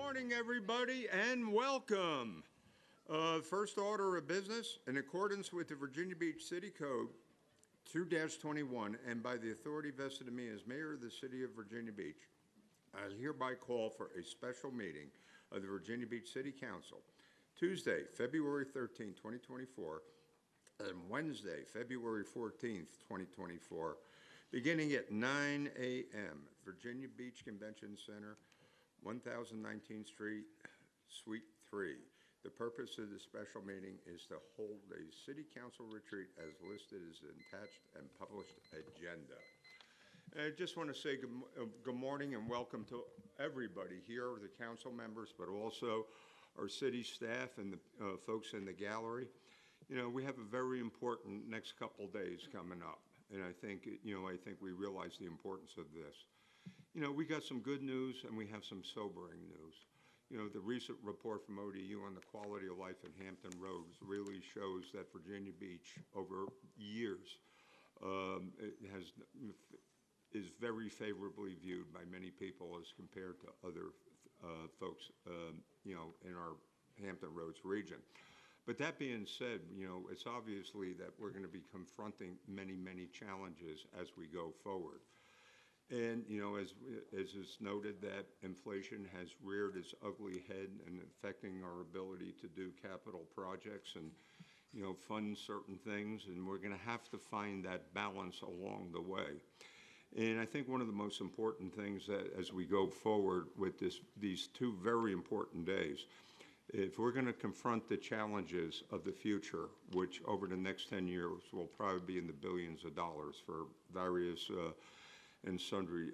morning, everybody, and welcome. First order of business, in accordance with the Virginia Beach City Code 2-21, and by the authority vested in me as mayor of the city of Virginia Beach, I hereby call for a special meeting of the Virginia Beach City Council, Tuesday, February 13, 2024, and Wednesday, February 14th, 2024, beginning at 9 a.m., Virginia Beach Convention Center, 1019th Street, Suite 3. The purpose of the special meeting is to hold a city council retreat as listed as an attached and published agenda. And I just want to say good morning and welcome to everybody here, the council members, but also our city staff and the folks in the gallery. You know, we have a very important next couple days coming up, and I think we realize the importance of this. You know, we got some good news and we have some sobering news. You know, the recent report from ODU on the quality of life in Hampton Roads really shows that Virginia Beach, over years, is very favorably viewed by many people as compared to other folks, in our Hampton Roads region. But that being said, you know, it's obviously that we're going to be confronting many, many challenges as we go forward. And, you know, as is noted, that inflation has reared its ugly head and affecting our ability to do capital projects and, you know, fund certain things. And we're going to have to find that balance along the way. And I think one of the most important things that as we go forward with these two very important days, if we're going to confront the challenges of the future, which over the next 10 years will probably be in the billions of dollars for various and sundry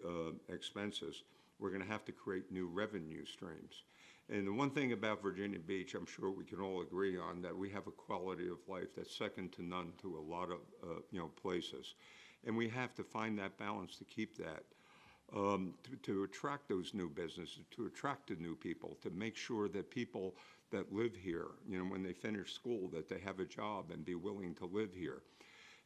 expenses, we're going to have to create new revenue streams. And the one thing about Virginia Beach, I'm sure we can all agree on, that we have a quality of life that's second to none to a lot of places. And we have to find that balance to keep that, to attract those new businesses, to attract the new people, to make sure that people that live here, you know, when they finish school, that they have a job and be willing to live here.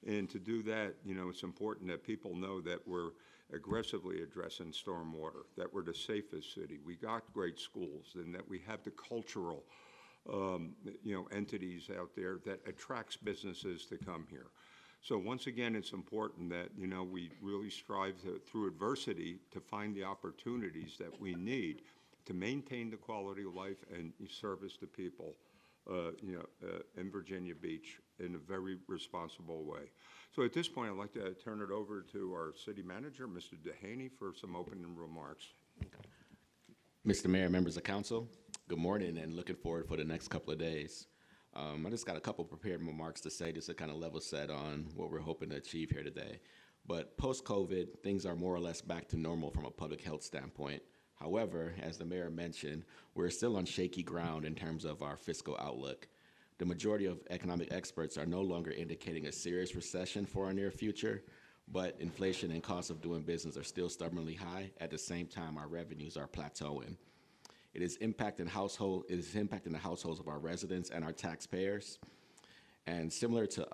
And to do that, you know, it's important that people know that we're aggressively addressing stormwater, that we're the safest city, we got great schools, and that we have the cultural, entities out there that attracts businesses to come here. So once again, it's important that, you know, we really strive through adversity to find the opportunities that we need to maintain the quality of life and service to people in Virginia Beach in a very responsible way. So at this point, I'd like to turn it over to our city manager, Mr. Dehaney, for some opening remarks. Mr. Mayor, members of council, good morning and looking forward for the next couple of days. I just got a couple prepared remarks to say just to kind of level set on what we're hoping to achieve here today. But post-COVID, things are more or less back to normal from a public health standpoint. However, as the mayor mentioned, we're still on shaky ground in terms of our fiscal outlook. The majority of economic experts are no longer indicating a serious recession for our near future, but inflation and cost of doing business are still stubbornly high. At the same time, our revenues are plateauing. It is impacting the households of our residents and our taxpayers. And similar to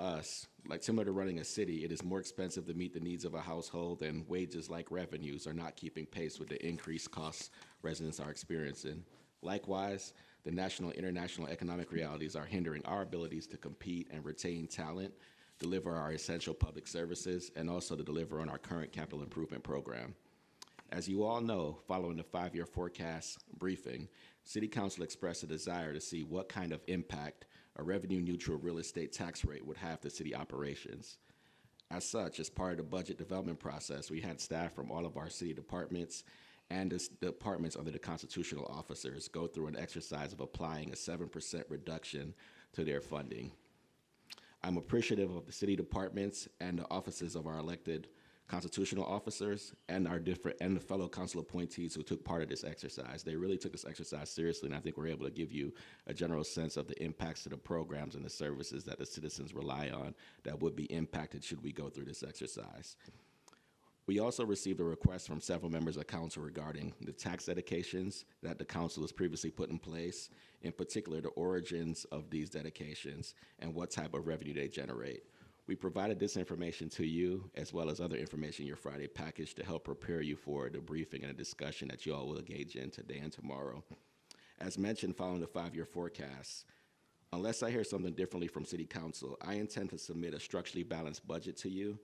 running a city, it is more expensive to meet the needs of a household, and wages like revenues are not keeping pace with the increased costs residents are experiencing. Likewise, the national and international economic realities are hindering our abilities to compete and retain talent, deliver our essential public services, and also to deliver on our current capital improvement program. As you all know, following the 5-year forecast briefing, City Council expressed a desire to see what kind of impact a revenue-neutral real estate tax rate would have to city operations. As such, as part of the budget development process, we had staff from all of our city departments and the departments under the constitutional officers go through an exercise of applying a 7% reduction to their funding. I'm appreciative of the city departments and the offices of our elected constitutional officers and the fellow council appointees who took part of this exercise. They really took this exercise seriously, and I think we're able to give you a general sense of the impacts to the programs and the services that the citizens rely on that would be impacted should we go through this exercise. We also received a request from several members of council regarding the tax dedications that the council has previously put in place, in particular the origins of these dedications and what type of revenue they generate. We provided this information to you, as well as other information in your Friday package to help prepare you for the briefing and a discussion that you all will engage in today and tomorrow. As mentioned following the 5-year forecast, unless I hear something differently from City Council, I intend to submit a structurally balanced budget to you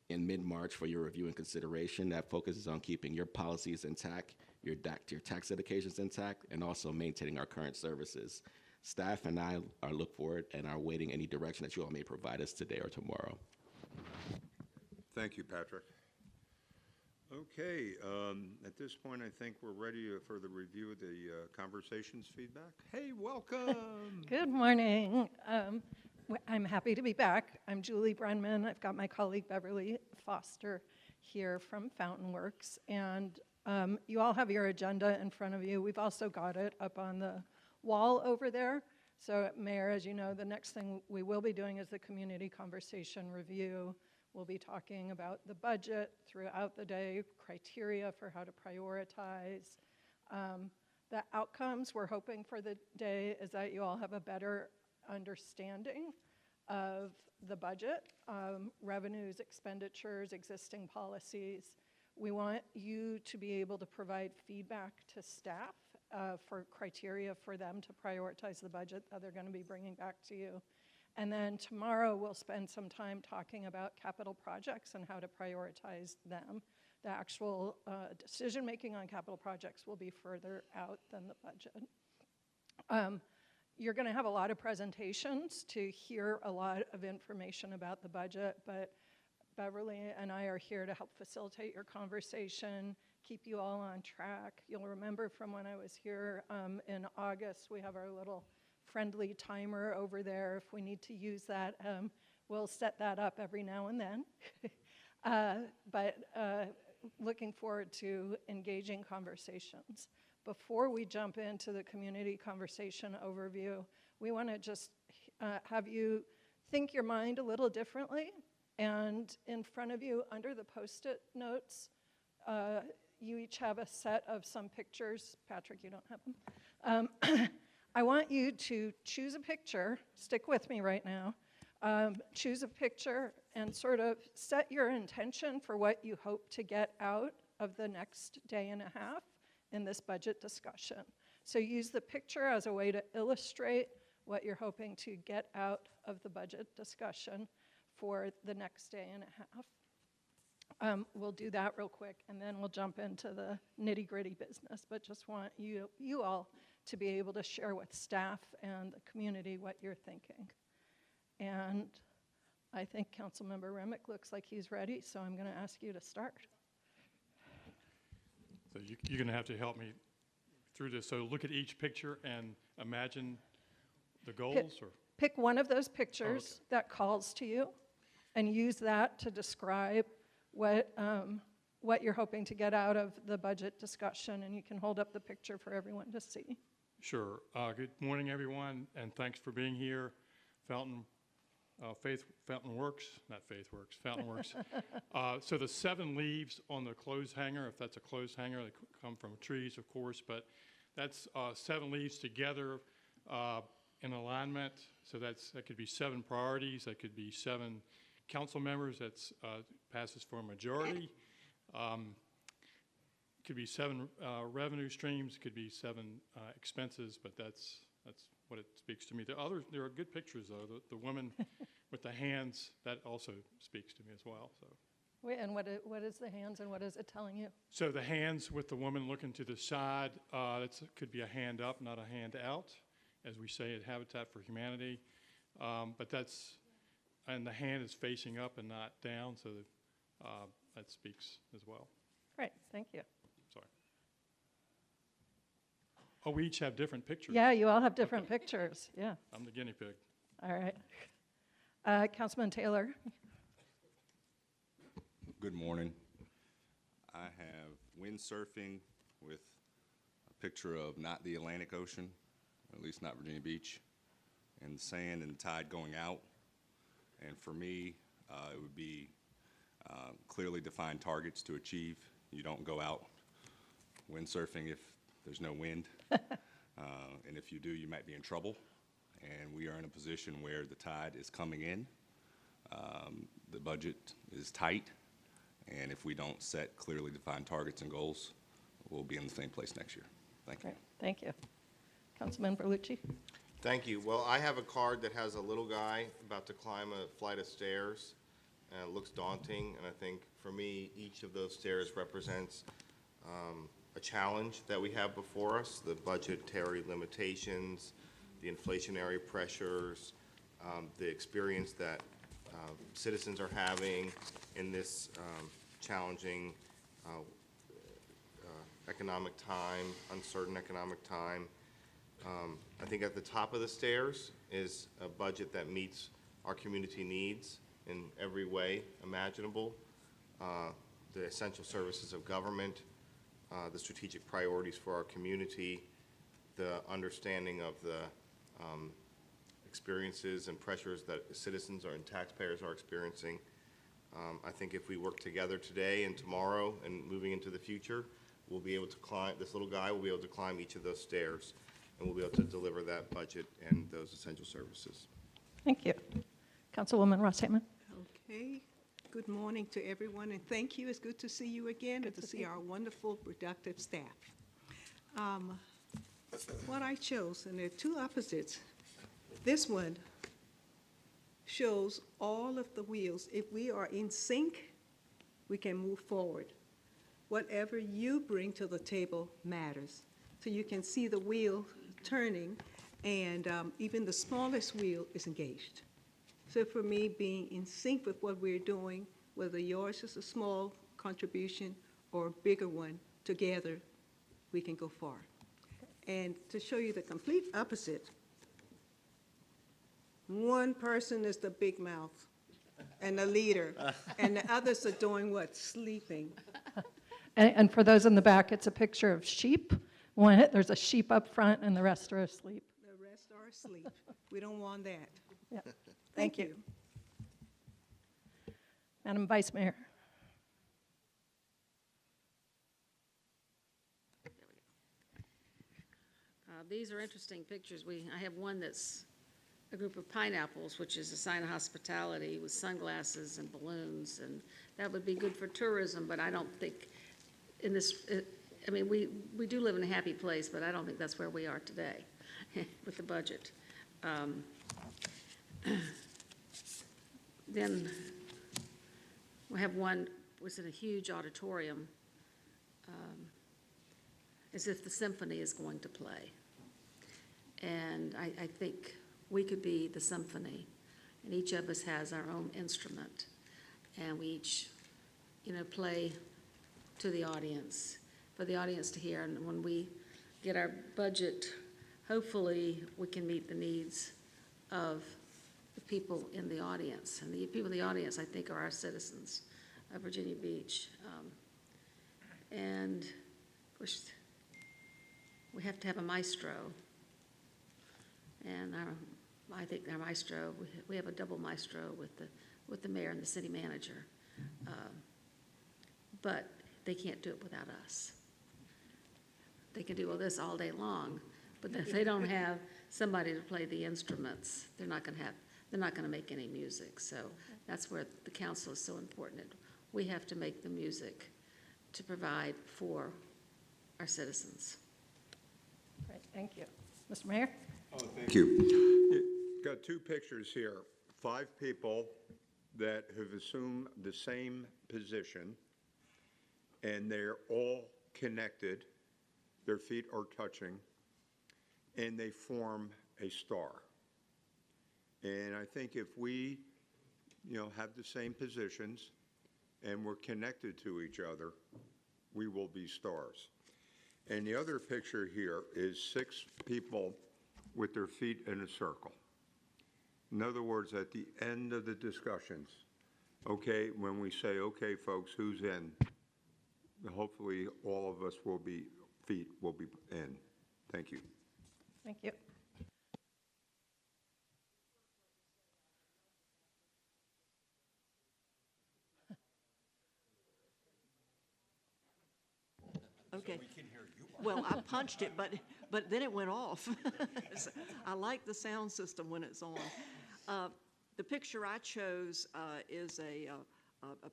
in mid-March for your review and consideration that focuses on keeping your policies intact, your tax dedications intact, and also maintaining our current services. Staff and I are look forward and are waiting any direction that you all may provide us today or tomorrow. Thank you, Patrick. Okay, at this point, I think we're ready for the review of the conversations feedback. Hey, welcome. Good morning. I'm happy to be back. I'm Julie Brenman. I've got my colleague Beverly Foster here from Fountain Works. And you all have your agenda in front of you. We've also got it up on the wall over there. So, Mayor, as you know, the next thing we will be doing is the community conversation review. We'll be talking about the budget throughout the day, criteria for how to prioritize. The outcomes we're hoping for the day is that you all have a better understanding of the budget, revenues, expenditures, existing policies. We want you to be able to provide feedback to staff for criteria for them to prioritize the budget that they're going to be bringing back to you. And then tomorrow we'll spend some time talking about capital projects and how to prioritize them. The actual decision-making on capital projects will be further out than the budget. You're going to have a lot of presentations to hear a lot of information about the budget, but Beverly and I are here to help facilitate your conversation, keep you all on track. You'll remember from when I was here in August, we have our little friendly timer over there. If we need to use that, we'll set that up every now and then. But looking forward to engaging conversations. Before we jump into the community conversation overview, we want to just have you think your mind a little differently. And in front of you, under the Post-it notes, you each have a set of some pictures. Patrick, you don't have them. I want you to choose a picture, stick with me right now, choose a picture and sort of set your intention for what you hope to get out of the next day and a half in this budget discussion. So use the picture as a way to illustrate what you're hoping to get out of the budget discussion for the next day and a half. We'll do that real quick, and then we'll jump into the nitty-gritty business, but just want you all to be able to share with staff and the community what you're thinking. And I think Councilmember Remick looks like he's ready, so I'm going to ask you to start. So you're going to have to help me through this. So look at each picture and imagine the goals? Pick one of those pictures that calls to you and use that to describe what you're hoping to get out of the budget discussion, and you can hold up the picture for everyone to see. Sure. Good morning, everyone, and thanks for being here. Fountain Works. So the 7 leaves on the clothes hanger, if that's a clothes hanger, they come from trees, of course, but that's 7 leaves together in alignment. So that could be 7 priorities. That could be 7 council members. That's passes for a majority. Could be 7 revenue streams. Could be 7 expenses. But that's what it speaks to me. There are good pictures though. The woman with the hands, that also speaks to me as well. So. Wait, and what is the hands and what is it telling you? So the hands with the woman looking to the side. That could be a hand up, not a hand out, as we say at Habitat for Humanity. But and the hand is facing up and not down, so that speaks as well. Great, thank you. Sorry. Oh, we each have different pictures. Yeah, you all have different pictures, yeah. I'm the guinea pig. All right. Councilman Taylor. Good morning. I have windsurfing with a picture of not the Atlantic Ocean, at least not Virginia Beach, and sand and tide going out. And for me, it would be clearly defined targets to achieve. You don't go out windsurfing if there's no wind. And if you do, you might be in trouble. And we are in a position where the tide is coming in. The budget is tight. And if we don't set clearly defined targets and goals, we'll be in the same place next year. Thank you. Great, thank you. Councilman Berlucci. Thank you. Well, I have a card that has a little guy about to climb a flight of stairs, and it looks daunting, and I think for me, each of those stairs represents a challenge that we have before us, the budgetary limitations, the inflationary pressures, the experience that citizens are having in this challenging economic time, uncertain economic time. I think at the top of the stairs is a budget that meets our community needs in every way imaginable. The essential services of government, the strategic priorities for our community, the understanding of the experiences and pressures that citizens and taxpayers are experiencing. I think if we work together today and tomorrow and moving into the future, we'll be able to climb, this little guy will be able to climb each of those stairs, and we'll be able to deliver that budget and those essential services. Thank you. Councilwoman Ross Hammond. Okay. Good morning to everyone, and thank you. It's good to see you again and to see our wonderful, productive staff. What I chose, and there are two opposites. This one shows all of the wheels. If we are in sync, we can move forward. Whatever you bring to the table matters. So you can see the wheel turning, and even the smallest wheel is engaged. So for me, being in sync with what we're doing, whether yours is a small contribution or a bigger one, together we can go far. And to show you the complete opposite, one person is the big mouth and the leader, and the others are doing what? Sleeping. And for those in the back, it's a picture of sheep. There's a sheep up front, and the rest are asleep. The rest are asleep. We don't want that. Yeah. Thank you. Madam Vice Mayor. These are interesting pictures. I have one that's a group of pineapples, which is a sign of hospitality with sunglasses and balloons, and that would be good for tourism, but I don't think in this, I mean, we do live in a happy place, but I don't think that's where we are today with the budget. Then we have one, was in a huge auditorium, as if the symphony is going to play. And I think we could be the symphony, and each of us has our own instrument, and we each, play to the audience, for the audience to hear. And when we get our budget, hopefully we can meet the needs of the people in the audience. And the people in the audience, I think, are our citizens of Virginia Beach. And of course, we have to have a maestro. And I think our maestro, we have a double maestro with the mayor and the city manager. But they can't do it without us. They can do all this all day long, but if they don't have somebody to play the instruments, they're not going to make any music. So that's where the council is so important. We have to make the music to provide for our citizens. Great, thank you. Mr. Mayor? Thank you. Got two pictures here. 5 people that have assumed the same position, and they're all connected. Their feet are touching, and they form a star. And I think if we, have the same positions and we're connected to each other, we will be stars. And the other picture here is 6 people with their feet in a circle. In other words, at the end of the discussions, okay, when we say, okay, folks, who's in? Hopefully all of us feet will be in. Thank you. Thank you. Okay. Well, I punched it, but then it went off. So I like the sound system when it's on. The picture I chose is a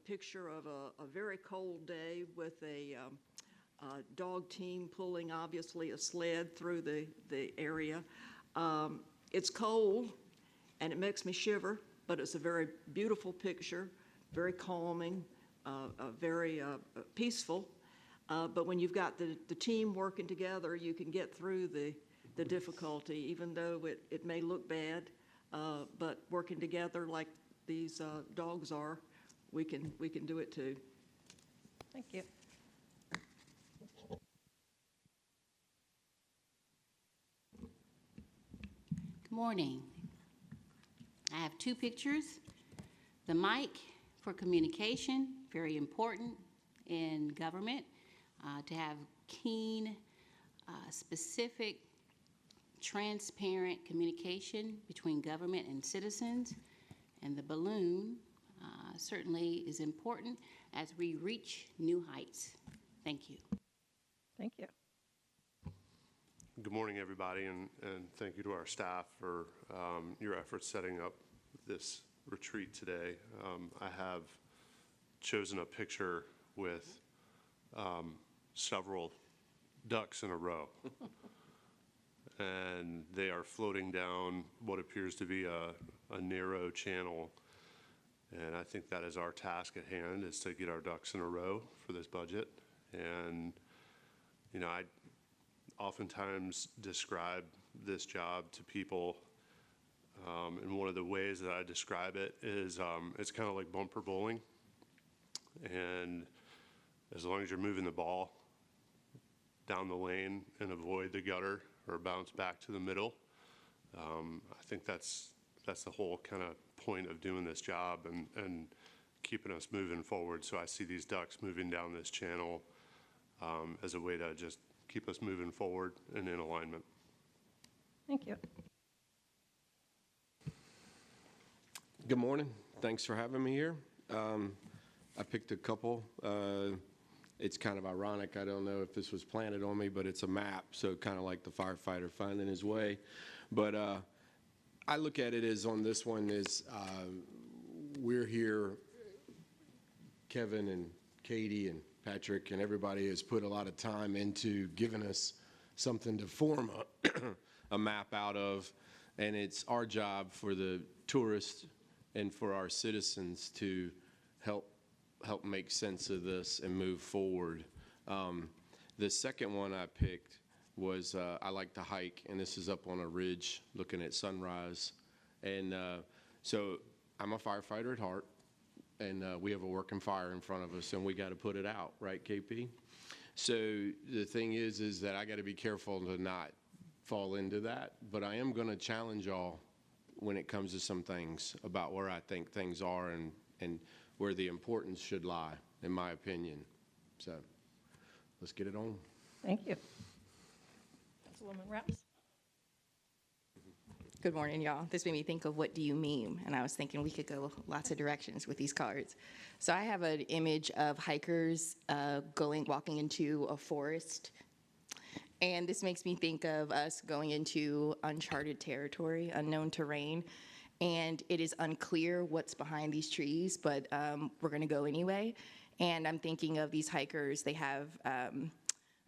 picture of a very cold day with a dog team pulling, obviously, a sled through the area. It's cold, and it makes me shiver, but it's a very beautiful picture, very calming, very peaceful. But when you've got the team working together, you can get through the difficulty, even though it may look bad. But working together like these dogs are, we can do it too. Thank you. Good morning. I have two pictures. The mic for communication, very important in government, to have keen, specific, transparent communication between government and citizens. And the balloon certainly is important as we reach new heights. Thank you. Thank you. Good morning, everybody, and thank you to our staff for your efforts setting up this retreat today. I have chosen a picture with several ducks in a row. And they are floating down what appears to be a narrow channel. And I think that is our task at hand, is to get our ducks in a row for this budget. And, you know, I oftentimes describe this job to people, and one of the ways that I describe it is it's kind of like bumper bowling. And as long as you're moving the ball down the lane and avoid the gutter or bounce back to the middle, I think that's the whole kind of point of doing this job and keeping us moving forward. So I see these ducks moving down this channel as a way to just keep us moving forward and in alignment. Thank you. Good morning. Thanks for having me here. I picked a couple. It's kind of ironic. I don't know if this was planted on me, but it's a map, so kind of like the firefighter finding his way. But I look at it as on this one is we're here, Kevin and Katie and Patrick and everybody has put a lot of time into giving us something to form a map out of, and it's our job for the tourists and for our citizens to help make sense of this and move forward. The second one I picked was I like to hike, and this is up on a ridge looking at sunrise. And so I'm a firefighter at heart, and we have a working fire in front of us, and we got to put it out, right, KP? So the thing is that I got to be careful to not fall into that, but I am going to challenge y'all when it comes to some things about where I think things are and where the importance should lie, in my opinion. So let's get it on. Thank you. Councilwoman Rouse. Good morning, y'all. This made me think of what do you meme? And I was thinking we could go lots of directions with these cards. So I have an image of hikers walking into a forest. And this makes me think of us going into uncharted territory, unknown terrain. And it is unclear what's behind these trees, but we're going to go anyway. And I'm thinking of these hikers. They have, I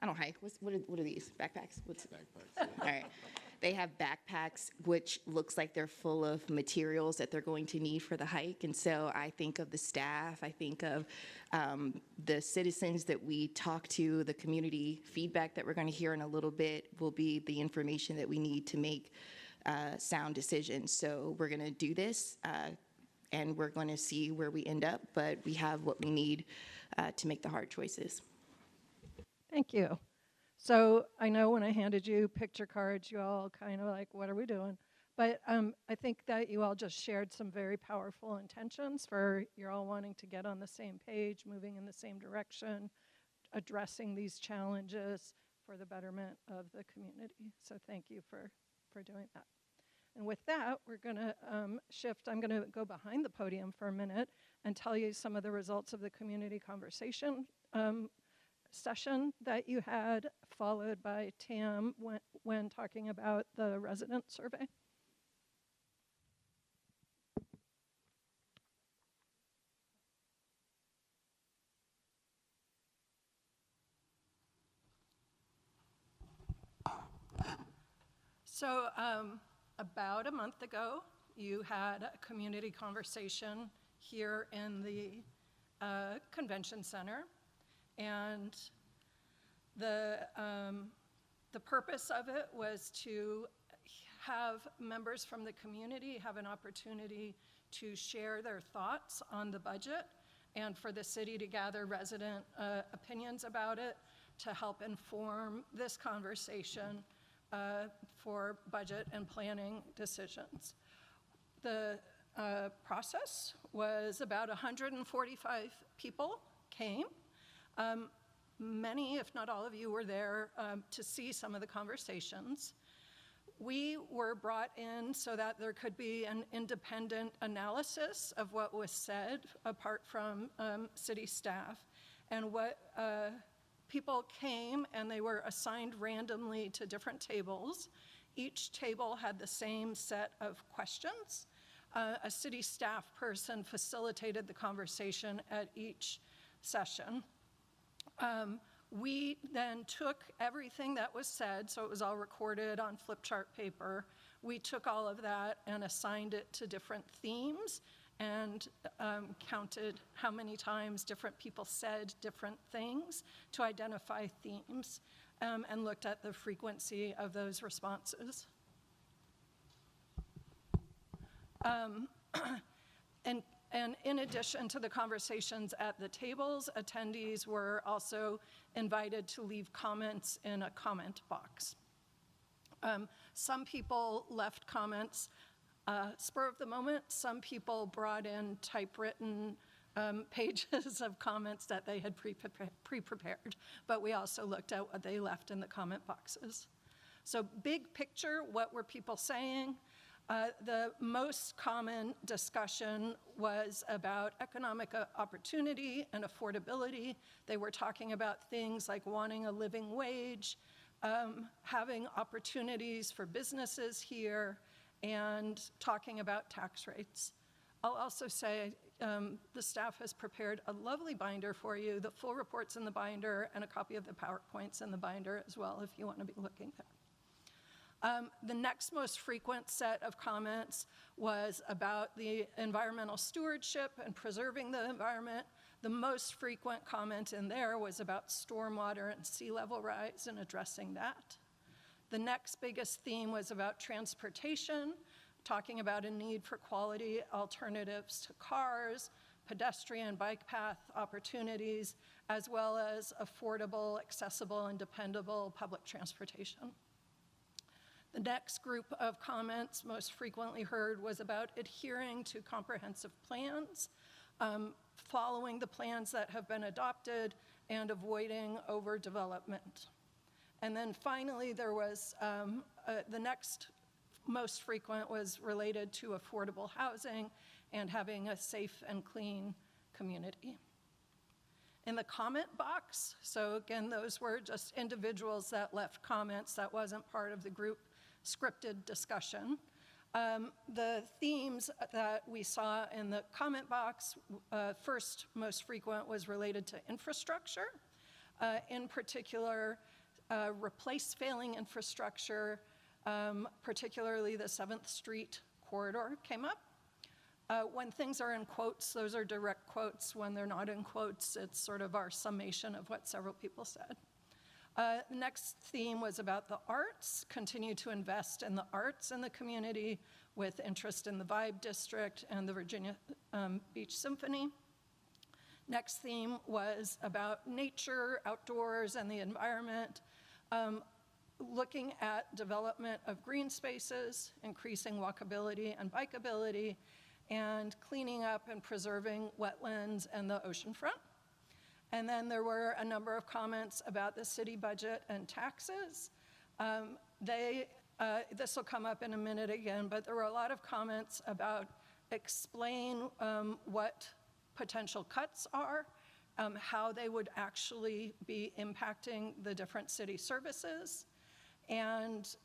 don't hike. What are these? Backpacks? What's backpacks? All right. They have backpacks, which looks like they're full of materials that they're going to need for the hike. And so I think of the staff. I think of the citizens that we talk to, the community feedback that we're going to hear in a little bit will be the information that we need to make sound decisions. So we're going to do this, and we're going to see where we end up, but we have what we need to make the hard choices. Thank you. So I know when I handed you picture cards, you all kind of like, what are we doing? But I think that you all just shared some very powerful intentions for you're all wanting to get on the same page, moving in the same direction, addressing these challenges for the betterment of the community. So thank you for doing that. And with that, we're going to shift. I'm going to go behind the podium for a minute and tell you some of the results of the community conversation session that you had, followed by Tam when talking about the resident survey. So about a month ago, you had a community conversation here in the convention center, and the purpose of it was to have members from the community have an opportunity to share their thoughts on the budget, and for the city to gather resident opinions about it to help inform this conversation for budget and planning decisions. The process was about 145 people came. Many, if not all of you, were there to see some of the conversations. We were brought in so that there could be an independent analysis of what was said apart from city staff. And what people came and they were assigned randomly to different tables. Each table had the same set of questions. A city staff person facilitated the conversation at each session. We then took everything that was said, so it was all recorded on flip chart paper. We took all of that and assigned it to different themes and counted how many times different people said different things to identify themes, and looked at the frequency of those responses. And in addition to the conversations at the tables, attendees were also invited to leave comments in a comment box. Some people left comments spur of the moment. Some people brought in typewritten pages of comments that they had pre-prepared, but we also looked at what they left in the comment boxes. So big picture, what were people saying? The most common discussion was about economic opportunity and affordability. They were talking about things like wanting a living wage, having opportunities for businesses here, and talking about tax rates. I'll also say the staff has prepared a lovely binder for you. The full report's in the binder and a copy of the PowerPoint's in the binder as well if you want to be looking there. The next most frequent set of comments was about the environmental stewardship and preserving the environment. The most frequent comment in there was about stormwater and sea level rise and addressing that. The next biggest theme was about transportation, talking about a need for quality alternatives to cars, pedestrian bike path opportunities, as well as affordable, accessible, and dependable public transportation. The next group of comments most frequently heard was about adhering to comprehensive plans, following the plans that have been adopted, and avoiding overdevelopment. And then finally, there was the next most frequent was related to affordable housing and having a safe and clean community. In the comment box, so again, those were just individuals that left comments. That wasn't part of the group scripted discussion. The themes that we saw in the comment box, first most frequent was related to infrastructure. In particular, replace failing infrastructure, particularly the 7th Street corridor came up. When things are in quotes, those are direct quotes. When they're not in quotes, it's sort of our summation of what several people said. The next theme was about the arts, continue to invest in the arts in the community with interest in the Vibe District and the Virginia Beach Symphony. Next theme was about nature, outdoors, and the environment, looking at development of green spaces, increasing walkability and bikeability, and cleaning up and preserving wetlands and the oceanfront. And then there were a number of comments about the city budget and taxes. This will come up in a minute again, but there were a lot of comments about explain what potential cuts are, how they would actually be impacting the different city services, and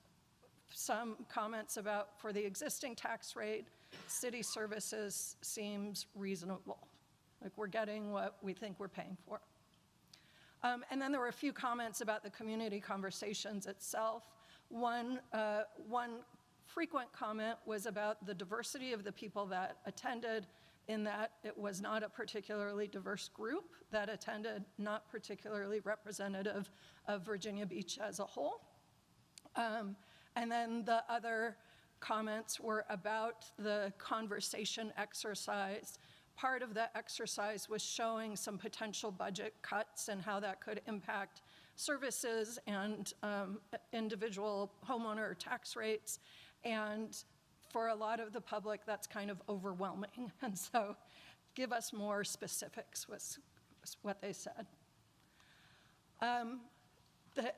some comments about for the existing tax rate, city services seems reasonable. Like we're getting what we think we're paying for. And then there were a few comments about the community conversations itself. One frequent comment was about the diversity of the people that attended, in that it was not a particularly diverse group that attended, not particularly representative of Virginia Beach as a whole. And then the other comments were about the conversation exercise. Part of the exercise was showing some potential budget cuts and how that could impact services and individual homeowner tax rates. And for a lot of the public, that's kind of overwhelming. And so give us more specifics was what they said.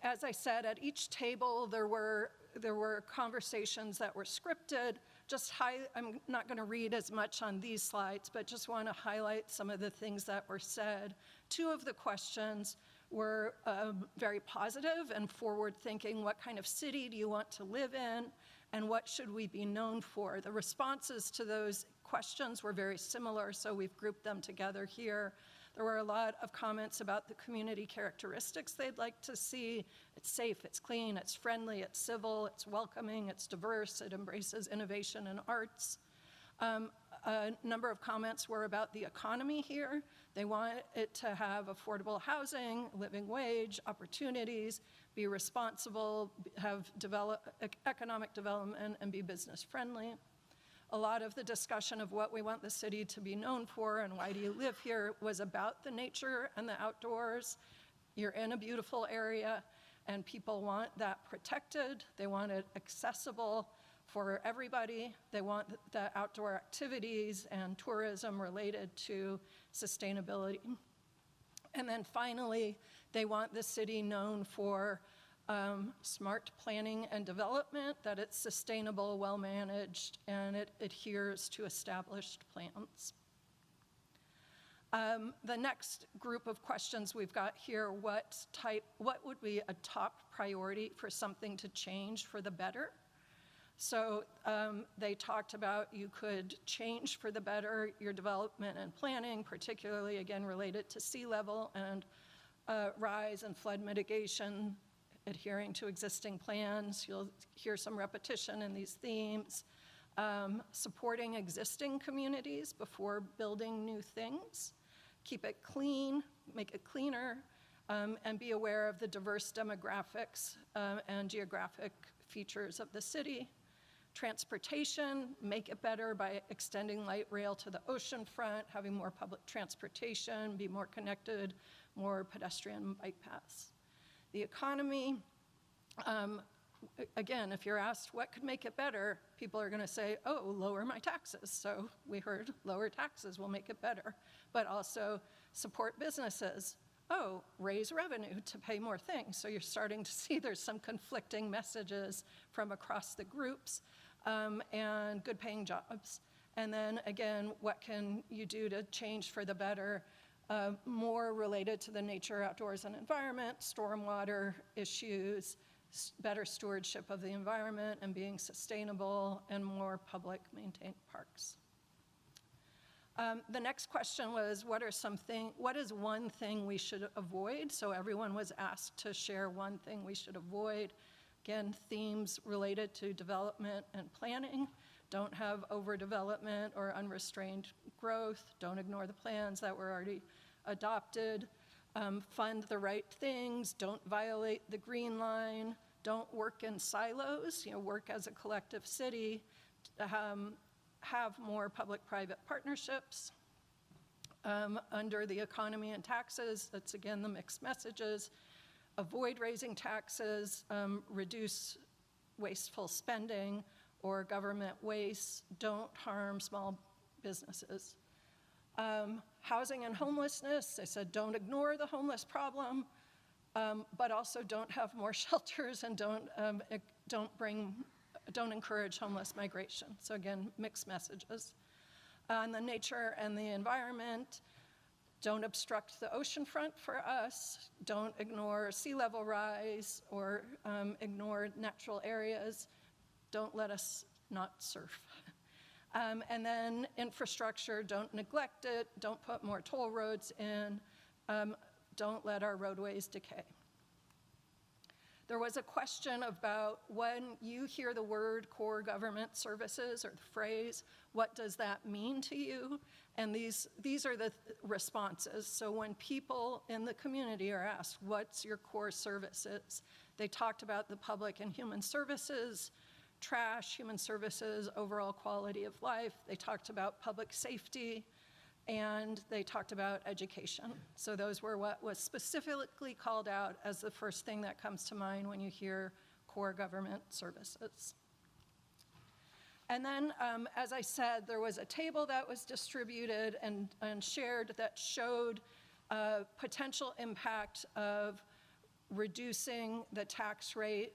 As I said, at each table, there were conversations that were scripted. I'm not going to read as much on these slides, but just want to highlight some of the things that were said. Two of the questions were very positive and forward-thinking. What kind of city do you want to live in, and what should we be known for? The responses to those questions were very similar, so we've grouped them together here. There were a lot of comments about the community characteristics they'd like to see. It's safe, it's clean, it's friendly, it's civil, it's welcoming, it's diverse, it embraces innovation and arts. A number of comments were about the economy here. They want it to have affordable housing, living wage, opportunities, be responsible, have economic development, and be business friendly. A lot of the discussion of what we want the city to be known for and why do you live here was about the nature and the outdoors. You're in a beautiful area, and people want that protected. They want it accessible for everybody. They want the outdoor activities and tourism related to sustainability. And then finally, they want the city known for smart planning and development, that it's sustainable, well-managed, and it adheres to established plans. The next group of questions we've got here, what would be a top priority for something to change for the better? So they talked about you could change for the better your development and planning, particularly, again, related to sea level and rise and flood mitigation, adhering to existing plans. You'll hear some repetition in these themes. Supporting existing communities before building new things. Keep it clean, make it cleaner, and be aware of the diverse demographics and geographic features of the city. Transportation, make it better by extending light rail to the ocean front, having more public transportation, be more connected, more pedestrian bike paths. The economy, again, if you're asked what could make it better, people are going to say, oh, lower my taxes. So we heard lower taxes will make it better, but also support businesses. Oh, raise revenue to pay more things. So you're starting to see there's some conflicting messages from across the groups, and good paying jobs. And then again, what can you do to change for the better? More related to the nature, outdoors, and environment, stormwater issues, better stewardship of the environment and being sustainable, and more public maintained parks. The next question was, what is one thing we should avoid? So everyone was asked to share one thing we should avoid. Again, themes related to development and planning. Don't have overdevelopment or unrestrained growth. Don't ignore the plans that were already adopted. Fund the right things. Don't violate the green line. Don't work in silos. Work as a collective city. Have more public-private partnerships. Under the economy and taxes, that's again the mixed messages. Avoid raising taxes. Reduce wasteful spending or government waste. Don't harm small businesses. Housing and homelessness, they said don't ignore the homeless problem, but also don't have more shelters and don't encourage homeless migration. So again, mixed messages. On the nature and the environment, don't obstruct the ocean front for us. Don't ignore sea level rise or ignore natural areas. Don't let us not surf. And then infrastructure, don't neglect it. Don't put more toll roads in. Don't let our roadways decay. There was a question about when you hear the word core government services or the phrase, what does that mean to you? And these are the responses. So when people in the community are asked, what's your core services? They talked about the public and human services, trash, human services, overall quality of life. They talked about public safety, and they talked about education. So those were what was specifically called out as the first thing that comes to mind when you hear core government services. And then, as I said, there was a table that was distributed and shared that showed potential impact of reducing the tax rate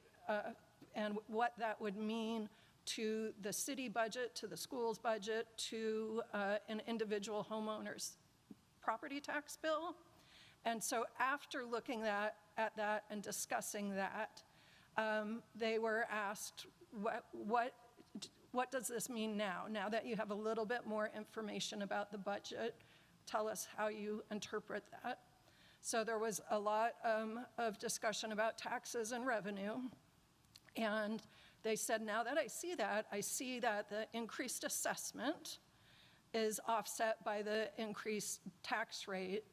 and what that would mean to the city budget, to the school's budget, to an individual homeowner's property tax bill. And so after looking at that and discussing that, they were asked, what does this mean now? Now that you have a little bit more information about the budget, tell us how you interpret that. So there was a lot of discussion about taxes and revenue. And they said, now that I see that the increased assessment is offset by the increased tax rate.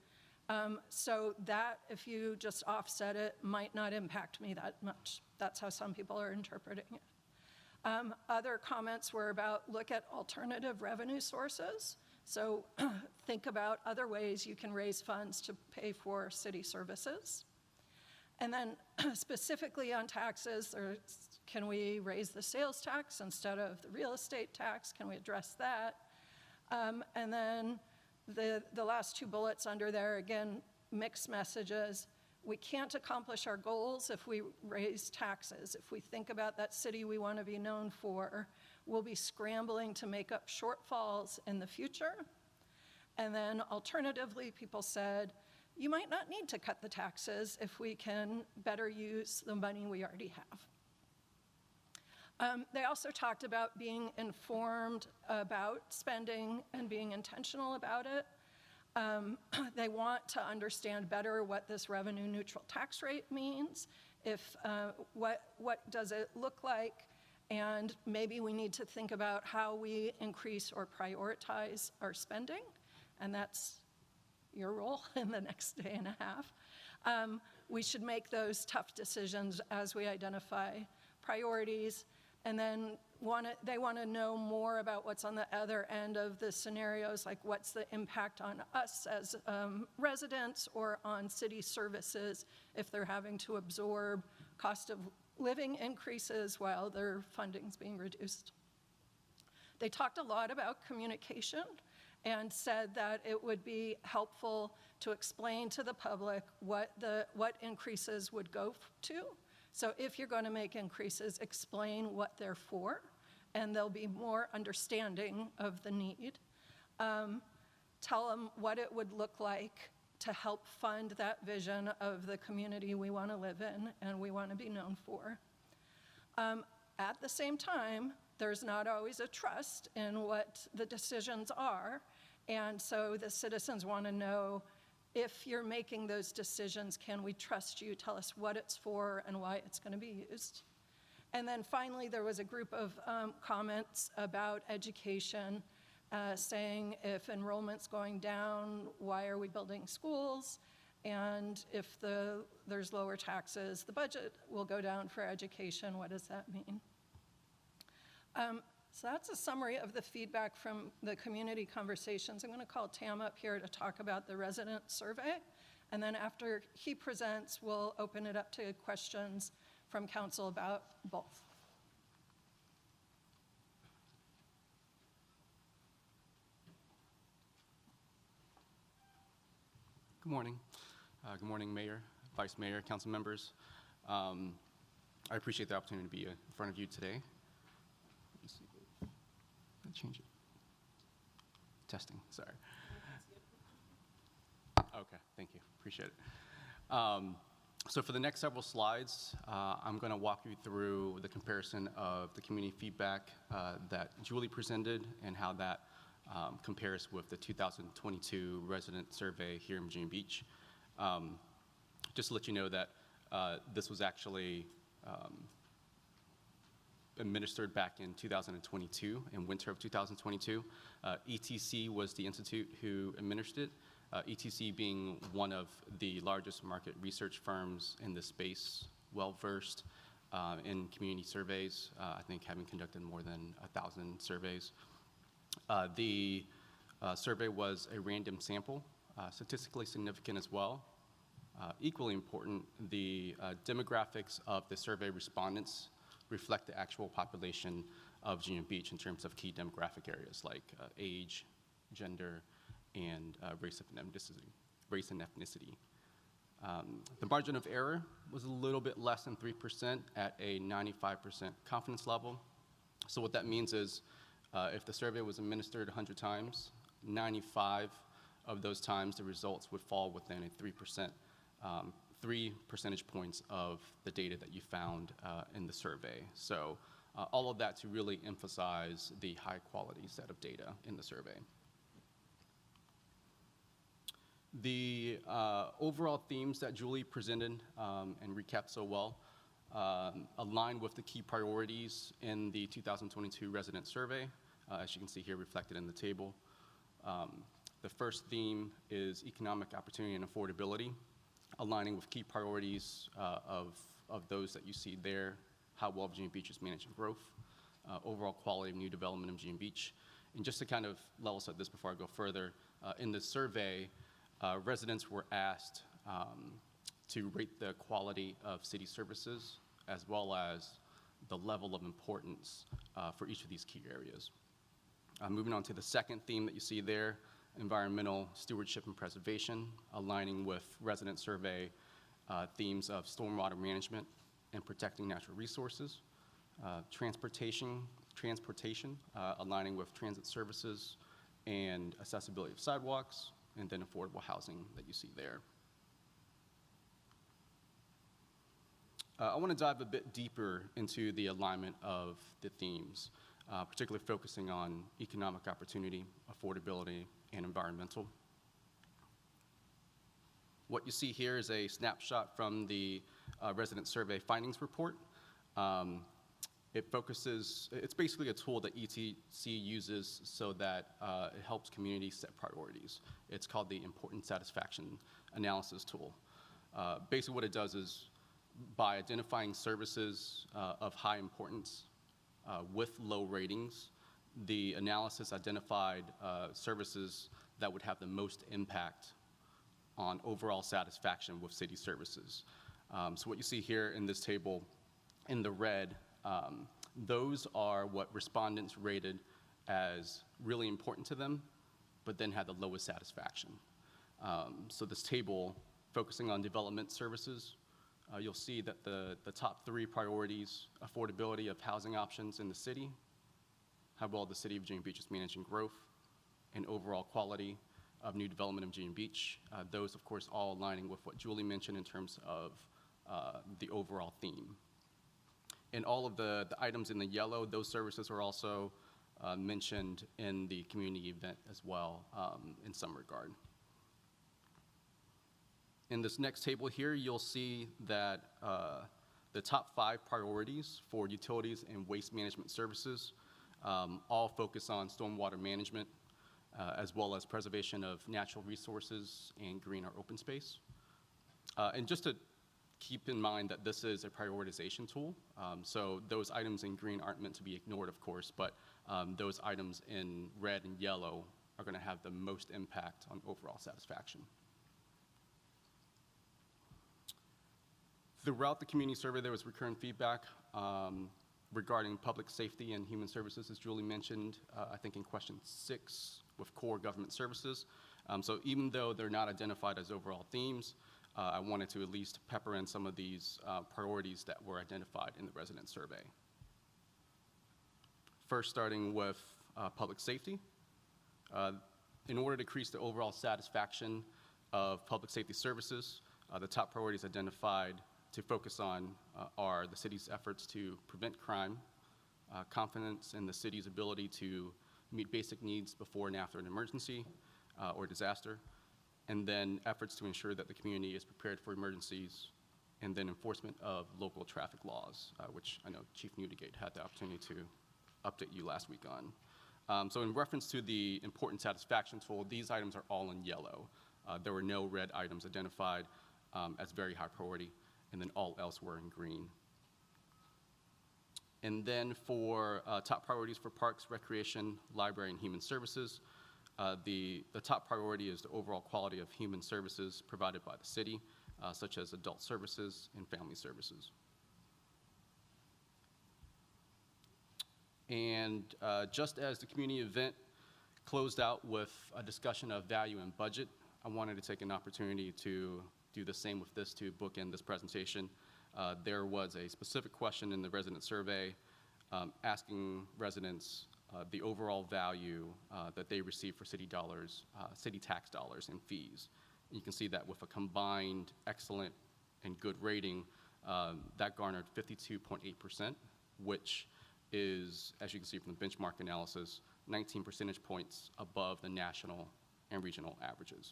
So that, if you just offset it, might not impact me that much. That's how some people are interpreting it. Other comments were about look at alternative revenue sources. So think about other ways you can raise funds to pay for city services. And then specifically on taxes, can we raise the sales tax instead of the real estate tax? Can we address that? And then the last two bullets under there, again, mixed messages. We can't accomplish our goals if we raise taxes. If we think about that city we want to be known for, we'll be scrambling to make up shortfalls in the future. And then alternatively, people said, you might not need to cut the taxes if we can better use the money we already have. They also talked about being informed about spending and being intentional about it. They want to understand better what this revenue neutral tax rate means, what does it look like, and maybe we need to think about how we increase or prioritize our spending, and that's your role in the next day and a half. We should make those tough decisions as we identify priorities, and then they want to know more about what's on the other end of the scenarios, like what's the impact on us as residents or on city services if they're having to absorb cost of living increases while their funding's being reduced. They talked a lot about communication and said that it would be helpful to explain to the public what increases would go to. So if you're going to make increases, explain what they're for, and there'll be more understanding of the need. Tell them what it would look like to help fund that vision of the community we want to live in and we want to be known for. At the same time, there's not always a trust in what the decisions are, and so the citizens want to know, if you're making those decisions, can we trust you? Tell us what it's for and why it's going to be used. And then finally, there was a group of comments about education, saying if enrollment's going down, why are we building schools? And if there's lower taxes, the budget will go down for education. What does that mean? So that's a summary of the feedback from the community conversations. I'm going to call Tam up here to talk about the resident survey. And then after he presents, we'll open it up to questions from council about both. Good morning. Good morning, Mayor, Vice Mayor, council members. I appreciate the opportunity to be in front of you today. Change it. Testing, sorry. Okay, thank you, appreciate it. So for the next several slides, I'm going to walk you through the comparison of the community feedback that Julie presented and how that compares with the 2022 resident survey here in Virginia Beach. Just to let you know that This was actually administered back in 2022, in winter of 2022. ETC was the institute who administered it, ETC being one of the largest market research firms in the space, well-versed in community surveys, I think having conducted more than 1,000 surveys. The survey was a random sample, statistically significant as well. Equally important, the demographics of the survey respondents reflect the actual population of Virginia Beach in terms of key demographic areas like age, gender, and race and ethnicity. The margin of error was a little bit less than 3% at a 95% confidence level. So what that means is if the survey was administered 100 times, 95 of those times the results would fall within a 3%, 3 percentage points of the data that you found in the survey. So all of that to really emphasize the high quality set of data in the survey. The overall themes that Julie presented and recapped so well align with the key priorities in the 2022 resident survey, as you can see here reflected in the table. The first theme is economic opportunity and affordability, aligning with key priorities of those that you see there, how well Virginia Beach is managing growth, overall quality of new development in Virginia Beach. And just to kind of level set this before I go further, in the survey, residents were asked to rate the quality of city services as well as the level of importance for each of these key areas. Moving on to the second theme that you see there, environmental stewardship and preservation, aligning with resident survey themes of stormwater management and protecting natural resources, transportation, aligning with transit services and accessibility of sidewalks, and then affordable housing that you see there. I want to dive a bit deeper into the alignment of the themes, particularly focusing on economic opportunity, affordability, and environmental. What you see here is a snapshot from the resident survey findings report. It focuses, it's basically a tool that ETC uses so that it helps communities set priorities. It's called the Important Satisfaction Analysis Tool. Basically what it does is by identifying services of high importance with low ratings, the analysis identified services that would have the most impact on overall satisfaction with city services. So what you see here in this table in the red, those are what respondents rated as really important to them, but then had the lowest satisfaction. So this table, focusing on development services, you'll see that the top 3 priorities, affordability of housing options in the city, how well the city of Virginia Beach is managing growth, and overall quality of new development in Virginia Beach. Those, of course, all aligning with what Julie mentioned in terms of the overall theme. And all of the items in the yellow, those services are also mentioned in the community event as well in some regard. In this next table here, you'll see that the top 5 priorities for utilities and waste management services all focus on stormwater management as well as preservation of natural resources and green or open space. And just to keep in mind that this is a prioritization tool, so those items in green aren't meant to be ignored, of course, but those items in red and yellow are going to have the most impact on overall satisfaction. Throughout the community survey, there was recurrent feedback regarding public safety and human services, as Julie mentioned, I think in question 6 with core government services. So even though they're not identified as overall themes, I wanted to at least pepper in some of these priorities that were identified in the resident survey. First, starting with public safety. In order to increase the overall satisfaction of public safety services, the top priorities identified to focus on are the city's efforts to prevent crime, confidence in the city's ability to meet basic needs before and after an emergency or disaster, and then efforts to ensure that the community is prepared for emergencies and then enforcement of local traffic laws, which I know Chief Newdigate had the opportunity to update you last week on. So in reference to the important satisfaction tool, these items are all in yellow. There were no red items identified as very high priority, and then all else were in green. And then for top priorities for parks, recreation, library, and human services, the top priority is the overall quality of human services provided by the city, such as adult services and family services. And just as the community event closed out with a discussion of value and budget, I wanted to take an opportunity to do the same with this to bookend this presentation. There was a specific question in the resident survey asking residents the overall value that they receive for city dollars, city tax dollars and fees. And you can see that with a combined excellent and good rating, that garnered 52.8%, which is, as you can see from the benchmark analysis, 19 percentage points above the national and regional averages.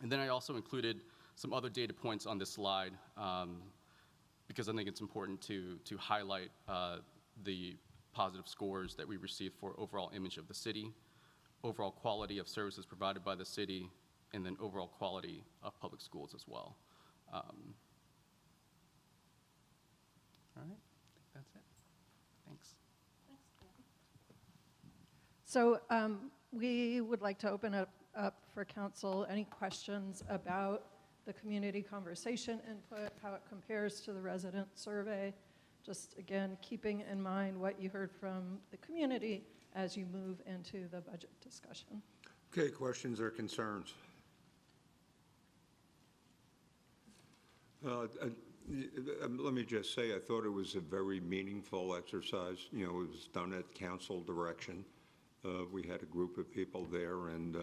And then I also included some other data points on this slide because I think it's important to highlight the positive scores that we received for overall image of the city, overall quality of services provided by the city, and then overall quality of public schools as well. All right, I think that's it. Thanks. So we would like to open up for council any questions about the community conversation input, how it compares to the resident survey. Just again, keeping in mind what you heard from the community as you move into the budget discussion. Okay, questions or concerns? Let me just say, I thought it was a very meaningful exercise. You know, it was done at council direction. We had a group of people there, and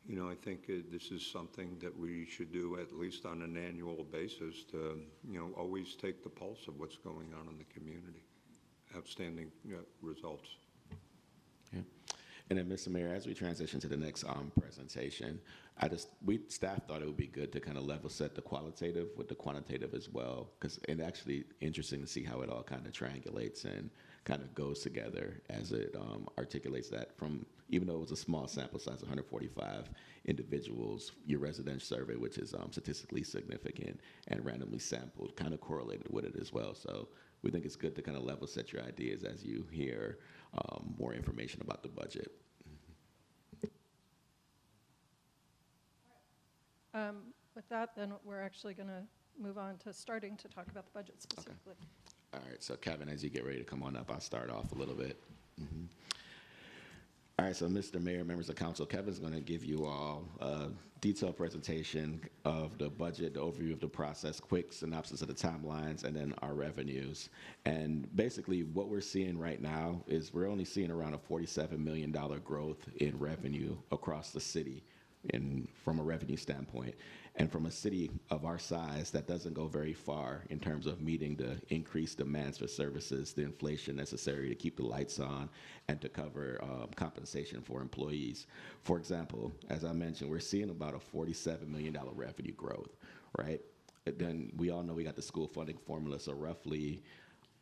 you know, I think this is something that we should do at least on an annual basis to, you know, always take the pulse of what's going on in the community. Outstanding results. Yeah. And then, Mr. Mayor, as we transition to the next presentation, staff thought it would be good to kind of level set the qualitative with the quantitative as well, because it's actually interesting to see how it all kind of triangulates and kind of goes together as it articulates that from, even though it was a small sample size, 145 individuals, your residential survey, which is statistically significant and randomly sampled, kind of correlated with it as well. So we think it's good to kind of level set your ideas as you hear more information about the budget. With that, then we're actually going to move on to starting to talk about the budget specifically. Okay. All right, so Kevin, as you get ready to come on up, I'll start off a little bit. All right, so Mr. Mayor, members of council, Kevin's going to give you all a detailed presentation of the budget, the overview of the process, quick synopsis of the timelines, and then our revenues. And basically what we're seeing right now is we're only seeing around a $47 million growth in revenue across the city from a revenue standpoint. And from a city of our size, that doesn't go very far in terms of meeting the increased demands for services, the inflation necessary to keep the lights on, and to cover compensation for employees. For example, as I mentioned, we're seeing about a $47 million revenue growth, right? Then we all know we got the school funding formula, so roughly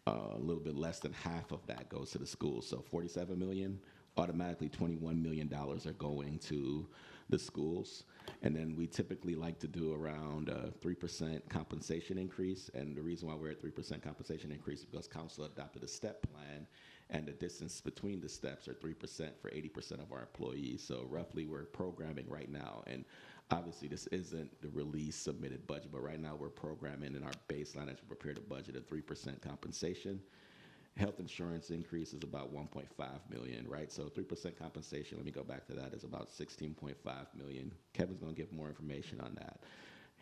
a little bit less than half of that goes to the schools. So 47 million, automatically $21 million are going to the schools. And then we typically like to do around a 3% compensation increase. And the reason why we're at 3% compensation increase is because council adopted a step plan, and the distance between the steps are 3% for 80% of our employees. So roughly we're programming right now, and obviously this isn't the release submitted budget, but right now we're programming in our baseline as we prepare the budget of 3% compensation. Health insurance increase is about 1.5 million, right? So 3% compensation, let me go back to that, is about 16.5 million. Kevin's gonna give more information on that.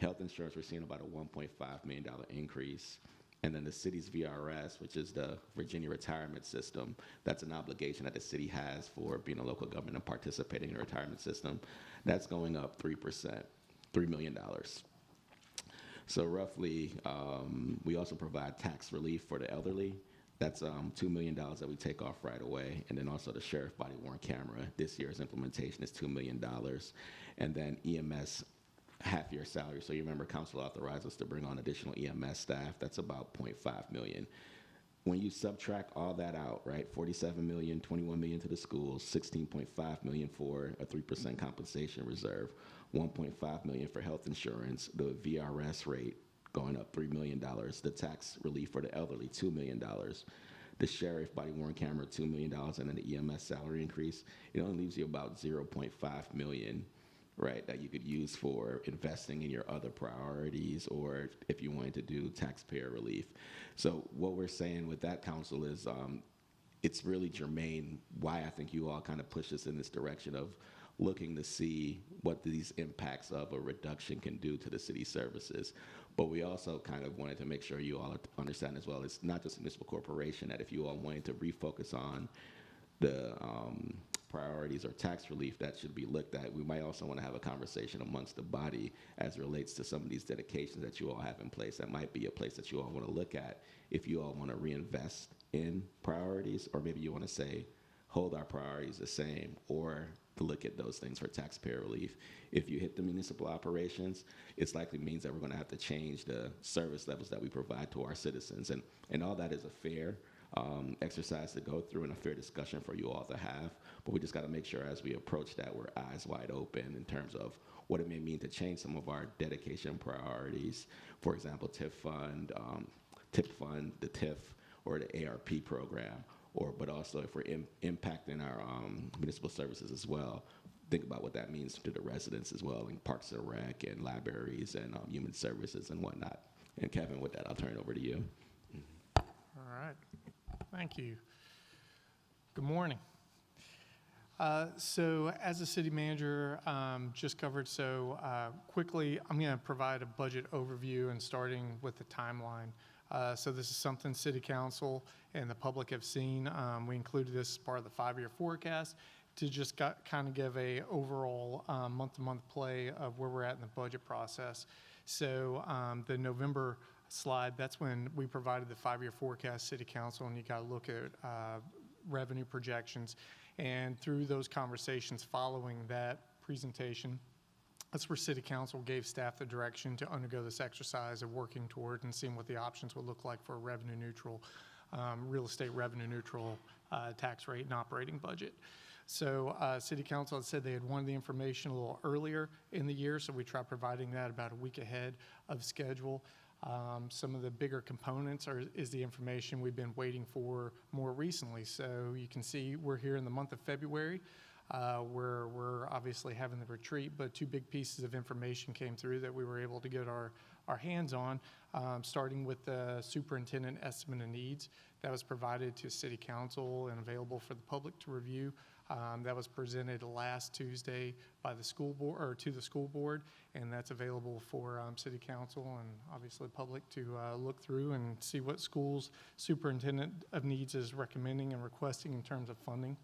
Health insurance, we're seeing about a $1.5 million increase. And then the city's VRS, which is the Virginia Retirement System, that's an obligation that the city has for being a local government and participating in the retirement system. That's going up 3%, $3 million. So roughly, we also provide tax relief for the elderly. That's $2 million that we take off right away. And then also the sheriff body worn camera. This year's implementation is $2 million. And then EMS half-year salary. So you remember council authorized us to bring on additional EMS staff. That's about 0.5 million. When you subtract all that out, right, 47 million, 21 million to the schools, 16.5 million for a 3% compensation reserve, 1.5 million for health insurance, the VRS rate going up $3 million, the tax relief for the elderly, $2 million, the sheriff body worn camera, $2 million, and then the EMS salary increase, it only leaves you about 0.5 million, right, that you could use for investing in your other priorities, or if you wanted to do taxpayer relief. So what we're saying with that, council, is it's really germane why I think you all kind of push us in this direction of looking to see what these impacts of a reduction can do to the city services. But we also kind of wanted to make sure you all understand as well, it's not just a municipal corporation, that if you all wanted to refocus on the priorities or tax relief that should be looked at, we might also want to have a conversation amongst the body as it relates to some of these dedications that you all have in place. That might be a place that you all want to look at if you all want to reinvest in priorities, or maybe you want to say, hold our priorities the same, or to look at those things for taxpayer relief. If you hit the municipal operations, it's likely means that we're going to have to change the service levels that we provide to our citizens. And all that is a fair exercise to go through and a fair discussion for you all to have. But we just got to make sure as we approach that, we're eyes wide open in terms of what it may mean to change some of our dedication priorities. For example, TIF fund, the TIF, or the ARP program, but also if we're impacting our municipal services as well, think about what that means to the residents as well, in Parks and Rec and libraries and human services and whatnot. And Kevin, with that, I'll turn it over to you. All right. Thank you. Good morning. So as a city manager, just covered, quickly, I'm going to provide a budget overview and starting with the timeline. So this is something City Council and the public have seen. We included this as part of the 5-year forecast to just kind of give a overall month-to-month play of where we're at in the budget process. So the November slide, that's when we provided the 5-year forecast, City Council, and you got to look at revenue projections. And through those conversations following that presentation, that's where City Council gave staff the direction to undergo this exercise of working toward and seeing what the options would look like for a revenue neutral, real estate revenue neutral tax rate and operating budget. So City Council had said they had wanted the information a little earlier in the year, so we tried providing that about a week ahead of schedule. Some of the bigger components is the information we've been waiting for more recently. So you can see we're here in the month of February, where we're obviously having the retreat, but 2 big pieces of information came through that we were able to get our hands on, starting with the superintendent estimate of needs that was provided to City Council and available for the public to review. That was presented last Tuesday by the school board, or to the school board, and that's available for City Council and obviously the public to look through and see what schools superintendent of needs is recommending and requesting in terms of funding.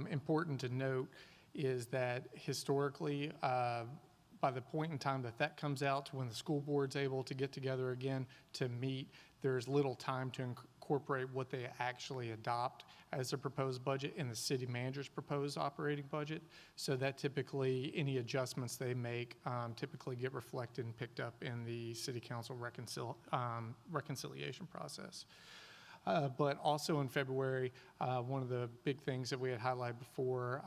Important to note is that historically, by the point in time that comes out to when the school board's able to get together again to meet, there's little time to incorporate what they actually adopt as a proposed budget in the city manager's proposed operating budget. So that typically, any adjustments they make typically get reflected and picked up in the City Council reconciliation process. But also in February, one of the big things that we had highlighted before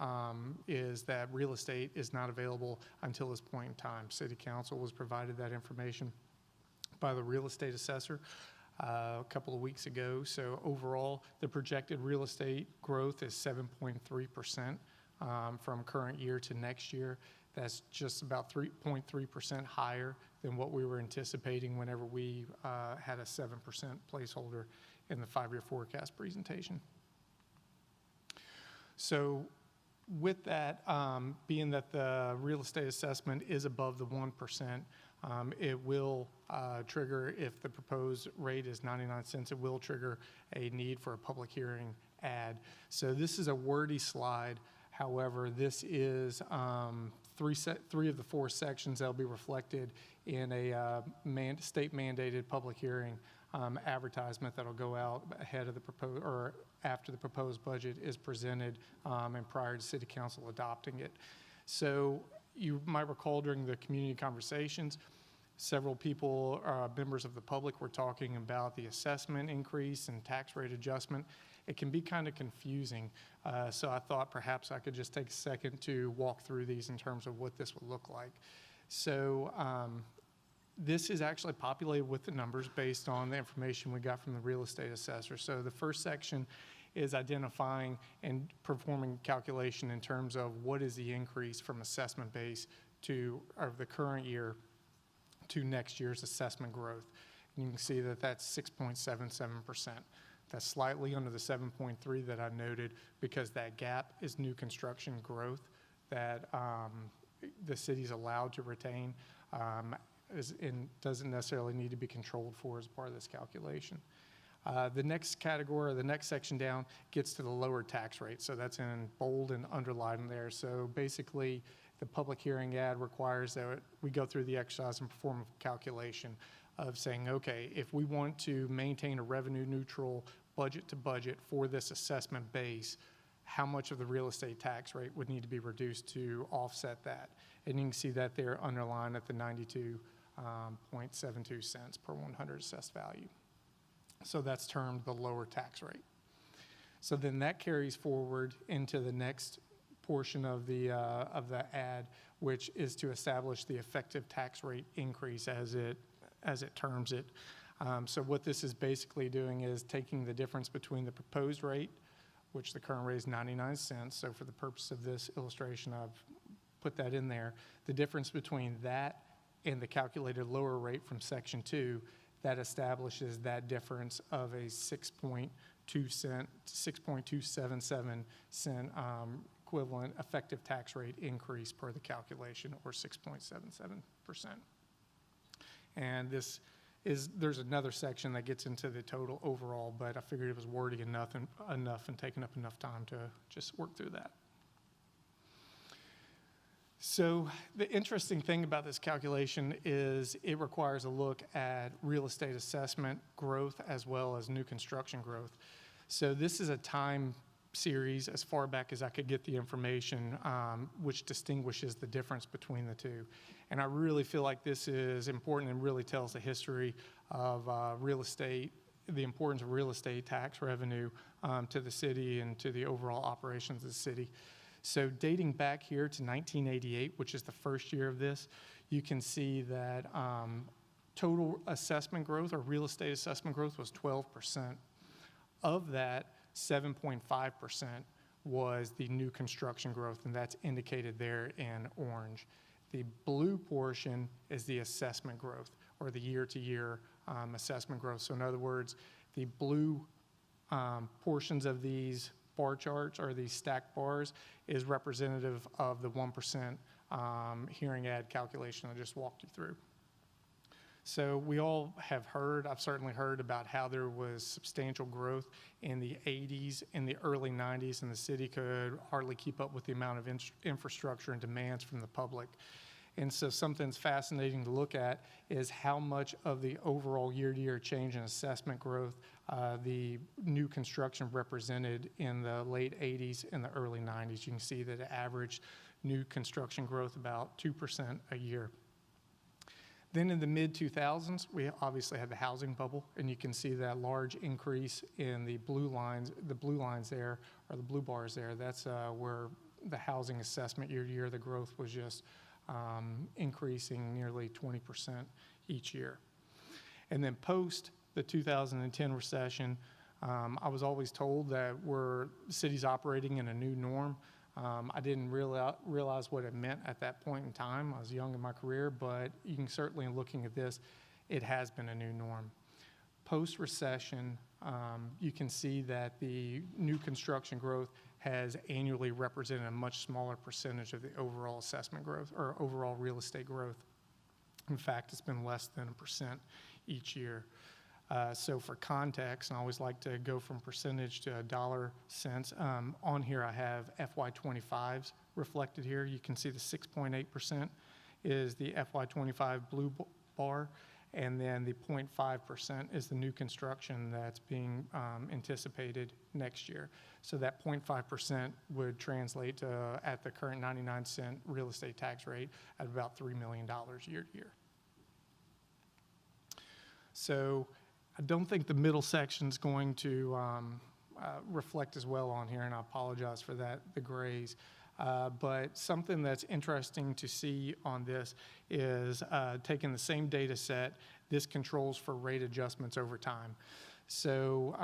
is that real estate is not available until this point in time. City Council was provided that information by the real estate assessor a couple of weeks ago. So overall, the projected real estate growth is 7.3% from current year to next year. That's just about 3.3% higher than what we were anticipating whenever we had a 7% placeholder in the 5-year forecast presentation. So with that, being that the real estate assessment is above the 1%, it will trigger, if the proposed rate is 99 cents, it will trigger a need for a public hearing ad. So this is a wordy slide. However, this is three of the 4 sections that will be reflected in a state mandated public hearing advertisement that'll go out ahead of the proposed, or after the proposed budget is presented and prior to City Council adopting it. So You might recall during the community conversations, several people, members of the public, were talking about the assessment increase and tax rate adjustment. It can be kind of confusing, so I thought perhaps I could just take a second to walk through these in terms of what this would look like. So this is actually populated with the numbers based on the information we got from the real estate assessor. So the first section is identifying and performing calculation in terms of what is the increase from assessment base of the current year to next year's assessment growth. And you can see that that's 6.77%. That's slightly under the 7.3 that I noted, because that gap is new construction growth that the city's allowed to retain, and doesn't necessarily need to be controlled for as part of this calculation. The next category, or the next section down, gets to the lower tax rate. So that's in bold and underlined there. So basically, the public hearing ad requires that we go through the exercise and perform a calculation of saying, okay, if we want to maintain a revenue neutral budget to budget for this assessment base, how much of the real estate tax rate would need to be reduced to offset that? And you can see that there underlined at the 92.72 cents per 100 assessed value. So that's termed the lower tax rate. So then that carries forward into the next portion of the ad, which is to establish the effective tax rate increase as it terms it. So what this is basically doing is taking the difference between the proposed rate, which the current rate is 99 cents. So for the purpose of this illustration, I've put that in there. The difference between that and the calculated lower rate from Section 2, that establishes that difference of a 6.277 cent equivalent effective tax rate increase per the calculation, or 6.77%. And there's another section that gets into the total overall, but I figured it was wordy enough and taking up enough time to just work through that. So the interesting thing about this calculation is it requires a look at real estate assessment growth as well as new construction growth. So this is a time series as far back as I could get the information, which distinguishes the difference between the two. And I really feel like this is important and really tells the history of real estate, the importance of real estate tax revenue to the city and to the overall operations of the city. So dating back here to 1988, which is the first year of this, you can see that total assessment growth, or real estate assessment growth, was 12%. Of that, 7.5% was the new construction growth, and that's indicated there in orange. The blue portion is the assessment growth, or the year-to-year assessment growth. So in other words, the blue portions of these bar charts, or these stacked bars, is representative of the 1% hearing aid calculation I just walked you through. So we all have heard, I've certainly heard, about how there was substantial growth in the 80s and the early 90s, and the city could hardly keep up with the amount of infrastructure and demands from the public. And so something that's fascinating to look at is how much of the overall year-to-year change in assessment growth the new construction represented in the late 80s and the early 90s. You can see that it averaged new construction growth about 2% a year. Then in the mid-2000s, we obviously had the housing bubble, and you can see that large increase in the blue lines there, or the blue bars there. That's where the housing assessment year-to-year, the growth was just increasing nearly 20% each year. And then post the 2010 recession, I was always told that the city's operating in a new norm. I didn't realize what it meant at that point in time. I was young in my career, but you can certainly, in looking at this, it has been a new norm. Post-recession, you can see that the new construction growth has annually represented a much smaller percentage of the overall assessment growth, or overall real estate growth. In fact, it's been less than 1% each year. So for context, and I always like to go from percentage to dollar cents, on here I have FY25s reflected here. You can see the 6.8% is the FY25 blue bar, And then the 0.5% is the new construction that's being anticipated next year. So that 0.5% would translate to, at the current 99-cent real estate tax rate, at about $3 million year to year. So I don't think the middle section's going to reflect as well on here, and I apologize for that, the grays. But something that's interesting to see on this is taking the same data set, this controls for rate adjustments over time. So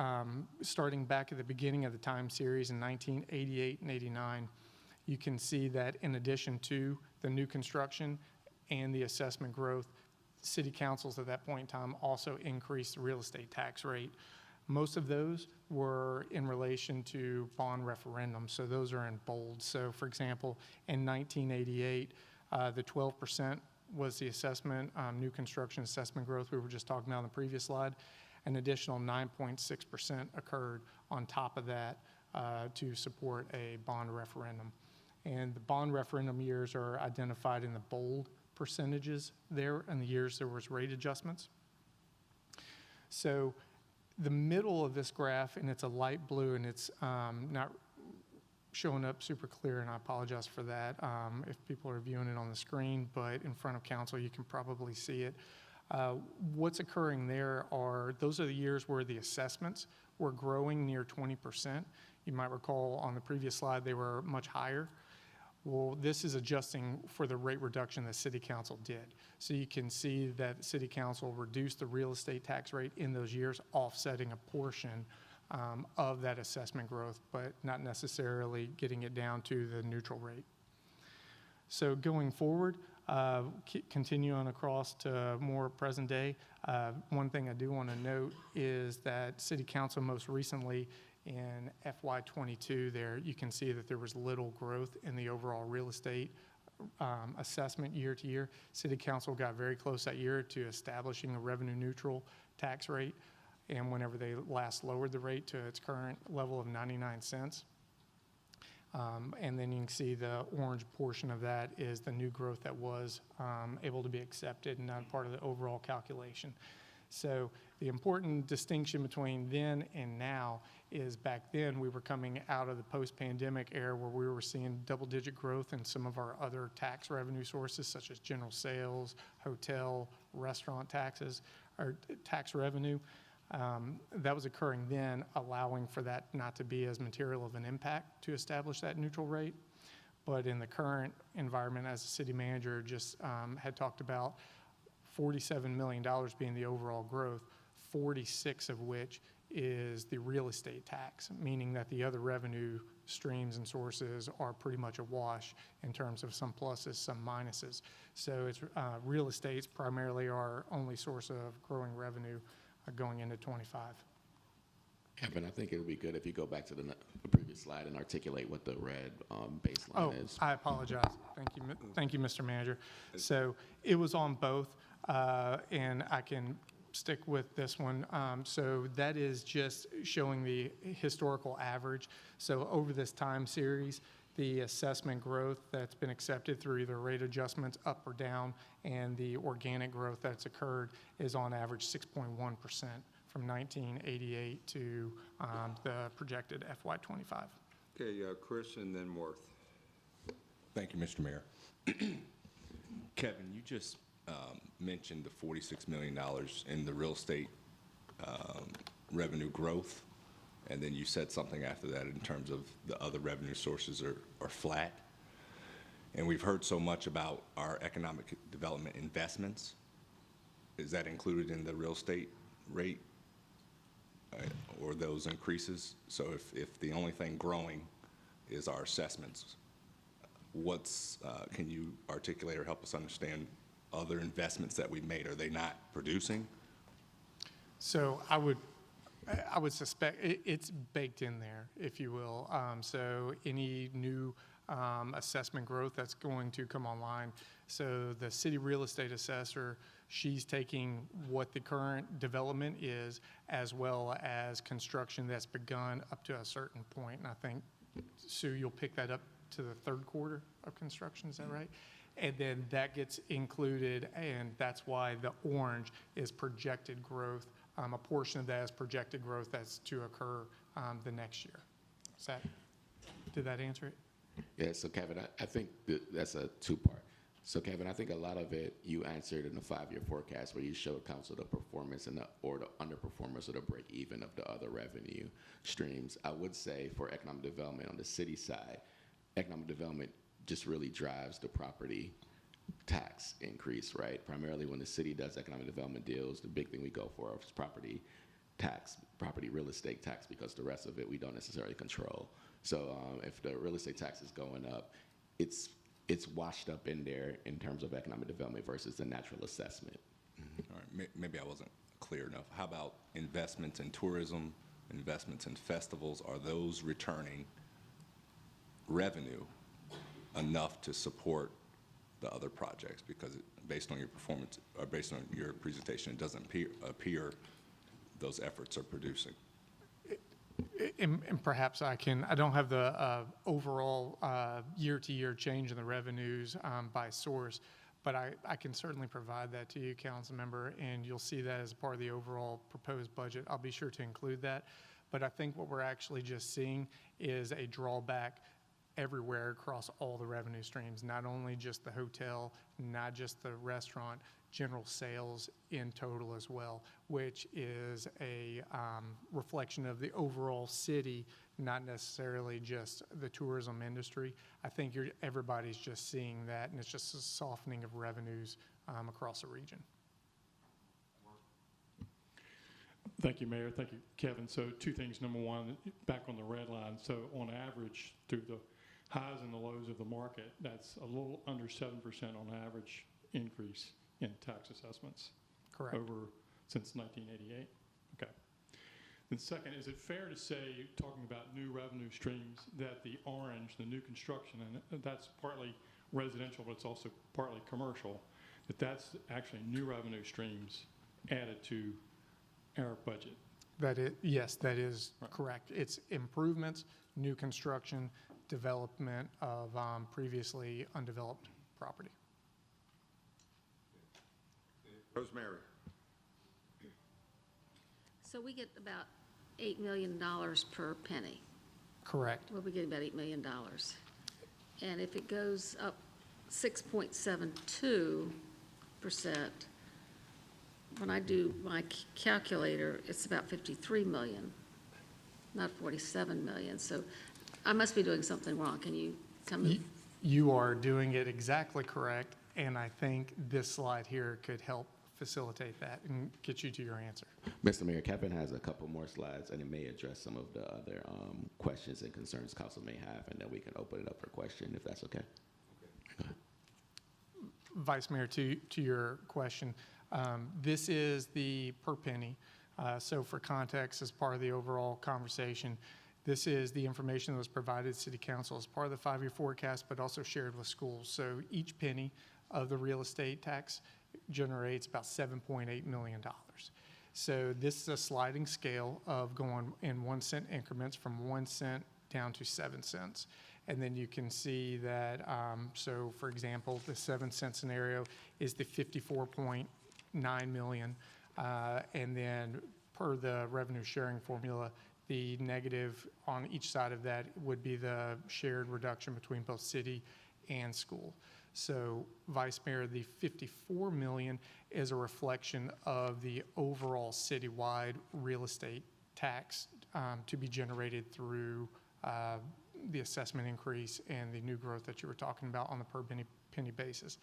starting back at the beginning of the time series in 1988 and 89, you can see that in addition to the new construction and the assessment growth, city councils at that point in time also increased the real estate tax rate. Most of those were in relation to bond referendums, so those are in bold. So for example, in 1988, the 12% was the assessment, new construction assessment growth we were just talking about on the previous slide. An additional 9.6% occurred on top of that to support a bond referendum. And the bond referendum years are identified in the bold percentages there, and the years there was rate adjustments. So the middle of this graph, and it's a light blue, and it's not showing up super clear, and I apologize for that if people are viewing it on the screen, but in front of council you can probably see it. What's occurring there are, those are the years where the assessments were growing near 20%. You might recall on the previous slide they were much higher. Well, this is adjusting for the rate reduction that City Council did. So you can see that City Council reduced the real estate tax rate in those years, offsetting a portion of that assessment growth, but not necessarily getting it down to the neutral rate. So going forward, continue on across to more present day. One thing I do want to note is that City Council most recently in FY22 there, you can see that there was little growth in the overall real estate assessment year to year. City Council got very close that year to establishing a revenue neutral tax rate, and whenever they last lowered the rate to its current level of 99 cents. And then you can see the orange portion of that is the new growth that was able to be accepted and not part of the overall calculation. So the important distinction between then and now is back then we were coming out of the post-pandemic era where we were seeing double-digit growth in some of our other tax revenue sources such as general sales, hotel, restaurant taxes, or tax revenue. That was occurring then, allowing for that not to be as material of an impact to establish that neutral rate. But in the current environment, as the city manager just had talked about, $47 million being the overall growth, 46 of which is the real estate tax, meaning that the other revenue streams and sources are pretty much a wash in terms of some pluses, some minuses. So it's real estate's primarily our only source of growing revenue going into 25. Kevin, I think it would be good if you go back to the previous slide and articulate what the red baseline is. I apologize. Thank you, Mr. Manager. So it was on both, and I can stick with this one. So that is just showing the historical average. So over this time series, the assessment growth that's been accepted through either rate adjustments up or down and the organic growth that's occurred is on average 6.1% from 1988 to the projected FY25. Okay, Chris and then Worth. Thank you, Mr. Mayor. Kevin, you just mentioned the $46 million in the real estate revenue growth, and then you said something after that in terms of the other revenue sources are flat. And we've heard so much about our economic development investments. Is that included in the real estate rate or those increases? So if the only thing growing is our assessments, can you articulate or help us understand other investments that we made? Are they not producing? So I would suspect it's baked in there, if you will. So any new assessment growth that's going to come online. So the city real estate assessor, she's taking what the current development is as well as construction that's begun up to a certain point. And I think, Sue, you'll pick that up to the third quarter of construction, is that right? and then that gets included, and that's why the orange is projected growth. A portion of that is projected growth that's to occur the next year. Did that answer it? Yeah, so Kevin, I think that's a two-part. So Kevin, I think a lot of it you answered in the 5-year forecast where you showed council the performance or the underperformance or the break even of the other revenue streams. I would say for economic development on the city side, economic development just really drives the property tax increase, right? Primarily when the city does economic development deals, the big thing we go for is property tax, property real estate tax, because the rest of it we don't necessarily control. So if the real estate tax is going up, it's washed up in there in terms of economic development versus the natural assessment. All right, maybe I wasn't clear enough. How about investments in tourism, investments in festivals? Are those returning revenue enough to support the other projects? Because based on your performance, or based on your presentation, it doesn't appear those efforts are producing. And perhaps I don't have the overall year-to-year change in the revenues by source, but I can certainly provide that to you, council member, and you'll see that as part of the overall proposed budget. I'll be sure to include that. But I think what we're actually just seeing is a drawback everywhere across all the revenue streams, not only just the hotel, not just the restaurant, general sales in total as well, which is a reflection of the overall city, not necessarily just the tourism industry. I think everybody's just seeing that, and it's just a softening of revenues across the region. Thank you, Mayor. Thank you, Kevin. So two things. Number one, back on the red line. So on average, through the highs and the lows of the market, that's a little under 7% on average increase in tax assessments. Correct. Since 1988. Okay. Then second, is it fair to say, talking about new revenue streams, that the orange, the new construction, and that's partly residential, but it's also partly commercial, that that's actually new revenue streams added to our budget? Yes, that is correct. It's improvements, new construction, development of previously undeveloped property. Rosemary. So we get about $8 million per penny. Correct. We'll be getting about $8 million. And if it goes up 6.72%, when I do my calculator, it's about 53 million, not 47 million. So I must be doing something wrong. Can you tell me? You are doing it exactly correct, and I think this slide here could help facilitate that and get you to your answer. Mr. Mayor, Kevin has a couple more slides, and it may address some of the other questions and concerns council may have, and then we can open it up for question, if that's okay. Vice Mayor, to your question, this is the per penny. So for context, as part of the overall conversation, this is the information that was provided to City Council as part of the 5-year forecast, but also shared with schools. So each penny of the real estate tax generates about $7.8 million. So this is a sliding scale of going in 1 cent increments from 1 cent down to 7 cents. And then you can see that, so for example, the 7 cent scenario is the 54.9 million. And then per the revenue sharing formula, the negative on each side of that would be the shared reduction between both city and school. So, Vice Mayor, the 54 million is a reflection of the overall citywide real estate tax to be generated through the assessment increase and the new growth that you were talking about on the per penny basis.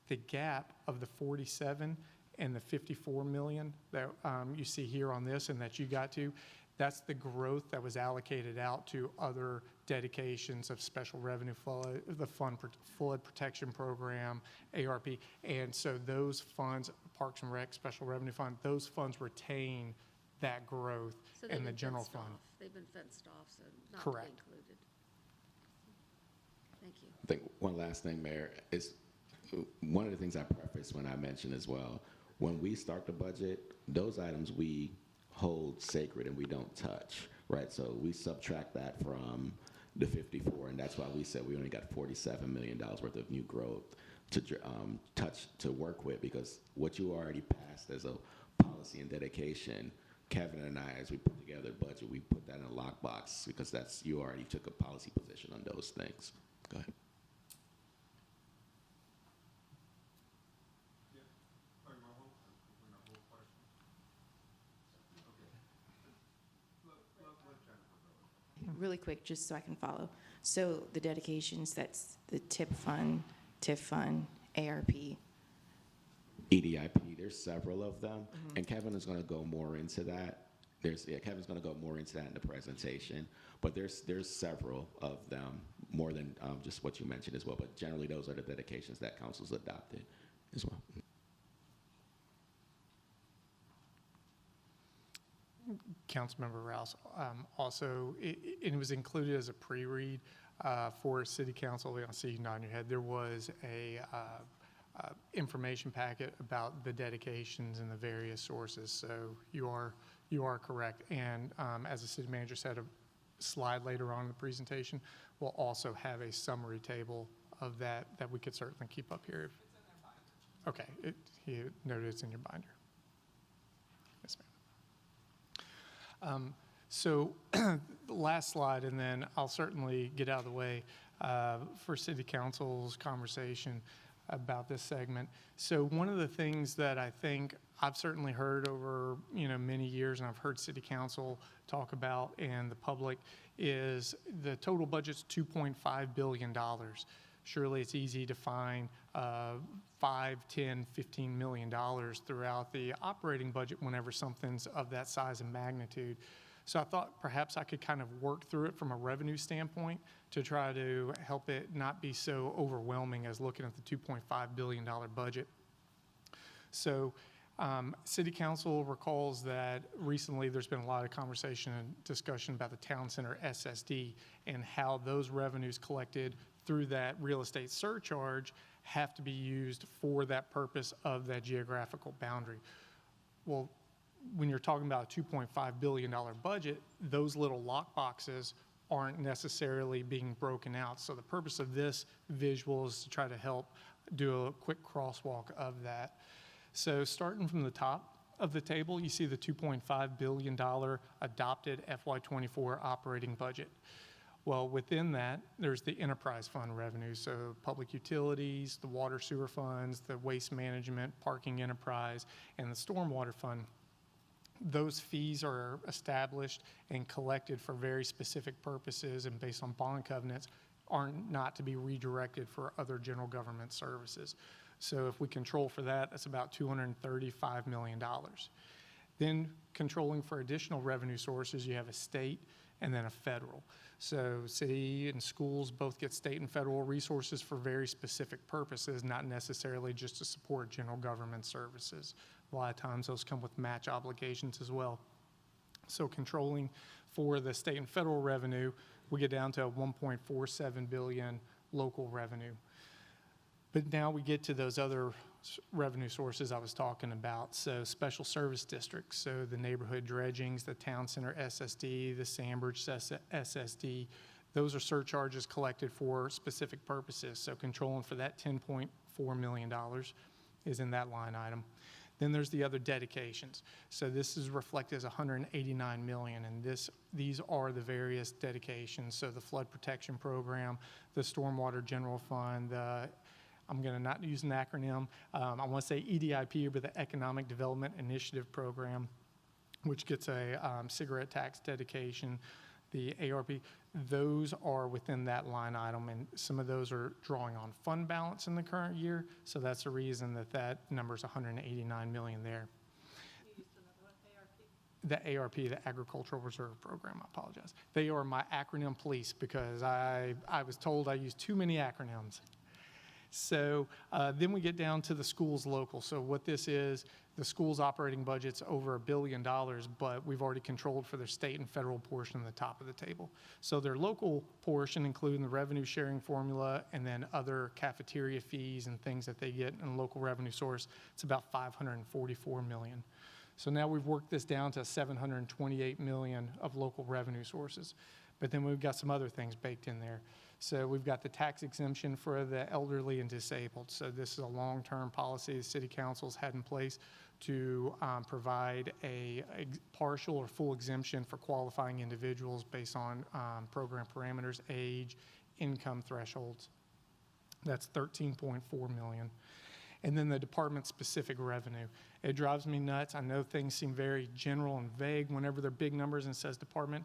The gap of the 47 and the 54 million that you see here on this and that you got to, that's the growth that was allocated out to other dedications of special revenue flood, the flood protection program, ARP. And so those funds, Parks and Rec, Special Revenue Fund, those funds retain that growth in the general fund. They've been fenced off, so not Correct. included. Thank you. I think one last thing, Mayor, is one of the things I prefaced when I mentioned as well, when we start the budget, those items we hold sacred and we don't touch, right? So we subtract that from the 54, and that's why we said we only got $47 million worth of new growth. to work with, because what you already passed as a policy and dedication, Kevin and I, as we put together a budget, we put that in a lockbox because you already took a policy position on those things. Go ahead. Really quick, just so I can follow. So the dedications, that's the TIP fund, TIF fund, ARP. EDIP, there's several of them, and Kevin is going to go more into that. Kevin's going to go more into that in the presentation, but there's several of them, more than just what you mentioned as well, but generally those are the dedications that council's adopted as well. Councilmember Rouse, also, it was included as a pre-read for City Council. I see you nodding your head. There was a information packet about the dedications and the various sources. So you are correct. And as the city manager said, a slide later on in the presentation will also have a summary table of that we could certainly keep up here. It's in their binder. Okay, he noted it's in your binder. Yes, ma'am. So the last slide, and then I'll certainly get out of the way for City Council's conversation about this segment. So one of the things that I think I've certainly heard over many years, and I've heard City Council talk about and the public, is the total budget's $2.5 billion. Surely it's easy to find $5, $10, $15 million throughout the operating budget whenever something's of that size and magnitude. So I thought perhaps I could kind of work through it from a revenue standpoint to try to help it not be so overwhelming as looking at the $2.5 billion budget. So City Council recalls that recently there's been a lot of conversation and discussion about the Town Center SSD and how those revenues collected through that real estate surcharge have to be used for that purpose of that geographical boundary. Well, when you're talking about a $2.5 billion budget, those little lock boxes aren't necessarily being broken out. So the purpose of this visual is to try to help do a quick crosswalk of that. So starting from the top of the table, you see the $2.5 billion adopted FY24 operating budget. Well, within that, there's the enterprise fund revenue, so public utilities, the water sewer funds, the waste management, parking enterprise, and the stormwater fund. Those fees are established and collected for very specific purposes and based on bond covenants are not to be redirected for other general government services. So if we control for that, that's about $235 million. Then controlling for additional revenue sources, you have a state and then a federal. So city and schools both get state and federal resources for very specific purposes, not necessarily just to support general government services. A lot of times those come with match obligations as well. So controlling for the state and federal revenue, we get down to 1.47 billion local revenue. But now we get to those other revenue sources I was talking about. So special service districts, so the neighborhood dredgings, the town center SSD, the Sandbridge SSD, those are surcharges collected for specific purposes. So controlling for that $10.4 million is in that line item. Then there's the other dedications. So this is reflected as $189 million, and these are the various dedications. So the flood protection program, the stormwater general fund, I'm going to not use an acronym. I want to say EDIP, but the Economic Development Initiative Program, which gets a cigarette tax dedication, the ARP. Those are within that line item, and some of those are drawing on fund balance in the current year. So that's the reason that number is $189 million there. You used another one, ARP? The ARP, the Agricultural Reserve Program. I apologize. They are my acronym police because I was told I use too many acronyms. So then we get down to the schools local. So what this is, the school's operating budget's over $1 billion, but we've already controlled for their state and federal portion on the top of the table. So their local portion, including the revenue sharing formula and then other cafeteria fees and things that they get in local revenue source, it's about $544 million. So now we've worked this down to $728 million of local revenue sources. But then we've got some other things baked in there. So we've got the tax exemption for the elderly and disabled. So this is a long-term policy the city council's had in place to provide a partial or full exemption for qualifying individuals based on program parameters, age, income thresholds. That's $13.4 million. And then the department-specific revenue. It drives me nuts. I know things seem very general and vague whenever they're big numbers and it says department,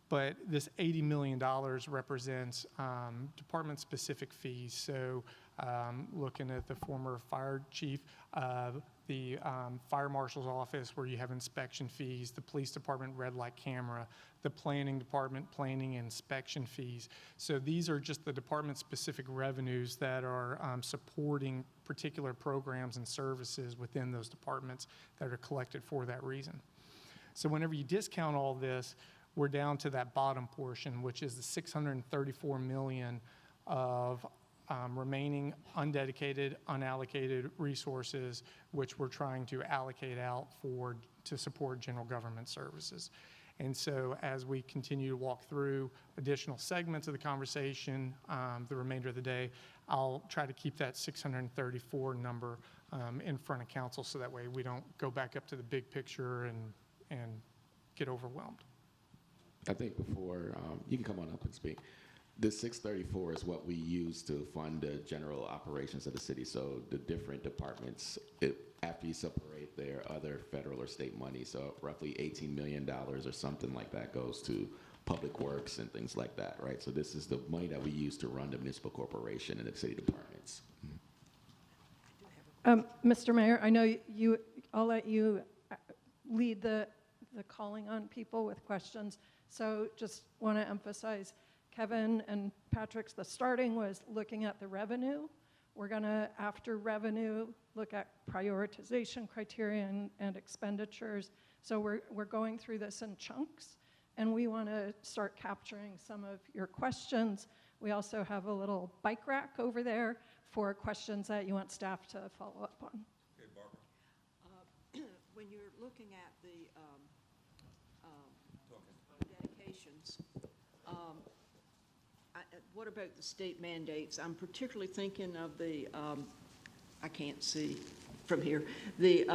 but this $80 million represents department-specific fees. So looking at the former fire chief, the fire marshal's office where you have inspection fees, the police department red light camera, the planning department planning and inspection fees. So these are just the department-specific revenues that are supporting particular programs and services within those departments that are collected for that reason. So whenever you discount all this, we're down to that bottom portion, which is the $634 million of remaining undedicated, unallocated resources, which we're trying to allocate out to support general government services. And so as we continue to walk through additional segments of the conversation, the remainder of the day, I'll try to keep that 634 number in front of council so that way we don't go back up to the big picture and get overwhelmed. I think before, you can come on up and speak. The 634 is what we use to fund the general operations of the city. So the different departments, after you separate their other federal or state money, so roughly $18 million or something like that goes to public works and things like that, right? So this is the money that we use to run the municipal corporation and the city departments. Mr. Mayor, I know I'll let you lead the calling on people with questions. So just want to emphasize, Kevin and Patrick's, the starting was looking at the revenue. We're going to, after revenue, look at prioritization criteria and expenditures. So we're going through this in chunks, and we want to start capturing some of your questions. We also have a little bike rack over there for questions that you want staff to follow up on. Okay, Barbara. When you're looking at the dedications, what about the state mandates? I'm particularly thinking of the, I can't see from here, the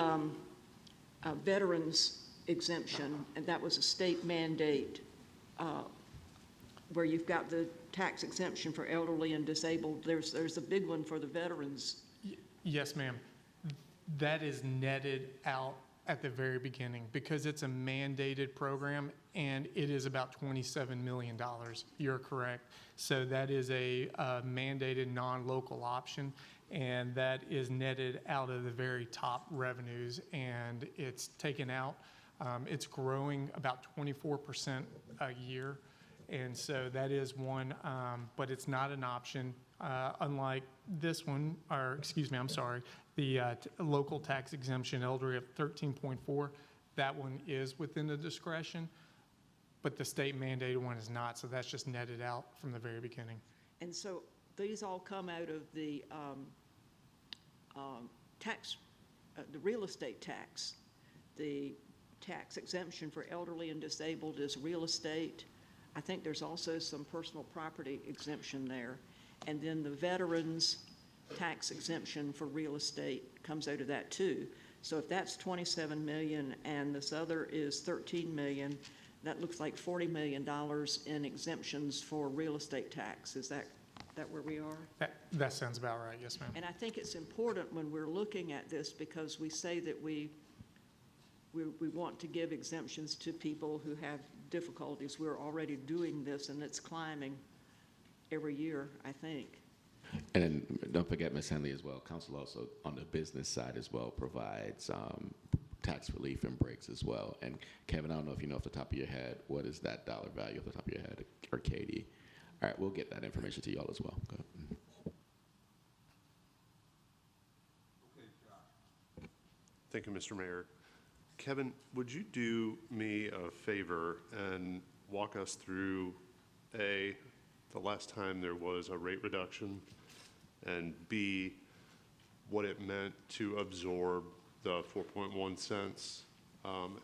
veterans exemption, and that was a state mandate where you've got the tax exemption for elderly and disabled. There's a big one for the veterans. Yes, ma'am. That is netted out at the very beginning because it's a mandated program and it is about $27 million. You're correct. So that is a mandated non-local option, and that is netted out of the very top revenues, and it's taken out. It's growing about 24% a year. And so that is one, but it's not an option, unlike this one, or excuse me, I'm sorry, the local tax exemption elderly of 13.4, that one is within the discretion, but the state mandated one is not, so that's just netted out from the very beginning. And so these all come out of the tax, the real estate tax. The tax exemption for elderly and disabled is real estate. I think there's also some personal property exemption there. And then the veterans tax exemption for real estate comes out of that too. So if that's 27 million and this other is 13 million, that looks like $40 million in exemptions for real estate tax. Is that where we are? That sounds about right, yes, ma'am. And I think it's important when we're looking at this because we say that we want to give exemptions to people who have difficulties. We're already doing this, and it's climbing every year, I think. And then don't forget, Ms. Henley, as well, council also on the business side as well provides tax relief and breaks as well. And Kevin, I don't know if you know off the top of your head, what is that dollar value off the top of your head, or Katie? All right, we'll get that information to you all as well. Go ahead. Thank you, Mr. Mayor. Kevin, would you do me a favor and walk us through, A, the last time there was a rate reduction, and B, what it meant to absorb the 4.1 cents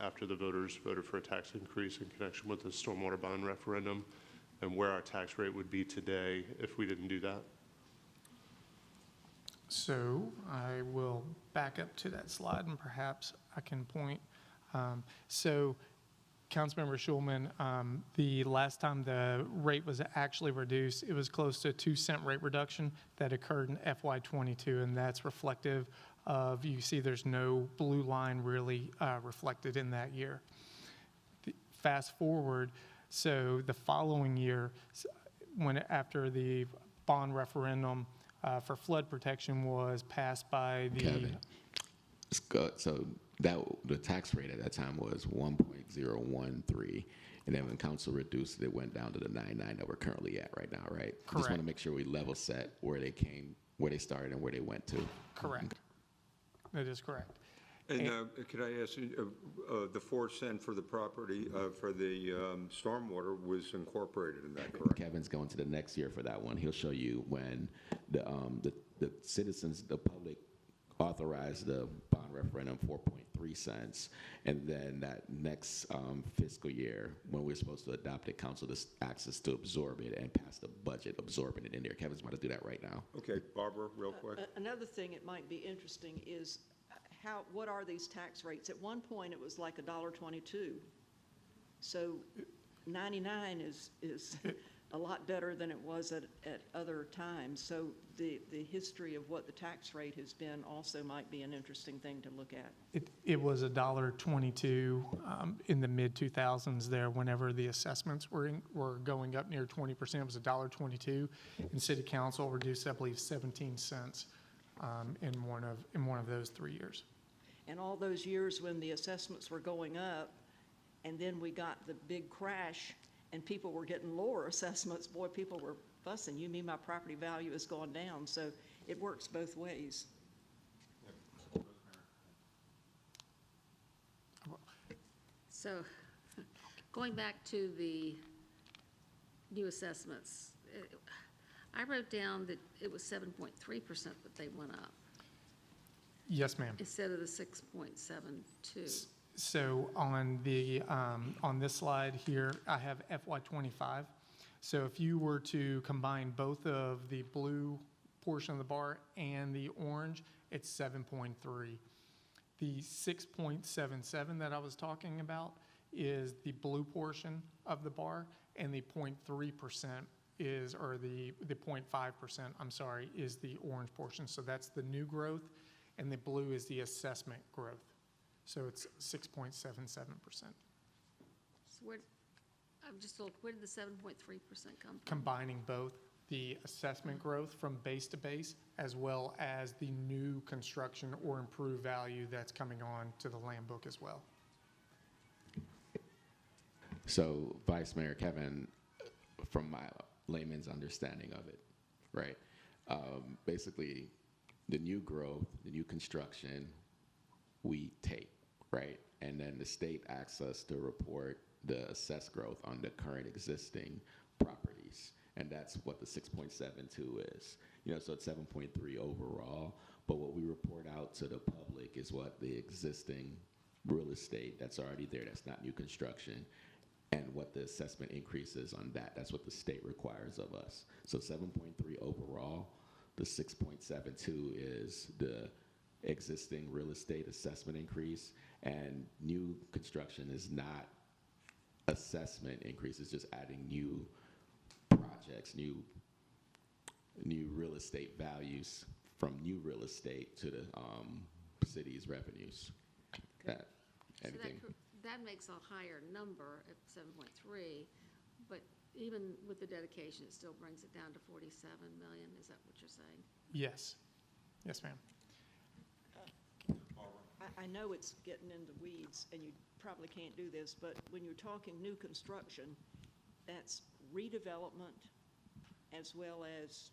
after the voters voted for a tax increase in connection with the stormwater bond referendum, and where our tax rate would be today if we didn't do that? So I will back up to that slide and perhaps I can point. So Councilmember Schulman, the last time the rate was actually reduced, it was close to a 2-cent rate reduction that occurred in FY22, and that's reflective of, you see there's no blue line really reflected in that year. Fast forward, so the following year, after the bond referendum for flood protection was passed by the... Kevin, so the tax rate at that time was 1.013, and then when council reduced it, it went down to the 99 that we're currently at right now, right? Correct. Just want to make sure we level set where they started and where they went to. Correct. That is correct. And could I ask you, the 4 cent for the property, for the stormwater was incorporated in that, correct? Kevin's going to the next year for that one. He'll show you when the citizens, the public authorized the bond referendum 4.3 cents, and then that next fiscal year when we're supposed to adopt it, council just asks us to absorb it and pass the budget absorbing it in there. Kevin's about to do that right now. Okay, Barbara, real quick. Another thing it might be interesting is what are these tax rates? At one point, it was like $1.22. So 99 is a lot better than it was at other times. So the history of what the tax rate has been also might be an interesting thing to look at. It was $1.22 in the mid-2000s there, whenever the assessments were going up near 20%. It was $1.22, and City Council reduced, I believe, 17 cents in one of those 3 years. And all those years when the assessments were going up, and then we got the big crash, and people were getting lower assessments, boy, people were fussing. You mean my property value has gone down? So it works both ways. So going back to the new assessments, I wrote down that it was 7.3% that they went up Yes, ma'am. instead of the 6.72. So on this slide here, I have FY25. So if you were to combine both of the blue portion of the bar and the orange, it's 7.3. The 6.77 that I was talking about is the blue portion of the bar, and the 0.3% is, or the 0.5%, I'm sorry, is the orange portion. So that's the new growth, and the blue is the assessment growth. So it's 6.77%. So I'm just a little, where did the 7.3% come from? Combining both the assessment growth from base to base, as well as the new construction or improved value that's coming on to the land book as well. So Vice Mayor Kevin, from my layman's understanding of it, right? Basically, the new growth, the new construction, we take, right? And then the state asks us to report the assessed growth on the current existing properties. And that's what the 6.72 is. You know, so it's 7.3 overall. But what we report out to the public is what the existing real estate that's already there, that's not new construction, and what the assessment increase is on that. That's what the state requires of us. So 7.3 overall. The 6.72 is the existing real estate assessment increase, and new construction is not assessment increase. It's just adding new projects, new real estate values from new real estate to the city's revenues. That, anything? So that makes a higher number at 7.3, but even with the dedication, it still brings it down to 47 million. Is that what you're saying? Yes. Yes, ma'am. I know it's getting into weeds, and you probably can't do this, but when you're talking new construction, that's redevelopment as well as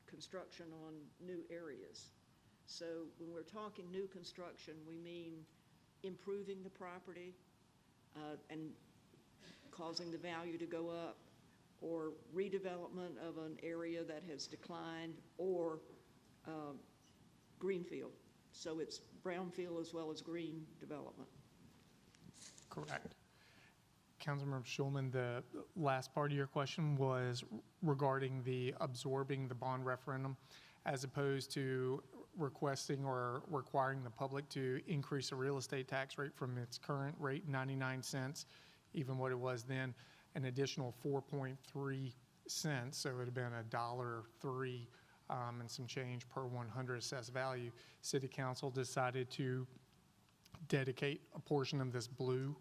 construction on new areas. So when we're talking new construction, we mean improving the property and causing the value to go up, or redevelopment of an area that has declined, or greenfield. So it's brownfield as well as green development. Correct. Councilmember Schulman, the last part of your question was regarding the absorbing the bond referendum as opposed to requesting or requiring the public to increase the real estate tax rate from its current rate, 99 cents, even what it was then, an additional 4.3 cents. So it would have been $1.03 and some change per 100 assessed value. City Council decided to dedicate a portion of this blue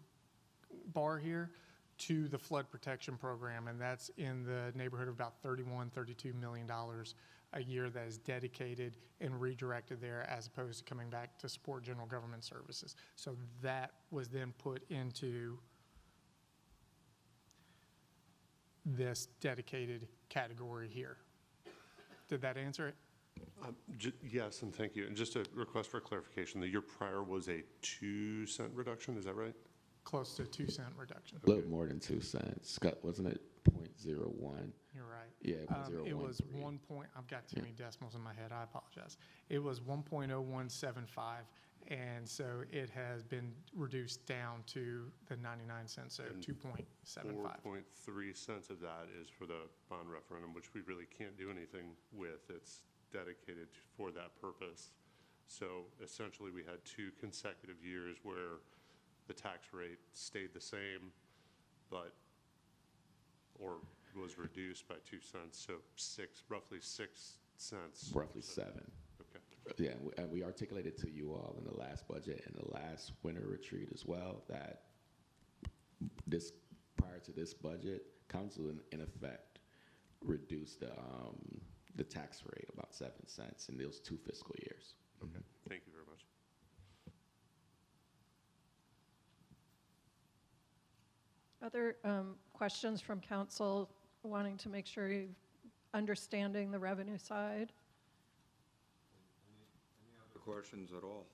bar here to the flood protection program, and that's in the neighborhood of about $32 million a year that is dedicated and redirected there as opposed to coming back to support general government services. So that was then put into this dedicated category here. Did that answer it? Yes, and thank you. And just a request for clarification, the year prior was a 2-cent reduction, is that right? Close to a 2-cent reduction. A little more than 2 cents. Wasn't it 0.01? You're right. Yeah, 0.013. It was I've got too many decimals in my head, I apologize. It was 1.0175, and so it has been reduced down to the 99 cents, so 2.75. 4.3 cents of that is for the bond referendum, which we really can't do anything with. It's dedicated for that purpose. So essentially, we had 2 consecutive years where the tax rate stayed the same, or was reduced by 2 cents, so roughly 6 cents. Roughly 7. Okay. Yeah, we articulated to you all in the last budget and the last winter retreat as well that prior to this budget, council in effect reduced the tax rate about 7 cents in those 2 fiscal years. Okay, thank you very much. Other questions from council wanting to make sure you're understanding the revenue side? Any other questions at all?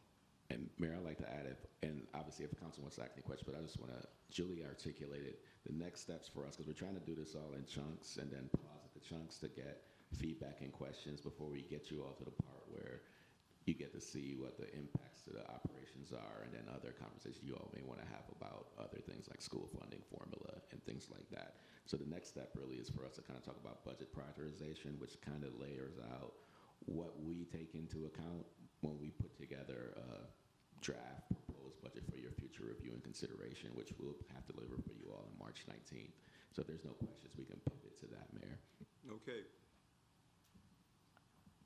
And Mayor, I'd like to add, and obviously if the council wants to ask any questions, but I just want to, Julie articulated the next steps for us, because we're trying to do this all in chunks and then pause at the chunks to get feedback and questions before we get you all to the part where you get to see what the impacts to the operations are, and then other conversations you all may want to have about other things like school funding formula and things like that. So the next step really is for us to kind of talk about budget prioritization, which kind of layers out what we take into account when we put together a draft proposed budget for your future review and consideration, which we'll have to deliver for you all on March 19th. So if there's no questions, we can pivot to that, Mayor. Okay.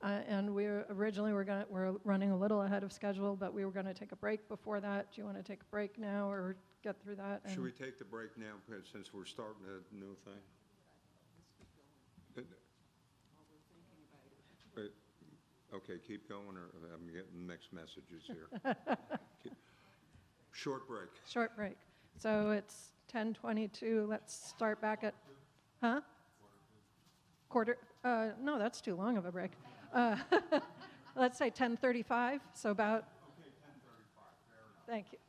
And we're running a little ahead of schedule, but we were going to take a break before that. Do you want to take a break now or get through that? Should we take the break now, since we're starting a new thing? Okay, keep going, or I'm getting mixed messages here. Short break. Short break. So it's 10:22. Let's start back at, quarter, no, that's too long of a break. Let's say 10:35, so about. Okay, 10:35. Thank you.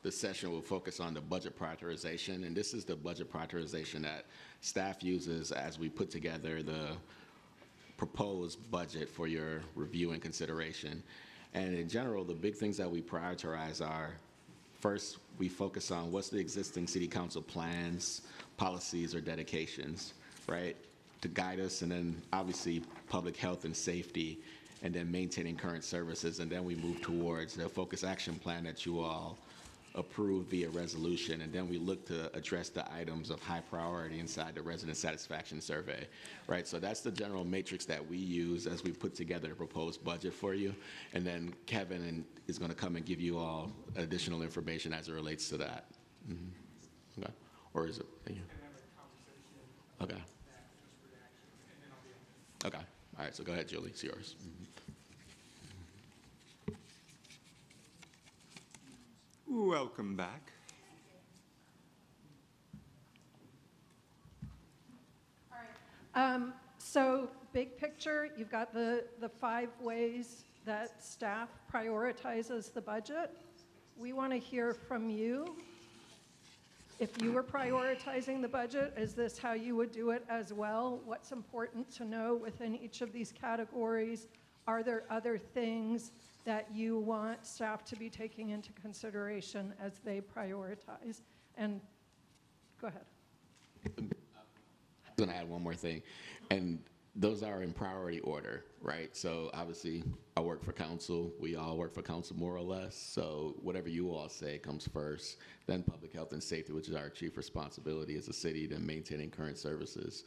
The session will focus on the budget prioritization, and this is the budget prioritization that staff uses as we put together the proposed budget for your review and consideration. And in general, the big things that we prioritize are, first, we focus on what's the existing city council plans, policies, or dedications, right, to guide us, and then obviously public health and safety, and then maintaining current services, and then we move towards the focus action plan that you all approved via resolution, and then we look to address the items of high priority inside the resident satisfaction survey, right? So that's the general matrix that we use as we put together a proposed budget for you, and then Kevin is going to come and give you all additional information as it relates to that. Mm-hmm. Okay, or is it? Okay. Okay. All right. So go ahead, Julie. It's yours. Mm-hmm. Welcome back. All right. So big picture, you've got the 5 ways that staff prioritizes the budget. We want to hear from you. If you were prioritizing the budget, is this how you would do it as well? What's important to know within each of these categories? are there other things that you want staff to be taking into consideration as they prioritize? And go ahead. I'm going to add one more thing. And those are in priority order, right? So obviously, I work for council. We all work for council more or less. So whatever you all say comes first, then public health and safety, which is our chief responsibility as a city, then maintaining current services.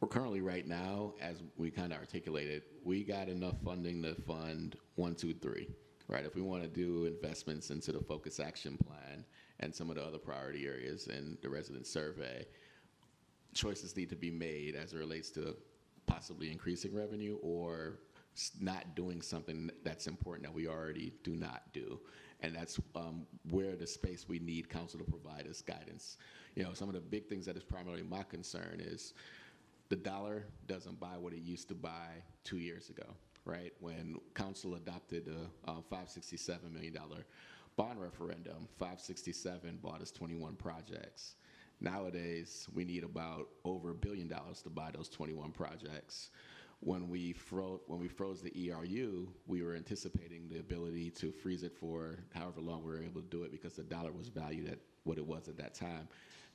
We're currently right now, as we kind of articulated, we got enough funding to fund 1, 2, 3, right? If we want to do investments into the focus action plan and some of the other priority areas in the resident survey, choices need to be made as it relates to possibly increasing revenue or not doing something that's important that we already do not do. And that's where the space we need council to provide us guidance. You know, some of the big things that is primarily my concern is the dollar doesn't buy what it used to buy 2 years ago, right? When council adopted a $567 million bond referendum, 567 bought us 21 projects. Nowadays, we need about over $1 billion to buy those 21 projects. When we froze the ERU, we were anticipating the ability to freeze it for however long we were able to do it because the dollar was valued at what it was at that time.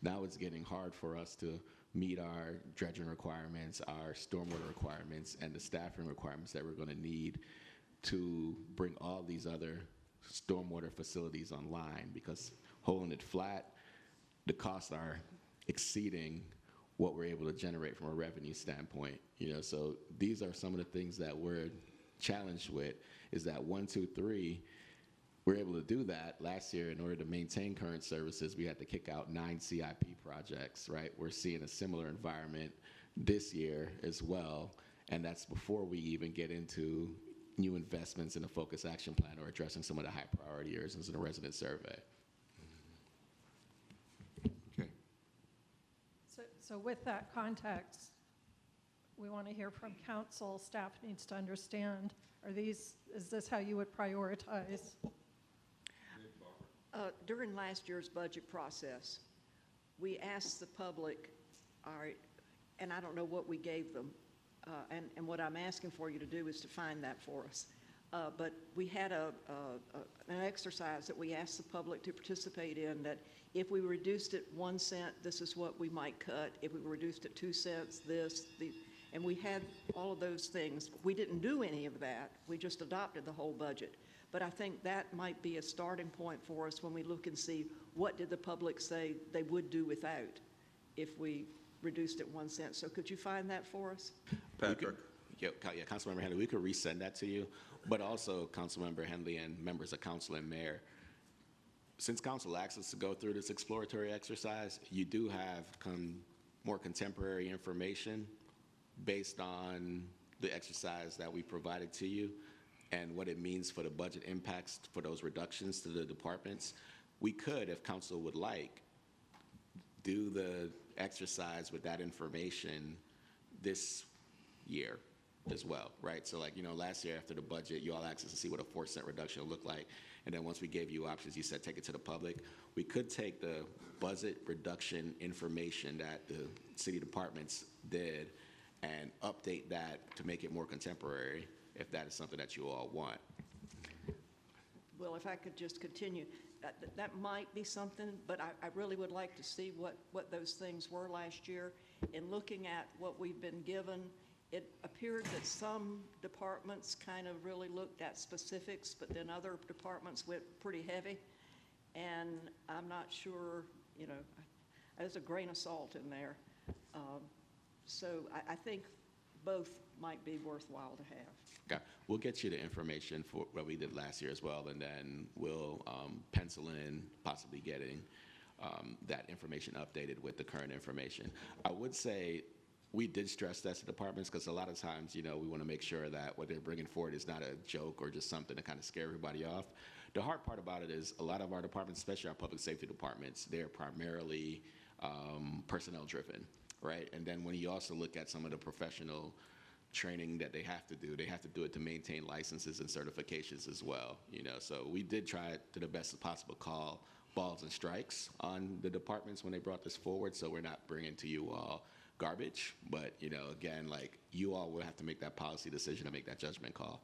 Now it's getting hard for us to meet our dredging requirements, our stormwater requirements, and the staffing requirements that we're going to need to bring all these other stormwater facilities online, because holding it flat, the costs are exceeding what we're able to generate from a revenue standpoint. You know, so these are some of the things that we're challenged with, is that 1, 2, 3, we're able to do that. Last year, in order to maintain current services, we had to kick out 9 CIP projects, right? We're seeing a similar environment this year as well, and that's before we even get into new investments in the focus action plan or addressing some of the high priority areas in the resident survey. So with that context, we want to hear from council. Staff needs to understand, is this how you would prioritize? During last year's budget process, we asked the public, and I don't know what we gave them, and what I'm asking for you to do is to find that for us. But we had an exercise that we asked the public to participate in, that if we reduced it 1 cent, this is what we might cut. If we reduced it 2 cents, and we had all of those things. We didn't do any of that. We just adopted the whole budget. But I think that might be a starting point for us when we look and see what did the public say they would do without if we reduced it 1 cent. So could you find that for us? Patrick. Yeah, Councilmember Henley, we could resend that to you, but also Councilmember Henley and members of council and mayor, since council asks us to go through this exploratory exercise, you do have more contemporary information based on the exercise that we provided to you and what it means for the budget impacts for those reductions to the departments. We could, if council would like, do the exercise with that information this year as well, right? So like, you know, last year after the budget, you all asked us to see what a 4 cent reduction would look like. And then once we gave you options, you said take it to the public. We could take the budget reduction information that the city departments did and update that to make it more contemporary, if that is something that you all want. Well, if I could just continue, that might be something, but I really would like to see what those things were last year. In looking at what we've been given, it appeared that some departments kind of really looked at specifics, but then other departments went pretty heavy. And I'm not sure, you know, there's a grain of salt in there. So I think both might be worthwhile to have. Okay, we'll get you the information for what we did last year as well, and then we'll pencil in possibly getting that information updated with the current information. I would say we did stress test the departments because a lot of times, you know, we want to make sure that what they're bringing forward is not a joke or just something to kind of scare everybody off. The hard part about it is a lot of our departments, especially our public safety departments, they're primarily personnel driven, right? And then when you also look at some of the professional training that they have to do it to maintain licenses and certifications as well, you know. So we did try to the best possible call balls and strikes on the departments when they brought this forward, so we're not bringing to you all garbage. But, you know, again, like, you all will have to make that policy decision and make that judgment call.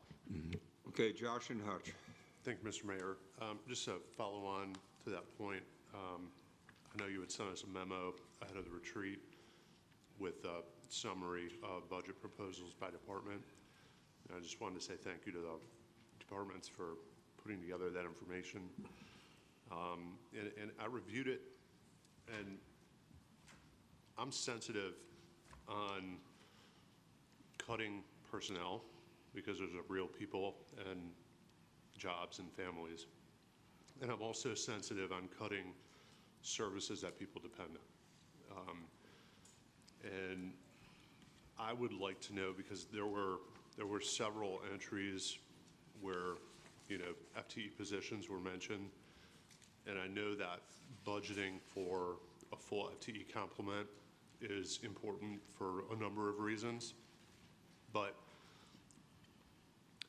Okay, Josh and Hutch. Thank you, Mr. Mayor. Just to follow on to that point, I know you had sent us a memo ahead of the retreat with a summary of budget proposals by department. And I just wanted to say thank you to the departments for putting together that information. And I reviewed it, and I'm sensitive on cutting personnel because those are real people and jobs and families. And I'm also sensitive on cutting services that people depend on. And I would like to know, because there were several entries where, you know, FTE positions were mentioned, and I know that budgeting for a full FTE complement is important for a number of reasons, but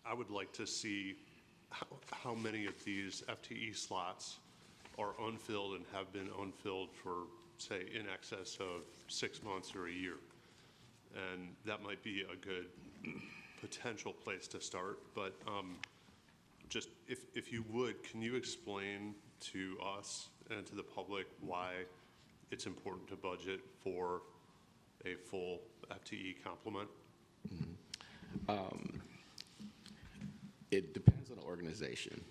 I would like to see how many of these FTE slots are unfilled and have been unfilled for, say, in excess of 6 months or a year. And that might be a good potential place to start. But just if you would, can you explain to us and to the public why it's important to budget for a full FTE complement? It depends on the organization,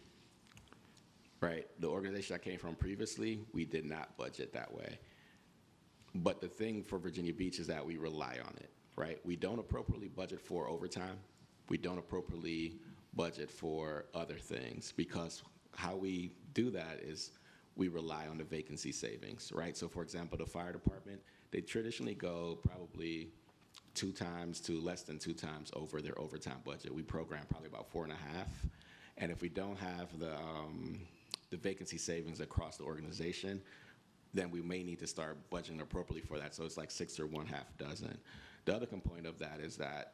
right? The organization I came from previously, we did not budget that way. But the thing for Virginia Beach is that we rely on it, right? We don't appropriately budget for overtime. We don't appropriately budget for other things, because how we do that is we rely on the vacancy savings, right? So for example, the fire department, they traditionally go probably 2 times to less than 2 times over their overtime budget. We program probably about 4.5. And if we don't have the vacancy savings across the organization, then we may need to start budgeting appropriately for that. So it's like 6 or 1/2 dozen. The other component of that is that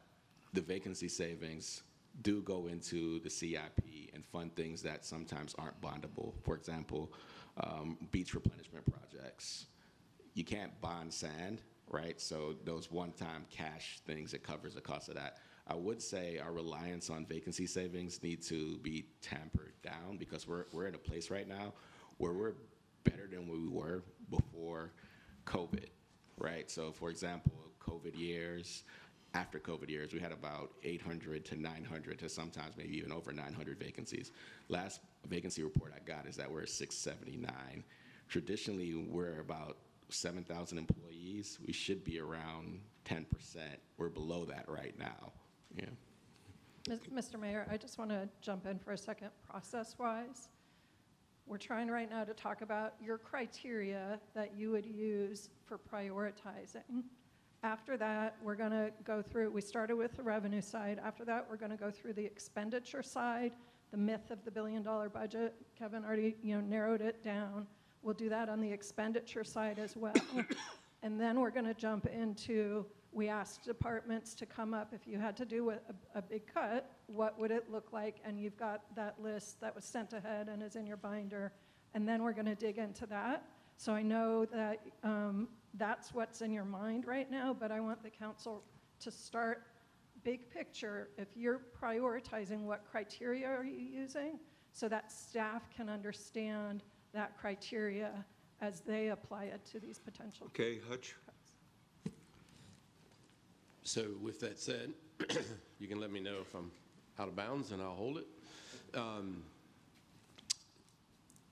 the vacancy savings do go into the CIP and fund things that sometimes aren't bondable. For example, beach replenishment projects. You can't bond sand, right? So those one-time cash things, it covers the cost of that. I would say our reliance on vacancy savings need to be tampered down, because we're in a place right now where we're better than we were before COVID, right? So for example, COVID years, after COVID years, we had about 800 to 900 to sometimes maybe even over 900 vacancies. Last vacancy report I got is that we're at 679. Traditionally, we're about 7,000 employees. We should be around 10%. We're below that right now. Yeah. Mr. Mayor, I just want to jump in for a second, process-wise. We're trying right now to talk about your criteria that you would use for prioritizing. After that, we're going to go through, we started with the revenue side. After that, we're going to go through the expenditure side, the myth of the billion-dollar budget. Kevin already, narrowed it down. We'll do that on the expenditure side as well. And then we're going to jump into, we asked departments to come up, if you had to do a big cut, what would it look like? And you've got that list that was sent ahead and is in your binder. And then we're going to dig into that. So I know that that's what's in your mind right now, but I want the council to start big picture. If you're prioritizing, what criteria are you using, so that staff can understand that criteria as they apply it to these potential. Okay, Hutch. So with that said, you can let me know if I'm out of bounds and I'll hold it.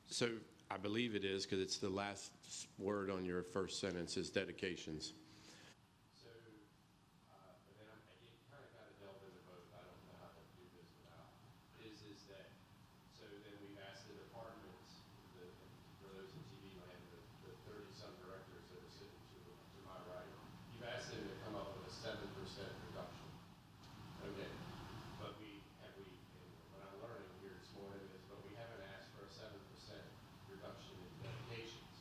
So I believe it is, because it's the last word on your first sentence is dedications. So, but then you kind of got to delve into both. I don't know how to do this without. Is that, so then we've asked the departments, for those in TV land, the 30-some directors that are sitting to my right, you've asked them to come up with a 7% reduction. Okay, but what I'm learning here this morning is, but we haven't asked for a 7% reduction in dedications.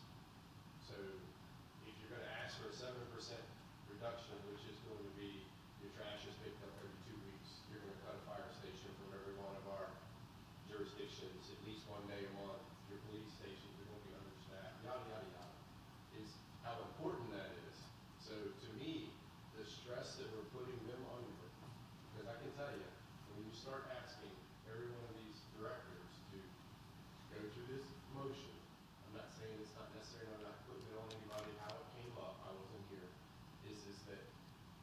So if you're going to ask for a 7% reduction, which is going to be your trash is picked up every 2 weeks, you're going to cut a fire station from every one of our jurisdictions at least 1 day a month, your police stations are going to be understaffed, yada, yada, yada, is how important that is. So to me, start asking every one of these directors to go through this motion, I'm not saying it's not necessary, I'm not putting it on anybody how it came up, I wasn't here, is that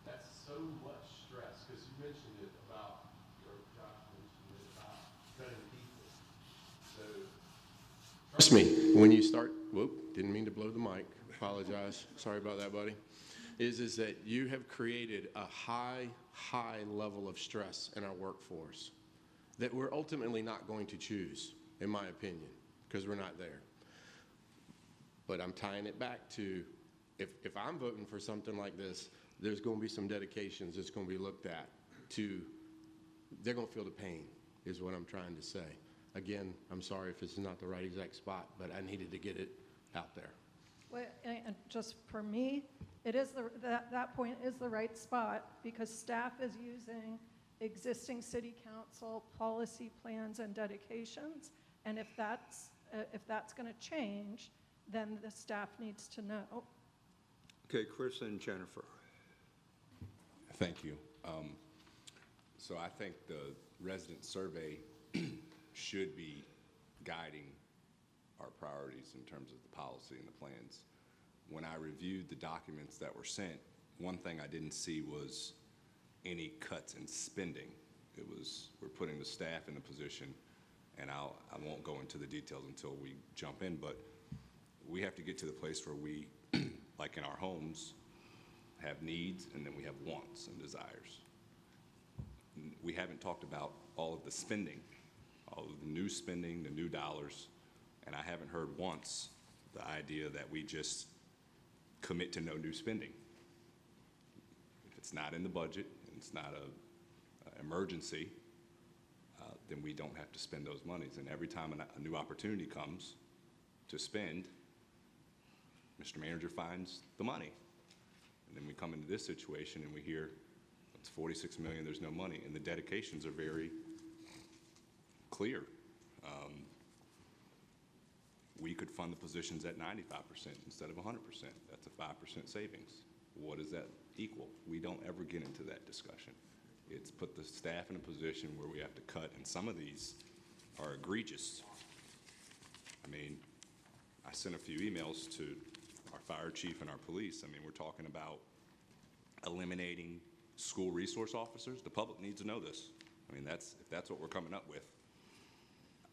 that's so much stress, because you mentioned it about, or Josh mentioned it about cutting people. So Trust me, when you start, whoop, didn't mean to blow the mic, apologize, sorry about that, buddy, is that you have created a high level of stress in our workforce that we're ultimately not going to choose, in my opinion, because we're not there. But I'm tying it back to, if I'm voting for something like this, there's going to be some dedications that's going to be looked at to, they're going to feel the pain, is what I'm trying to say. Again, I'm sorry if this is not the right exact spot, but I needed to get it out there. Well, and just for me, it is that point is the right spot because staff is using existing city council policy plans and dedications. And if that's going to change, then the staff needs to know. Okay, Chris and Jennifer. Thank you. So I think the resident survey should be guiding our priorities in terms of the policy and the plans. When I reviewed the documents that were sent, one thing I didn't see was any cuts in spending. It was, we're putting the staff in a position, and I won't go into the details until we jump in, but we have to get to the place where we, like in our homes, have needs and then we have wants and desires. We haven't talked about all of the spending, all of the new spending, the new dollars, and I haven't heard once the idea that we just commit to no new spending. If it's not in the budget, and it's not an emergency, then we don't have to spend those monies. And every time a new opportunity comes to spend, Mr. Manager finds the money. And then we come into this situation and we hear it's 46 million, there's no money, and the dedications are very clear. We could fund the positions at 95% instead of 100%. That's a 5% savings. What does that equal? We don't ever get into that discussion. It's put the staff in a position where we have to cut, and some of these are egregious. I mean, I sent a few emails to our fire chief and our police. I mean, we're talking about eliminating school resource officers. The public needs to know this. I mean, if that's what we're coming up with,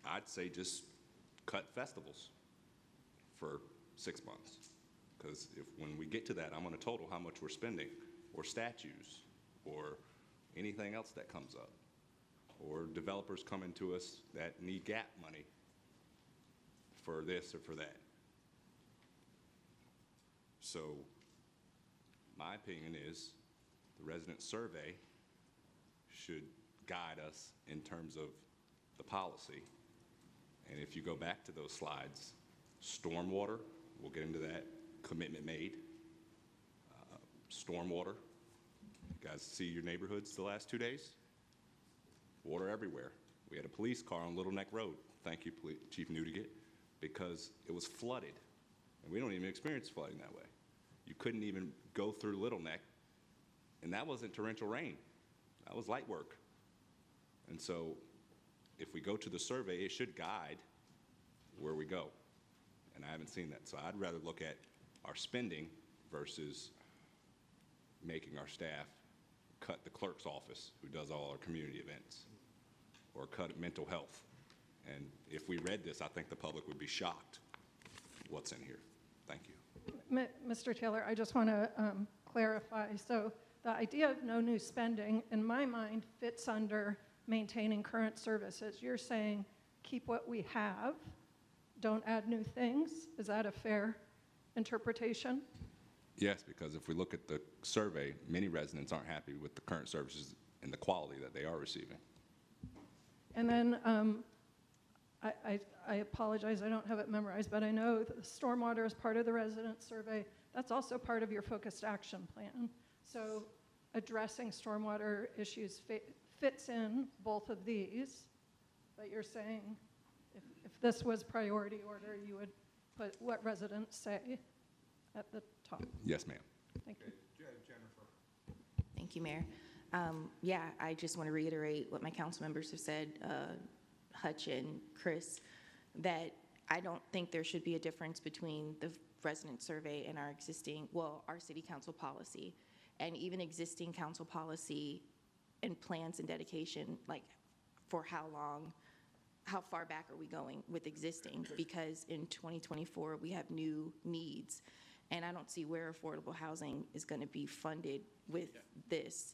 I'd say just cut festivals for 6 months. Because when we get to that, I'm going to total how much we're spending, or statues, or anything else that comes up, or developers coming to us that need gap money for this or for that. So my opinion is the resident survey should guide us in terms of the policy. And if you go back to those slides, stormwater, we'll get into that, commitment made. Stormwater, you guys see your neighborhoods the last 2 days? Water everywhere. We had a police car on Little Neck Road, thank you Chief Newdigate, because it was flooded. And we don't even experience flooding that way. You couldn't even go through Little Neck, and that wasn't torrential rain. That was light work. And so if we go to the survey, it should guide where we go. And I haven't seen that. So I'd rather look at our spending versus making our staff cut the clerk's office who does all our community events, or cut mental health. And if we read this, I think the public would be shocked what's in here. Thank you. Mr. Taylor, I just want to clarify. So the idea of no new spending, in my mind, fits under maintaining current services. You're saying keep what we have, don't add new things. Is that a fair interpretation? Yes, because if we look at the survey, many residents aren't happy with the current services and the quality that they are receiving. And then I apologize, I don't have it memorized, but I know that the stormwater is part of the resident survey. That's also part of your focused action plan. So addressing stormwater issues fits in both of these, but you're saying if this was priority order, you would put what residents say at the top. Yes, ma'am. Thank you. Jennifer. Thank you, Mayor. Yeah, I just want to reiterate what my council members have said, Hutch and Chris, that I don't think there should be a difference between the resident survey and our existing, well, our city council policy, and even existing council policy and plans and dedication, like for how long, how far back are we going with existing? Because in 2024, we have new needs, and I don't see where affordable housing is going to be funded with this.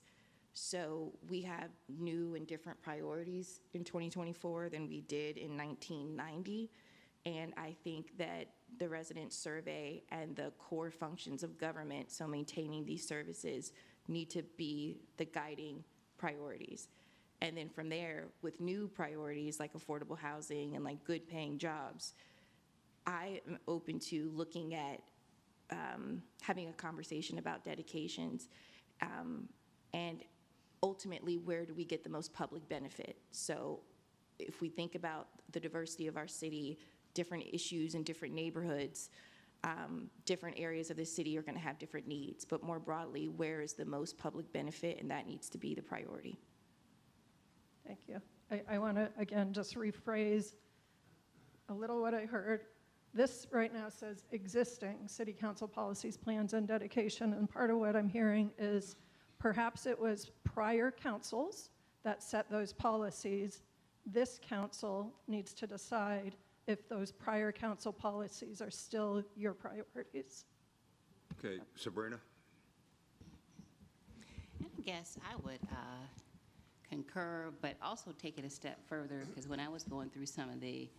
So we have new and different priorities in 2024 than we did in 1990. And I think that the resident survey and the core functions of government, so maintaining these services, need to be the guiding priorities. And then from there, with new priorities like affordable housing and like good paying jobs, I am open to looking at having a conversation about dedications and ultimately, where do we get the most public benefit? So if we think about the diversity of our city, different issues in different neighborhoods, different areas of the city are going to have different needs. But more broadly, where is the most public benefit? And that needs to be the priority. Thank you. I want to, again, just rephrase a little what I heard. This right now says existing city council policies, plans, and dedication. And part of what I'm hearing is perhaps it was prior councils that set those policies. This council needs to decide if those prior council policies are still your priorities. Okay, Sabrina? I guess I would concur, but also take it a step further, because when I was going through some of the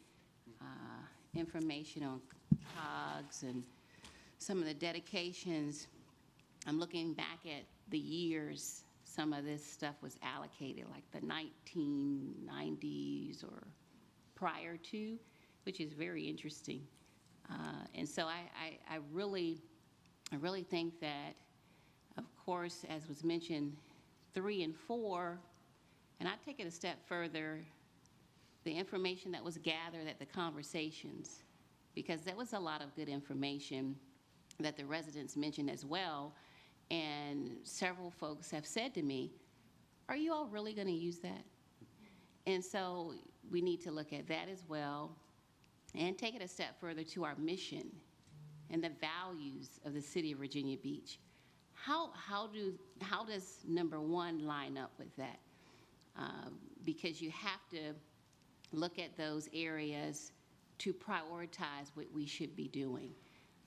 information on COGS and some of the dedications, I'm looking back at the years some of this stuff was allocated, like the 1990s or prior to, which is very interesting. And so I really think that, of course, as was mentioned, 3 and 4, and I take it a step further, the information that was gathered at the conversations, because there was a lot of good information that the residents mentioned as well. And several folks have said to me, are you all really going to use that? And so we need to look at that as well and take it a step further to our mission and the values of the city of Virginia Beach. How does number 1 line up with that? Because you have to look at those areas to prioritize what we should be doing.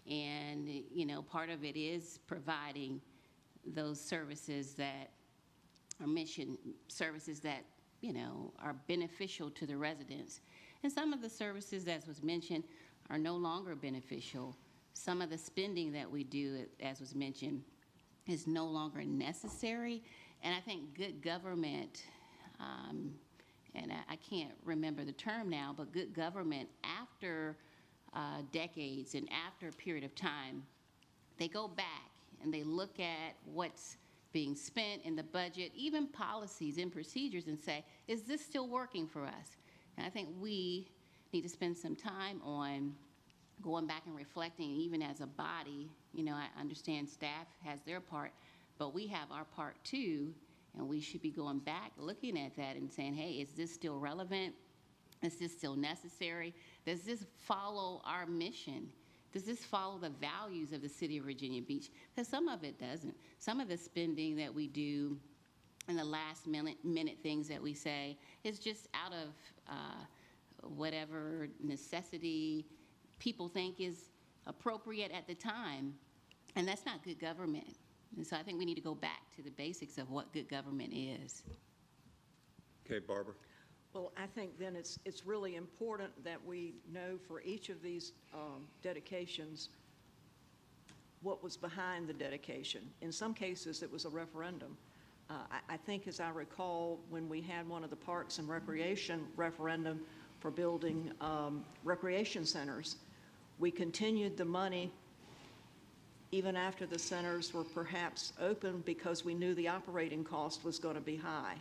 And, you know, part of it is providing those services that are mission services that, you know, are beneficial to the residents. And some of the services, as was mentioned, are no longer beneficial. Some of the spending that we do, as was mentioned, is no longer necessary. And I think good government, and I can't remember the term now, but good government after decades and after a period of time, they go back and they look at what's being spent in the budget, even policies and procedures, and say, is this still working for us? And I think we need to spend some time on going back and reflecting, even as a body. You know, I understand staff has their part, but we have our part too, and we should be going back, looking at that and saying, hey, is this still relevant? Is this still necessary? Does this follow our mission? Does this follow the values of the city of Virginia Beach? Because some of it doesn't. Some of the spending that we do and the last minute things that we say is just out of whatever necessity people think is appropriate at the time. And that's not good government. And so I think we need to go back to the basics of what good government is. Okay, Barbara? Well, I think then it's really important that we know for each of these dedications what was behind the dedication. In some cases, it was a referendum. I think, as I recall, when we had one of the Parks and Recreation referendum for building recreation centers, we continued the money even after the centers were perhaps open because we knew the operating cost was going to be high.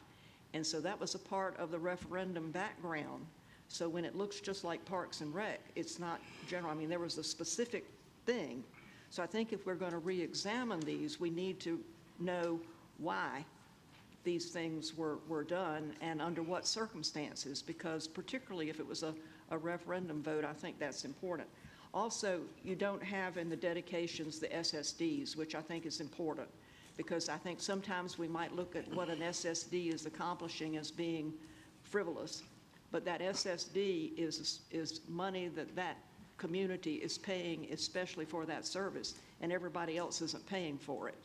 And so that was a part of the referendum background. So when it looks just like Parks and Rec, it's not general. I mean, there was a specific thing. So I think if we're going to re-examine these, we need to know why these things were done and under what circumstances, because particularly if it was a referendum vote, I think that's important. Also, you don't have in the dedications the SSDs, which I think is important, because I think sometimes we might look at what an SSD is accomplishing as being frivolous, but that SSD is money that community is paying especially for that service, and everybody else isn't paying for it.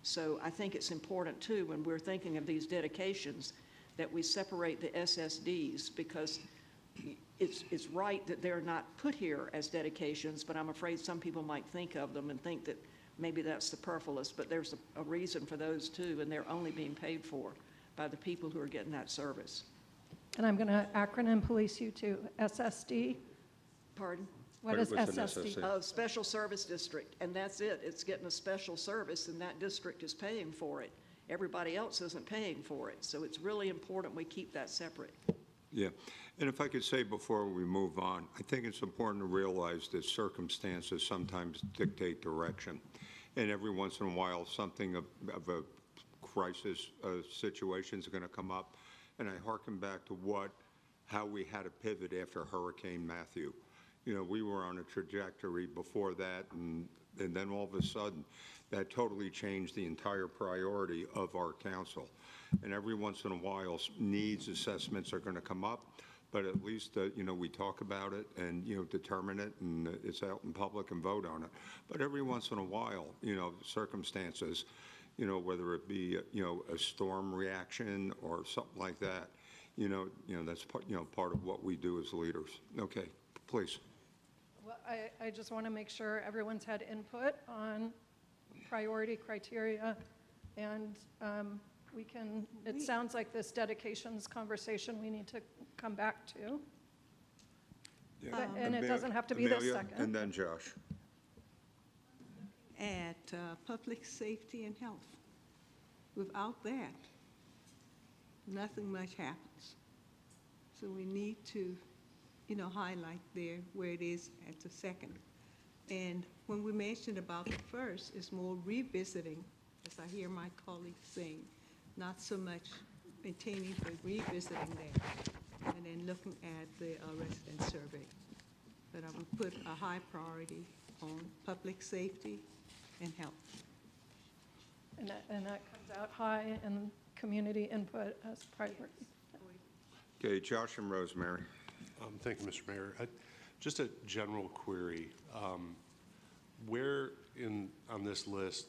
So I think it's important too, when we're thinking of these dedications, that we separate the SSDs, because it's right that they're not put here as dedications, but I'm afraid some people might think of them and think that maybe that's superfluous, but there's a reason for those too, and they're only being paid for by the people who are getting that service. And I'm going to acronym police you to SSD. Pardon? What is What's an SSD? Special Service District, and that's it. It's getting a special service, and that district is paying for it. Everybody else isn't paying for it, so it's really important we keep that separate. Yeah, and if I could say before we move on, I think it's important to realize that circumstances sometimes dictate direction. And every once in a while, something of a crisis situation is going to come up. And I hearken back to how we had to pivot after Hurricane Matthew. You know, we were on a trajectory before that, and then all of a sudden, that totally changed the entire priority of our council. And every once in a while, needs assessments are going to come up, but at least, you know, we talk about it and, you know, determine it, and it's out in public and vote on it. But every once in a while, you know, circumstances, you know, whether it be, you know, a storm reaction or something like that, you know, that's part of what we do as leaders. Okay, please. Well, I just want to make sure everyone's had input on priority criteria, and it sounds like this dedications conversation we need to come back to. Yeah. And it doesn't have to be this Amelia, second. and then Josh. At public safety and health. Without that, nothing much happens. So we need to, you know, highlight there where it is at the second. And when we mentioned about the first, it's more revisiting, as I hear my colleagues saying, not so much maintaining, but revisiting that, and then looking at the resident survey. But I would put a high priority on public safety and health. And that comes out high in community input as priority. Okay, Josh and Rosemary. Thank you, Mr. Mayor. Just a general query. Where on this list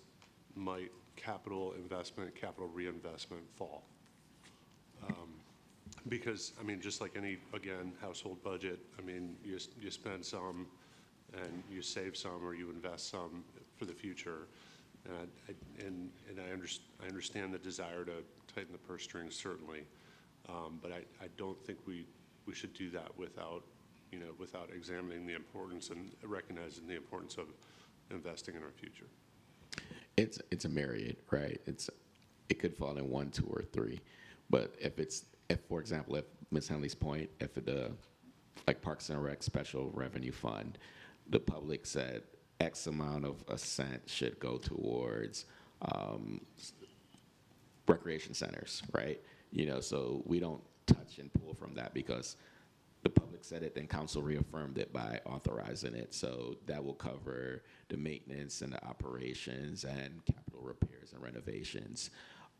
might capital investment, capital reinvestment fall? Because, I mean, just like any, again, household budget, I mean, you spend some and you save some or you invest some for the future. And I understand the desire to tighten the purse strings, certainly. But I don't think we should do that without examining the importance and recognizing the importance of investing in our future. It's a myriad, right? It could fall in 1, 2, or 3, but if for example, if Ms. Henley's point, if like Parks and Rec Special Revenue Fund, the public said X amount of a cent should go towards recreation centers, right? You know, so we don't touch and pull from that because the public said it, then council reaffirmed it by authorizing it. So that will cover the maintenance and the operations and capital repairs and renovations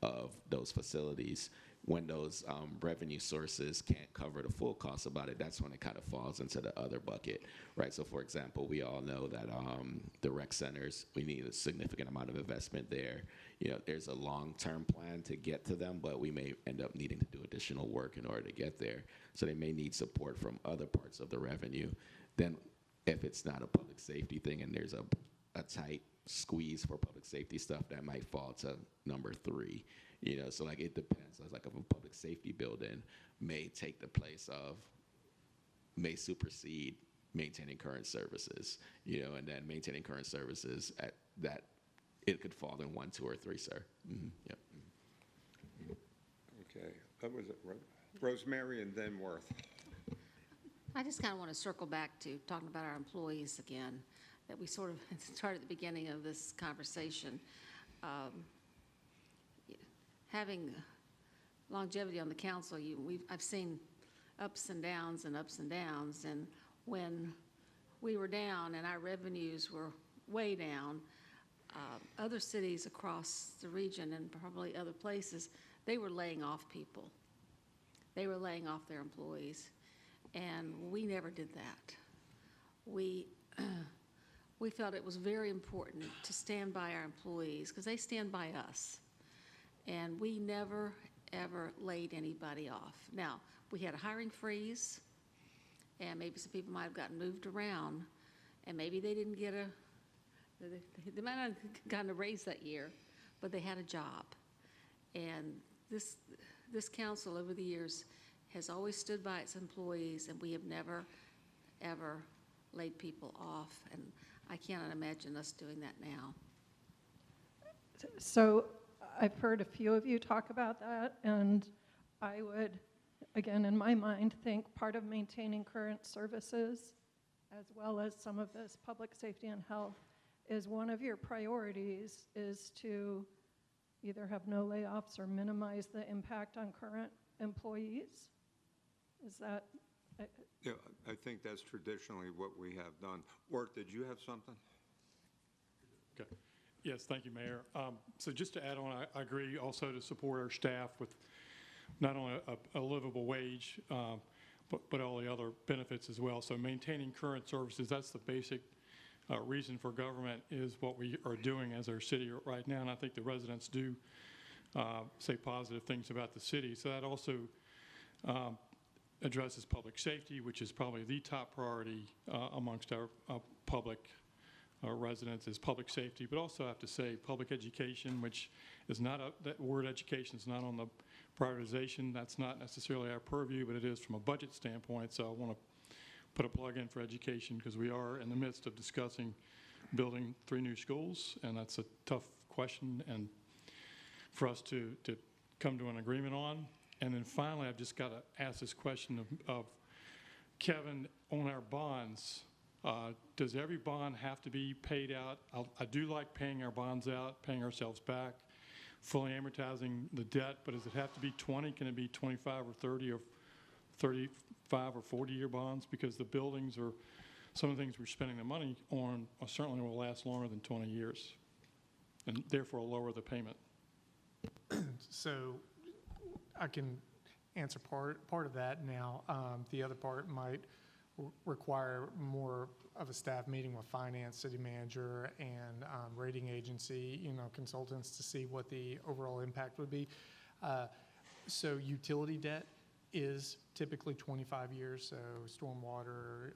of those facilities. When those revenue sources can't cover the full cost about it, that's when it kind of falls into the other bucket, right? So for example, we all know that the rec centers, we need a significant amount of investment there. You know, there's a long-term plan to get to them, but we may end up needing to do additional work in order to get there. So they may need support from other parts of the revenue. Then if it's not a public safety thing and there's a tight squeeze for public safety stuff, that might fall to number 3. You know, so like it depends. So it's like if a public safety building may take the place of, may supersede maintaining current services, you know, and then maintaining current services at that, it could fall in 1, 2, or 3, sir. Mm-hmm. Yep. Okay, that was it, Rosemary and then Worth. I just kind of want to circle back to talking about our employees again, that we sort of started at the beginning of this conversation. Having longevity on the council, I've seen ups and downs and ups and downs, and when we were down and our revenues were way down, other cities across the region and probably other places, they were laying off people. They were laying off their employees, and we never did that. We felt it was very important to stand by our employees because they stand by us, and we never, ever laid anybody off. Now, we had a hiring freeze, and maybe some people might have gotten moved around, and maybe they didn't get they might not have gotten a raise that year, but they had a job. And this council over the years has always stood by its employees, and we have never, ever laid people off. And I cannot imagine us doing that now. So I've heard a few of you talk about that, and I would, again, in my mind, think part of maintaining current services, as well as some of this public safety and health, is one of your priorities is to either have no layoffs or minimize the impact on current employees? Is that? Yeah, I think that's traditionally what we have done. Ort, did you have something? Okay. Yes, thank you, Mayor. So just to add on, I agree also to support our staff with not only a livable wage, but all the other benefits as well. So maintaining current services, that's the basic reason for government, is what we are doing as our city right now. And I think the residents do say positive things about the city. So that also addresses public safety, which is probably the top priority amongst our public residents, is public safety. But also I have to say public education, which is not that word education is not on the prioritization. That's not necessarily our purview, but it is from a budget standpoint. So I want to put a plug in for education because we are in the midst of discussing building 3 new schools, and that's a tough question and for us to come to an agreement on. And then finally, I've just got to ask this question of Kevin, on our bonds, does every bond have to be paid out? I do like paying our bonds out, paying ourselves back, fully amortizing the debt, but does it have to be 20? Can it be 25 or 30 or 35 or 40-year bonds? Because the buildings or some of the things we're spending the money on certainly will last longer than 20 years, and therefore lower the payment. So I can answer part of that now. The other part might require more of a staff meeting with finance, city manager, and rating agency, consultants to see what the overall impact would be. So utility debt is typically 25 years, so stormwater,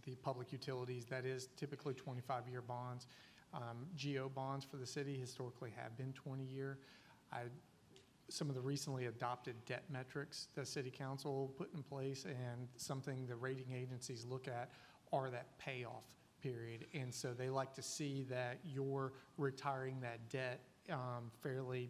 the public utilities, that is typically 25-year bonds. GO bonds for the city historically have been 20-year. Some of the recently adopted debt metrics that City Council put in place and something the rating agencies look at are that payoff period. And so they like to see that you're retiring that debt fairly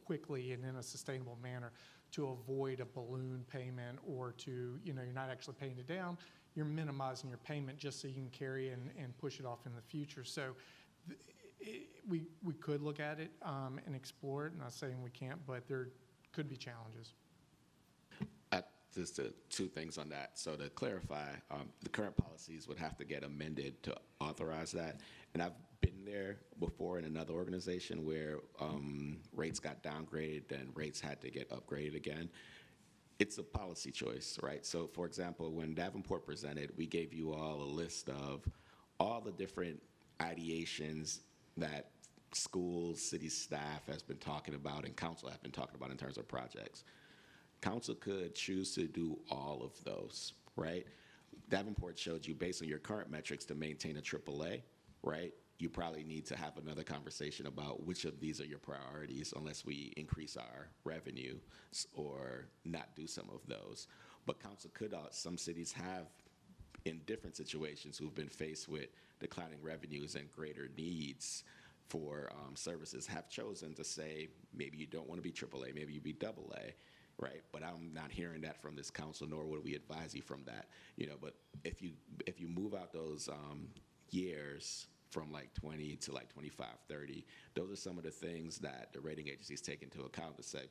quickly and in a sustainable manner to avoid a balloon payment, or to, you're not actually paying it down, you're minimizing your payment just so you can carry and push it off in the future. So we could look at it and explore it. I'm not saying we can't, but there could be challenges. Just 2 things on that. So to clarify, the current policies would have to get amended to authorize that. And I've been there before in another organization where rates got downgraded and rates had to get upgraded again. It's a policy choice, right? So for example, when Davenport presented, we gave you all a list of all the different ideations that schools, city staff has been talking about and council have been talking about in terms of projects. Council could choose to do all of those, right? Davenport showed you, based on your current metrics, to maintain a AAA, right? You probably need to have another conversation about which of these are your priorities, unless we increase our revenue or not do some of those. But council could, some cities have, in different situations, who've been faced with declining revenues and greater needs for services, have chosen to say, maybe you don't want to be AAA, maybe you be AA. Right, but I'm not hearing that from this council, nor would we advise you from that. But if you move out those years from like 20 to like 25, 30. Those are some of the things that the rating agencies take into account to say,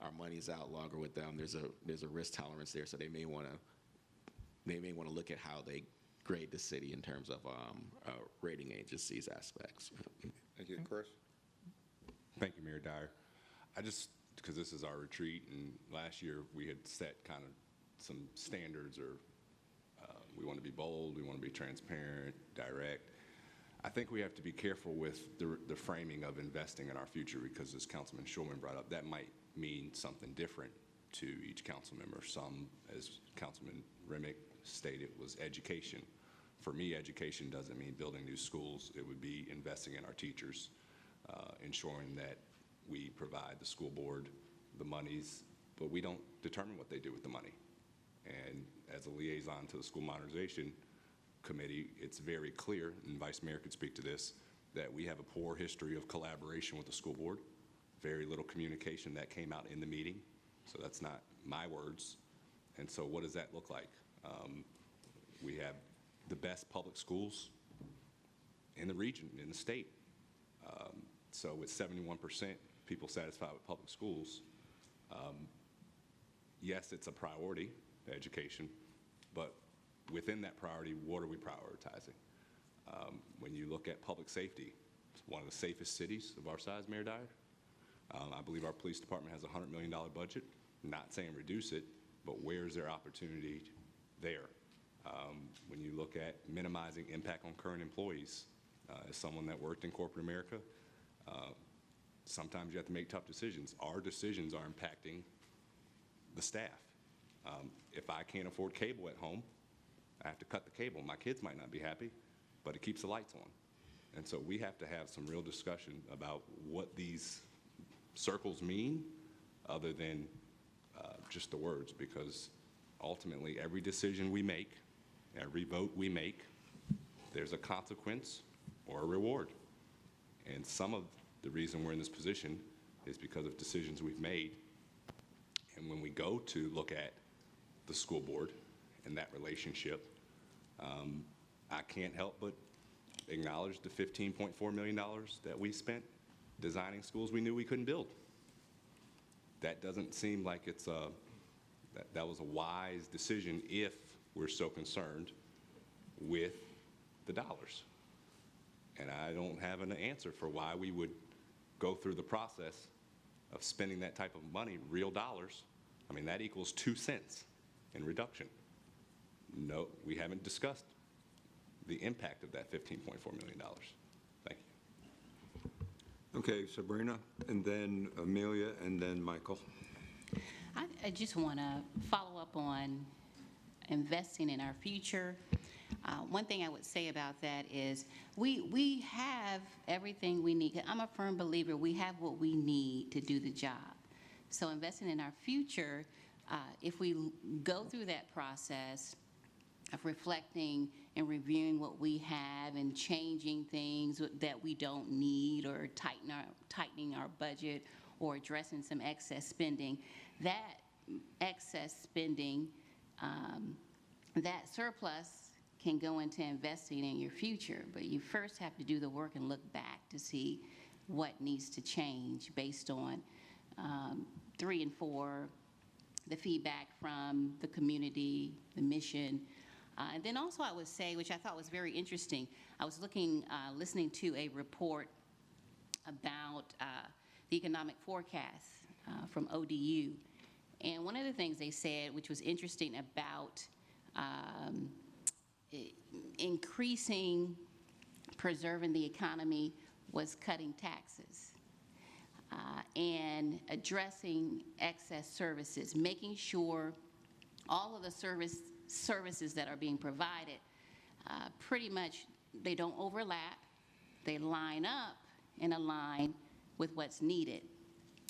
our money's out longer with them. There's a risk tolerance there, so they may want to look at how they grade the city in terms of rating agencies aspects. Thank you, Chris. Thank you, Mayor Dyer. Because this is our retreat, and last year we had set kind of some standards, or we want to be bold, we want to be transparent, direct. I think we have to be careful with the framing of investing in our future, because as Councilman Schulman brought up, that might mean something different to each council member. Some, as Councilman Remick stated, was education. For me, education doesn't mean building new schools. It would be investing in our teachers, ensuring that we provide the school board the monies, but we don't determine what they do with the money. And as a liaison to the School Modernization Committee, it's very clear, and Vice Mayor could speak to this, that we have a poor history of collaboration with the school board. Very little communication that came out in the meeting. So that's not my words. And so what does that look like? We have the best public schools in the region, in the state. So with 71% people satisfied with public schools, yes, it's a priority, education, but within that priority, what are we prioritizing? When you look at public safety, it's one of the safest cities of our size, Mayor Dyer. I believe our police department has a $100 million budget. Not saying reduce it, but where's their opportunity there? When you look at minimizing impact on current employees, as someone that worked in corporate America, sometimes you have to make tough decisions. Our decisions are impacting the staff. If I can't afford cable at home, I have to cut the cable. My kids might not be happy, but it keeps the lights on. And so we have to have some real discussion about what these circles mean, other than just the words, because ultimately every decision we make, every vote we make, there's a consequence or a reward. And some of the reason we're in this position is because of decisions we've made. And when we go to look at the school board and that relationship, I can't help but acknowledge the $15.4 million that we spent designing schools we knew we couldn't build. That doesn't seem like it's that was a wise decision if we're so concerned with the dollars. And I don't have an answer for why we would go through the process of spending that type of money, real dollars. I mean, that equals 2 cents in reduction. No, we haven't discussed the impact of that $15.4 million. Thank you. Okay, Sabrina, and then Amelia, and then Michael. I just want to follow up on investing in our future. One thing I would say about that is we have everything we need. I'm a firm believer we have what we need to do the job. So investing in our future, if we go through that process of reflecting and reviewing what we have and changing things that we don't need, or tightening our budget, or addressing some excess spending, that excess spending, that surplus can go into investing in your future. But you first have to do the work and look back to see what needs to change based on 3 and 4, the feedback from the community, the mission. And then also I would say, which I thought was very interesting, I was listening to a report about the economic forecast from ODU. And one of the things they said, which was interesting about preserving the economy, was cutting taxes and addressing excess services, making sure all of the services that are being provided, pretty much they don't overlap, they line up and align with what's needed.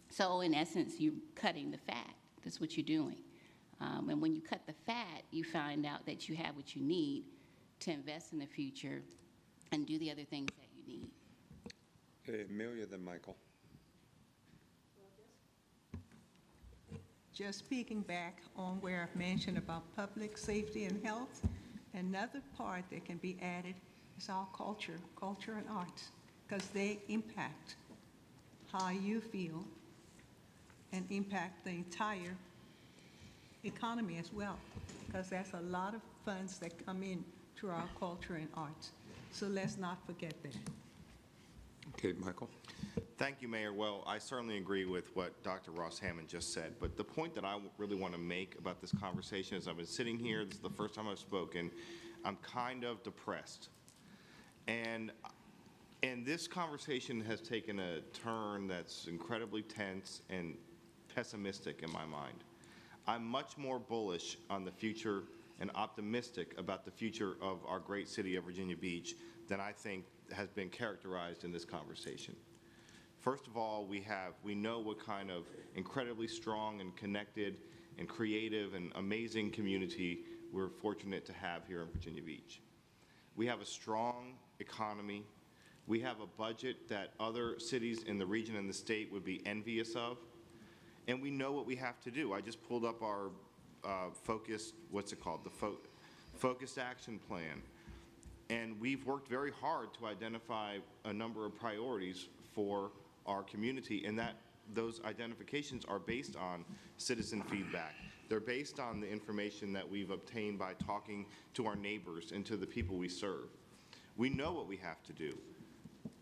So in essence, you're cutting the fat. That's what you're doing. And when you cut the fat, you find out that you have what you need to invest in the future and do the other things that you need. Okay, Amelia, then Michael. Just speaking back on where I've mentioned about public safety and health, another part that can be added is our culture and arts, because they impact how you feel and impact the entire economy as well, because there's a lot of funds that come in to our culture and arts. So let's not forget that. Okay, Michael? Thank you, Mayor. Well, I certainly agree with what Dr. Ross Hammond just said, but the point that I really want to make about this conversation is I've been sitting here, this is the first time I've spoken, I'm kind of depressed. And this conversation has taken a turn that's incredibly tense and pessimistic in my mind. I'm much more bullish on the future and optimistic about the future of our great city of Virginia Beach than I think has been characterized in this conversation. First of all, we know what kind of incredibly strong and connected and creative and amazing community we're fortunate to have here in Virginia Beach. We have a strong economy. We have a budget that other cities in the region and the state would be envious of. And we know what we have to do. I just pulled up our focused action plan. And we've worked very hard to identify a number of priorities for our community, and those identifications are based on citizen feedback. They're based on the information that we've obtained by talking to our neighbors and to the people we serve. We know what we have to do.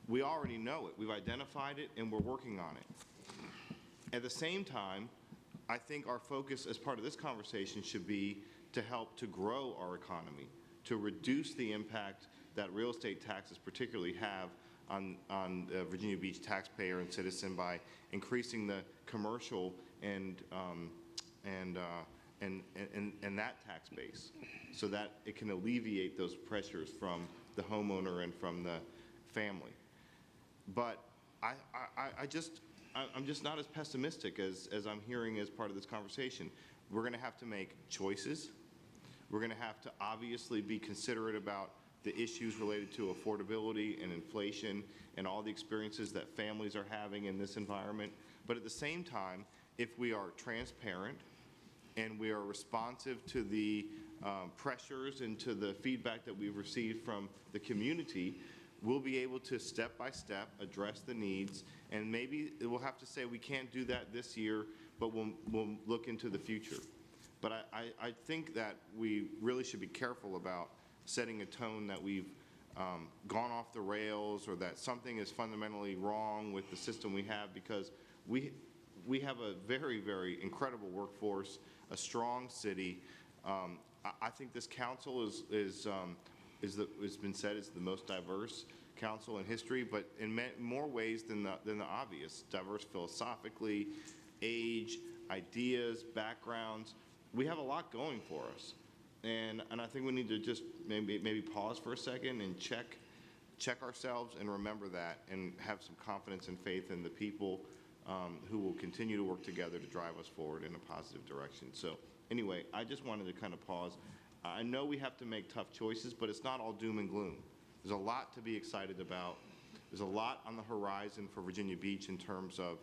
We already know it. We've identified it, and we're working on it. At the same time, I think our focus as part of this conversation should be to help to grow our economy, to reduce the impact that real estate taxes particularly have on the Virginia Beach taxpayer and citizen by increasing the commercial and that tax base so that it can alleviate those pressures from the homeowner and from the family. But I'm just not as pessimistic as I'm hearing as part of this conversation. We're going to have to make choices. We're going to have to obviously be considerate about the issues related to affordability and inflation and all the experiences that families are having in this environment. But at the same time, if we are transparent and we are responsive to the pressures and to the feedback that we've received from the community, we'll be able to step by step address the needs, and maybe we'll have to say we can't do that this year, but we'll look into the future. But I think that we really should be careful about setting a tone that we've gone off the rails or that something is fundamentally wrong with the system we have, because we have a very, very incredible workforce, a strong city. I think this council it's been said, is the most diverse council in history, but in more ways than the obvious. Diverse philosophically, age, ideas, backgrounds. We have a lot going for us. And I think we need to just maybe pause for a second and check ourselves and remember that and have some confidence and faith in the people who will continue to work together to drive us forward in a positive direction. So anyway, I just wanted to kind of pause. I know we have to make tough choices, but it's not all doom and gloom. There's a lot to be excited about. There's a lot on the horizon for Virginia Beach in terms of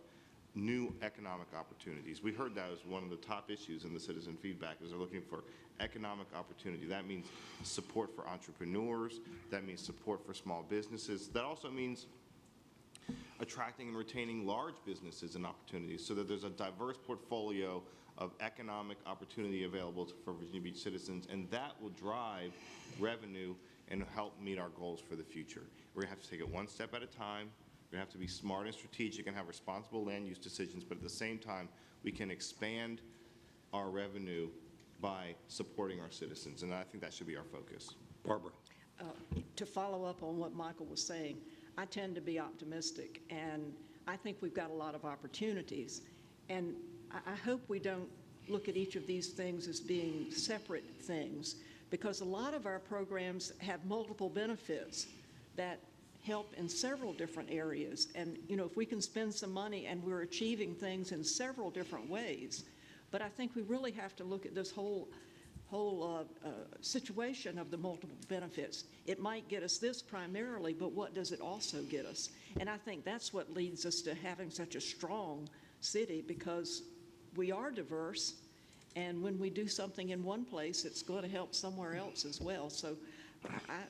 new economic opportunities. We heard that as one of the top issues in the citizen feedback, is they're looking for economic opportunity. That means support for entrepreneurs. That means support for small businesses. That also means attracting and retaining large businesses and opportunities so that there's a diverse portfolio of economic opportunity available for Virginia Beach citizens, and that will drive revenue and help meet our goals for the future. We're going to have to take it one step at a time. We're going to have to be smart and strategic and have responsible land use decisions, but at the same time, we can expand our revenue by supporting our citizens, and I think that should be our focus. Barbara. To follow up on what Michael was saying, I tend to be optimistic, and I think we've got a lot of opportunities. And I hope we don't look at each of these things as being separate things, because a lot of our programs have multiple benefits that help in several different areas. And, you know, if we can spend some money and we're achieving things in several different ways, but I think we really have to look at this whole situation of the multiple benefits. It might get us this primarily, but what does it also get us? And I think that's what leads us to having such a strong city, because we are diverse, and when we do something in one place, it's going to help somewhere else as well. So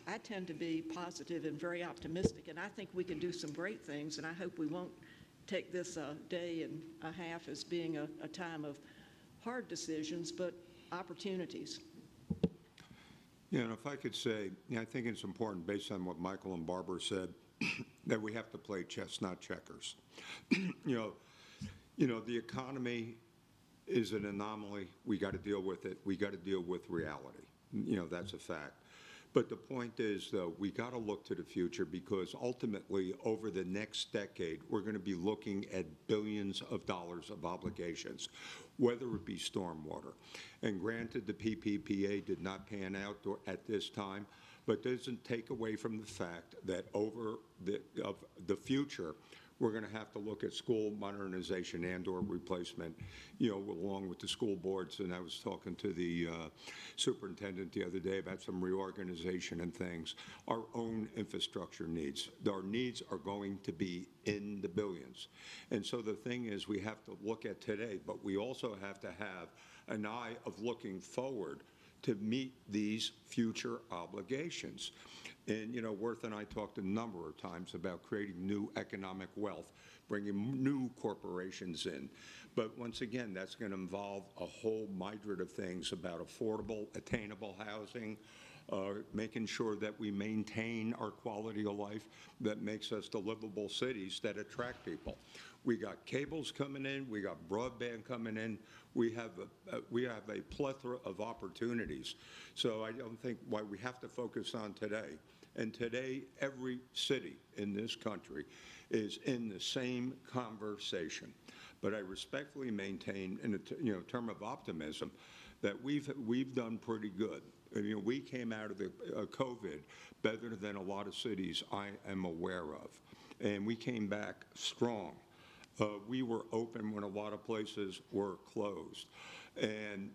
I tend to be positive and very optimistic, and I think we can do some great things, and I hope we won't take this day and a half as being a time of hard decisions, but opportunities. Yeah, and if I could say, I think it's important, based on what Michael and Barbara said, that we have to play chess, not checkers. The economy is an anomaly. We got to deal with it. We got to deal with reality. That's a fact. But the point is, though, we got to look to the future, because ultimately, over the next decade, we're going to be looking at billions of dollars of obligations, whether it be stormwater. And granted, the PPPA did not pan out at this time, but doesn't take away from the fact that over the future, we're going to have to look at school modernization and/or replacement, along with the school boards. And I was talking to the superintendent the other day about some reorganization and things. Our own infrastructure needs. Our needs are going to be in the billions. And so the thing is, we have to look at today, but we also have to have an eye of looking forward to meet these future obligations. And, Worth and I talked a number of times about creating new economic wealth, bringing new corporations in. But once again, that's going to involve a whole myriad of things about affordable, attainable housing, making sure that we maintain our quality of life that makes us the livable cities that attract people. We got cables coming in, we got broadband coming in, we have a plethora of opportunities. So I don't think why we have to focus on today. And today, every city in this country is in the same conversation. But I respectfully maintain, in a term of optimism, that we've done pretty good. We came out of the COVID better than a lot of cities I am aware of, and we came back strong. We were open when a lot of places were closed, and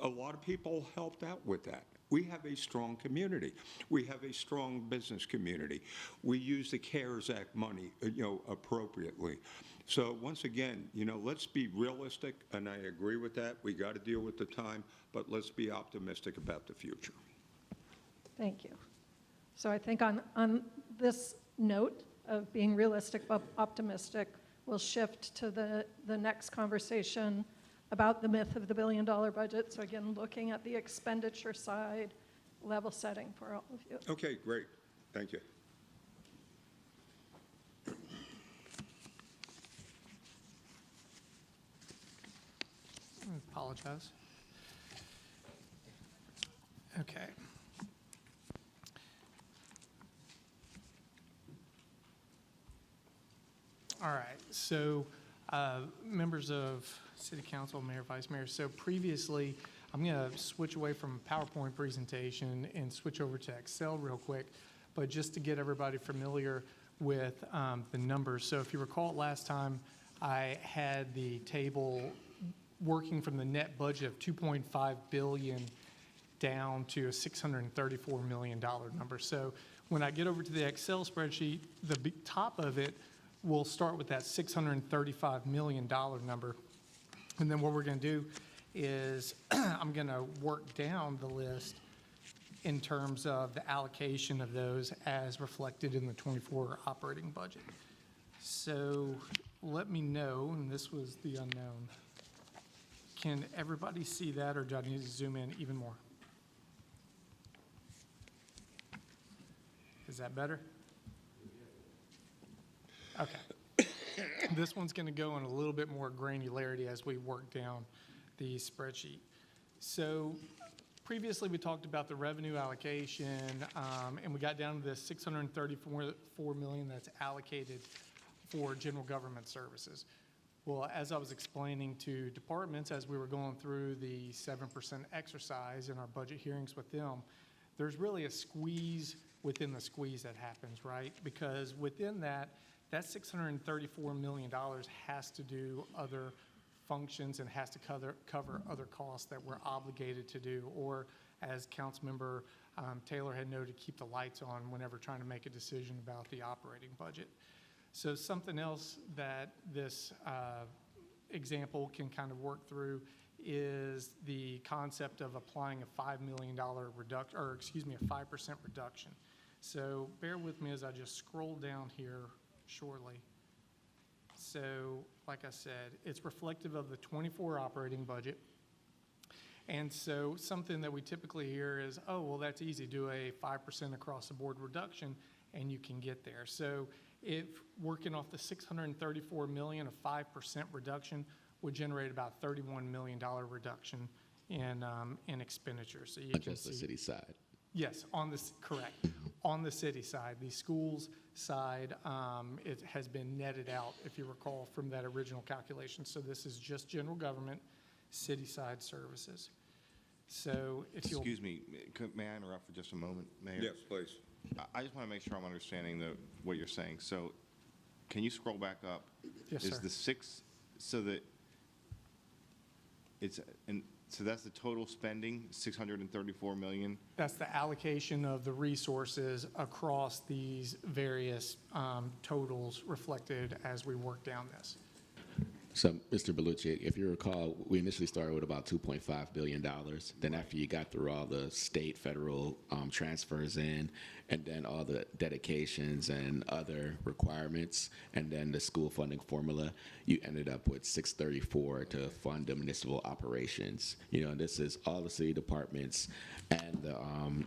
a lot of people helped out with that. We have a strong community. We have a strong business community. We use the CARES Act money, appropriately. So once again, let's be realistic, and I agree with that. We got to deal with the time, but let's be optimistic about the future. Thank you. So I think on this note of being realistic but optimistic, we'll shift to the next conversation about the myth of the billion-dollar budget. So again, looking at the expenditure side, level setting for all of you. Okay, great. Thank you. I apologize. Okay. All right, so members of City Council, Mayor, Vice Mayor, so previously, I'm going to switch away from a PowerPoint presentation and switch over to Excel real quick, but just to get everybody familiar with the numbers. So if you recall last time, I had the table working from the net budget of $2.5 billion down to a $634 million number. So when I get over to the Excel spreadsheet, the top of it will start with that $635 million number. And then what we're going to do is I'm going to work down the list in terms of the allocation of those as reflected in the 24 operating budget. So let me know, and this was the unknown. Can everybody see that, or do I need to zoom in even more? Is that better? Okay. This one's going to go in a little bit more granularity as we work down the spreadsheet. So previously we talked about the revenue allocation, and we got down to the $634 million that's allocated for general government services. Well, as I was explaining to departments as we were going through the 7% exercise in our budget hearings with them, there's really a squeeze within the squeeze that happens, right? Because within that $634 million has to do other functions and has to cover other costs that we're obligated to do, or as Councilmember Taylor had noted, keep the lights on whenever trying to make a decision about the operating budget. So something else that this example can kind of work through is the concept of applying a $5 million reduction, or excuse me, a 5% reduction. So bear with me as I just scroll down here shortly. So, like I said, it's reflective of the 24 operating budget. And so something that we typically hear is, oh, well, that's easy, do a 5% across the board reduction and you can get there. So if working off the $634 million, a 5% reduction would generate about $31 million reduction in expenditure. So you can Just the see. city side. Yes, correct. On the city side, the schools side, it has been netted out, if you recall, from that original calculation. So this is just general government, city side services. So if you'll. Excuse me, may I interrupt for just a moment, Mayor? Yes, please. I just want to make sure I'm understanding what you're saying. So can you scroll back up? Yes, Is sir. the six, so that it's, and so that's the total spending, 634 million? That's the allocation of the resources across these various totals reflected as we work down this. So, Mr. Bellucci, if you recall, we initially started with about $2.5 billion. Then after you got through all the state, federal transfers in, and then all the dedications and other requirements, and then the school funding formula, you ended up with 634 to fund the municipal operations. You know, this is all the city departments and the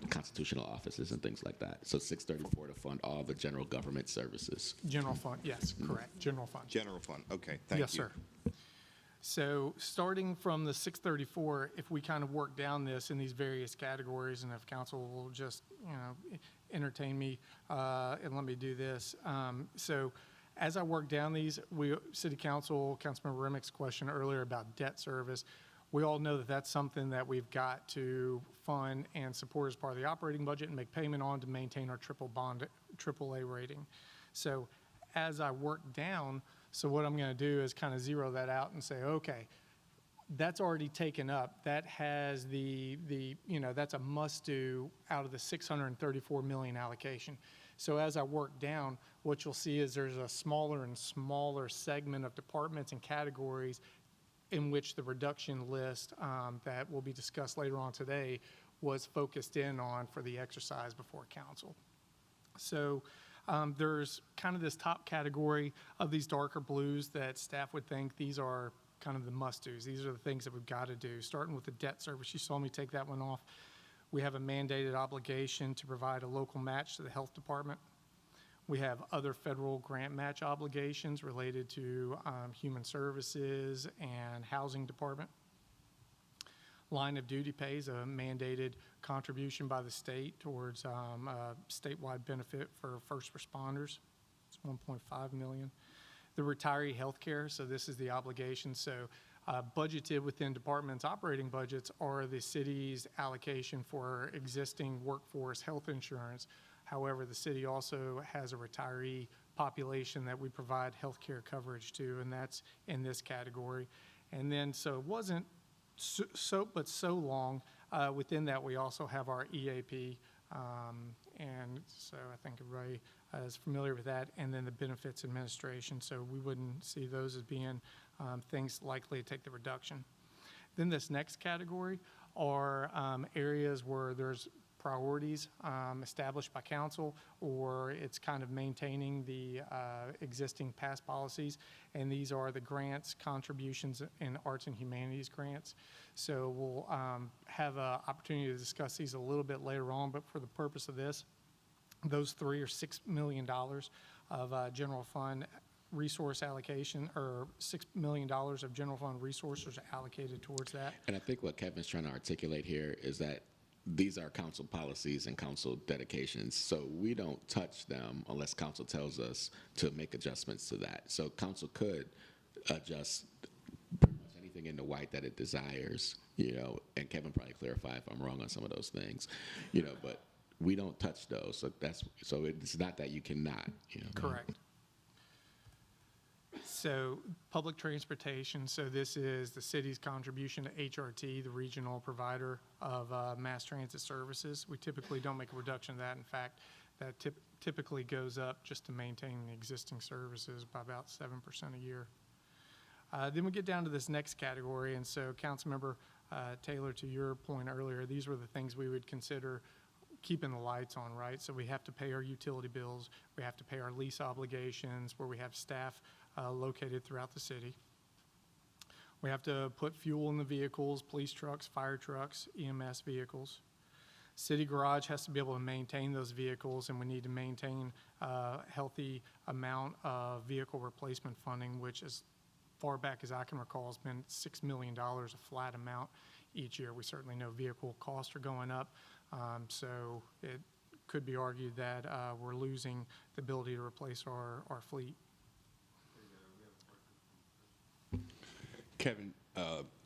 constitutional offices and things like that. So 634 to fund all the general government services. General fund, yes, correct, general fund. General fund, okay, thank you. Yes, sir. So starting from the 634, if we kind of work down this in these various categories, and if council will just, you know, entertain me and let me do this. So as I work down these, City Council, Councilmember Remick's question earlier about debt service, we all know that that's something that we've got to fund and support as part of the operating budget and make payment on to maintain our AAA rating. So as I work down, so what I'm going to do is kind of zero that out and say, okay, that's already taken up. That has that's a must do out of the 634 million allocation. So as I work down, what you'll see is there's a smaller and smaller segment of departments and categories in which the reduction list that will be discussed later on today was focused in on for the exercise before council. So there's kind of this top category of these darker blues that staff would think these are kind of the must-dos. These are the things that we've got to do, starting with the debt service. You saw me take that one off. We have a mandated obligation to provide a local match to the health department. We have other federal grant match obligations related to human services and housing department. Line of duty pays a mandated contribution by the state towards a statewide benefit for first responders. It's $1.5 million. The retiree health care, so this is the obligation. So budgeted within departments' operating budgets are the city's allocation for existing workforce health insurance. However, the city also has a retiree population that we provide health care coverage to, and that's in this category. And then, so it wasn't so long. Within that, we also have our EAP, and so I think everybody is familiar with that, and then the benefits administration. So we wouldn't see those as being things likely to take the reduction. Then this next category are areas where there's priorities established by council, or it's kind of maintaining the existing past policies, and these are the grants, contributions, and arts and humanities grants. So we'll have an opportunity to discuss these a little bit later on, but for the purpose of this, those three are $6 million of general fund resource allocation, or $6 million of general fund resources allocated towards that. And I think what Kevin's trying to articulate here is that these are council policies and council dedications, so we don't touch them unless council tells us to make adjustments to that. So council could adjust pretty much anything in the white that it desires, you know, and Kevin probably clarify if I'm wrong on some of those things, you know, but we don't touch those. So it's not that you cannot, you know. Correct. So public transportation, so this is the city's contribution to HRT, the regional provider of mass transit services. We typically don't make a reduction of that. In fact, that typically goes up just to maintain the existing services by about 7% a year. Then we get down to this next category, and so Councilmember Taylor, to your point earlier, these were the things we would consider keeping the lights on, right? So we have to pay our utility bills, we have to pay our lease obligations, where we have staff located throughout the city. We have to put fuel in the vehicles, police trucks, fire trucks, EMS vehicles. City garage has to be able to maintain those vehicles, and we need to maintain a healthy amount of vehicle replacement funding, which as far back as I can recall has been $6 million, a flat amount each year. We certainly know vehicle costs are going up, so it could be argued that we're losing the ability to replace our fleet. Kevin,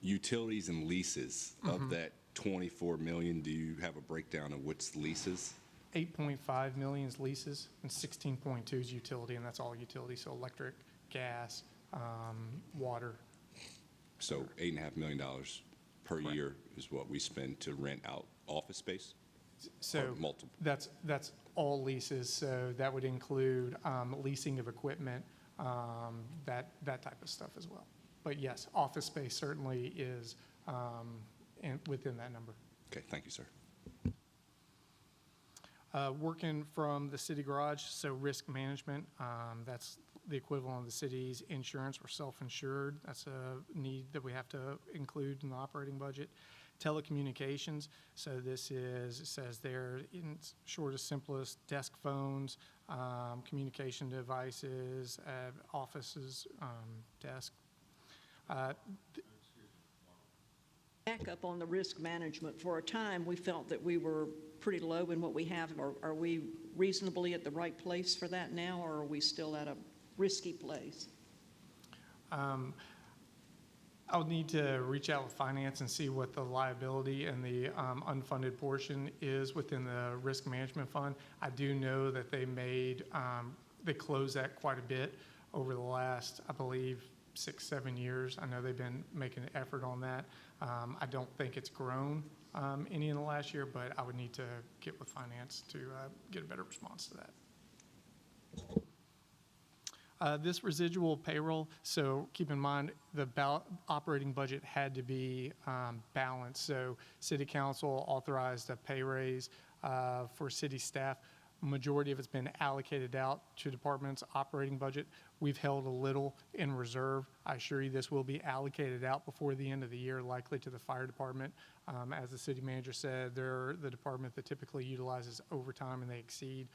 utilities and leases, of that 24 million, do you have a breakdown of what's leases? 8.5 million is leases, and 16.2 is utility, and that's all utility, so electric, gas, water. So $8.5 million per Correct. year is what we spend to rent out office space? So Or multiple? that's all leases, so that would include leasing of equipment, that type of stuff as well. But yes, office space certainly is within that number. Okay, thank you, sir. Working from the city garage, so risk management, that's the equivalent of the city's insurance. We're self-insured. That's a need that we have to include in the operating budget. Telecommunications, so this is, it says there in shortest, simplest, desk phones, communication devices, offices, desk. Back up on the risk management. For a time, we felt that we were pretty low in what we have. Are we reasonably at the right place for that now, or are we still at a risky place? I would need to reach out with finance and see what the liability and the unfunded portion is within the risk management fund. I do know that they closed that quite a bit over the last, I believe, 6-7 years. I know they've been making an effort on that. I don't think it's grown any in the last year, but I would need to get with finance to get a better response to that. This residual payroll, so keep in mind the operating budget had to be balanced. So City Council authorized a pay raise for city staff. Majority of it's been allocated out to departments' operating budget. We've held a little in reserve. I assure you this will be allocated out before the end of the year, likely to the fire department. As the city manager said, they're the department that typically utilizes overtime and they exceed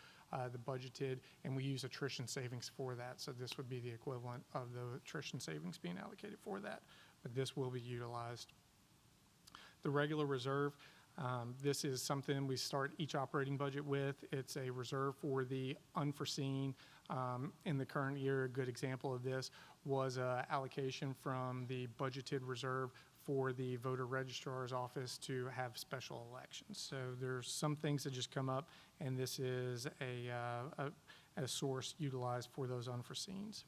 the budgeted, and we use attrition savings for that. So this would be the equivalent of the attrition savings being allocated for that, but this will be utilized. The regular reserve, this is something we start each operating budget with. It's a reserve for the unforeseen. In the current year, a good example of this was allocation from the budgeted reserve for the voter registrar's office to have special elections. So there's some things that just come up, and this is a source utilized for those unforeseens.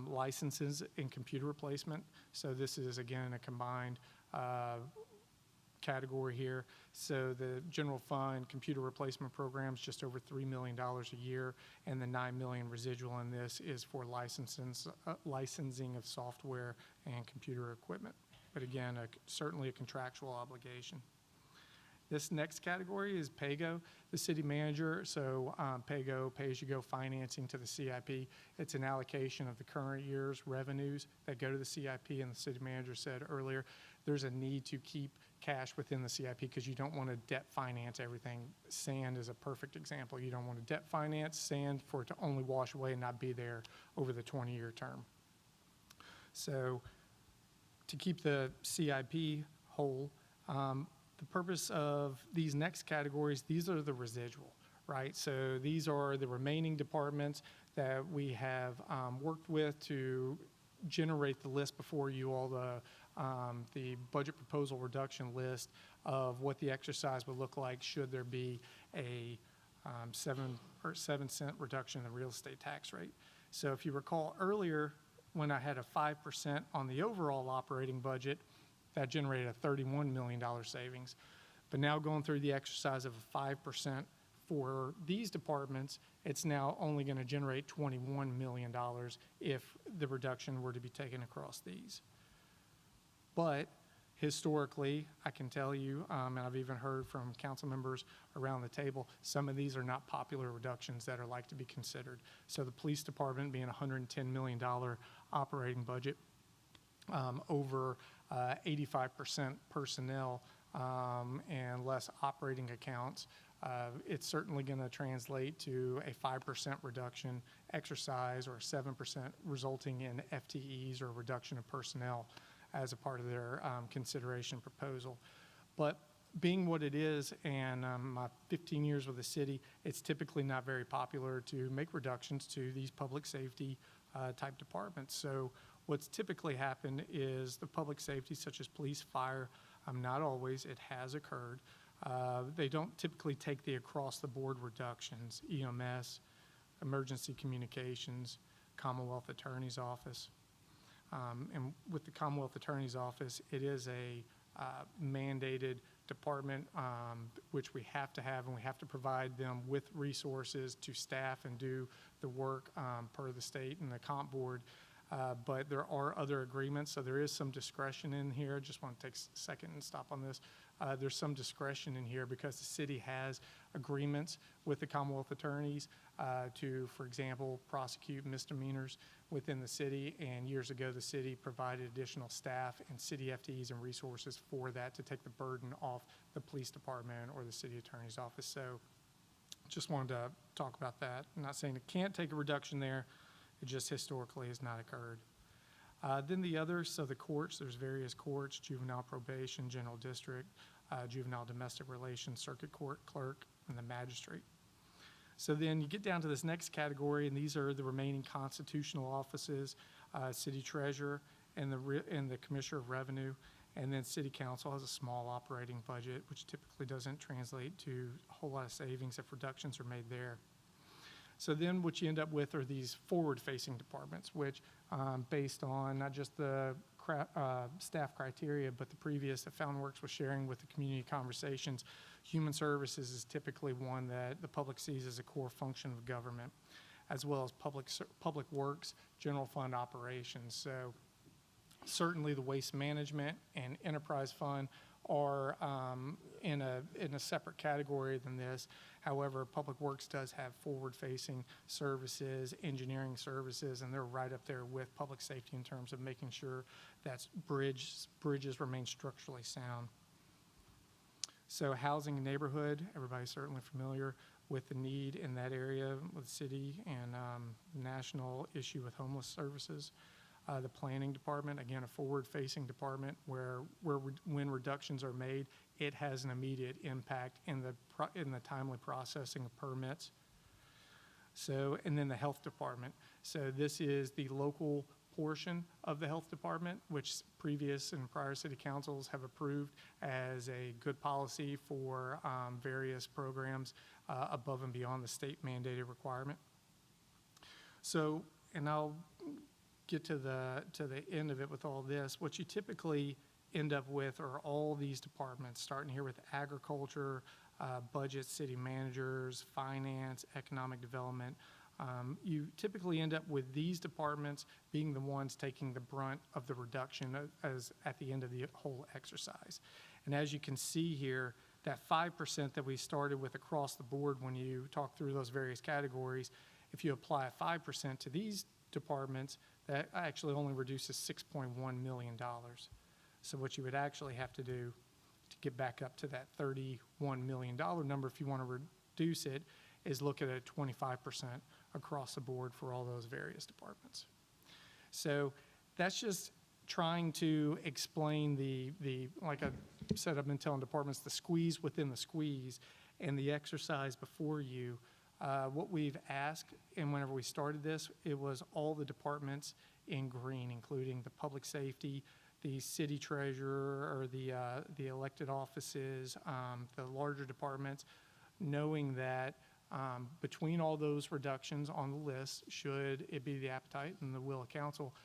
Licenses and computer replacement. So this is, again, a combined category here. So the general fund computer replacement program is just over $3 million a year, and the $9 million residual in this is for licensing of software and computer equipment. But again, certainly a contractual obligation. This next category is PAYGO, the city manager. So PAYGO, pay-as-you-go financing to the CIP. It's an allocation of the current year's revenues that go to the CIP, and the city manager said earlier, there's a need to keep cash within the CIP because you don't want to debt finance everything. Sand is a perfect example. You don't want to debt finance sand for it to only wash away and not be there over the 20-year term. So to keep the CIP whole, the purpose of these next categories, these are the residual, right? So these are the remaining departments that we have worked with to generate the list before you all, the budget proposal reduction list of what the exercise would look like should there be a 7 cent reduction in the real estate tax rate. So if you recall earlier, when I had a 5% on the overall operating budget, that generated a $31 million savings. But now going through the exercise of a 5% for these departments, it's now only going to generate $21 million if the reduction were to be taken across these. But historically, I can tell you, and I've even heard from council members around the table, some of these are not popular reductions that are like to be considered. So the police department being a $110 million operating budget, over 85% personnel and less operating accounts, it's certainly going to translate to a 5% reduction exercise or 7% resulting in FTEs or reduction of personnel as a part of their consideration proposal. But being what it is, and my 15 years with the city, it's typically not very popular to make reductions to these public safety type departments. So what's typically happened is the public safety, such as police, fire, not always, it has occurred. They don't typically take the across-the-board reductions, EMS, emergency communications, Commonwealth Attorney's Office. And with the Commonwealth Attorney's Office, it is a mandated department, which we have to have, and we have to provide them with resources to staff and do the work per the state and the comp board. But there are other agreements, so there is some discretion in here. I just want to take a second and stop on this. There's some discretion in here because the city has agreements with the Commonwealth attorneys to, for example, prosecute misdemeanors within the city. And years ago, the city provided additional staff and city FTEs and resources for that to take the burden off the police department or the city attorney's office. So just wanted to talk about that. I'm not saying it can't take a reduction there. It just historically has not occurred. Then the others, so the courts, there's various courts, juvenile probation, general district, juvenile domestic relations, circuit court clerk, and the magistrate. So then you get down to this next category, and these are the remaining constitutional offices, city treasurer and the commissioner of revenue, and then city council has a small operating budget, which typically doesn't translate to a whole lot of savings if reductions are made there. So then what you end up with are these forward-facing departments, which based on not just the staff criteria, but the previous that FountainWorks was sharing with the community conversations, human services is typically one that the public sees as a core function of government, as well as public works, general fund operations. So certainly the waste management and enterprise fund are in a separate category than this. However, Public Works does have forward-facing services, engineering services, and they're right up there with public safety in terms of making sure that bridges remain structurally sound. So housing and neighborhood, everybody's certainly familiar with the need in that area with the city and national issue with homeless services. The planning department, again, a forward-facing department where when reductions are made, it has an immediate impact in the timely processing of permits. So, and then the health department. So this is the local portion of the health department, which previous and prior city councils have approved as a good policy for various programs above and beyond the state mandated requirement. So, and I'll get to the end of it with all this. What you typically end up with are all these departments, starting here with agriculture, budget, city managers, finance, economic development. You typically end up with these departments being the ones taking the brunt of the reduction as at the end of the whole exercise. And as you can see here, that 5% that we started with across the board when you talk through those various categories, if you apply a 5% to these departments, that actually only reduces $6.1 million. So what you would actually have to do to get back up to that $31 million number, if you want to reduce it, is look at a 25% across the board for all those various departments. So that's just trying to explain the like I said, I've been telling departments, the squeeze within the squeeze and the exercise before you. What we've asked, and whenever we started this, it was all the departments in green, including the public safety, the city treasurer, or the elected offices, the larger departments, knowing that between all those reductions on the list, should it be the appetite and the will of council,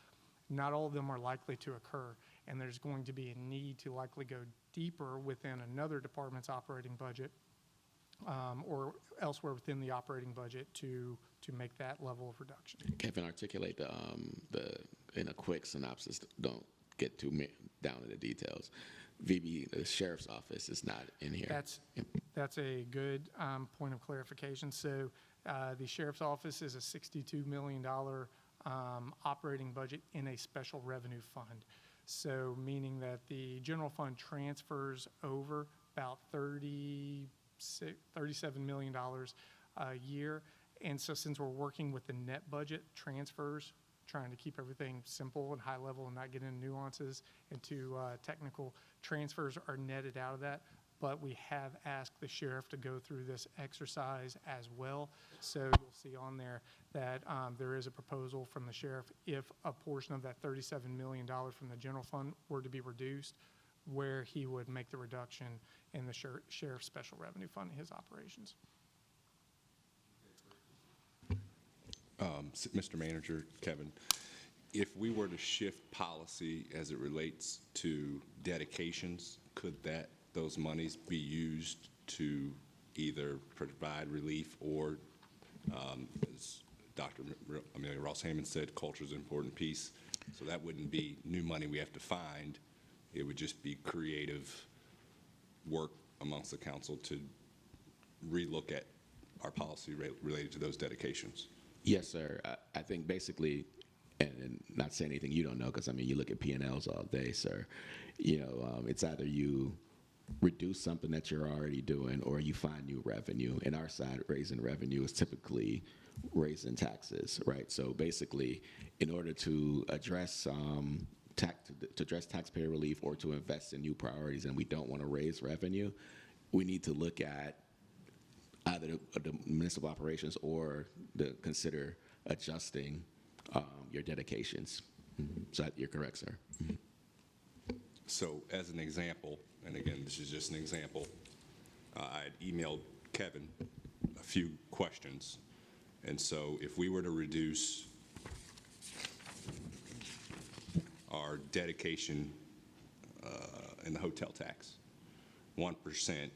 not all of them are likely to occur, and there's going to be a need to likely go deeper within another department's operating budget or elsewhere within the operating budget to make that level of reduction. Kevin, articulate in a quick synopsis. Don't get down in the details. VB, the sheriff's office, is not in here. That's a good point of clarification. So the sheriff's office is a $62 million operating budget in a special revenue fund. So meaning that the general fund transfers over about $37 million a year. And so since we're working with the net budget transfers, trying to keep everything simple and high level and not get into nuances into technical, transfers are netted out of that. But we have asked the sheriff to go through this exercise as well. So you'll see on there that there is a proposal from the sheriff if a portion of that $37 million from the general fund were to be reduced, where he would make the reduction in the sheriff's special revenue fund in his operations. Mr. Manager, Kevin, if we were to shift policy as it relates to dedications, could those monies be used to either provide relief or, as Dr. Amelia Ross Hammond said, culture is an important piece. So that wouldn't be new money we have to find. It would just be creative work amongst the council to relook at our policy related to those dedications. Yes, sir. I think basically, and not saying anything you don't know, because I mean, you look at P&Ls all day, sir. You know, it's either you reduce something that you're already doing or you find new revenue. And our side, raising revenue is typically raising taxes, right? So basically, in order to address taxpayer relief or to invest in new priorities, and we don't want to raise revenue, we need to look at either the municipal operations or consider adjusting your dedications. So you're correct, sir. So as an example, and again, this is just an example, I had emailed Kevin a few questions. And so if we were to reduce our dedication in the hotel tax 1%,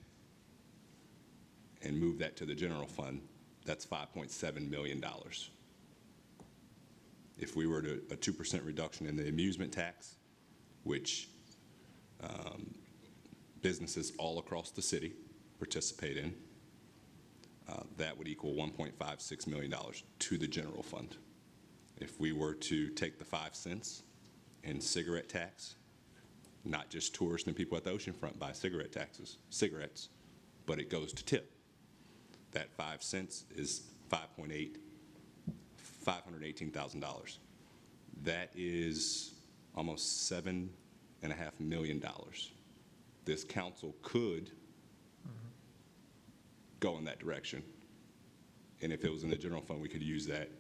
and move that to the general fund, that's $5.7 million. If we were to a 2% reduction in the amusement tax, which businesses all across the city participate in, that would equal $1.56 million to the general fund. If we were to take the 5 cents in cigarette tax, not just tourists and people at the oceanfront buy cigarettes, but it goes to tip. That 5 cents is $518,000. That is almost $7.5 million. This council could go in that direction. And if it was in the general fund, we could use that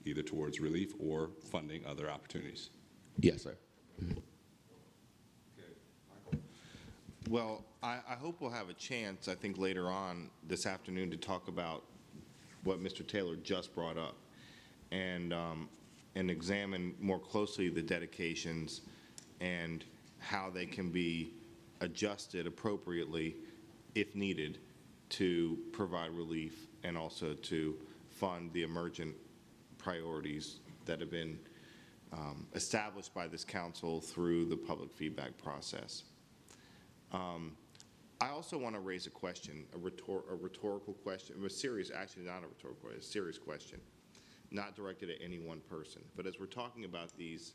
either towards relief or funding other opportunities. Yes, sir. Well, I hope we'll have a chance, I think, later on this afternoon to talk about what Mr. Taylor just brought up and examine more closely the dedications and how they can be adjusted appropriately if needed to provide relief and also to fund the emergent priorities that have been established by this council through the public feedback process. I also want to raise a question, a rhetorical question, actually not a rhetorical question, a serious question, not directed at any one person. But as we're talking about these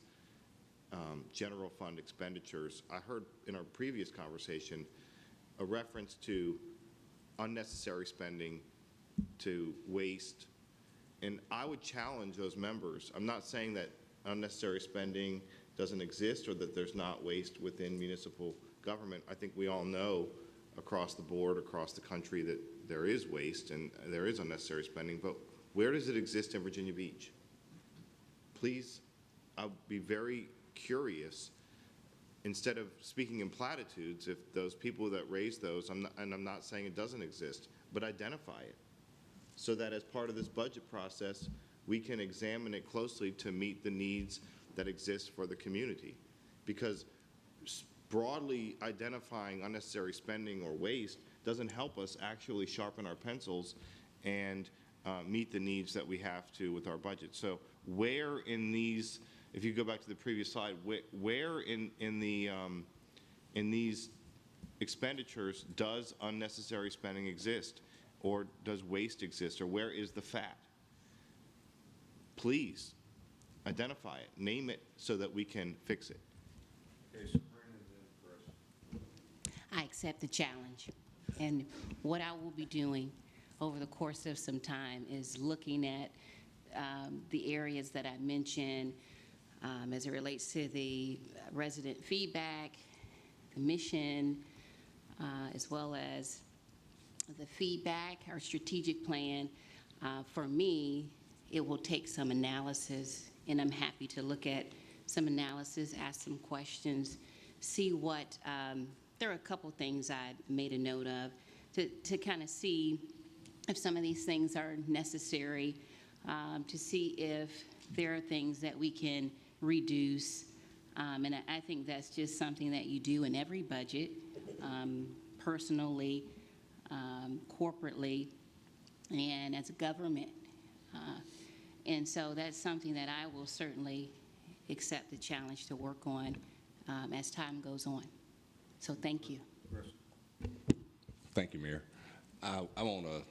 general fund expenditures, I heard in our previous conversation a reference to unnecessary spending, to waste, and I would challenge those members. I'm not saying that unnecessary spending doesn't exist or that there's not waste within municipal government. I think we all know across the board, across the country, that there is waste and there is unnecessary spending, but where does it exist in Virginia Beach? Please, I'll be very curious, instead of speaking in platitudes, if those people that raise those, and I'm not saying it doesn't exist, but identify it, so that as part of this budget process, we can examine it closely to meet the needs that exist for the community. Because broadly identifying unnecessary spending or waste doesn't help us actually sharpen our pencils and meet the needs that we have to with our budget. So where in these, if you go back to the previous slide, where in these expenditures does unnecessary spending exist, or does waste exist, or where is the fat? Please identify it, name it, so that we can fix it. Okay, Sabrina, then Chris. I accept the challenge. And what I will be doing over the course of some time is looking at the areas that I mentioned as it relates to the resident feedback, the mission, as well as the feedback, our strategic plan. For me, it will take some analysis, and I'm happy to look at some analysis, ask some questions, see what, there are a couple things I made a note of to kind of see if some of these things are necessary, to see if there are things that we can reduce. And I think that's just something that you do in every budget, personally, corporately, and as a government. And so that's something that I will certainly accept the challenge to work on as time goes on. So thank you. Thank you, Mayor. I want to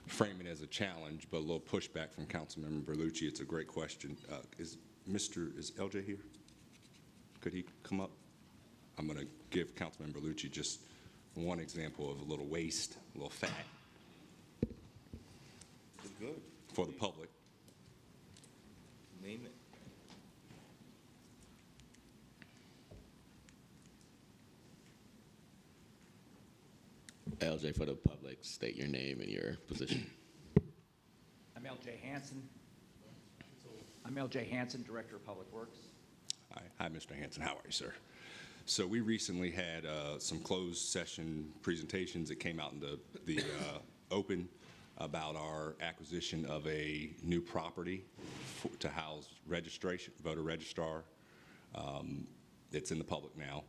frame it as a challenge, but a little pushback from Councilmember Berlucci. It's a great question. Is LJ here? Could he come up? I'm going to give Councilmember Berlucci just one example of a little waste, a little fat. Good. For the public. Name it. LJ, for the public, state your name and your position. I'm LJ Hansen. I'm LJ Hansen, Director of Public Works. Hi, Mr. Hansen. How are you, sir? So we recently had some closed session presentations that came out in the open about our acquisition of a new property to house registration, voter registrar. It's in the public now.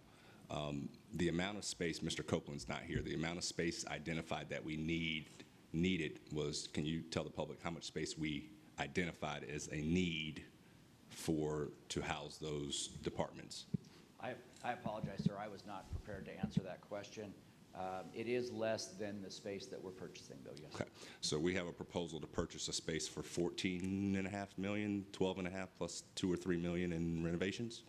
The amount of space, Mr. Copeland's not here, the amount of space identified that we needed was, can you tell the public how much space we identified as a need to house those departments? I apologize, sir. I was not prepared to answer that question. It is less than the space that we're purchasing, though, yes. Okay. So we have a proposal to purchase a space for $14.5 million, 12.5 plus 2 or 3 million in renovations?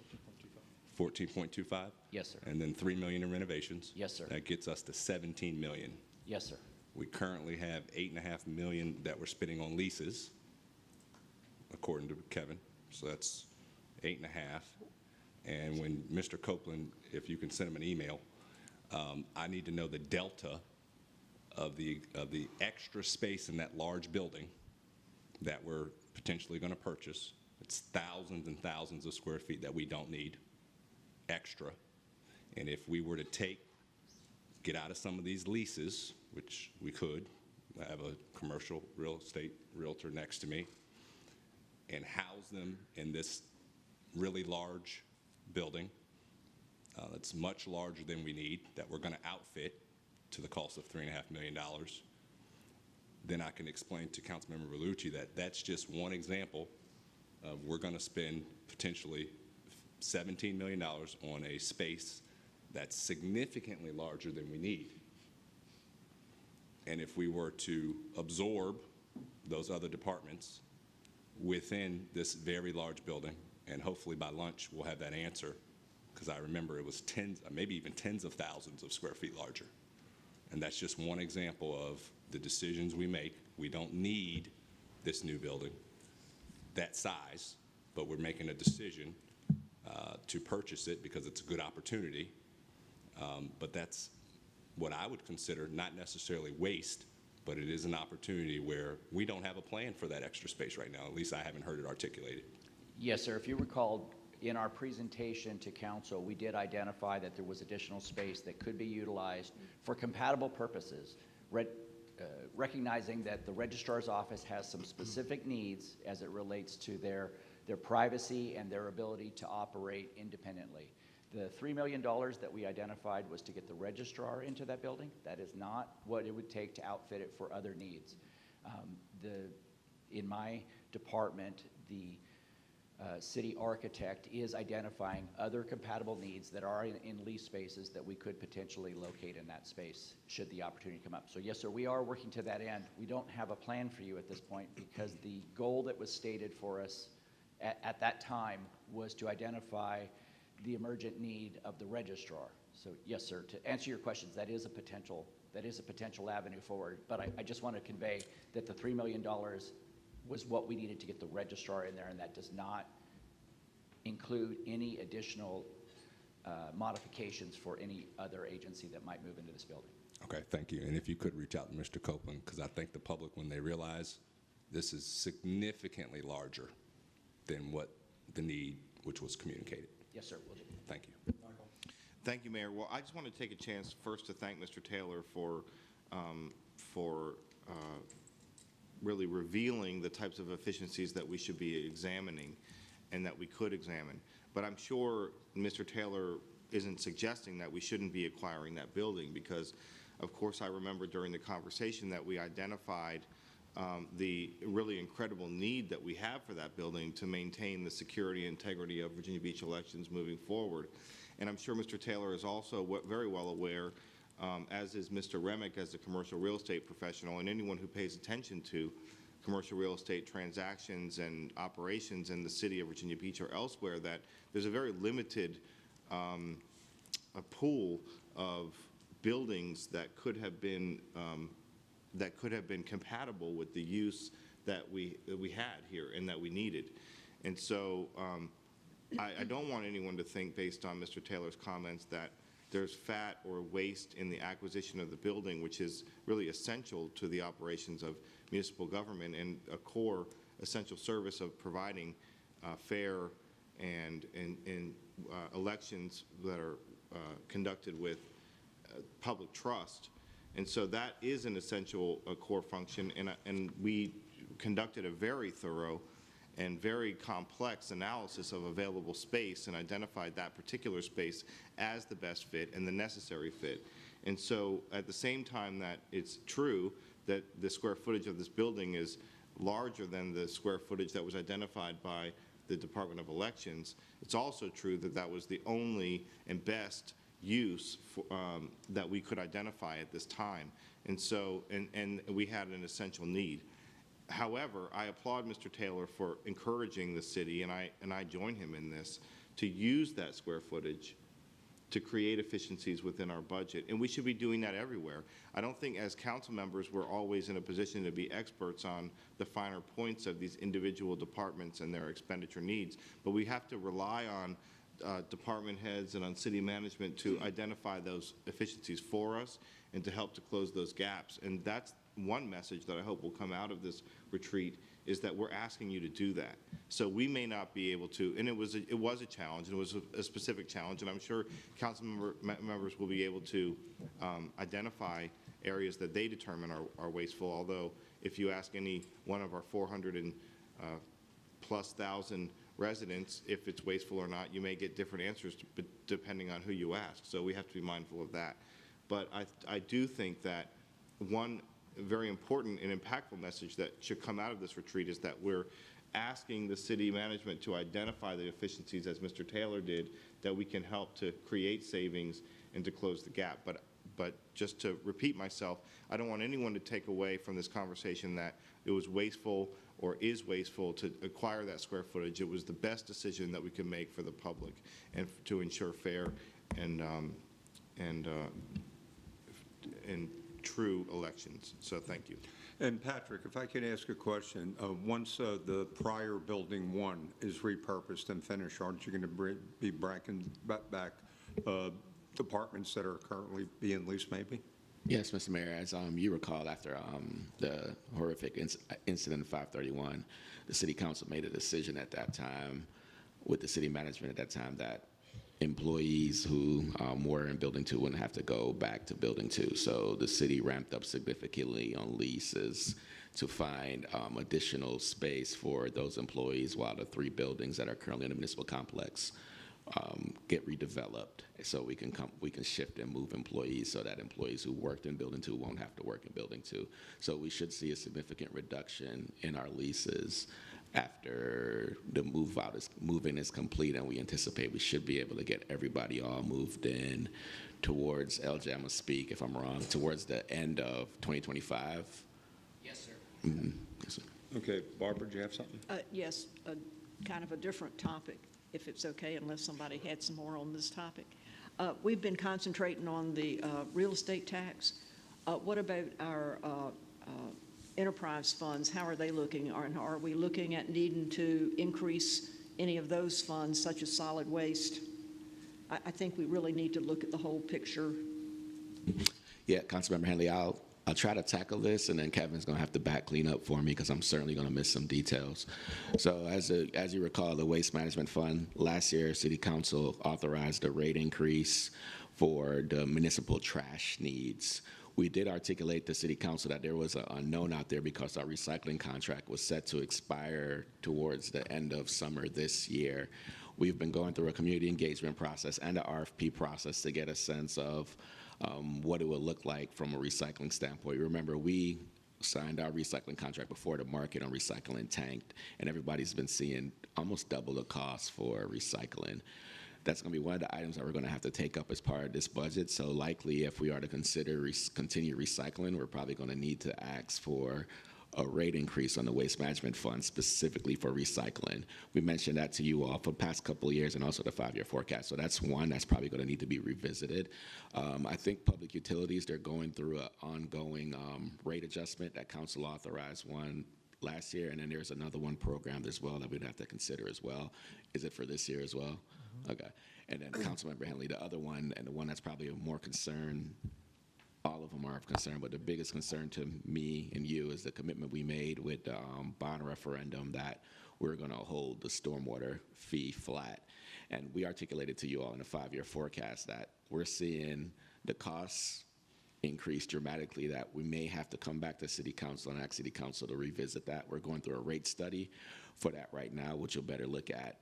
14.25? Yes, sir. And then 3 million in renovations? Yes, sir. That gets us to 17 million. Yes, sir. We currently have 8.5 million that we're spending on leases, according to Kevin. So that's 8.5. And when Mr. Copeland, if you can send him an email, I need to know the delta of the extra space in that large building that we're potentially going to purchase. It's thousands and thousands of square feet that we don't need extra. And if we were to get out of some of these leases, which we could, I have a commercial real estate realtor next to me, and house them in this really large building that's much larger than we need, that we're going to outfit to the cost of $3.5 million, then I can explain to Councilmember Berlucci that that's just one example of we're going to spend potentially $17 million on a space that's significantly larger than we need. And if we were to absorb those other departments within this very large building, and hopefully by lunch we'll have that answer, because I remember it was maybe even tens of thousands of square feet larger. And that's just one example of the decisions we make. We don't need this new building that size, but we're making a decision to purchase it because it's a good opportunity. But that's what I would consider not necessarily waste, but it is an opportunity where we don't have a plan for that extra space right now. At least I haven't heard it articulated. Yes, sir. If you recall, in our presentation to council, we did identify that there was additional space that could be utilized for compatible purposes, recognizing that the registrar's office has some specific needs as it relates to their privacy and their ability to operate independently. The $3 million that we identified was to get the registrar into that building. That is not what it would take to outfit it for other needs. In my department, the city architect is identifying other compatible needs that are in lease spaces that we could potentially locate in that space should the opportunity come up. So yes, sir, we are working to that end. We don't have a plan for you at this point because the goal that was stated for us at that time was to identify the emergent need of the registrar. So yes, sir, to answer your questions, that is a potential avenue forward. But I just want to convey that the $3 million was what we needed to get the registrar in there, and that does not include any additional modifications for any other agency that might move into this building. Okay, thank you. And if you could reach out to Mr. Copeland, because I think the public, when they realize this is significantly larger than what the need which was communicated. Yes, sir, will do. Thank you. Thank you, Mayor. Well, I just want to take a chance first to thank Mr. Taylor for really revealing the types of efficiencies that we should be examining and that we could examine. But I'm sure Mr. Taylor isn't suggesting that we shouldn't be acquiring that building because, of course, I remember during the conversation that we identified the really incredible need that we have for that building to maintain the security and integrity of Virginia Beach elections moving forward. And I'm sure Mr. Taylor is also very well aware, as is Mr. Remick as a commercial real estate professional, and anyone who pays attention to commercial real estate transactions and operations in the city of Virginia Beach or elsewhere, that there's a very limited a pool of buildings that could have been compatible with the use that we had here and that we needed. And so I don't want anyone to think, based on Mr. Taylor's comments, that there's fat or waste in the acquisition of the building, which is really essential to the operations of municipal government and a core essential service of providing fair and elections that are conducted with public trust. And so that is an essential core function, and we conducted a very thorough and very complex analysis of available space and identified that particular space as the best fit and the necessary fit. And so at the same time that it's true that the square footage of this building is larger than the square footage that was identified by the Department of Elections, it's also true that that was the only and best use for, that we could identify at this time. And so, and we had an essential need. However, I applaud Mr. Taylor for encouraging the city, and I join him in this, to use that square footage to create efficiencies within our budget. And we should be doing that everywhere. I don't think as council members we're always in a position to be experts on the finer points of these individual departments and their expenditure needs, but we have to rely on department heads and on city management to identify those efficiencies for us and to help to close those gaps. And that's one message that I hope will come out of this retreat, is that we're asking you to do that. So we may not be able to, and it was a challenge, and it was a specific challenge, and I'm sure council members will be able to identify areas that they determine are wasteful, although if you ask any one of our 400 and plus thousand residents if it's wasteful or not, you may get different answers depending on who you ask. So we have to be mindful of that. But I do think that one very important and impactful message that should come out of this retreat is that we're asking the city management to identify the efficiencies, as Mr. Taylor did, that we can help to create savings and to close the gap. But just to repeat myself, I don't want anyone to take away from this conversation that it was wasteful or is wasteful to acquire that square footage. It was the best decision that we could make for the public and to ensure fair and true elections. So thank you. And Patrick, if I could ask a question, once the prior building 1 is repurposed and finished, aren't you going to be bringing back departments that are currently being leased maybe? Yes, Mr. Mayor, as you recall, after the horrific incident of 531, the city council made a decision at that time with the city management at that time that employees who were in Building 2 wouldn't have to go back to Building 2. So the city ramped up significantly on leases to find additional space for those employees, while the 3 buildings that are currently in the municipal complex get redeveloped, so we can shift and move employees, so that employees who worked in Building 2 won't have to work in Building 2. So we should see a significant reduction in our leases after the move-in is complete, and we anticipate we should be able to get everybody all moved in towards, LJ, I'm gonna speak if I'm wrong, towards the end of 2025. Yes, sir. Mm-hmm. Yes, sir. Okay, Barbara, do you have something? Yes, kind of a different topic, if it's okay, unless somebody had some more on this topic. We've been concentrating on the real estate tax. What about our enterprise funds? How are they looking? Are we looking at needing to increase any of those funds, such as solid waste? I think we really need to look at the whole picture. Yeah, Councilmember Henley, I'll try to tackle this, and then Kevin's going to have to back clean up for me because I'm certainly going to miss some details. So as you recall, the Waste Management Fund, last year, City Council authorized a rate increase for the municipal trash needs. We did articulate to City Council that there was an unknown out there because our recycling contract was set to expire towards the end of summer this year. We've been going through a community engagement process and an RFP process to get a sense of what it would look like from a recycling standpoint. Remember, we signed our recycling contract before the market on recycling tanked, and everybody's been seeing almost double the cost for recycling. That's going to be one of the items that we're going to have to take up as part of this budget. So likely, if we are to consider continue recycling, we're probably going to need to ask for a rate increase on the Waste Management Fund specifically for recycling. We mentioned that to you all for the past couple of years and also the 5-year forecast. So that's one that's probably going to need to be revisited. I think public utilities, they're going through an ongoing rate adjustment. That council authorized one last year, and then there's another one programmed as well that we'd have to consider as well. Is it for this year as well? Mm-hmm. Okay. And then Councilmember Henley, the other one, and the one that's probably of more concern, all of them are of concern, but the biggest concern to me and you is the commitment we made with the bond referendum that we're going to hold the stormwater fee flat. And we articulated to you all in the 5-year forecast that we're seeing the costs increase dramatically, that we may have to come back to City Council and ask City Council to revisit that. We're going through a rate study for that right now, which will better look at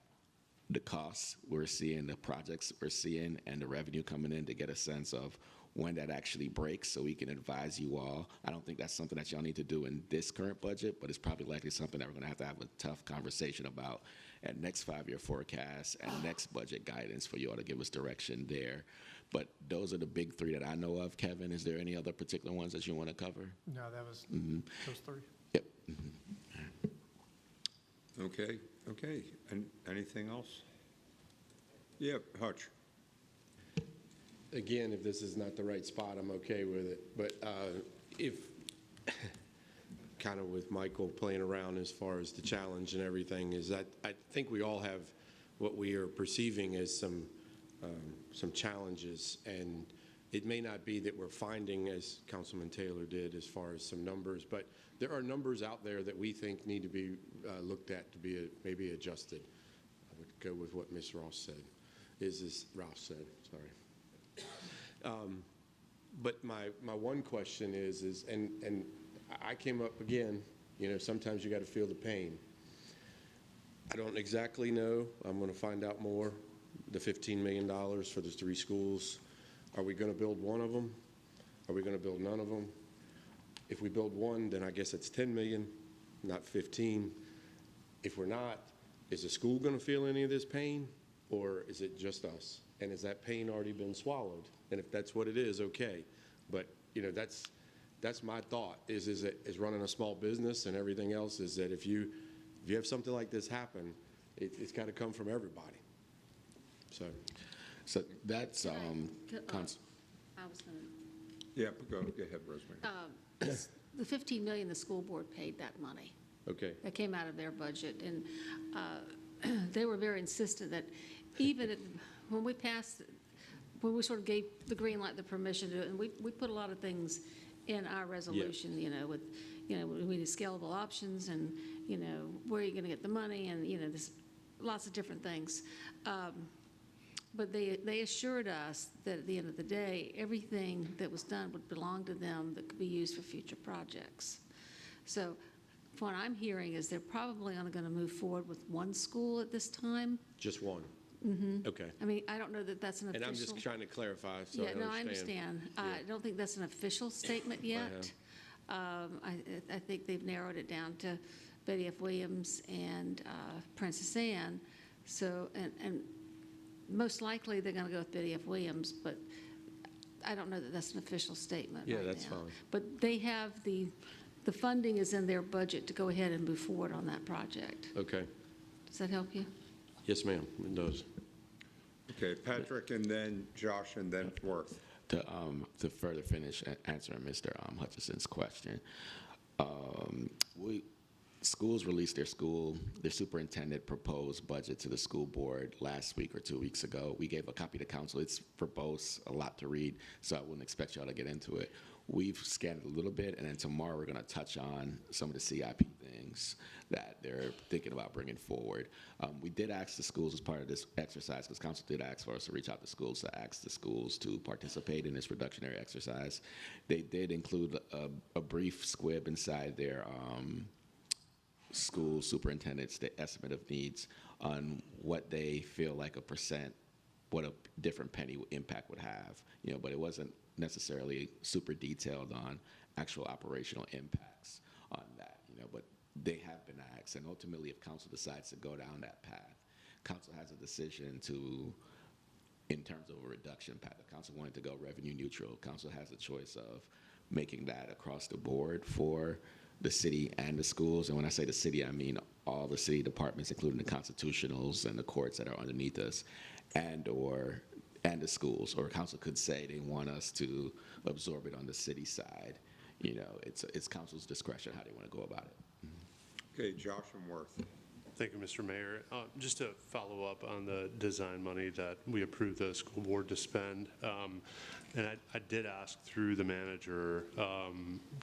the costs we're seeing, the projects we're seeing, and the revenue coming in to get a sense of when that actually breaks so we can advise you all. I don't think that's something that y'all need to do in this current budget, but it's probably likely something that we're going to have a tough conversation about at next 5-year forecast and next budget guidance for you all to give us direction there. But those are the big three that I know of. Kevin, is there any other particular ones that you want to cover? No, that was those three. Yep. Okay. And anything else? Yeah, Hutch. Again, if this is not the right spot, I'm okay with it. But if, kind of with Michael playing around as far as the challenge and everything, is that I think we all have what we are perceiving as some challenges. And it may not be that we're finding, as Councilman Taylor did, as far as some numbers, but there are numbers out there that we think need to be looked at to be maybe adjusted. I would go with what Ms. Ross said. Ross said, sorry. But my one question is and I came up again, sometimes you got to feel the pain. I don't exactly know. I'm going to find out more. The $15 million for the 3 schools. Are we going to build one of them? Are we going to build none of them? If we build one, then I guess it's 10 million, not 15. If we're not, is the school going to feel any of this pain, or is it just us? And has that pain already been swallowed? And if that's what it is, okay. But that's my thought. Is running a small business and everything else. Is that if you have something like this happen, it's got to come from everybody. So that's I was going to. Yeah, go ahead, Rosemary. The $15 million, the school board paid that money. Okay. That came out of their budget, and they were very insistent that even when we sort of gave the green light, the permission to, and we put a lot of things in our resolution, with, we need scalable options and, where are you going to get the money and, there's lots of different things. But they assured us that at the end of the day, everything that was done would belong to them that could be used for future projects. So what I'm hearing is they're probably only going to move forward with one school at this time. Just one. Okay. I mean, I don't know that that's an And official. I'm just trying to clarify, so Yeah, no, I understand. I don't think that's an official statement yet. I think they've narrowed it down to Betty F. Williams and Princess Anne. So, and most likely they're going to go with Betty F. Williams, but I don't know that that's an official statement right now. Yeah, that's fine. But they have the funding is in their budget to go ahead and move forward on that project. Okay. Does that help you? Yes, ma'am, it does. Okay, Patrick, and then Josh, and then Worth. To further finish answering Mr. Hutchison's question, schools released their superintendent proposed budget to the school board last week or 2 weeks ago. We gave a copy to council. It's verbose, a lot to read, so I wouldn't expect y'all to get into it. We've scanned it a little bit, and then tomorrow we're going to touch on some of the CIP things that they're thinking about bringing forward. We did ask the schools as part of this exercise, because council did ask for us to reach out to schools, to ask the schools to participate in this reductionary exercise. They did include a brief squib inside their school superintendent's estimate of needs on what they feel like what a different penny impact would have, but it wasn't necessarily super detailed on actual operational impacts on that, but they have been asked, and ultimately if council decides to go down that path, council has a decision in terms of a reduction path. If council wanted to go revenue neutral, council has a choice of making that across the board for the city and the schools. And when I say the city, I mean all the city departments, including the constitutionals and the courts that are underneath us, and the schools. Or council could say they want us to absorb it on the city side. It's council's discretion how they want to go about it. Okay, Josh and Worth. Thank you, Mr. Mayor. Just to follow up on the design money that we approved the school board to spend, and I did ask through the manager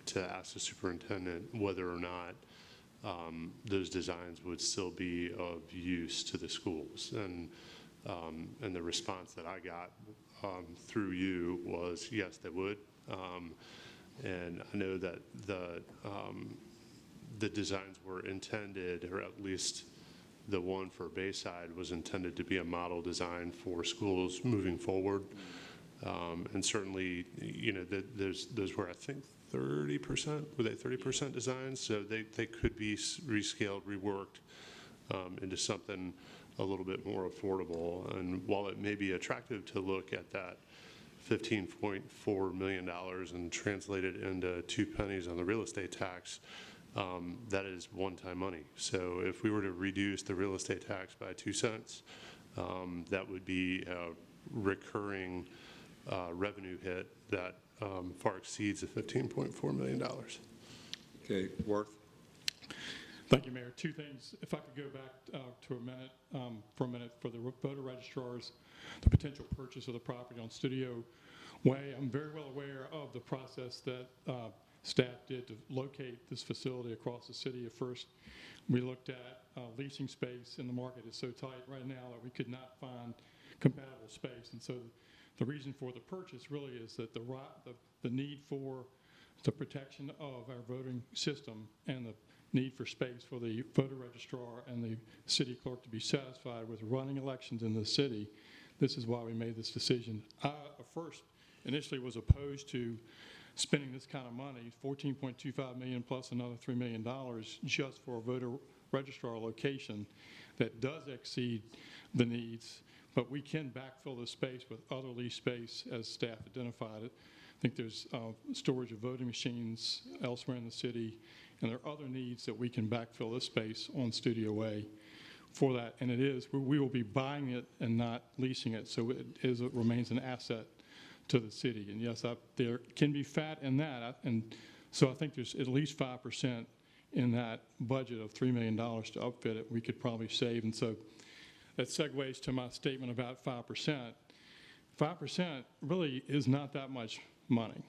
to ask the superintendent whether or not those designs would still be of use to the schools. And the response that I got through you was, yes, they would. And I know that the designs were intended, or at least the one for Bayside was intended to be a model design for schools moving forward. And certainly, those were, I think, 30%, were they 30% designs? So they could be rescaled, reworked into something a little bit more affordable. And while it may be attractive to look at that $15.4 million and translate it into 2 pennies on the real estate tax, that is one-time money. So if we were to reduce the real estate tax by 2 cents, that would be a recurring revenue hit that far exceeds the $15.4 million. Okay, Worth. Thank you, Mayor. 2 things. If I could go back for a minute for the voter registrars, the potential purchase of the property on Studio Way. I'm very well aware of the process that staff did to locate this facility across the city. At first, we looked at leasing space, and the market is so tight right now that we could not find compatible space. And so the reason for the purchase really is that the need for the protection of our voting system and the need for space for the voter registrar and the city clerk to be satisfied with running elections in the city. This is why we made this decision. I first initially was opposed to spending this kind of money, $14.25 million plus another $3 million just for a voter registrar location that does exceed the needs, but we can backfill the space with other lease space as staff identified it. I think there's storage of voting machines elsewhere in the city, and there are other needs that we can backfill this space on Studio Way for that. And we will be buying it and not leasing it, so it remains an asset to the city. And yes, there can be fat in that, and so I think there's at least 5% in that budget of $3 million to upfit it we could probably save. And so that segues to my statement about 5%. 5% really is not that much money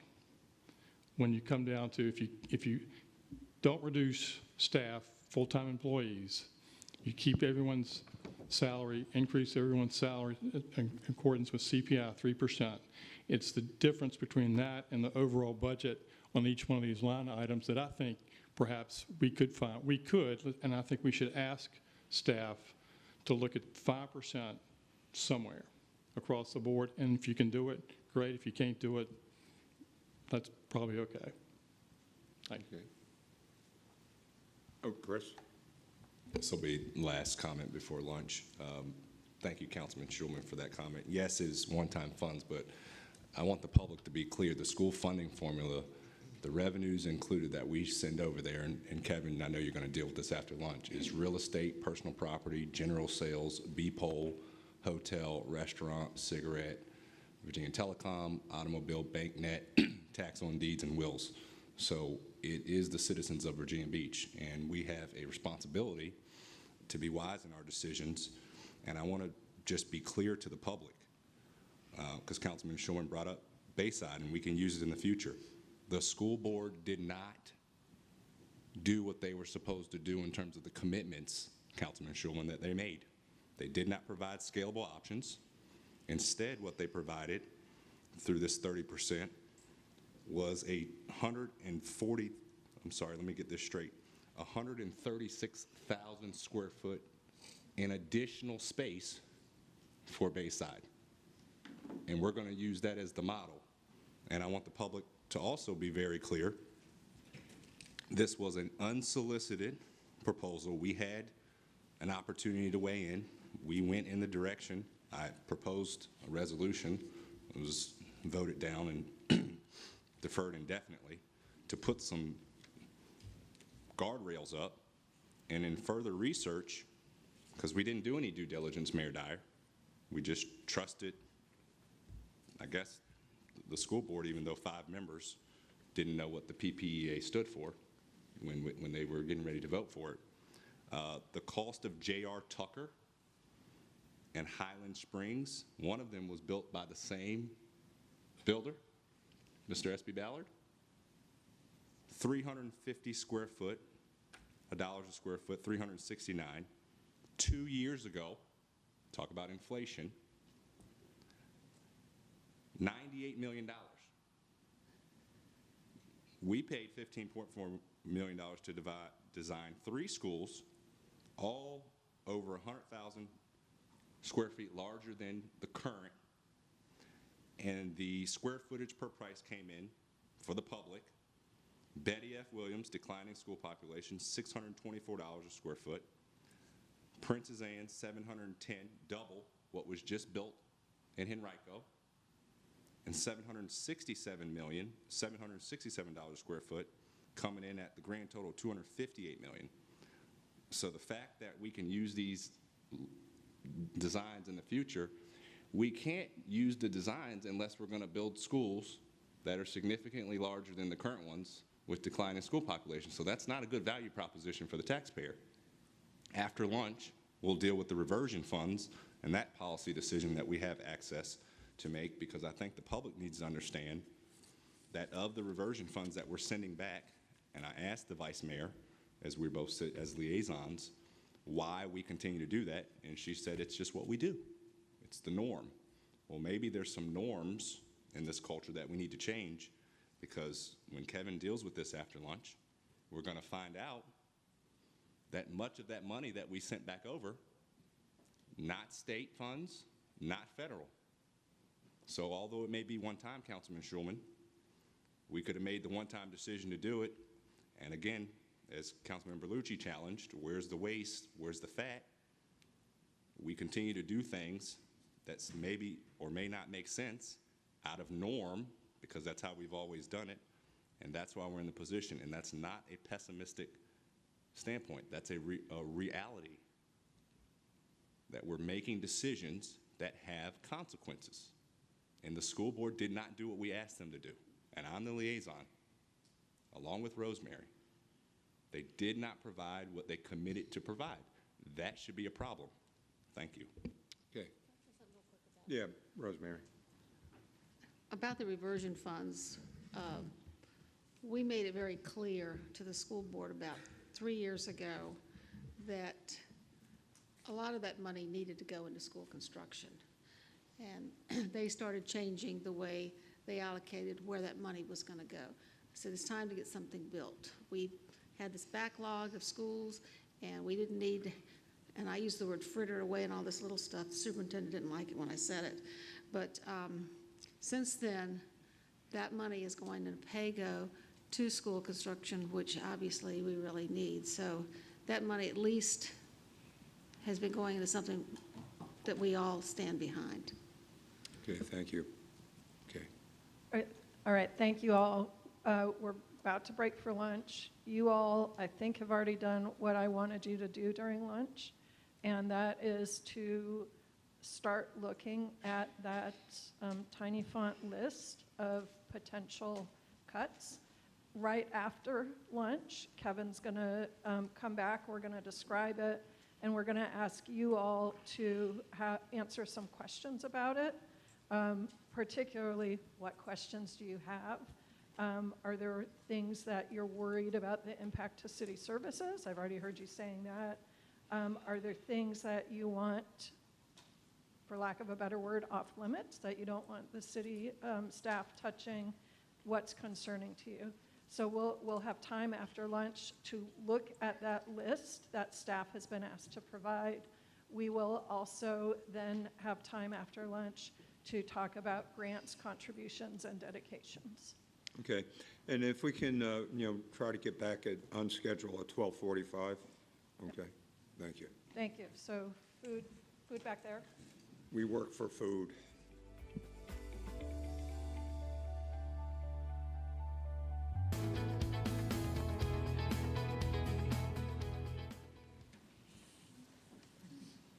when you come down to if you don't reduce staff, full-time employees, you keep everyone's salary, increase everyone's salary in accordance with CPI 3%. It's the difference between that and the overall budget on each one of these line items that I think perhaps we could find. We could, and I think we should ask staff to look at 5% somewhere across the board. And if you can do it, great. If you can't do it, that's probably okay. Thank you. Oh, Chris? This will be last comment before lunch. Thank you, Councilman Schulman, for that comment. Yes, it is one-time funds, but I want the public to be clear. The school funding formula, the revenues included that we send over there, and Kevin, I know you're going to deal with this after lunch, is real estate, personal property, general sales, B-poll, hotel, restaurant, cigarette, Virginia Telecom, automobile, bank net, tax on deeds, and wills. So it is the citizens of Virginia Beach, and we have a responsibility to be wise in our decisions. And I want to just be clear to the public, because Councilman Schulman brought up Bayside, and we can use it in the future. The school board did not do what they were supposed to do in terms of the commitments, Councilman Schulman, that they made. They did not provide scalable options. Instead, what they provided through this 30% was a 140, I'm sorry, let me get this straight, 136,000 square foot in additional space for Bayside. And we're going to use that as the model. And I want the public to also be very clear. This was an unsolicited proposal. We had an opportunity to weigh in. We went in the direction. I proposed a resolution. It was voted down and deferred indefinitely to put some guardrails up. And in further research, because we didn't do any due diligence, Mayor Dyer, we just trusted, I guess, the school board, even though 5 members didn't know what the PPEA stood for when they were getting ready to vote for it. The cost of J.R. Tucker and Highland Springs, one of them was built by the same builder, Mr. S.B. Ballard. 350 square foot, $1 a square foot, 369. 2 years ago, talk about inflation, $98 million. We paid $15.4 million to design 3 schools, all over 100,000 square feet larger than the current. And the square footage per price came in for the public. Betty F. Williams, declining school population, $624 a square foot. Princess Anne, $710, double what was just built in Henrico. And $767 million, $767 a square foot, coming in at the grand total $258 million. So the fact that we can use these designs in the future, we can't use the designs unless we're going to build schools that are significantly larger than the current ones with declining school population. So that's not a good value proposition for the taxpayer. After lunch, we'll deal with the reversion funds and that policy decision that we have access to make, because I think the public needs to understand that of the reversion funds that we're sending back, and I asked the vice mayor, as we both sit as liaisons, why we continue to do that, and she said it's just what we do. It's the norm. Well, maybe there's some norms in this culture that we need to change, because when Kevin deals with this after lunch, we're going to find out that much of that money that we sent back over, not state funds, not federal. So although it may be one time, Councilman Schulman, we could have made the one-time decision to do it. And again, as Councilman Berlucci challenged, where's the waste, where's the fat? We continue to do things that maybe or may not make sense out of norm, because that's how we've always done it. And that's why we're in the position. And that's not a pessimistic standpoint. That's a reality, that we're making decisions that have consequences. And the school board did not do what we asked them to do. And I'm the liaison, along with Rosemary. They did not provide what they committed to provide. That should be a problem. Thank you. Okay. Yeah, Rosemary. About the reversion funds, we made it very clear to the school board about 3 years ago that a lot of that money needed to go into school construction. And they started changing the way they allocated where that money was going to go. So it's time to get something built. We had this backlog of schools, and we didn't need and I used the word frittered away and all this little stuff. The superintendent didn't like it when I said it. But since then, that money is going to pay-go to school construction, which obviously we really need. So that money at least has been going into something that we all stand behind. Okay, thank you. Okay. All right, thank you all. We're about to break for lunch. You all, I think, have already done what I wanted you to do during lunch, and that is to start looking at that tiny font list of potential cuts. Right after lunch, Kevin's going to come back, we're going to describe it, and we're going to ask you all to answer some questions about it. Particularly, what questions do you have? Are there things that you're worried about the impact to city services? I've already heard you saying that. Are there things that you want, for lack of a better word, off limits, that you don't want the city staff touching? What's concerning to you? So we'll have time after lunch to look at that list that staff has been asked to provide. We will also then have time after lunch to talk about grants, contributions, and dedications. Okay, and if we can, try to get back on schedule at 12:45. Okay, thank you. Thank you. So food back there. We work for food.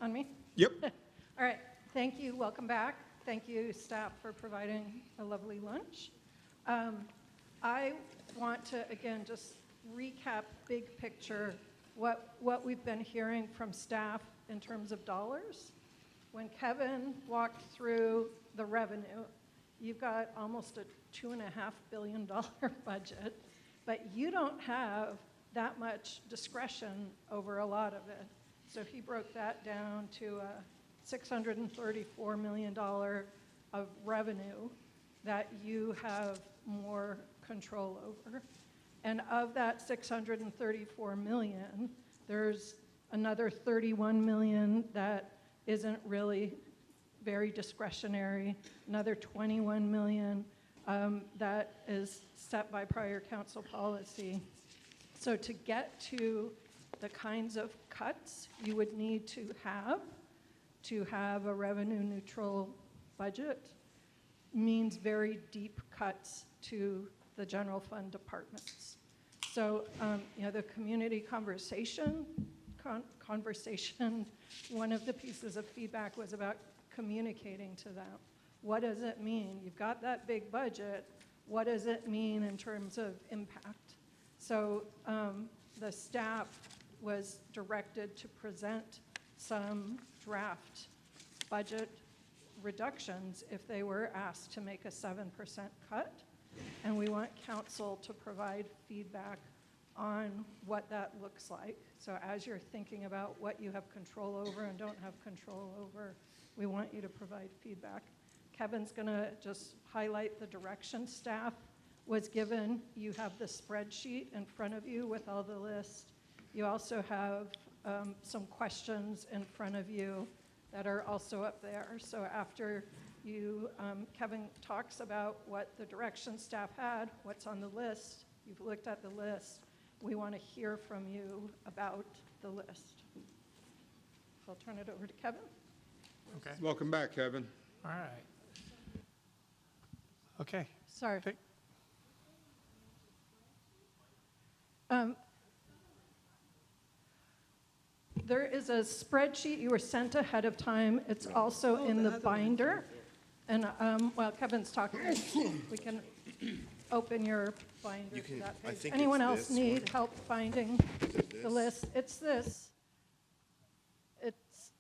On me? Yep. All right, thank you, welcome back. Thank you, staff, for providing a lovely lunch. I want to, again, just recap big picture what we've been hearing from staff in terms of dollars. When Kevin walked through the revenue, you've got almost a $2.5 billion budget, but you don't have that much discretion over a lot of it. So he broke that down to a $634 million of revenue that you have more control over. And of that $634 million, there's another $31 million that isn't really very discretionary, another $21 million that is set by prior council policy. So to get to the kinds of cuts you would need to have a revenue neutral budget means very deep cuts to the general fund departments. So, the community conversation, one of the pieces of feedback was about communicating to them. What does it mean? You've got that big budget. What does it mean in terms of impact? So the staff was directed to present some draft budget reductions if they were asked to make a 7% cut. And we want council to provide feedback on what that looks like. So as you're thinking about what you have control over and don't have control over, we want you to provide feedback. Kevin's going to just highlight the direction staff was given. You have the spreadsheet in front of you with all the lists. You also have some questions in front of you that are also up there. So after you, Kevin talks about what the direction staff had, what's on the list, you've looked at the list, we want to hear from you about the list. So I'll turn it over to Kevin. Okay. Welcome back, Kevin. All right. Okay. Sorry. There is a spreadsheet you were sent ahead of time. It's also in the binder. And while Kevin's talking, we can open your binder to that I page. think Anyone it's else this need one. help finding the list? It's this. It's,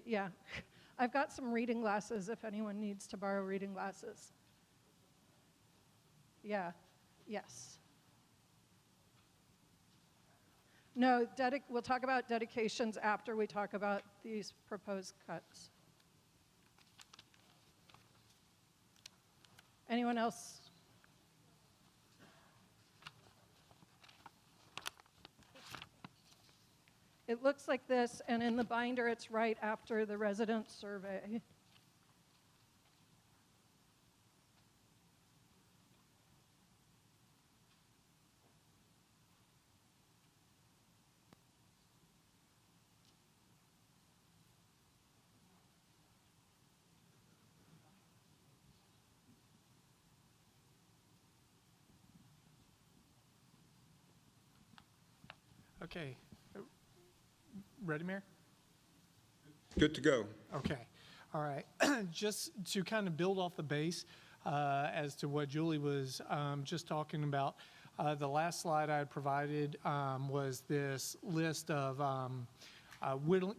yeah. I've got some reading glasses if anyone needs to borrow reading glasses. Yeah, yes. No, we'll talk about dedications after we talk about these proposed cuts. Anyone else? it looks like this, and in the binder, it's right after the resident survey. Okay. Ready, Mayor? Good to go. Okay. All right. Just to kind of build off the base as to what Julie was just talking about, the last slide I had provided was this list of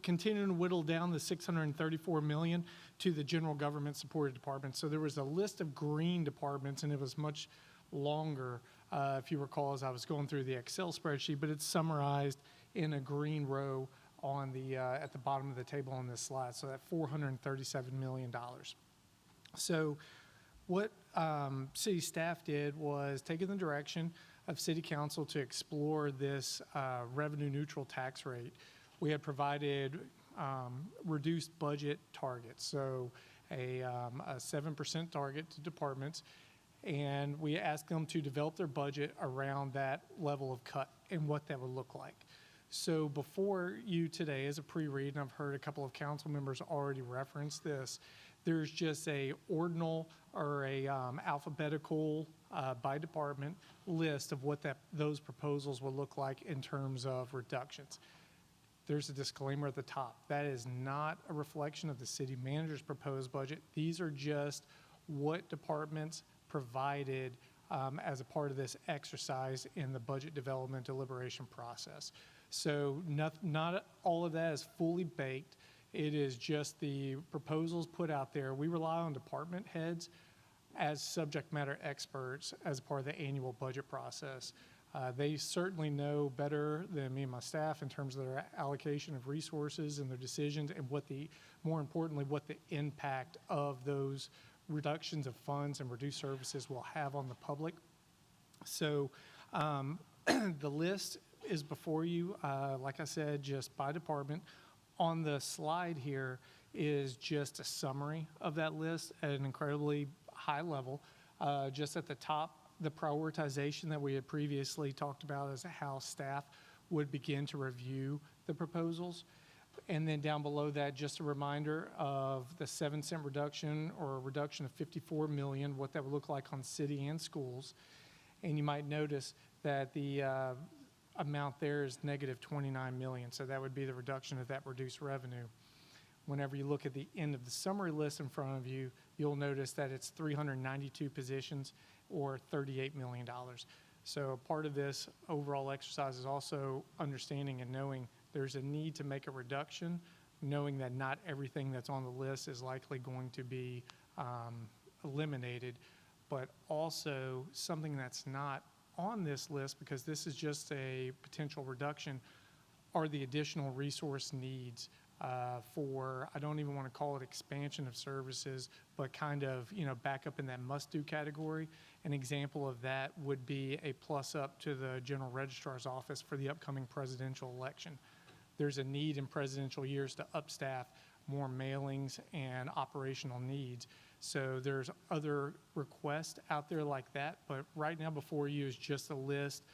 continuing to whittle down the $634 million to the general government supported departments. So there was a list of green departments, and it was much longer, if you recall, as I was going through the Excel spreadsheet, but it's summarized in a green row on the at the bottom of the table on this slide. So that $437 million. So what city staff did was take in the direction of city council to explore this revenue neutral tax rate. We had provided reduced budget targets, so a 7% target to departments, and we asked them to develop their budget around that level of cut and what that would look like. So before you today, as a pre-read, and I've heard a couple of council members already reference this, there's just a ordinal or a alphabetical by department list of what those proposals will look like in terms of reductions. There's a disclaimer at the top. That is not a reflection of the city manager's proposed budget. These are just what departments provided as a part of this exercise in the budget development deliberation process. So not all of that is fully baked. It is just the proposals put out there. We rely on department heads as subject matter experts as part of the annual budget process. They certainly know better than me and my staff in terms of their allocation of resources and their decisions and more importantly, what the impact of those reductions of funds and reduced services will have on the public. So the list is before you, like I said, just by department. On the slide here is just a summary of that list at an incredibly high level. Just at the top, the prioritization that we had previously talked about as how staff would begin to review the proposals. And then down below that, just a reminder of the 7-cent reduction or a reduction of $54 million, what that would look like on city and schools. And you might notice that the amount there is negative $29 million. So that would be the reduction of that reduced revenue. Whenever you look at the end of the summary list in front of you, you'll notice that it's 392 positions or $38 million. So part of this overall exercise is also understanding and knowing there's a need to make a reduction, knowing that not everything that's on the list is likely going to be eliminated, but also something that's not on this list, because this is just a potential reduction, are the additional resource needs for, I don't even want to call it expansion of services, but kind of, back up in that must-do category. An example of that would be a plus up to the General Registrar's office for the upcoming presidential election. There's a need in presidential years to upstaff more mailings and operational needs. So there's other requests out there like that, but right now before you is just a list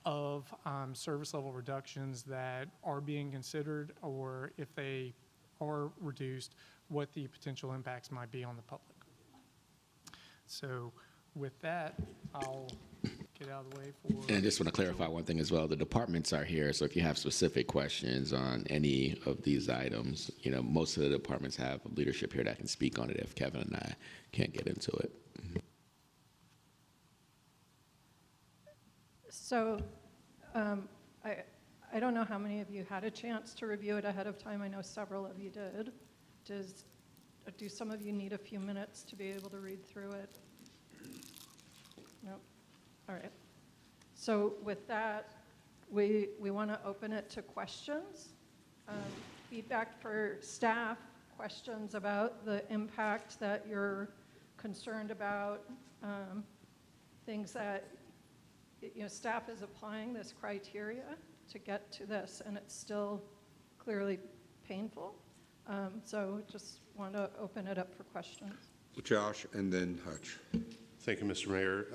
of service level reductions that are being considered, or if they are reduced, what the potential impacts might be on the public. So with that, I'll get out of the way for... And I just want to clarify one thing as well. The departments are here, so if you have specific questions on any of these items, most of the departments have leadership here that can speak on it if Kevin and I can't get into it. So I don't know how many of you had a chance to review it ahead of time. I know several of you did. Do some of you need a few minutes to be able to read through it? Nope. All right. So with that, we want to open it to questions. Feedback for staff, questions about the impact that you're concerned about, things that staff is applying this criteria to get to this, and it's still clearly painful. So just want to open it up for questions. Josh, and then Hutch. Thank you, Mr. Mayor.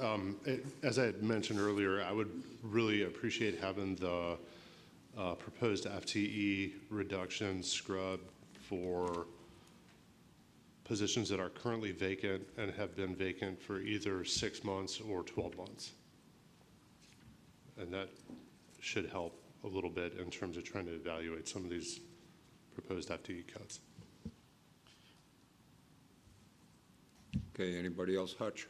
As I had mentioned earlier, I would really appreciate having the proposed FTE reduction scrub for positions that are currently vacant and have been vacant for either 6 months or 12 months. And that should help a little bit in terms of trying to evaluate some of these proposed FTE cuts. Okay, anybody else? Hutch?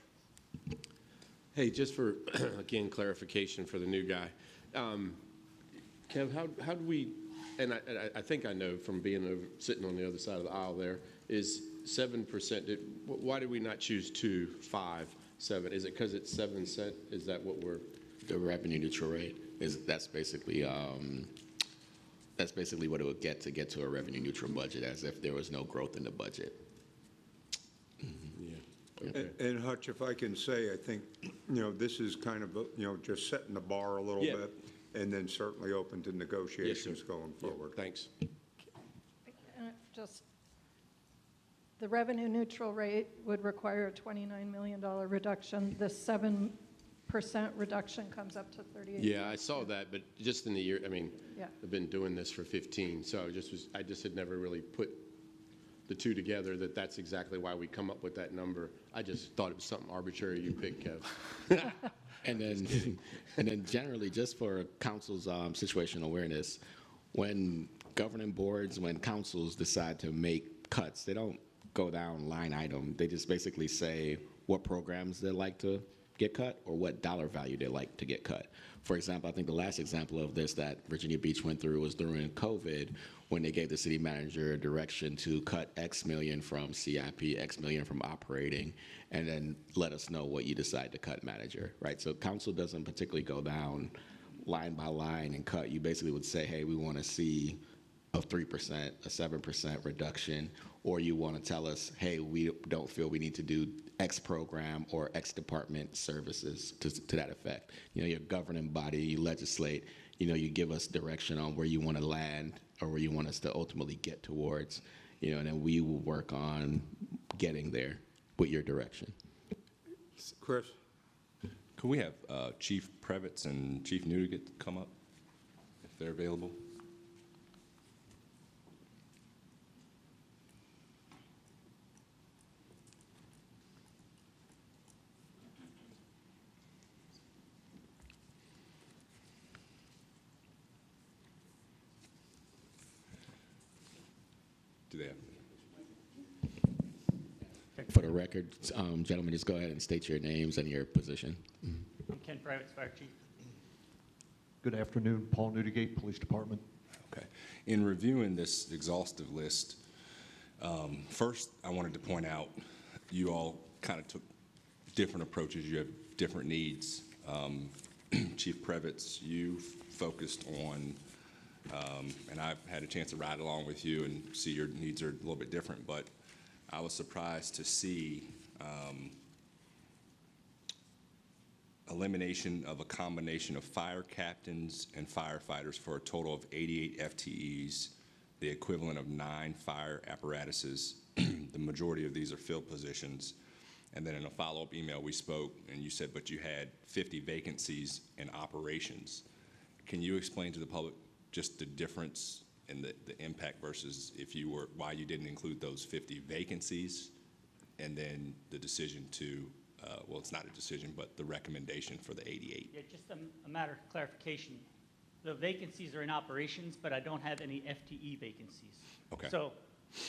Hey, just for, again, clarification for the new guy. Kev, how do we, and I think I know from being over, sitting on the other side of the aisle there, is 7%, why did we not choose 2, 5, 7? Is it because it's 7 cent? Is that what we're? The revenue neutral rate that's basically what it would get to a revenue neutral budget, as if there was no growth in the budget. Yeah. Okay. And Hutch, if I can say, I think, this is kind of, just setting the bar a little Yeah. bit, and then certainly open to negotiations going Yeah, forward. thanks. Just, the revenue neutral rate would require a $29 million reduction. The 7% reduction comes up to 38. Yeah, I saw that, but just in the year, I mean, Yeah. I've been doing this for 15, so I just had never really put the two together, that's exactly why we come up with that number. I just thought it was something arbitrary you picked, Kev. And then generally, just for council's situational awareness, when governing boards, when councils decide to make cuts, they don't go down line item. They just basically say what programs they'd like to get cut or what dollar value they'd like to get cut. For example, I think the last example of this that Virginia Beach went through was during COVID, when they gave the city manager a direction to cut X million from CIP, X million from operating, and then let us know what you decide to cut, manager, right? So council doesn't particularly go down line by line and cut. You basically would say, hey, we want to see a 3%, a 7% reduction, or you want to tell us, hey, we don't feel we need to do X program or X department services to that effect. Your governing body, you legislate, you give us direction on where you want to land or where you want us to ultimately get towards, and then we will work on getting there with your direction. Chris? Could we have Chief Previtz and Chief Newdigate come up if they're available? Do they have? For the record, gentlemen, just go ahead and state your names and your position. I'm Ken Private, Fire Chief. Good afternoon, Paul Newdigate, Police Department. Okay. In reviewing this exhaustive list, first I wanted to point out you all kind of took different approaches. You have different needs. Chief Previtz, you focused on, and I've had a chance to ride along with you and see your needs are a little bit different, but I was surprised to see elimination of a combination of fire captains and firefighters for a total of 88 FTEs, the equivalent of 9 fire apparatuses. The majority of these are filled positions. And then in a follow-up email we spoke, and you said, but you had 50 vacancies in operations. Can you explain to the public just the difference in the impact versus why you didn't include those 50 vacancies, and then the decision to, well, it's not a decision, but the recommendation for the 88? Yeah, just a matter of clarification. The vacancies are in operations, but I don't have any FTE vacancies. Okay. So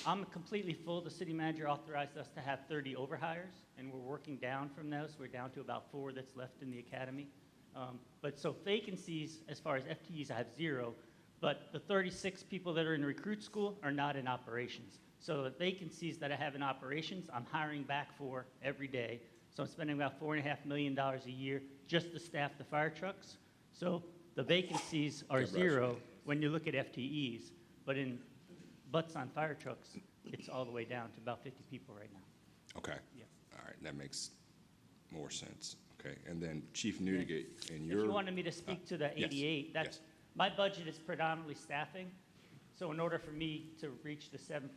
I'm completely full. The city manager authorized us to have 30 overhires, and we're working down from those. We're down to about 4 that's left in the academy. But so vacancies, as far as FTEs, I have 0. But the 36 people that are in recruit school are not in operations. So the vacancies that I have in operations, I'm hiring back for every day. So I'm spending about $4.5 million a year just to staff the fire trucks. So the vacancies are 0 when you look at FTEs. But in butts on fire trucks, it's all the way down to about 50 people right now. Okay. Yeah. All right, that makes more sense. Okay, and then Chief Newdigate, and If you wanted me to speak to the 88, yes. my budget is predominantly staffing. So in order for me to reach the 7%,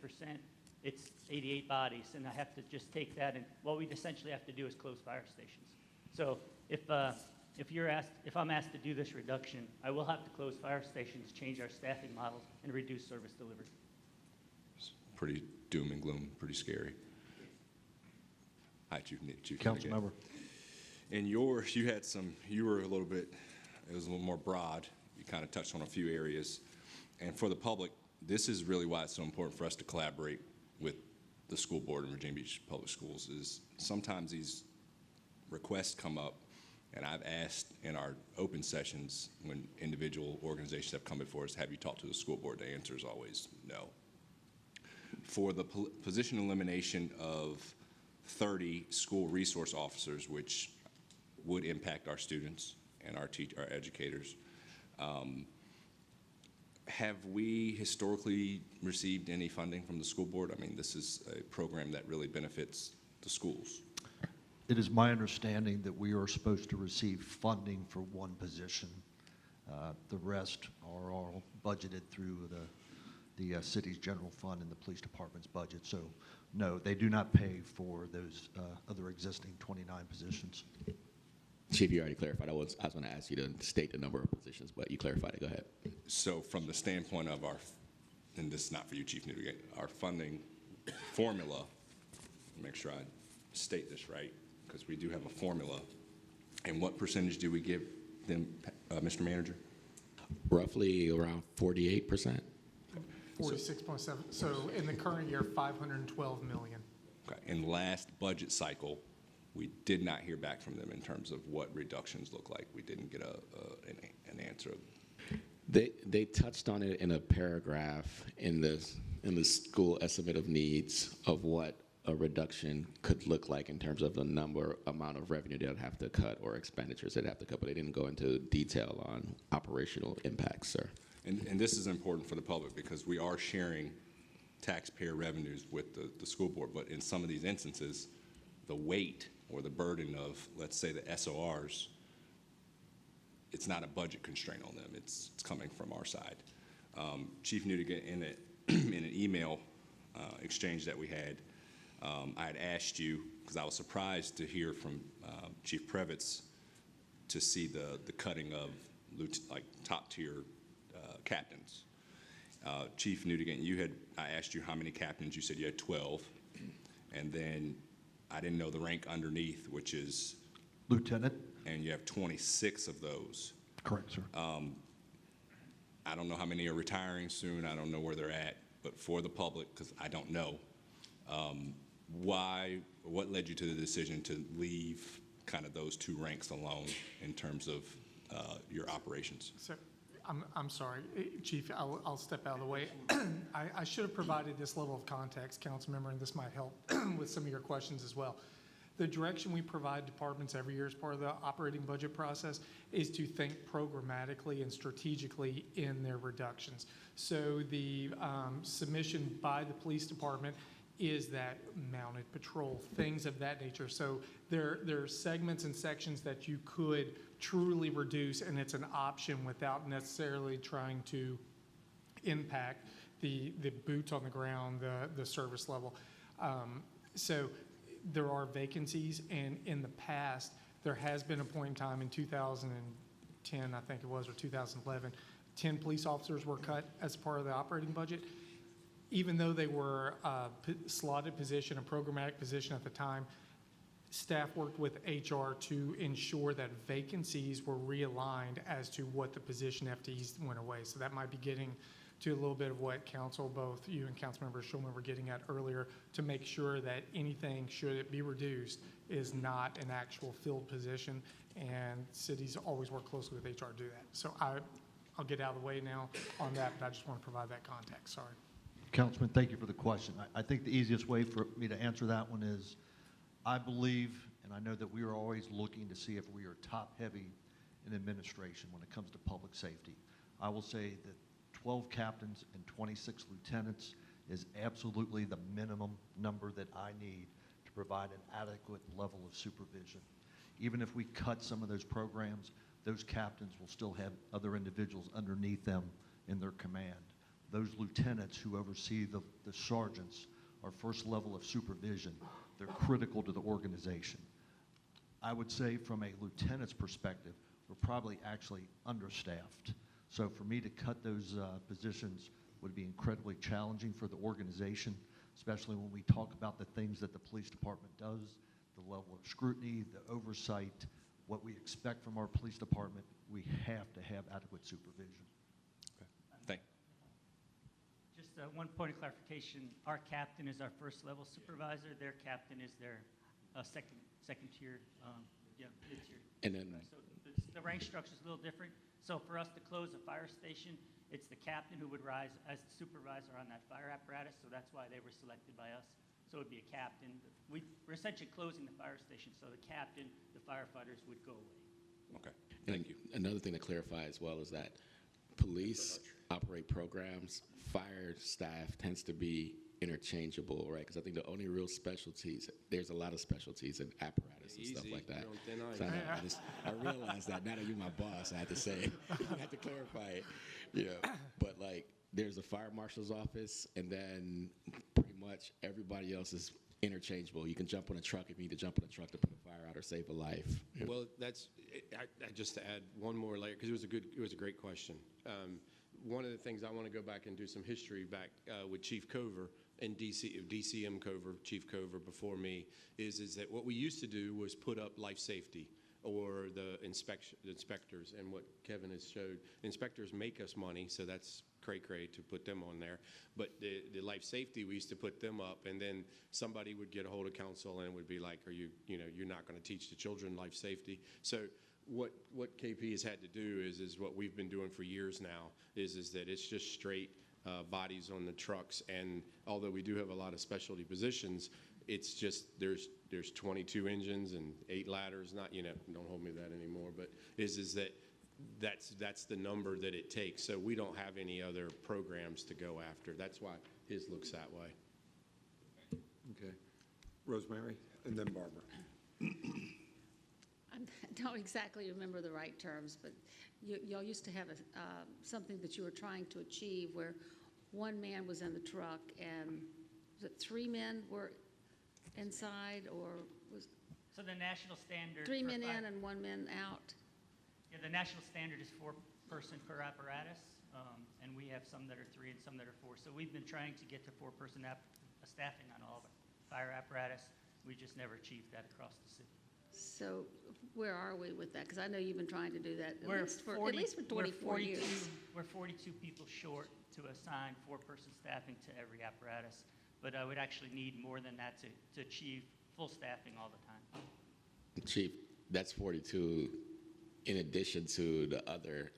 it's 88 bodies, and I have to just take that, and what we'd essentially have to do is close fire stations. So if I'm asked to do this reduction, I will have to close fire stations, change our staffing models, and reduce service delivery. Pretty doom and gloom, pretty scary. Hi, Chief Council member. In yours, you were a little bit, it was a little more broad. You kind of touched on a few areas. And for the public, this is really why it's so important for us to collaborate with the school board in Virginia Beach Public Schools, is sometimes these requests come up, and I've asked in our open sessions when individual organizations have come before us, have you talked to the school board? The answer is always no. For the position elimination of 30 school resource officers, which would impact our students and our educators, have we historically received any funding from the school board? I mean, this is a program that really benefits the schools. It is my understanding that we are supposed to receive funding for one position. The rest are all budgeted through the city's general fund and the police department's budget. So, no, they do not pay for those other existing 29 positions. Chief, you already clarified. I was going to ask you to state the number of positions, but you clarified it. Go ahead. So from the standpoint of and this is not for you, Chief Newdigate, our funding formula, make sure I state this right, because we do have a formula. And what percentage do we give them, Mr. Manager? Roughly around 48%. 46.7. So in the current year, 512 million. Okay. In the last budget cycle, we did not hear back from them in terms of what reductions look like. We didn't get an answer. They touched on it in a paragraph in the school estimate of needs of what a reduction could look like in terms of the amount of revenue they'd have to cut or expenditures they'd have to cut, but they didn't go into detail on operational impacts, sir. And this is important for the public because we are sharing taxpayer revenues with the school board, but in some of these instances, the weight or the burden of, let's say, the SORs, it's not a budget constraint on them. It's coming from our side. Chief Newdigate, in an email exchange that we had, I had asked you, because I was surprised to hear from Chief Previtz to see the cutting of top-tier captains. Chief Newdigate, I asked you how many captains. You said you had 12. And then I didn't know the rank underneath, which is Lieutenant. And you have 26 of those. Correct, sir. I don't know how many are retiring soon. I don't know where they're at. But for the public, because I don't know, what led you to the decision to leave kind of those two ranks alone in terms of your operations? So, I'm sorry, Chief, I'll step out of the way. I should have provided this level of context, council member, and this might help with some of your questions as well. The direction we provide departments every year as part of the operating budget process is to think programmatically and strategically in their reductions. So the submission by the police department is that mounted patrol, things of that nature. So there are segments and sections that you could truly reduce, and it's an option without necessarily trying to impact the boots on the ground, the service level. So there are vacancies, and in the past, there has been a point in time in 2010, I think it was, or 2011, 10 police officers were cut as part of the operating budget. Even though they were a slotted position, a programmatic position at the time, staff worked with HR to ensure that vacancies were realigned as to what the position FTEs went away. So that might be getting to a little bit of what council, both you and Councilmember Schulman were getting at earlier, to make sure that anything, should it be reduced, is not an actual filled position, and cities always work closely with HR to do that. So I'll get out of the way now on that, but I just want to provide that context. Sorry. Councilman, thank you for the question. I think the easiest way for me to answer that one is, I believe, and I know that we are always looking to see if we are top-heavy in administration when it comes to public safety. I will say that 12 captains and 26 lieutenants is absolutely the minimum number that I need to provide an adequate level of supervision. Even if we cut some of those programs, those captains will still have other individuals underneath them in their command. those lieutenants who oversee the sergeants, our first level of supervision, they're critical to the organization. I would say from a lieutenant's perspective, we're probably actually understaffed. So for me to cut those positions would be incredibly challenging for the organization, especially when we talk about the things that the police department does, the level of scrutiny, the oversight, what we expect from our police department. We have to have adequate supervision. Thank Just one point of clarification, our captain is our first level supervisor, their captain is their second tier, mid-tier. And then, So the rank structure is a little different. So for us to close a fire station, it's the captain who would rise as the supervisor on that fire apparatus, so that's why they were selected by us. So it would be a captain. We're essentially closing the fire station, so the captain, the firefighters would go away. Okay, thank you. Another thing to clarify as well is that police operate programs, fire staff tends to be interchangeable, right? Because I think the only real specialties, there's a lot of specialties in apparatus and stuff like that. So I realized that now that you're my boss, I had to say, I had to clarify it, you know. But like, there's a fire marshal's office, and then pretty much everybody else is interchangeable. You can jump on a truck if you need to jump on a truck to put a fire out or save a life. Well, just to add one more layer, because it was a great question. One of the things I want to go back and do some history back with Chief Cover and DCM Cover, Chief Cover before me, is that what we used to do was put up life safety or the inspectors, and what Kevin has showed. Inspectors make us money, so that's cray-cray to put them on there. But the life safety, we used to put them up, and then somebody would get a hold of council and would be like, you're not going to teach the children life safety. So what KP has had to do is what we've been doing for years now, is that it's just straight bodies on the trucks. And although we do have a lot of specialty positions, it's just there's 22 engines and 8 ladders. Not, don't hold me to that anymore, but that's the number that it takes. So we don't have any other programs to go after. That's why his looks that way. Okay. Rosemary, and then Barbara. I don't exactly remember the right terms, but y'all used to have something that you were trying to achieve where one man was in the truck and was it 3 men were inside, or was So the national standard. 3 for men fire- in and 1 man out? Yeah, the national standard is 4 person per apparatus, and we have some that are 3 and some that are 4. So we've been trying to get to 4 person staffing on all of our fire apparatus. We just never achieved that across the city. So where are we with that? Because I know you've been trying to do that at We're least for 24 we're 42 years. We're 42 people short to assign 4 person staffing to every apparatus, but I would actually need more than that to achieve full staffing all the time. Chief, that's 42 in addition to the other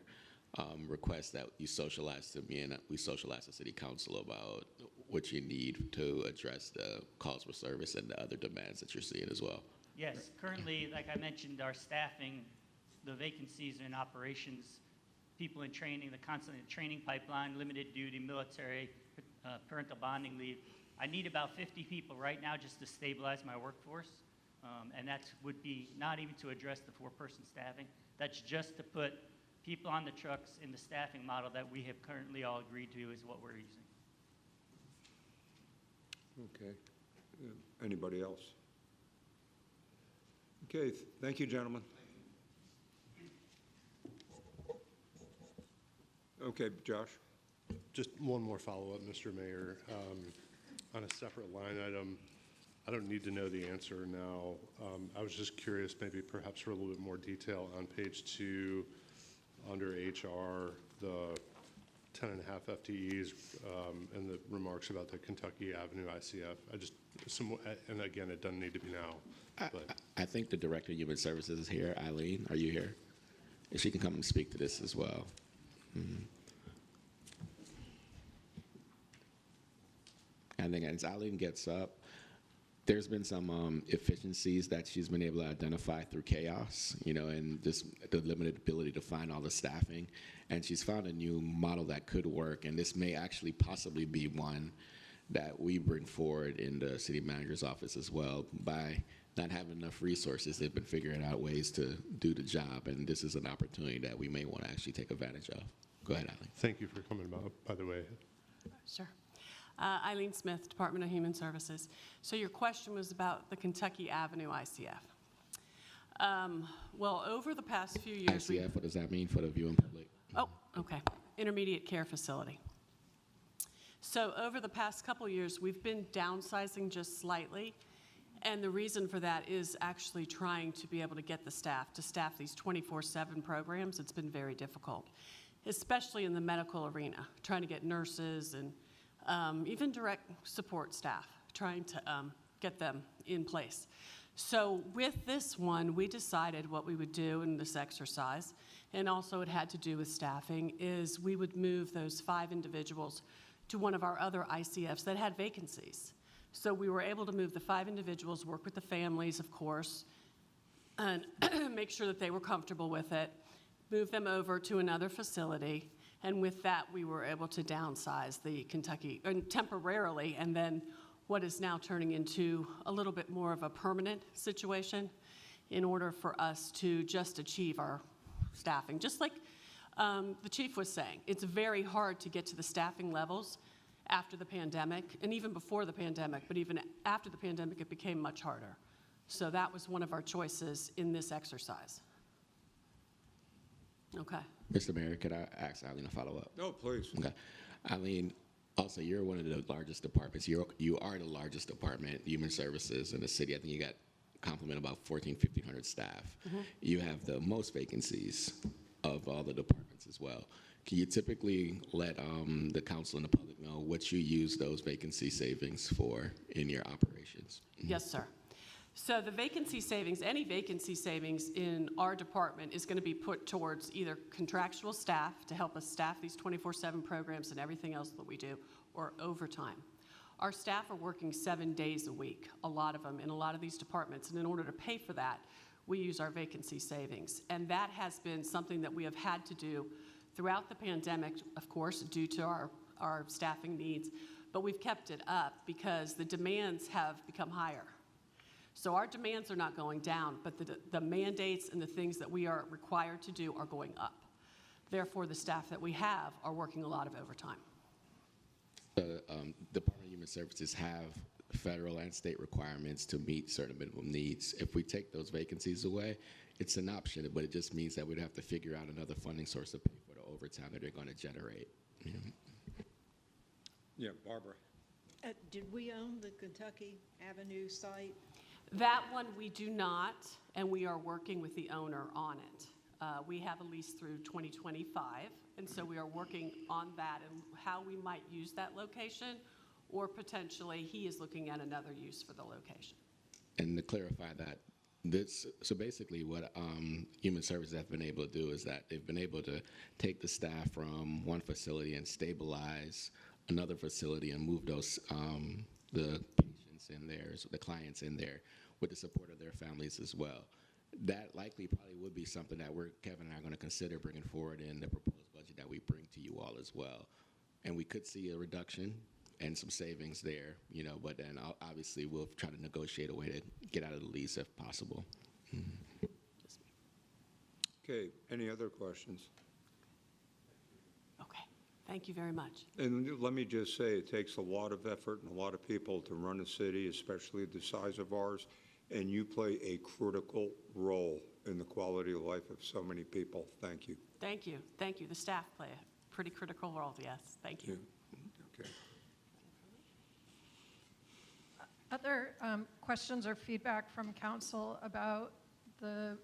requests that you socialized to me and we socialized to City Council about what you need to address the calls for service and the other demands that you're seeing as well. Yes, currently, like I mentioned, our staffing, the vacancies in operations, people in training, the constant training pipeline, limited duty, military, parental bonding leave. I need about 50 people right now just to stabilize my workforce, and that would be not even to address the 4 person staffing. That's just to put people on the trucks in the staffing model that we have currently all agreed to is what we're using. Okay. Anybody else? Okay, thank you, gentlemen. Okay, Josh? Just one more follow-up, Mr. Mayor. On a separate line item, I don't need to know the answer now. I was just curious, maybe perhaps for a little bit more detail on page 2, under HR, the 10.5 FTEs and the remarks about the Kentucky Avenue ICF. And again, it doesn't need to be now. But I think the Director of Human Services is here. Eileen, are you here? And she can come and speak to this as well. Mm-hmm. I think as Eileen gets up, there's been some efficiencies that she's been able to identify through chaos, and just the limited ability to find all the staffing. And she's found a new model that could work, and this may actually possibly be one that we bring forward in the city manager's office as well. By not having enough resources, they've been figuring out ways to do the job, and this is an opportunity that we may want to actually take advantage of. Go ahead, Eileen. thank you for coming by the way. Sure. Eileen Smith, Department of Human Services. So your question was about the Kentucky Avenue ICF. Well, over the past few years, ICF, what does that mean for the viewing public? Oh, okay. Intermediate care facility. So over the past couple years, we've been downsizing just slightly. And the reason for that is actually trying to be able to get the staff to staff these 24/7 programs. It's been very difficult, especially in the medical arena, trying to get nurses and even direct support staff, trying to get them in place. So with this one, we decided what we would do in this exercise, and also it had to do with staffing, is we would move those 5 individuals to one of our other ICFs that had vacancies. So we were able to move the 5 individuals, work with the families, of course, and make sure that they were comfortable with it, move them over to another facility, and with that, we were able to downsize the Kentucky, temporarily, and then what is now turning into a little bit more of a permanent situation in order for us to just achieve our staffing. Just like the chief was saying, it's very hard to get to the staffing levels after the pandemic, and even before the pandemic, but even after the pandemic, it became much harder. So that was one of our choices in this exercise. Okay. Mr. Mayor, could I ask Eileen a follow-up? No, please. Okay. Eileen, also, you're one of the largest departments. You are the largest department, Human Services, in the city. I think you got complement about 1,500 staff. You have the most vacancies of all the departments as well. Can you typically let the council and the public know what you use those vacancy savings for in your operations? Yes, sir. So the vacancy savings, any vacancy savings in our department is going to be put towards either contractual staff to help us staff these 24/7 programs and everything else that we do, or overtime. Our staff are working 7 days a week, a lot of them, in a lot of these departments, and in order to pay for that, we use our vacancy savings. And that has been something that we have had to do throughout the pandemic, of course, due to our staffing needs, but we've kept it up because the demands have become higher. So our demands are not going down, but the mandates and the things that we are required to do are going up. Therefore, the staff that we have are working a lot of overtime. The Department of Human Services have federal and state requirements to meet certain minimum needs. If we take those vacancies away, it's an option, but it just means that we'd have to figure out another funding source to pay for the overtime that they're going to generate. Yeah, Barbara. Did we own the Kentucky Avenue site? That one we do not, and we are working with the owner on it. We have a lease through 2025, and so we are working on that and how we might use that location, or potentially he is looking at another use for the location. And to clarify that, so basically what Human Services have been able to do is that they've been able to take the staff from one facility and stabilize another facility and move those the patients in there, so the clients in there, with the support of their families as well. That likely probably would be something that Kevin and I are going to consider bringing forward in the proposed budget that we bring to you all as well. And we could see a reduction and some savings there, but then obviously we'll try to negotiate a way to get out of the lease if possible. Okay, any other questions? Okay, thank you very much. And let me just say, it takes a lot of effort and a lot of people to run a city, especially the size of ours, and you play a critical role in the quality of life of so many people. Thank you. Thank you. Thank you. The staff play a pretty critical role, yes. Thank you. Okay. Other questions or feedback from council about the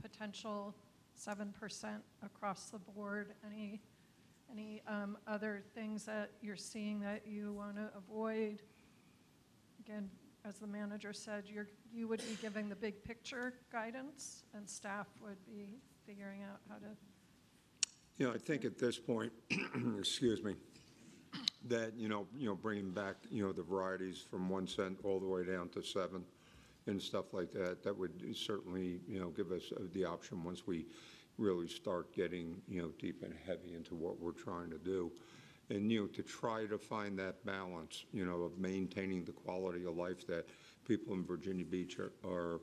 potential 7% across the board? Any other things that you're seeing that you want to avoid? Again, as the manager said, you would be giving the big picture guidance, and staff would be figuring out how to. I think at this point, excuse me, that bringing back the varieties from 1 cent all the way down to 7 and stuff like that, that would certainly give us the option once we really start getting deep and heavy into what we're trying to do. And, to try to find that balance, of maintaining the quality of life that people in Virginia Beach are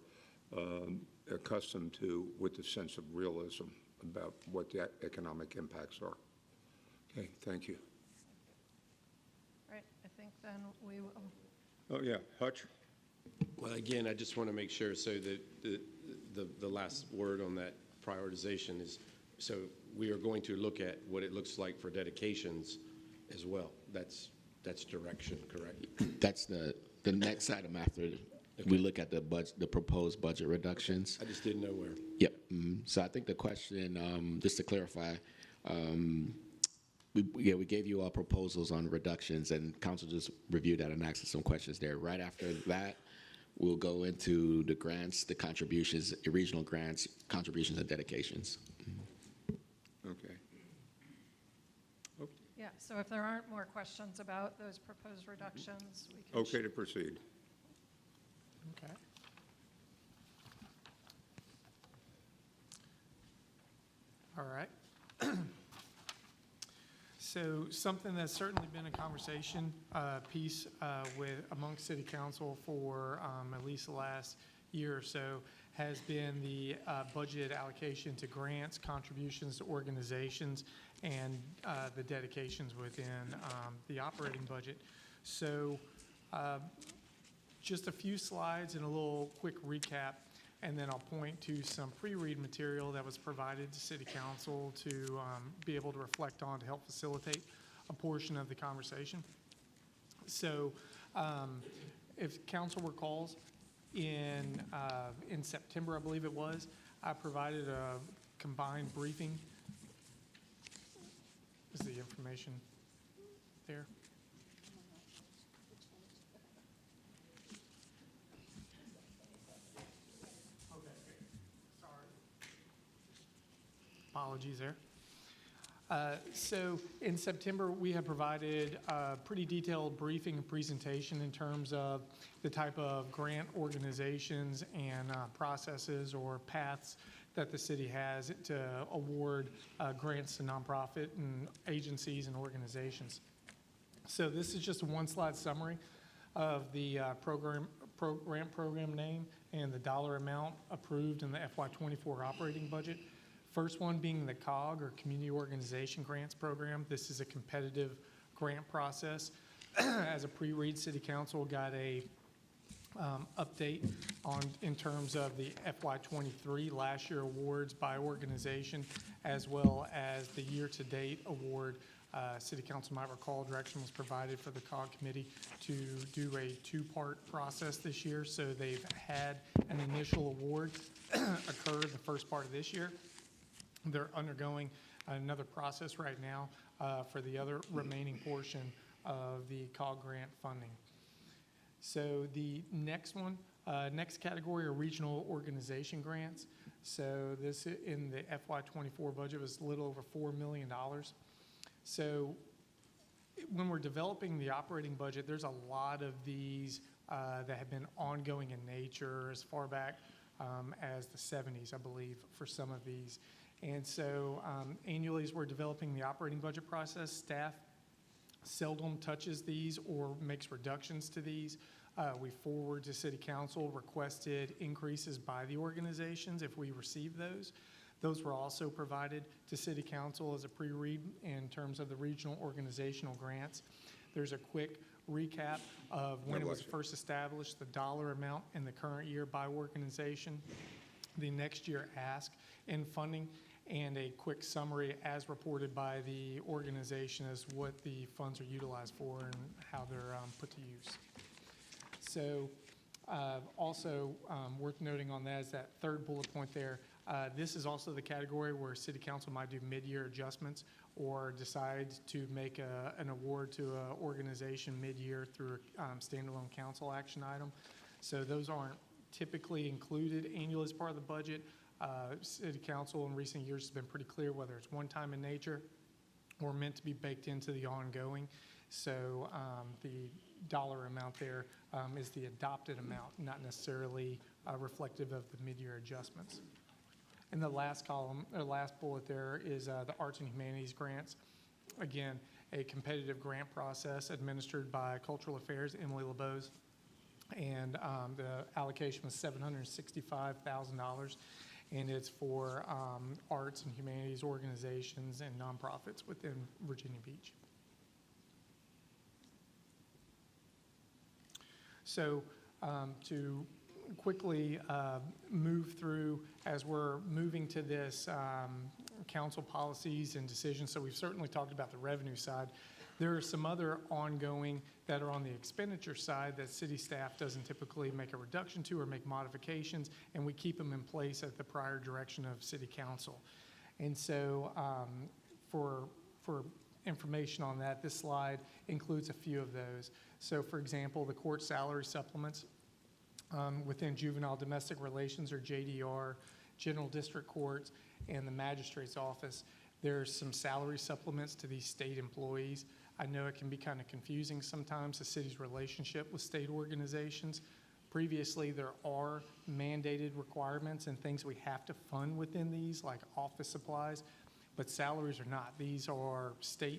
accustomed to, with a sense of realism about what the economic impacts are. Okay, thank you. then we will. Oh, yeah, Hutch? Well, again, I just want to make sure, so that the last word on that prioritization is, so we are going to look at what it looks like for dedications as well. That's direction, correct? That's the next item after we look at the proposed budget reductions. I just didn't know where. Yep. So I think the question, just to clarify, we gave you all proposals on reductions, and council just reviewed that and asked us some questions there. Right after that, we'll go into the grants, the contributions, regional grants, contributions, and dedications. Okay. Yeah, so if there aren't more questions about those proposed reductions, we can. Okay to proceed. Okay. All right. So something that's certainly been a conversation piece amongst City Council for at least the last year or so has been the budget allocation to grants, contributions to organizations, and the dedications within the operating budget. So just a few slides and a little quick recap, and then I'll point to some pre-read material that was provided to City Council to be able to reflect on to help facilitate a portion of the conversation. So if Council recalls, in September, I believe it was, I provided a combined briefing. Is the information there? Apologies there. So in September, we have provided a pretty detailed briefing and presentation in terms of the type of grant organizations and processes or paths that the city has to award grants to nonprofit and agencies and organizations. So this is just a one-slide summary of the grant program name and the dollar amount approved in the FY24 operating budget. First one being the COG, or Community Organization Grants Program. This is a competitive grant process. As a pre-read, City Council got a update in terms of the FY23 last year awards by organization, as well as the year-to-date award. City Council might recall direction was provided for the COG committee to do a two-part process this year. So they've had an initial award occur the first part of this year. They're undergoing another process right now for the other remaining portion of the COG grant funding. So the next one, next category are regional organization grants. So this in the FY24 budget was a little over $4 million. So when we're developing the operating budget, there's a lot of these that have been ongoing in nature as far back as the 70s, I believe, for some of these. And so annually, as we're developing the operating budget process, staff seldom touches these or makes reductions to these. We forward to City Council requested increases by the organizations if we receive those. Those were also provided to City Council as a pre-read in terms of the regional organizational grants. There's a quick recap of when it was first established, the dollar amount in the current year by organization, the next year ask in funding, and a quick summary as reported by the organization as what the funds are utilized for and how they're put to use. So also worth noting on that is that third bullet point there. This is also the category where City Council might do mid-year adjustments or decide to make an award to an organization mid-year through a standalone council action item. So those aren't typically included annually as part of the budget. City Council in recent years has been pretty clear whether it's one-time in nature or meant to be baked into the ongoing. So the dollar amount there is the adopted amount, not necessarily reflective of the mid-year adjustments. And the last column, or last bullet there is the arts and humanities grants. Again, a competitive grant process administered by Cultural Affairs, Emily LeBeau's, and the allocation was $765,000. And it's for arts and humanities organizations and nonprofits within Virginia Beach. So to quickly move through as we're moving to this council policies and decisions. So we've certainly talked about the revenue side. There are some other ongoing that are on the expenditure side that city staff doesn't typically make a reduction to or make modifications, and we keep them in place at the prior direction of city council. And so for information on that, this slide includes a few of those. So for example, the court salary supplements within juvenile domestic relations, or JDR, general district courts, and the magistrate's office. There's some salary supplements to these state employees. I know it can be kind of confusing sometimes, the city's relationship with state organizations. Previously, there are mandated requirements and things we have to fund within these, like office supplies, but salaries are not. These are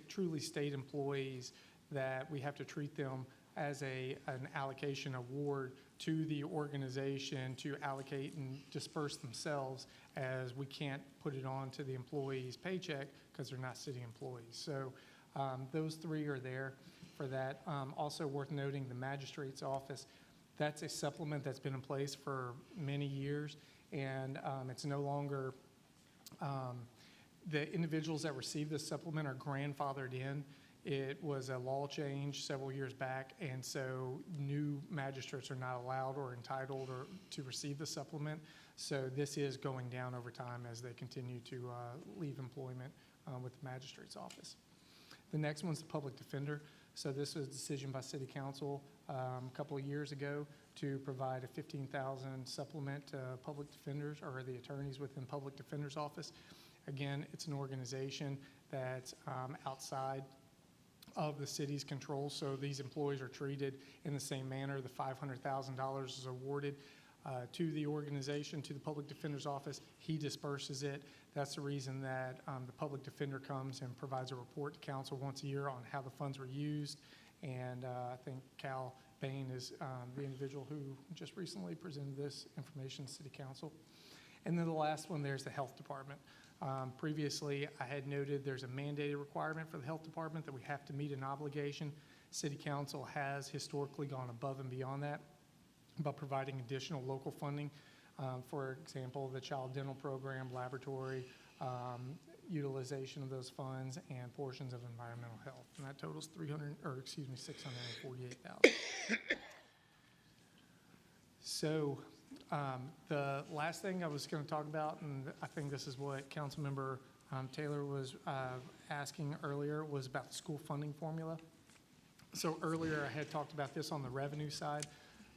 truly state employees that we have to treat them as an allocation award to the organization to allocate and disperse themselves, as we can't put it on to the employee's paycheck because they're not city employees. So those three are there for that. Also worth noting, the magistrate's office, that's a supplement that's been in place for many years, and it's no longer, the individuals that receive this supplement are grandfathered in. It was a law change several years back, and so new magistrates are not allowed or entitled to receive the supplement. So this is going down over time as they continue to leave employment with the magistrate's office. The next one's the public defender. So this was a decision by city council a couple of years ago to provide a $15,000 supplement to public defenders, or the attorneys within public defender's office. Again, it's an organization that's outside of the city's control, so these employees are treated in the same manner. The $500,000 is awarded to the organization, to the public defender's office. He disperses it. That's the reason that the public defender comes and provides a report to council once a year on how the funds were used. And I think Cal Bain is the individual who just recently presented this information to city council. And then the last one, there's the health department. Previously, I had noted there's a mandated requirement for the health department that we have to meet an obligation. City council has historically gone above and beyond that by providing additional local funding. For example, the child dental program, laboratory, utilization of those funds, and portions of environmental health. And that totals $648,000. So the last thing I was going to talk about, and I think this is what Councilmember Taylor was asking earlier, was about the school funding formula. So earlier I had talked about this on the revenue side,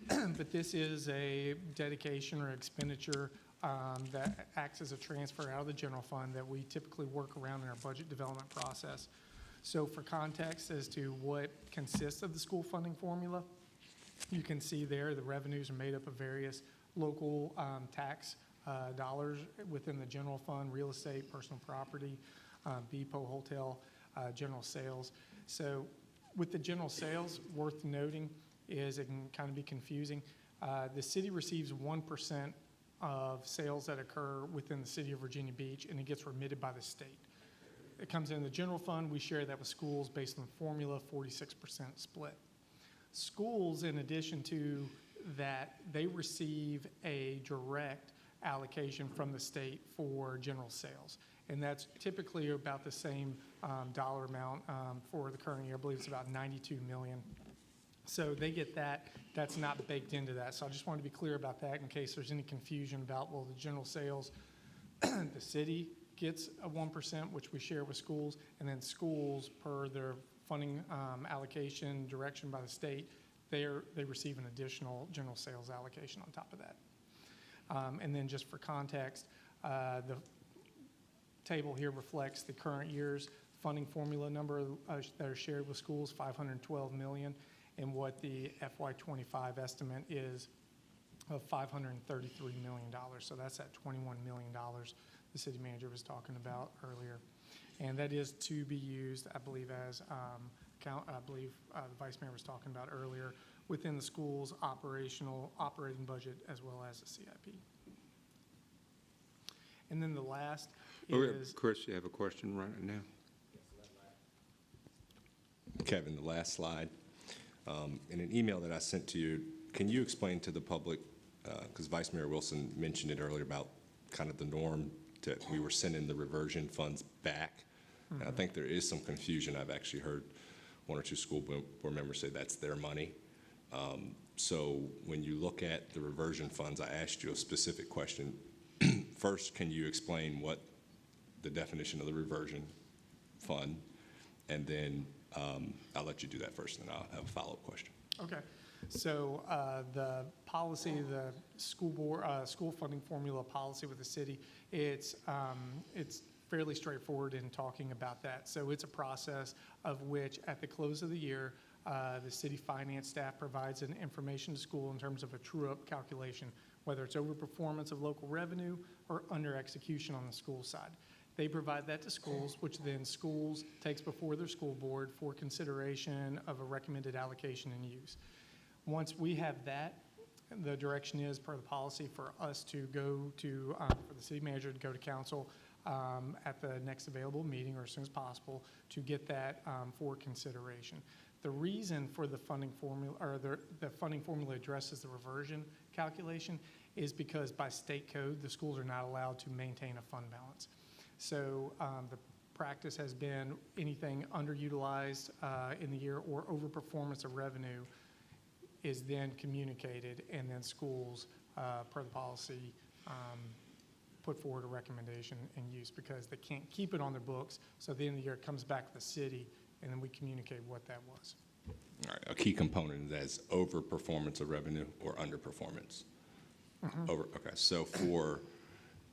but this is a dedication or expenditure that acts as a transfer out of the general fund that we typically work around in our budget development process. So for context as to what consists of the school funding formula, you can see there the revenues are made up of various local tax dollars within the general fund, real estate, personal property, BPO, hotel, general sales. So with the general sales, worth noting is it can kind of be confusing. The city receives 1% of sales that occur within the city of Virginia Beach, and it gets remitted by the state. It comes in the general fund. We share that with schools based on the formula, 46% split. Schools, in addition to that, they receive a direct allocation from the state for general sales. And that's typically about the same dollar amount for the current year. I believe it's about $92 million. So they get that. That's not baked into that. So I just wanted to be clear about that in case there's any confusion about, well, the general sales, the city gets a 1%, which we share with schools, and then schools, per their funding allocation direction by the state, they receive an additional general sales allocation on top of that. And then just for context, the table here reflects the current year's funding formula number that are shared with schools, $512 million, and what the FY25 estimate is of $533 million. So that's that $21 million the city manager was talking about earlier. And that is to be used, I believe, as the vice mayor was talking about earlier, within the school's operating budget as well as the CIP. And then the last is... Chris, you have a question right now? Kevin, the last slide. In an email that I sent to you, can you explain to the public, because Vice Mayor Wilson mentioned it earlier about kind of the norm that we were sending the reversion funds back. And I think there is some confusion. I've actually heard one or two school board members say that's their money. So when you look at the reversion funds, I asked you a specific question. First, can you explain what the definition of the reversion fund? And then I'll let you do that first, and then I'll have a follow-up question. Okay. So the policy, the school board, school funding formula policy with the city, it's fairly straightforward in talking about that. So it's a process of which at the close of the year, the city finance staff provides an information to school in terms of a true-up calculation, whether it's overperformance of local revenue or under execution on the school side. They provide that to schools, which then schools takes before their school board for consideration of a recommended allocation and use. Once we have that, the direction is per the policy for us to go to, for the city manager to go to council at the next available meeting or as soon as possible to get that for consideration. The reason for the funding formula, or the funding formula addresses the reversion calculation is because by state code, the schools are not allowed to maintain a fund balance. So the practice has been anything underutilized in the year or overperformance of revenue is then communicated, and then schools, per the policy, put forward a recommendation and use because they can't keep it on their books. So at the end of the year, it comes back to the city, and then we communicate what that was. All right, a key component of that is overperformance of revenue or underperformance. Okay, so for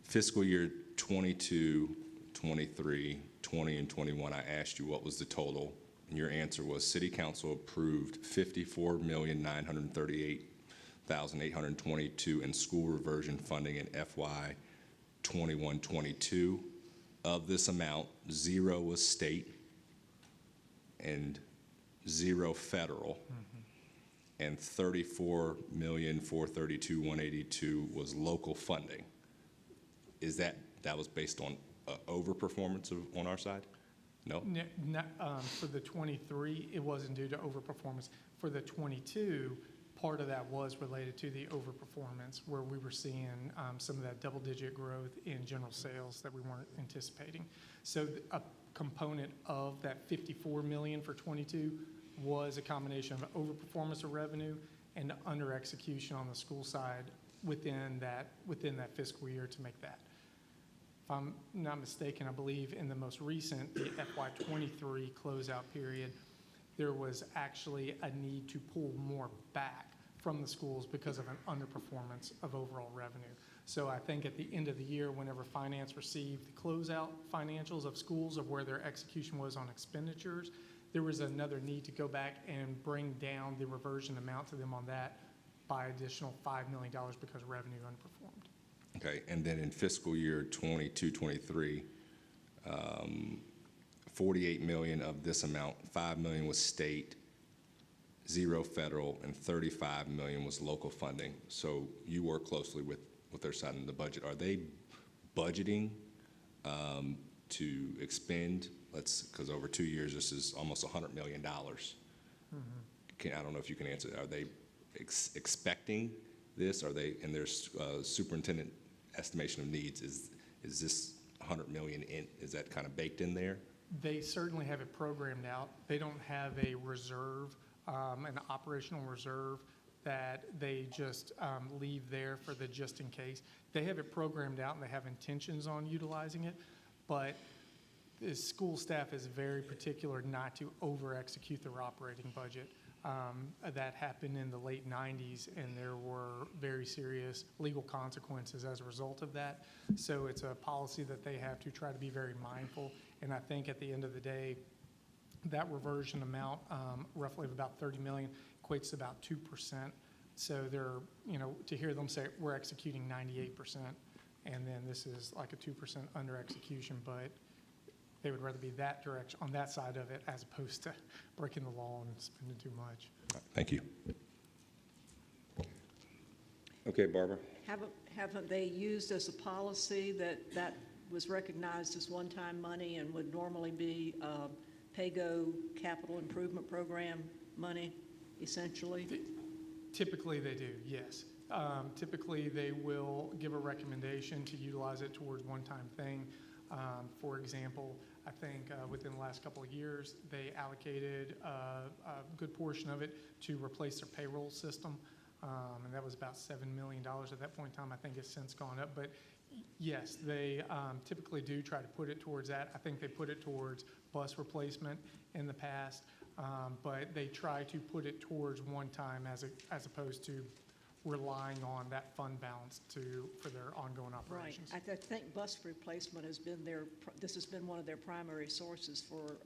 fiscal year 22, 23, 20, and 21, I asked you what was the total, and your answer was City Council approved $54,938,822 in school reversion funding in FY 21-22. Of this amount, 0 was state and 0 federal, and $34,432,182 was local funding. Is that was based on overperformance on our side? No? For the 23, it wasn't due to overperformance. For the 22, part of that was related to the overperformance, where we were seeing some of that double-digit growth in general sales that we weren't anticipating. So a component of that 54 million for 22 was a combination of overperformance of revenue and under execution on the school side within that fiscal year to make that. If I'm not mistaken, I believe in the most recent, the FY23 closeout period, there was actually a need to pull more back from the schools because of an underperformance of overall revenue. So I think at the end of the year, whenever finance received the closeout financials of schools of where their execution was on expenditures, there was another need to go back and bring down the reversion amount to them on that by additional $5 million because revenue underperformed. Okay, and then in fiscal year 22-23, 48 million of this amount, 5 million was state, 0 federal, and 35 million was local funding. So you work closely with their side in the budget. Are they budgeting to expend, because over 2 years, this is almost $100 million. I don't know if you can answer that. Are they expecting this? Are they, in their superintendent estimation of needs, is this 100 million in, is that kind of baked in there? They certainly have it programmed out. They don't have a reserve, an operational reserve that they just leave there for the just in case. They have it programmed out and they have intentions on utilizing it, but the school staff is very particular not to over-execute their operating budget. That happened in the late 90s, and there were very serious legal consequences as a result of that. So it's a policy that they have to try to be very mindful, and I think at the end of the day, that reversion amount, roughly of about 30 million, equates to about 2%. So they're, to hear them say we're executing 98%, and then this is like a 2% under execution, but they would rather be that direction, on that side of it, as opposed to breaking the law and spending too much. Thank you. Okay, Barbara. Haven't they used as a policy that was recognized as one-time money and would normally be PAYGO capital improvement program money, essentially? Typically, they do, yes. Typically, they will give a recommendation to utilize it towards one-time thing. For example, I think within the last couple of years, they allocated a good portion of it to replace their payroll system, and that was about $7 million at that point in time. I think it's since gone up, but yes, they typically do try to put it towards that. I think they put it towards bus replacement in the past, but they try to put it towards one time as opposed to relying on that fund balance for their ongoing operations. Right. I think bus replacement has been this has been one of their primary sources for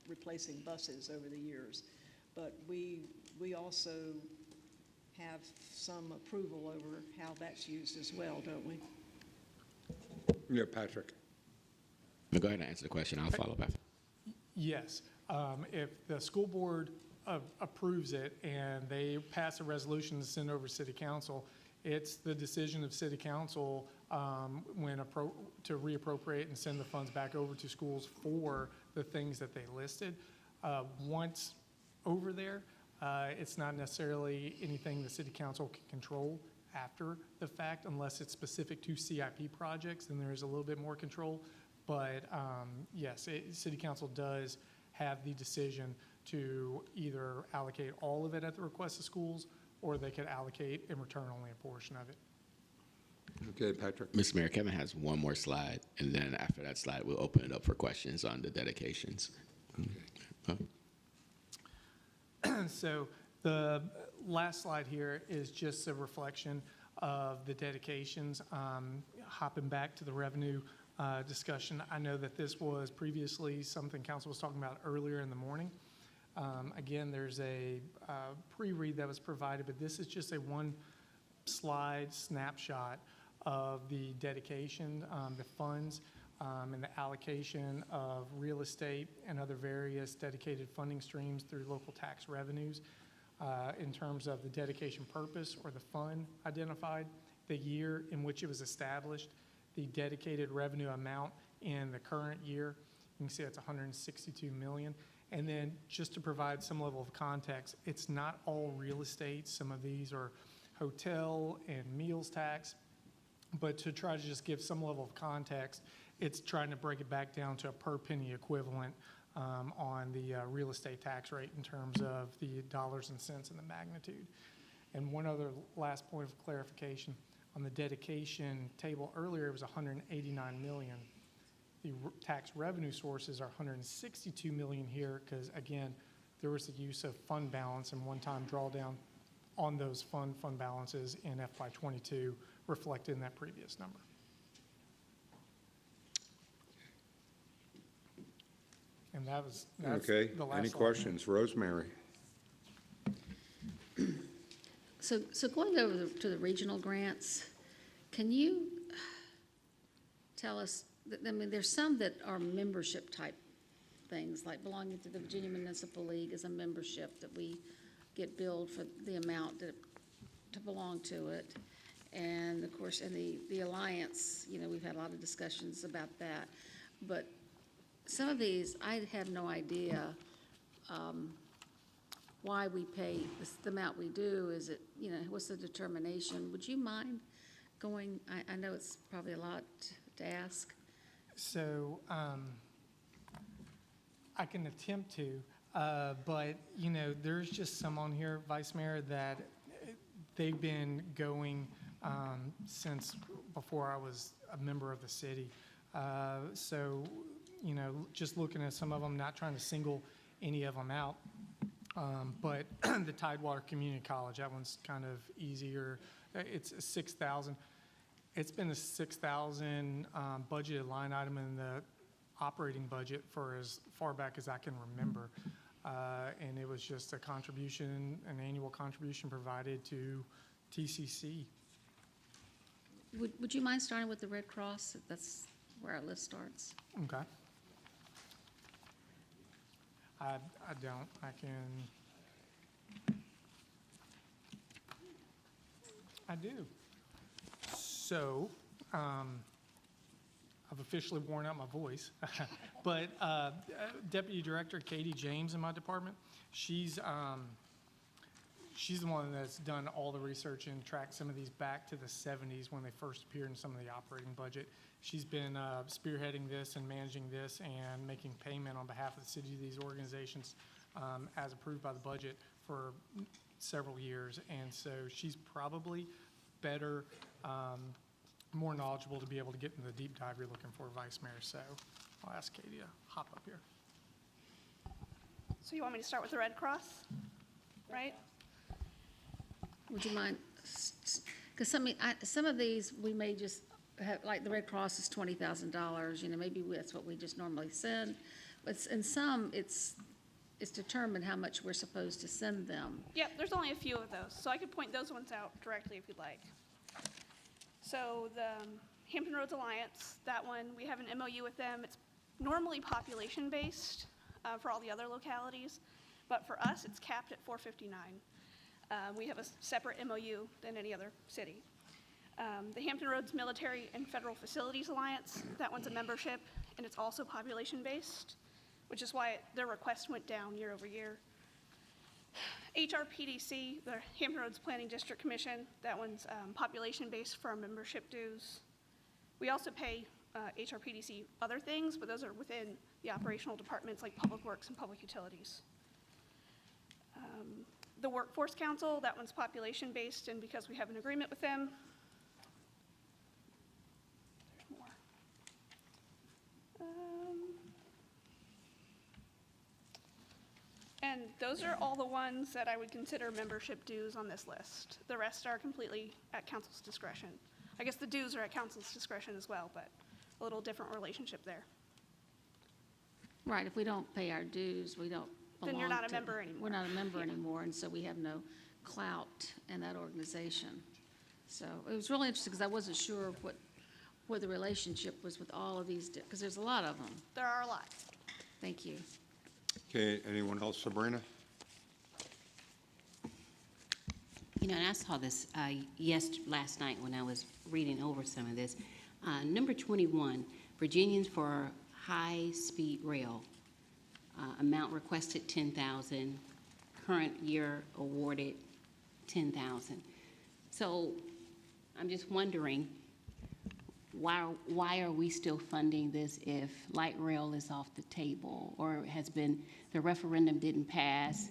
replacing buses over the years. But we also have some approval over how that's used as well, don't we? Yeah, Patrick. Go ahead and answer the question. I'll follow back. Yes. If the school board approves it and they pass a resolution to send over to City Council, it's the decision of City Council to reappropriate and send the funds back over to schools for the things that they listed. Once over there, it's not necessarily anything the City Council can control after the fact, unless it's specific to CIP projects, then there is a little bit more control. But yes, City Council does have the decision to either allocate all of it at the request of schools, or they could allocate and return only a portion of it. Okay, Patrick. Mr. Mayor, Kevin has one more slide, and then after that slide, we'll open it up for questions on the dedications. Okay. So the last slide here is just a reflection of the dedications. Hopping back to the revenue discussion, I know that this was previously something council was talking about earlier in the morning. Again, there's a pre-read that was provided, but this is just a one slide snapshot of the dedication, the funds, and the allocation of real estate and other various dedicated funding streams through local tax revenues. In terms of the dedication purpose or the fund identified, the year in which it was established, the dedicated revenue amount in the current year, you can see that's $162 million. And then just to provide some level of context, it's not all real estate. Some of these are hotel and meals tax. But to try to just give some level of context, it's trying to break it back down to a per penny equivalent on the real estate tax rate in terms of the dollars and cents and the magnitude. And one other last point of clarification, on the dedication table earlier, it was $189 million. The tax revenue sources are $162 million here because, again, there was the use of fund balance and one-time drawdown on those fund balances in FY22 reflected in that previous number. And that's okay. The last Any slide. questions? Rosemary. So going over to the regional grants, can you tell us, I mean, there's some that are membership type things, like belonging to the Virginia Municipal League is a membership that we get billed for the amount to belong to it. And of course, in the Alliance, you know, we've had a lot of discussions about that. But some of these, I have no idea why we pay the amount we do. Is it, you know, what's the determination? Would you mind going, I know it's probably a lot to ask. So I can attempt to, but, you know, there's just some on here, Vice Mayor, that they've been going since before I was a member of the city. So, you know, just looking at some of them, not trying to single any of them out, but the Tidewater Community College, that one's kind of easier. It's $6,000. It's been a $6,000 budgeted line item in the operating budget for as far back as I can remember. And it was just a contribution, an annual contribution provided to TCC. Would you mind starting with the Red Cross? That's where our list starts. Okay. I don't. I can. I do. So, I've officially worn out my voice, but Deputy Director Katie James in my department, she's she's the one that's done all the research and tracked some of these back to the 70s when they first appeared in some of the operating budget. She's been spearheading this and managing this and making payment on behalf of the city to these organizations as approved by the budget for several years. And so she's probably better, more knowledgeable to be able to get into the deep dive you're looking for, Vice Mayor. So I'll ask Katie to hop up here. So you want me to start with the Red Cross, right? Would you mind, because some of these, we may just have, like the Red Cross is $20,000, you know, maybe that's what we just normally send. But in some, it's determined how much we're supposed to send them. Yep, there's only a few of those, so I could point those ones out directly if you'd like. So the Hampton Roads Alliance, that one, we have an MOU with them. It's normally population-based for all the other localities, but for us, it's capped at 459. We have a separate MOU than any other city. The Hampton Roads Military and Federal Facilities Alliance, that one's a membership, and it's also population-based, which is why their request went down year over year. HRPDC, the Hampton Roads Planning District Commission, that one's population-based for our membership dues. We also pay HRPDC other things, but those are within the operational departments like Public Works and Public Utilities. The Workforce Council, that one's population-based, and because we have an agreement with them, there's more. And those are all the ones that I would consider membership dues on this list. The rest are completely at council's discretion. I guess the dues are at council's discretion as well, but a little different relationship there. Right, if we don't pay our dues, we don't belong Then you're not a to- member anymore. We're not a member Yeah. anymore, and so we have no clout in that organization. So it was really interesting, because I wasn't sure what the relationship was with all of these, because there's a lot of them. There are a lot. Thank you. Okay, anyone else, Sabrina? You know, and I saw this last night when I was reading over some of this. Number 21, Virginians for High-Speed Rail. Amount requested 10,000, current year awarded 10,000. So I'm just wondering, why are we still funding this if light rail is off the table or has been, the referendum didn't pass?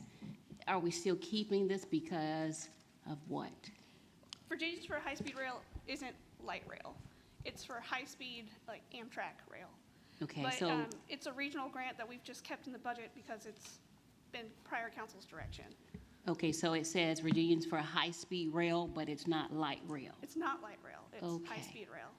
Are we still keeping this because of what? Virginians for High-Speed Rail isn't light rail. It's for high-speed, like Amtrak rail. Okay, But so, it's a regional grant that we've just kept in the budget because it's been prior council's direction. okay, so it says Virginians for high-speed rail, but it's not light rail. It's not light rail, it's Okay. high-speed rail.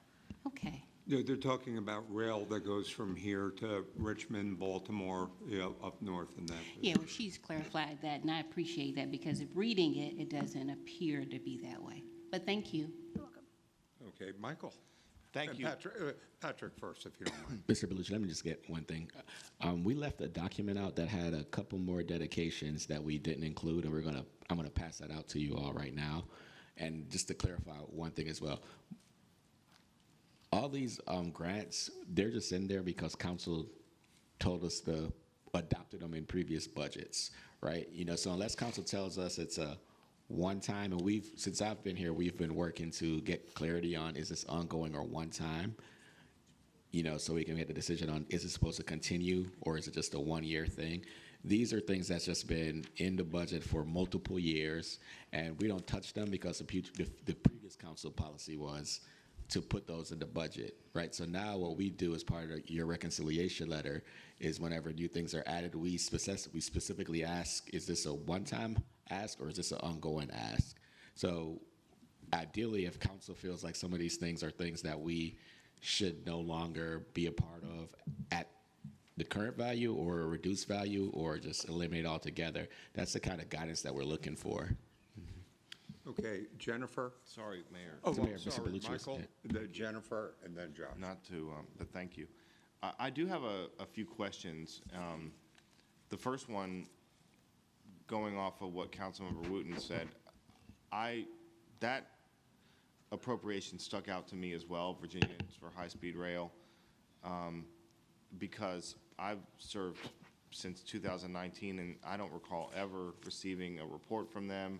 Okay. They're talking about rail that goes from here to Richmond, Baltimore, you know, up north and that. Yeah, well, she's clarified that, and I appreciate that, because if reading it, it doesn't appear to be that way. But thank you. You're welcome. Okay, Michael? Thank And you. Patrick first, if you don't mind. Mr. Belushi, let me just get one thing. We left a document out that had a couple more dedications that we didn't include, and I'm gonna pass that out to you all right now. And just to clarify one thing as well, all these grants, they're just in there because council told us to adopted them in previous budgets, right? You know, so unless council tells us it's a one time, and since I've been here, we've been working to get clarity on, is this ongoing or one time? You know, so we can make the decision on, is it supposed to continue or is it just a 1 year thing? These are things that's just been in the budget for multiple years, and we don't touch them because the previous council policy was to put those in the budget, right? So now what we do as part of your reconciliation letter is whenever new things are added, we specifically ask, is this a one-time ask or is this an ongoing ask? So ideally, if council feels like some of these things are things that we should no longer be a part of at the current value or a reduced value or just eliminate altogether, that's the kind of guidance that we're looking for. Okay, Jennifer? Sorry, Mayor. Oh, Mayor, I'm Mr. sorry, Belushi was- Michael, then Jennifer, and then Josh. Not to, but thank you. I do have a few questions. The first one, going off of what Councilmember Wooten said, that appropriation stuck out to me as well, Virginians for High-Speed Rail, because I've served since 2019, and I don't recall ever receiving a report from them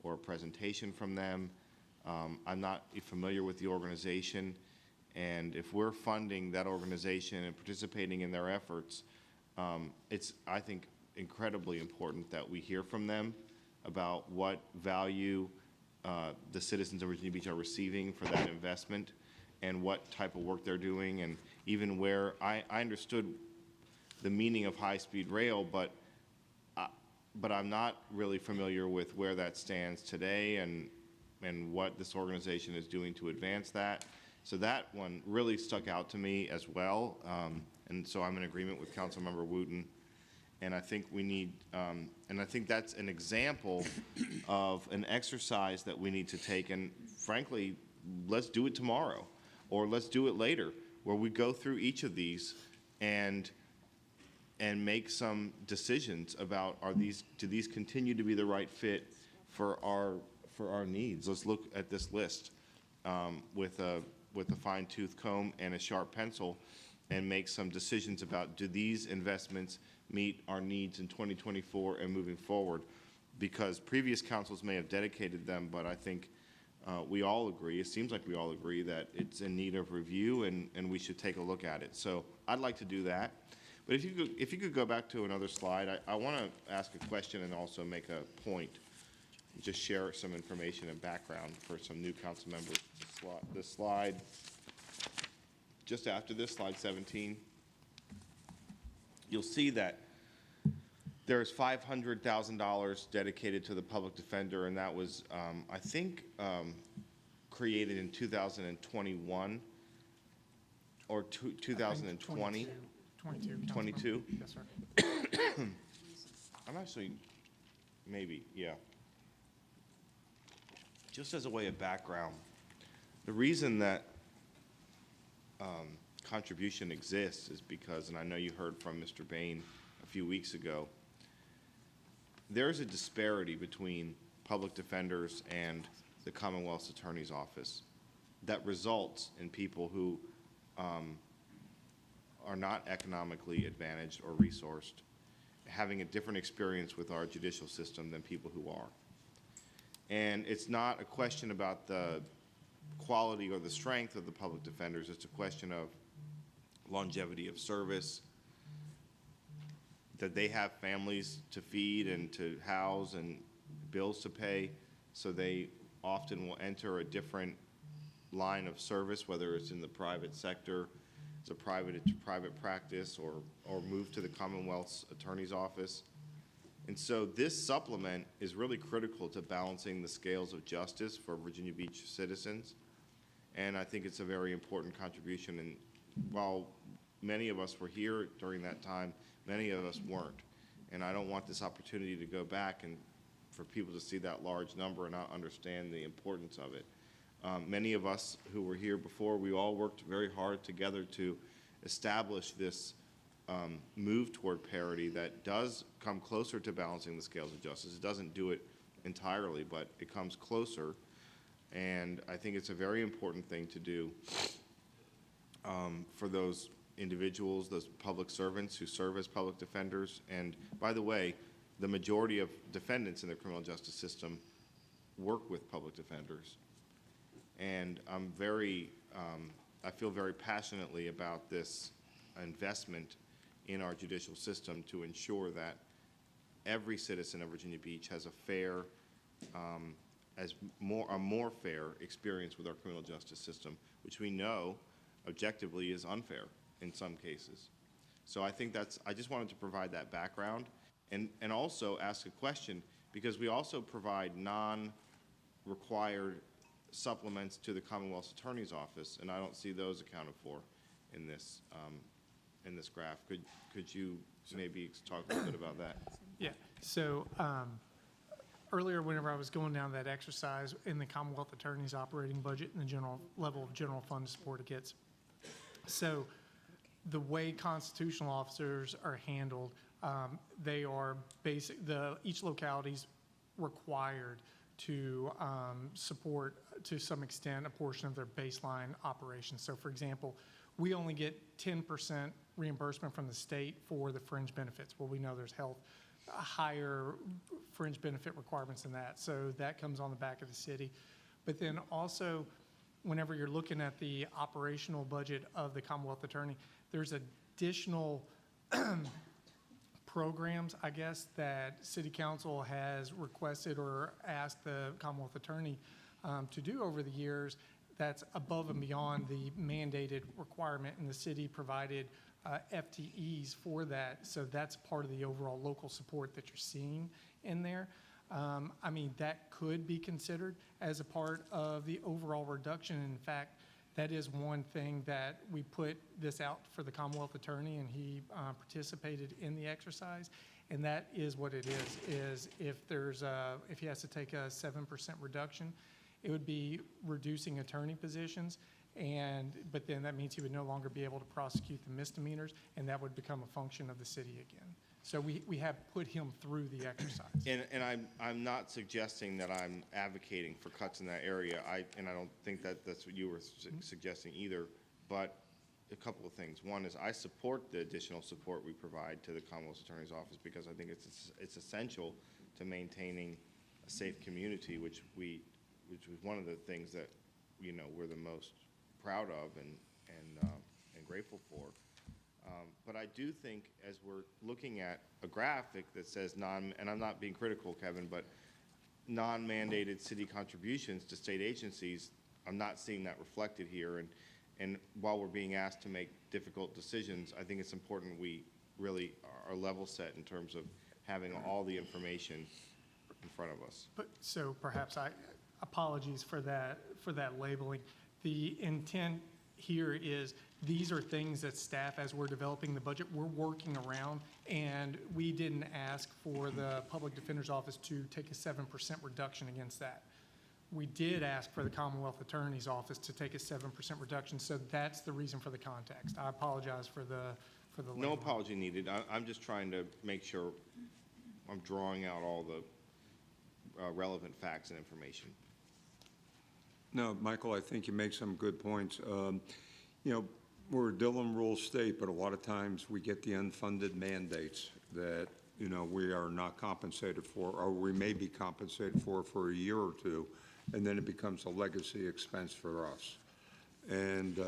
or a presentation from them. I'm not familiar with the organization, and if we're funding that organization and participating in their efforts, it's, I think, incredibly important that we hear from them about what value the citizens of Virginia Beach are receiving for that investment and what type of work they're doing, and even where I understood the meaning of high-speed rail, but I'm not really familiar with where that stands today and what this organization is doing to advance that. So that one really stuck out to me as well, and so I'm in agreement with Councilmember Wooten. And I think we need, and I think that's an example of an exercise that we need to take, and frankly, let's do it tomorrow, or let's do it later, where we go through each of these and make some decisions about, do these continue to be the right fit for our needs? Let's look at this list with a fine-tooth comb and a sharp pencil and make some decisions about, do these investments meet our needs in 2024 and moving forward? Because previous councils may have dedicated them, but I think we all agree, it seems like we all agree, that it's in need of review and we should take a look at it. So I'd like to do that. But if you could go back to another slide, I want to ask a question and also make a point, just share some information and background for some new council members. This slide, just after this, slide 17, you'll see that there's $500,000 dedicated to the public defender, and that was, I think, created in 2021 or 2020. 22? Yes, sir. I'm actually, maybe, yeah. Just as a way of background, the reason that contribution exists is because, and I know you heard from Mr. Bain a few weeks ago, there's a disparity between public defenders and the Commonwealth's Attorney's Office that results in people who are not economically advantaged or resourced having a different experience with our judicial system than people who are. And it's not a question about the quality or the strength of the public defenders, it's a question of longevity of service, that they have families to feed and to house and bills to pay, so they often will enter a different line of service, whether it's in the private sector, it's a private practice, or move to the Commonwealth's Attorney's Office. And so this supplement is really critical to balancing the scales of justice for Virginia Beach citizens. And I think it's a very important contribution. And while many of us were here during that time, many of us weren't. And I don't want this opportunity to go back and for people to see that large number and not understand the importance of it. Many of us who were here before, we all worked very hard together to establish this move toward parity that does come closer to balancing the scales of justice. It doesn't do it entirely, but it comes closer. And I think it's a very important thing to do for those individuals, those public servants who serve as public defenders. And by the way, the majority of defendants in the criminal justice system work with public defenders. And I'm I feel very passionately about this investment in our judicial system to ensure that every citizen of Virginia Beach has a fair, a more fair experience with our criminal justice system, which we know objectively is unfair in some cases. So I think I just wanted to provide that background and also ask a question, because we also provide non-required supplements to the Commonwealth's Attorney's Office, and I don't see those accounted for in this graph. Could you maybe talk a little bit about that? Yeah, so earlier whenever I was going down that exercise in the Commonwealth Attorney's operating budget and the general level of general fund support it gets. So the way constitutional officers are handled, they are each locality's required to support, to some extent, a portion of their baseline operations. So for example, we only get 10% reimbursement from the state for the fringe benefits. Well, we know there's health, higher fringe benefit requirements in that. So that comes on the back of the city. But then also, whenever you're looking at the operational budget of the Commonwealth Attorney, there's additional programs, I guess, that City Council has requested or asked the Commonwealth Attorney to do over the years that's above and beyond the mandated requirement, and the city provided FTEs for that. So that's part of the overall local support that you're seeing in there. I mean, that could be considered as a part of the overall reduction. In fact, that is one thing that we put this out for the Commonwealth Attorney, and he participated in the exercise. And that is what it is if there's if he has to take a 7% reduction, it would be reducing attorney positions. But then that means he would no longer be able to prosecute the misdemeanors, and that would become a function of the city again. So we have put him through the exercise. And I'm not suggesting that I'm advocating for cuts in that area. I don't think that that's what you were suggesting either. But a couple of things. One is I support the additional support we provide to the Commonwealth Attorney's Office because I think it's essential to maintaining a safe community, which was one of the things that we're the most proud of and grateful for. But I do think as we're looking at a graphic that says and I'm not being critical, Kevin, but non-mandated city contributions to state agencies, I'm not seeing that reflected here. And while we're being asked to make difficult decisions, I think it's important we really are level set in terms of having all the information in front of us. So perhaps apologies for that labeling. The intent here is these are things that staff, as we're developing the budget, we're working around, and we didn't ask for the Public Defender's Office to take a 7% reduction against that. We did ask for the Commonwealth Attorney's Office to take a 7% reduction, so that's the reason for the context. I apologize for the labeling. No apology needed. I'm just trying to make sure I'm drawing out all the relevant facts and information. No, Michael, I think you make some good points. We're a Dillon Rule state, but a lot of times we get the unfunded mandates that, we are not compensated for, or we may be compensated for a year or two, and then it becomes a legacy expense for us. And,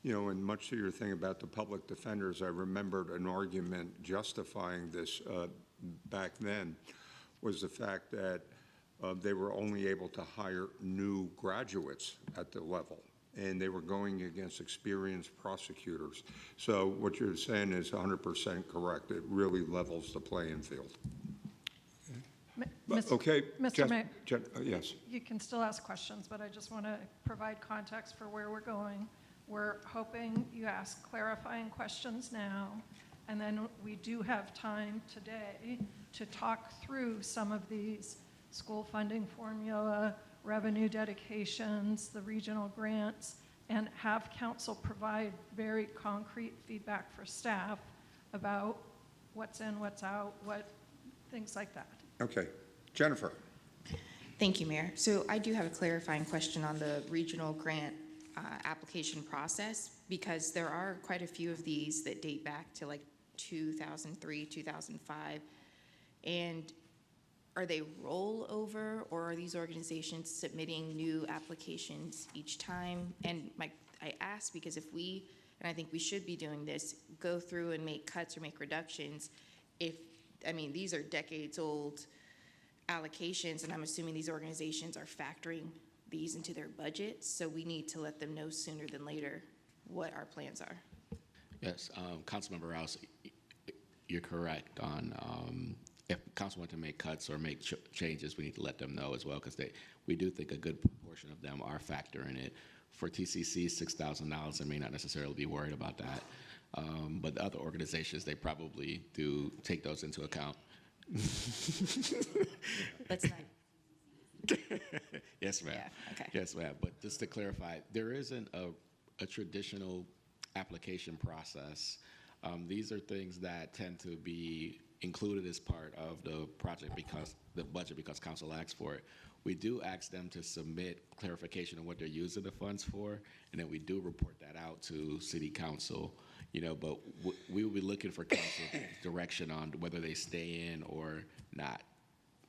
and much to your thing about the public defenders, I remembered an argument justifying this back then was the fact that they were only able to hire new graduates at the level, and they were going against experienced prosecutors. So what you're saying is 100% correct. It really levels the playing field. Okay. Mr. Mayor, yes. you can still ask questions, but I just want to provide context for where we're going. We're hoping you ask clarifying questions now, and then we do have time today to talk through some of these school funding formula, revenue dedications, the regional grants, and have council provide very concrete feedback for staff about what's in, what's out, things like that. Okay. Jennifer. Thank you, Mayor. So I do have a clarifying question on the regional grant application process, because there are quite a few of these that date back to like 2003, 2005. And are they rollover, or are these organizations submitting new applications each time? And I ask because if we, and I think we should be doing this, go through and make cuts or make reductions, these are decades-old allocations, and I'm assuming these organizations are factoring these into their budgets, so we need to let them know sooner than later what our plans are. Yes, Councilmember Rouse, you're correct on if council want to make cuts or make changes, we need to let them know as well, because we do think a good proportion of them are factoring it. For TCC, $6,000, they may not necessarily be worried about that. But the other organizations, they probably do take those into account. Let's not. Yes, ma'am. Yeah, okay. Yes, ma'am. But just to clarify, there isn't a traditional application process. These are things that tend to be included as part of the project because the budget, because council asks for it. We do ask them to submit clarification on what they're using the funds for, and then we do report that out to city council. But we will be looking for council direction on whether they stay in or not.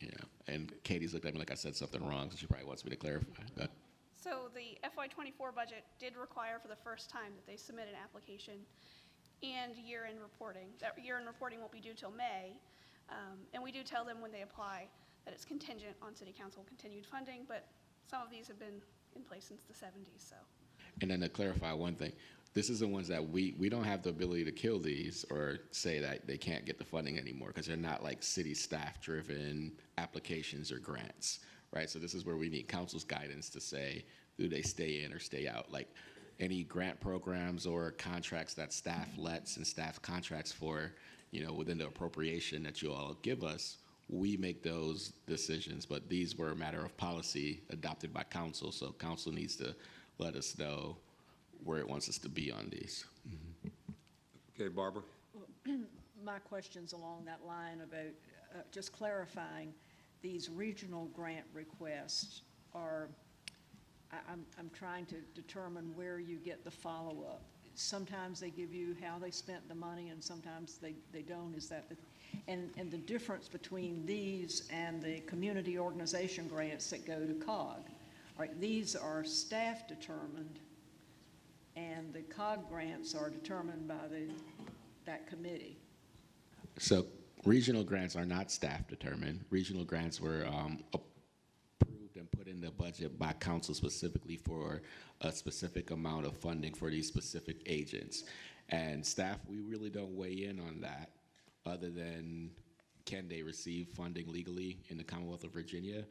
you know. And Katie's looked at me like I said something wrong, so she probably wants me to clarify. So the FY24 budget did require for the first time that they submit an application and year-end reporting. That year-end reporting won't be due till May, and we do tell them when they apply that it's contingent on city council continued funding, but some of these have been in place since the 70s, so. And then to clarify one thing, this is the ones that we don't have the ability to kill these or say that they can't get the funding anymore because they're not like city staff driven applications or grants, right? So this is where we need council's guidance to say, do they stay in or stay out? Like any grant programs or contracts that staff lets and staff contracts for, you know, within the appropriation that you all give us, we make those decisions, but these were a matter of policy adopted by council, so council needs to let us know where it wants us to be on these. Okay, Barbara? My question's along that line about just clarifying these regional grant requests are, I'm trying to determine where you get the follow-up. Sometimes they give you how they spent the money and sometimes they don't. Is that and the difference between these and the community organization grants that go to COG? Right, these are staff determined and the COG grants are determined by that committee. So regional grants are not staff determined. Regional grants were approved and put in the budget by council specifically for a specific amount of funding for these specific agents. And staff, we really don't weigh in on that other than can they receive funding legally in the Commonwealth of Virginia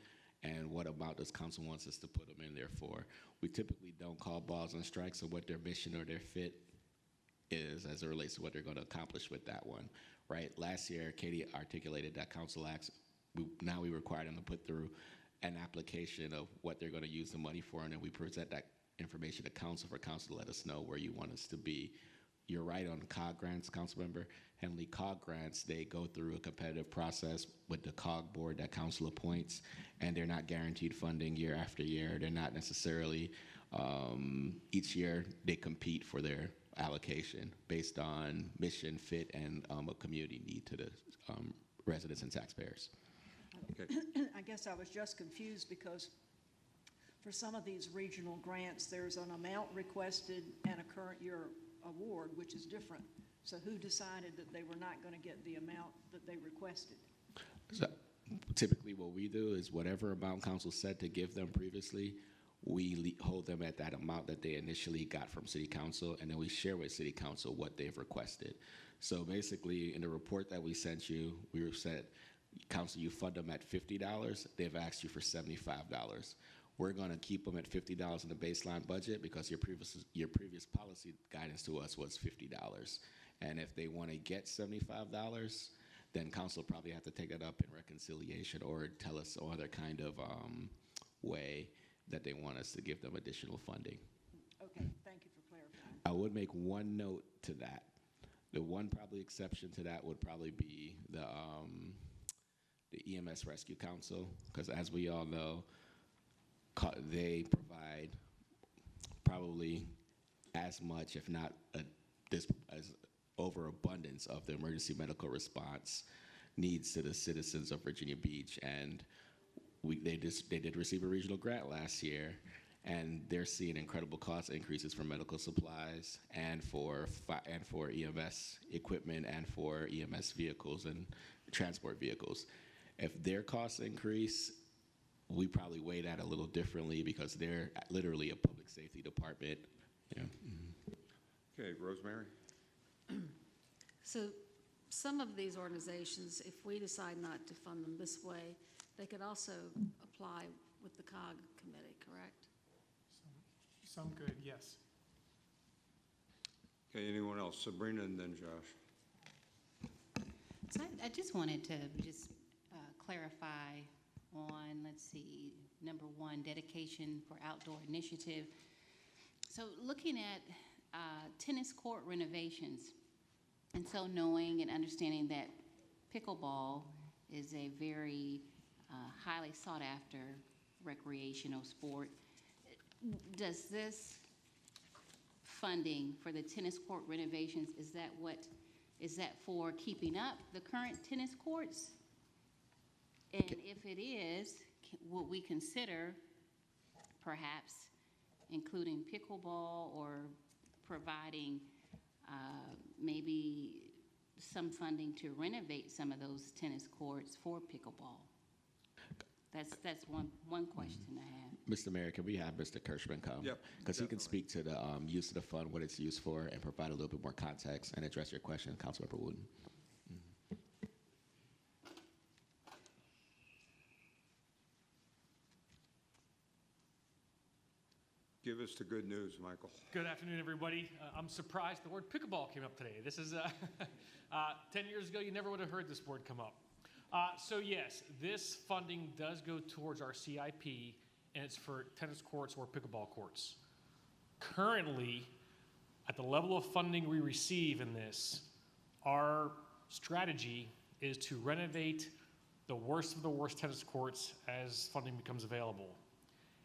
and what amount does council wants us to put them in there for. We typically don't call balls and strikes of what their mission or their fit is as it relates to what they're going to accomplish with that one, right? Last year, Katie articulated that council acts, now we require them to put through an application of what they're going to use the money for, and then we present that information to council for council to let us know where you want us to be. You're right on COG grants, Councilmember Henley. COG grants, they go through a competitive process with the COG board that council appoints, and they're not guaranteed funding year after year. They're not necessarily, each year they compete for their allocation based on mission, fit, and a community need to the residents and taxpayers. Okay. I guess I was just confused because for some of these regional grants, there's an amount requested and a current year award, which is different. So who decided that they were not going to get the amount that they requested? So typically what we do is whatever amount council said to give them previously, we hold them at that amount that they initially got from city council, and then we share with city council what they've requested. So basically in the report that we sent you, we said, council, you fund them at $50, they've asked you for $75. We're going to keep them at $50 in the baseline budget because your previous policy guidance to us was $50. And if they want to get $75, then council probably have to take that up in reconciliation or tell us some other kind of way that they want us to give them additional funding. Okay, thank you for clarifying. I would make one note to that. The one probably exception to that would probably be the EMS Rescue Council, because as we all know, they provide probably as much, if not as overabundance of the emergency medical response needs to the citizens of Virginia Beach. And they did receive a regional grant last year, and they're seeing incredible cost increases for medical supplies and for EMS equipment and for EMS vehicles and transport vehicles. If their costs increase, we probably weigh that a little differently because they're literally a public safety department. Yeah. Okay, Rosemary? So some of these organizations, if we decide not to fund them this way, they could also apply with the COG committee, correct? Some good, yes. Okay, anyone else? Sabrina and then Josh. So I just wanted to clarify on, let's see, number 1, dedication for outdoor initiative. So looking at tennis court renovations, and so knowing and understanding that pickleball is a very highly sought after recreational sport, does this funding for the tennis court renovations, is that for keeping up the current tennis courts? And if it is, would we consider perhaps including pickleball or providing maybe some funding to renovate some of those tennis courts for pickleball? That's one question I have. Mr. Mayor, can we have Mr. Kirschman come? Yep, Because he can speak to the use of the fund, what it's used for, and provide a little bit more context and address your question, Councilmember Wooten. Give us the good news, Michael. Good afternoon, everybody. I'm surprised the word pickleball came up today. This is 10 years ago, you never would have heard this word come up. So yes, this funding does go towards our CIP, and it's for tennis courts or pickleball courts. Currently, at the level of funding we receive in this, our strategy is to renovate the worst of the worst tennis courts as funding becomes available.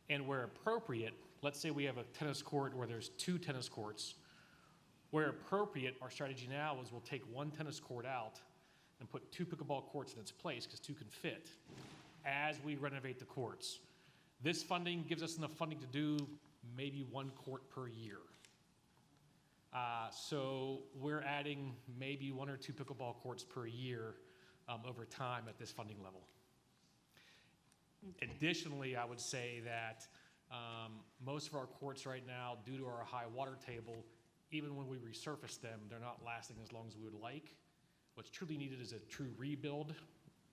And where appropriate, let's say we have a tennis court where there's 2 tennis courts. Where appropriate, our strategy now is we'll take 1 tennis court out and put 2 pickleball courts in its place, because 2 can fit, as we renovate the courts. This funding gives us enough funding to do maybe 1 court per year. So we're adding maybe 1 or 2 pickleball courts per year over time at this funding level. Additionally, I would say that most of our courts right now, due to our high water table, even when we resurface them, they're not lasting as long as we would like. What's truly needed is a true rebuild,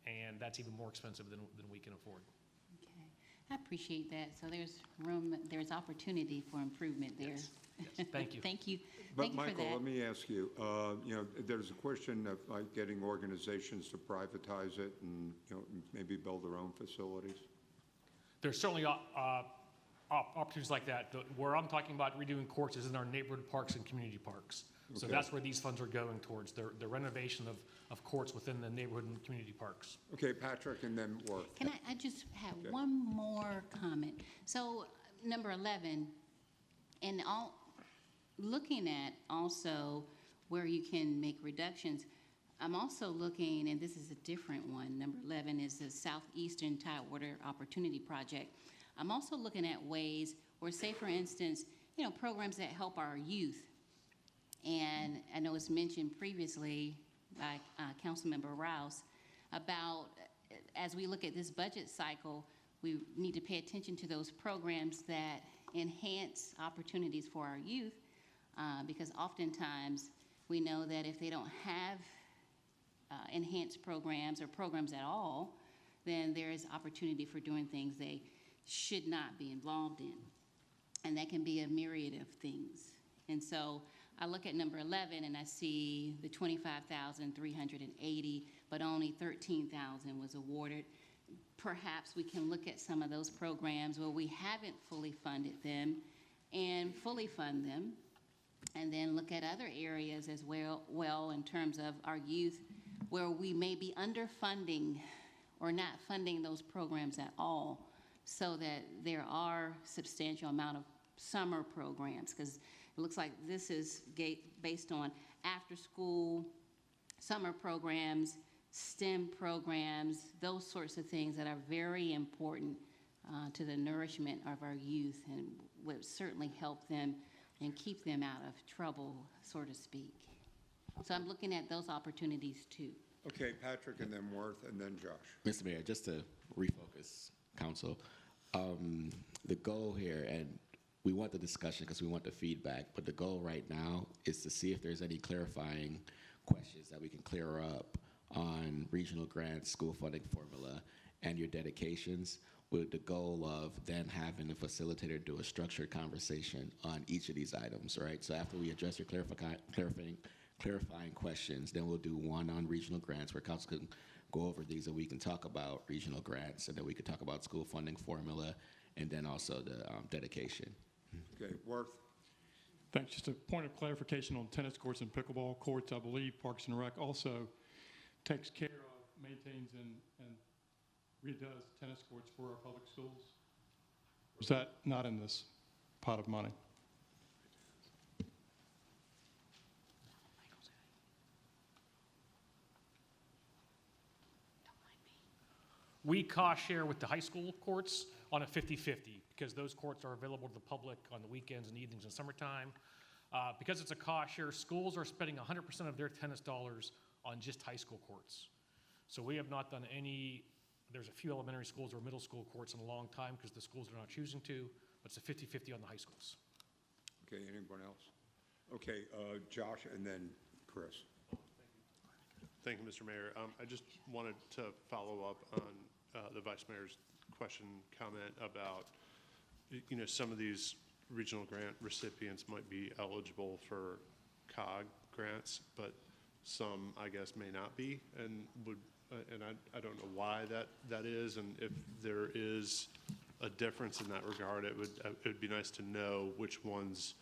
and that's even more expensive than we can afford. Okay, I appreciate that. So there's room, there's opportunity for improvement there. Yes. Yes. Thank you. Thank you. But Thank you for Michael, that. let me ask you, there's a question of like getting organizations to privatize it and, maybe build their own facilities. There's certainly opportunities like that. Where I'm talking about redoing courts is in our neighborhood parks and community parks. So Okay. that's where these funds are going towards, the renovation of courts within the neighborhood and community parks. Okay, Patrick, and then Worth. Can I just have Okay. one more comment? So number 11, and looking at also where you can make reductions, I'm also looking, and this is a different one, number 11 is the Southeastern Tidewater Opportunity Project. I'm also looking at ways where, say for instance, programs that help our youth. And I know it's mentioned previously by Councilmember Rouse about, as we look at this budget cycle, we need to pay attention to those programs that enhance opportunities for our youth, because oftentimes we know that if they don't have enhanced programs or programs at all, then there is opportunity for doing things they should not be involved in. And that can be a myriad of things. And so I look at number 11 and I see the $25,380, but only $13,000 was awarded. Perhaps we can look at some of those programs where we haven't fully funded them and fully fund them, and then look at other areas as well in terms of our youth where we may be underfunding or not funding those programs at all, so that there are substantial amount of summer programs, because it looks like this is based on after-school summer programs, STEM programs, those sorts of things that are very important to the nourishment of our youth and would certainly help them and keep them out of trouble, so to speak. So I'm looking at those opportunities too. Okay, Patrick, and then Worth, and then Josh. Mr. Mayor, just to refocus council, the goal here, and we want the discussion because we want the feedback, but the goal right now is to see if there's any clarifying questions that we can clear up on regional grants, school funding formula, and your dedications, with the goal of then having the facilitator do a structured conversation on each of these items, right? So after we address your clarifying questions, then we'll do one on regional grants where council can go over these and we can talk about regional grants, and then we can talk about school funding formula, and then also the dedication. Okay, Worth. Thanks. Just a point of clarification on tennis courts and pickleball courts. I believe Parks and Rec also takes care of, maintains, and redoes tennis courts for our public schools. Is that not in this pot of money? We cost share with the high school courts on a 50-50 because those courts are available to the public on the weekends and evenings and summertime. Because it's a cost share, schools are spending 100% of their tennis dollars on just high school courts. So we have not done any, there's a few elementary schools or middle school courts in a long time because the schools are not choosing to, but it's a 50-50 on the high schools. Okay, anyone else? Okay, Josh and then Chris. Thank you, Mr. Mayor. I just wanted to follow up on the Vice Mayor's question, comment about, some of these regional grant recipients might be eligible for COG grants, but some, I guess, may not be, and I don't know why that is, and if there is a difference in that regard, it would be nice to know which ones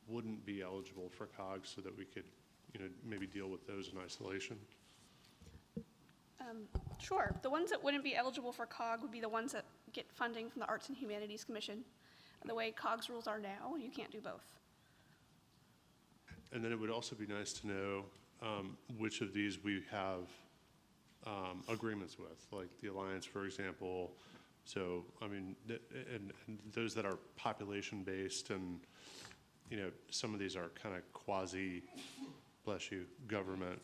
wouldn't be eligible for COG so that we could, maybe deal with those in isolation. Sure. The ones that wouldn't be eligible for COG would be the ones that get funding from the Arts and Humanities Commission. The way COG's rules are now, you can't do both. And then it would also be nice to know which of these we have agreements with, like the Alliance, for example. So, I mean, and those that are population-based and, some of these are kind of government,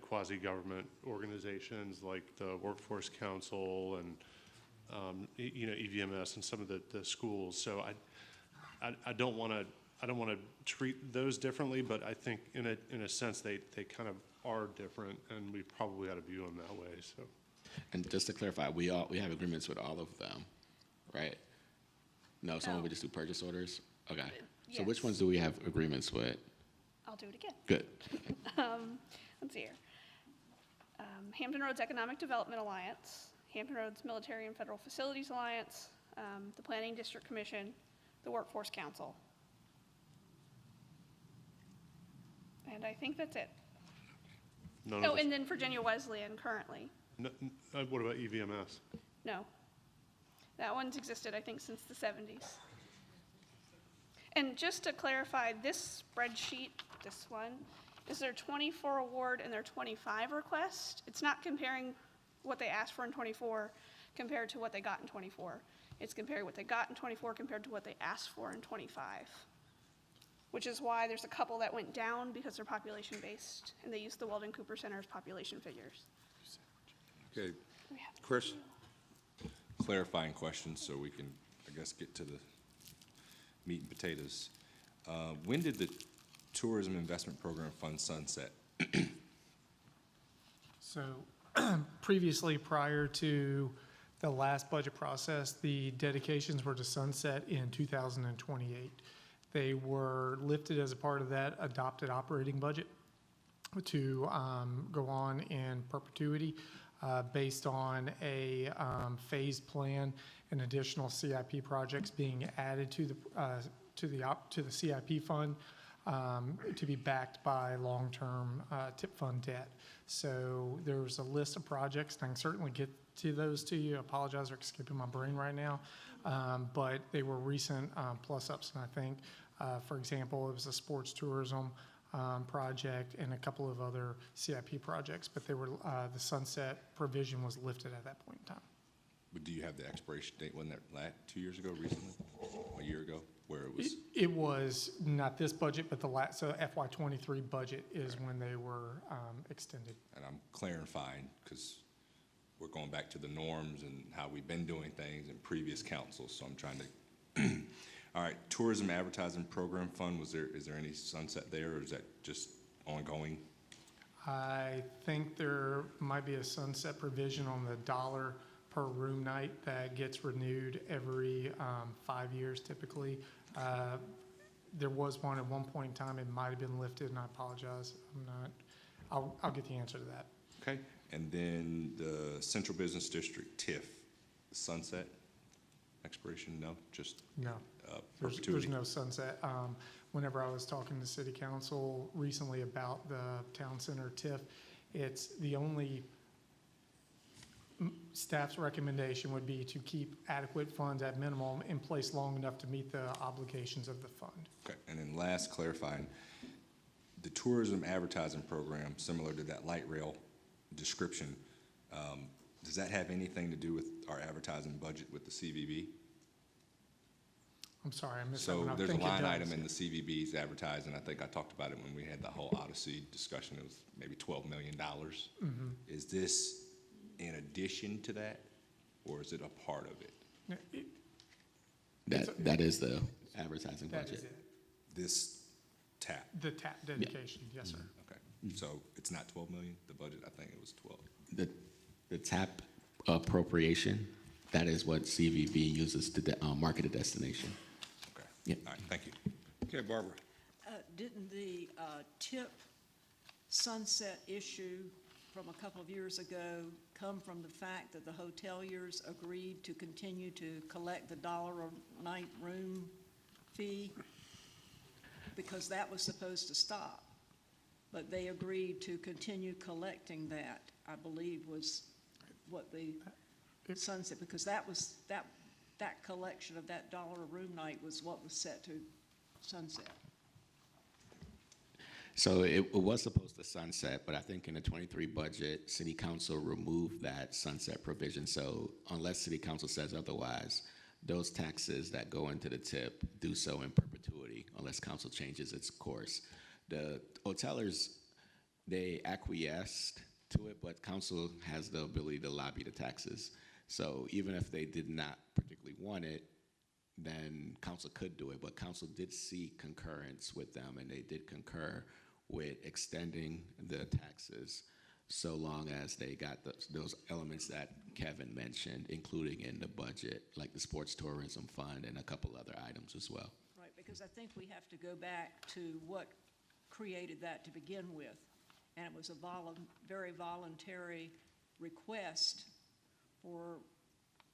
quasi-government organizations like the Workforce Council and, EVMS and some of the schools. So I don't want to treat those differently, but I think in a sense they kind of are different, and we probably ought to view them that way. So. And just to clarify, we have agreements with all of them, right? No, some of we just do purchase orders? Okay. So which ones do we have agreements with? I'll do it again. Good. Let's see here. Hampton Roads Economic Development Alliance, Hampton Roads Military and Federal Facilities Alliance, the Planning District Commission, the Workforce Council. And I think that's it. And then Virginia Wesleyan currently. No, what about EVMS? No. That one's existed, I think, since the 70s. And just to clarify, this spreadsheet, this one, is their 24 award and their 25 request. It's not comparing what they asked for in 24 compared to what they got in 24. It's comparing what they got in 24 compared to what they asked for in 25. Which is why there's a couple that went down because they're population-based, and they used the Weldon Cooper Center's population figures. Okay, Chris? Clarifying questions so we can, I guess, get to the meat and potatoes. When did the Tourism Investment Program Fund sunset? So previously, prior to the last budget process, the dedications were to sunset in 2028. They were lifted as a part of that adopted operating budget to go on in perpetuity based on a phased plan and additional CIP projects being added to the CIP fund to be backed by long-term TIP fund debt. So there's a list of projects, and I can certainly get to those to you. I apologize for skipping my brain right now, but they were recent plus-ups, and I think, for example, it was a sports tourism project and a couple of other CIP projects, but they were the sunset provision was lifted at that point in time. But do you have the expiration date? Wasn't that 2 years ago, recently, a year ago, where it was? It was not this budget, but the last, so FY23 budget is when they were extended. And I'm clarifying because we're going back to the norms and how we've been doing things in previous councils, so I'm trying to. All right, Tourism Advertising Program Fund, is there any sunset there, or is that just ongoing? I think there might be a sunset provision on the dollar per room night that gets renewed every 5 years typically. There was one at one point in time, it might have been lifted, and I apologize, I'll get the answer to that. Okay, and then the Central Business District TIF, sunset expiration, no, just no. Perpetuity. There's no sunset. Whenever I was talking to City Council recently about the Town Center TIF, it's the only staff's recommendation would be to keep adequate funds at minimum in place long enough to meet the obligations of the fund. Okay, and then last clarifying, the tourism advertising program, similar to that light rail description, Does that have anything to do with our advertising budget with the CVB? I'm sorry, I missed that one. So I there's a think it line does. item in the CVB's advertising, I think I talked about it when we had the whole Odyssey discussion, it was maybe $12 million. Mhm. Is this in addition to that, or is it a part of it? That is the advertising That budget. is it. This tap? The tap dedication, yes, sir. Okay, so it's not 12 million, the budget, I think it was 12. The TAP appropriation, that is what CVB uses to market a destination. Okay. Yeah. All right, thank you. Okay, Barbara. Didn't the tip sunset issue from a couple of years ago come from the fact that the hoteliers agreed to continue to collect the $1 a night room fee? Because that was supposed to stop. But they agreed to continue collecting that, I believe was what the sunset, because that was, that collection of that $1 a room night was what was set to sunset. So it was supposed to sunset, but I think in the 23 budget, City Council removed that sunset provision. So unless City Council says otherwise, those taxes that go into the tip do so in perpetuity unless Council changes its course. The hotelers, they acquiesced to it, but Council has the ability to lobby the taxes. So even if they did not particularly want it, then Council could do it, but Council did seek concurrence with them, and they did concur with extending the taxes so long as they got those elements that Kevin mentioned, including in the budget, like the Sports Tourism Fund and a couple other items as well. Right, because I think we have to go back to what created that to begin with. And it was a very voluntary request for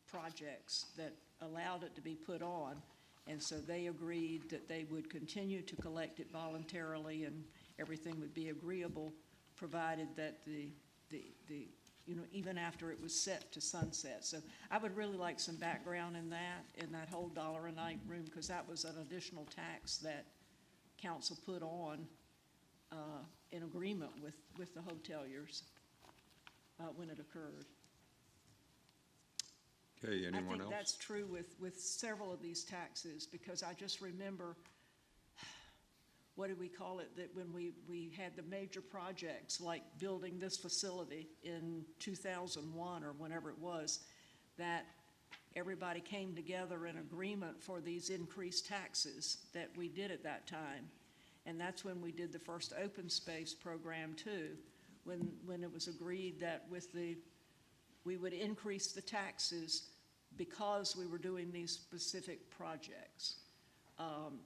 projects that allowed it to be put on. And so they agreed that they would continue to collect it voluntarily and everything would be agreeable, provided that even after it was set to sunset. So I would really like some background in that whole $1 a night room, because that was an additional tax that council put on in agreement with the hoteliers when it occurred. Okay, anyone else? I think that's true with several of these taxes, because I just remember, what do we call it, that when we had the major projects like building this facility in 2001 or whenever it was, that everybody came together in agreement for these increased taxes that we did at that time. And that's when we did the first open space program too, when it was agreed that we would increase the taxes because we were doing these specific projects.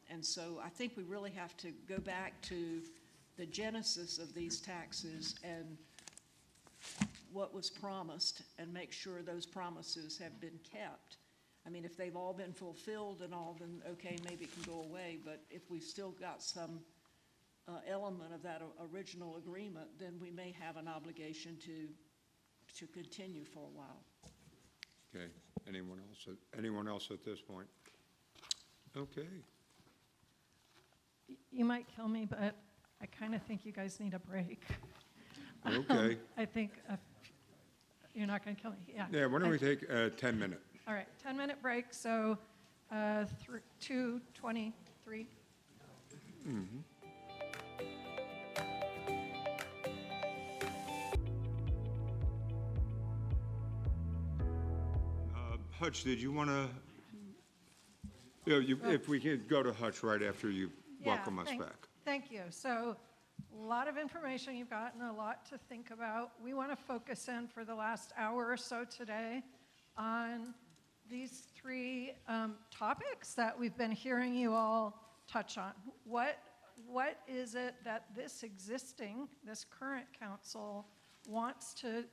And so I think we really have to go back to the genesis of these taxes and what was promised and make sure those promises have been kept. I mean, if they've all been fulfilled and all, then okay, maybe it can go away. But if we've still got some element of that original agreement, then we may have an obligation to continue for a while. Okay, anyone else at this point? Okay. You might kill me, but I kind of think you guys need a break. Okay. I think you're not going to kill me. Yeah. Yeah, why don't we take a 10-minute? All right, 10-minute break, so 2:23. Mm-hmm. Hutch, did you want to, if we could go to Hutch right after you welcome us back. Thank you. So a lot of information you've gotten, a lot to think about. We want to focus in for the last hour or so today on these three topics that we've been hearing you all touch on. What is it that this current council wants to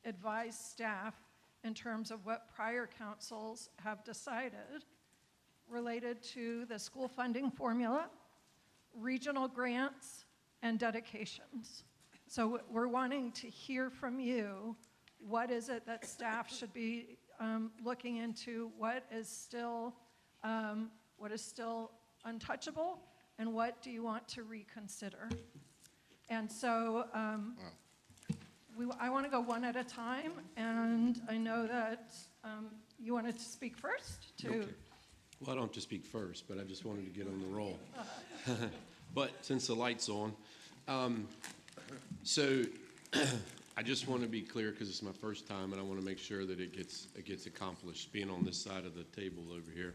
advise staff in terms of what prior councils have decided related to the school funding formula, regional grants, and dedications? So we're wanting to hear from you, what is it that staff should be looking into, what is still untouchable, and what do you want to reconsider? And so I want to go one at a time, and I know that you wanted to speak first, to. Okay. Well, I don't have to speak first, but I just wanted to get on the roll. But since the light's on, so I just want to be clear because it's my first time, and I want to make sure that it gets accomplished, being on this side of the table over here.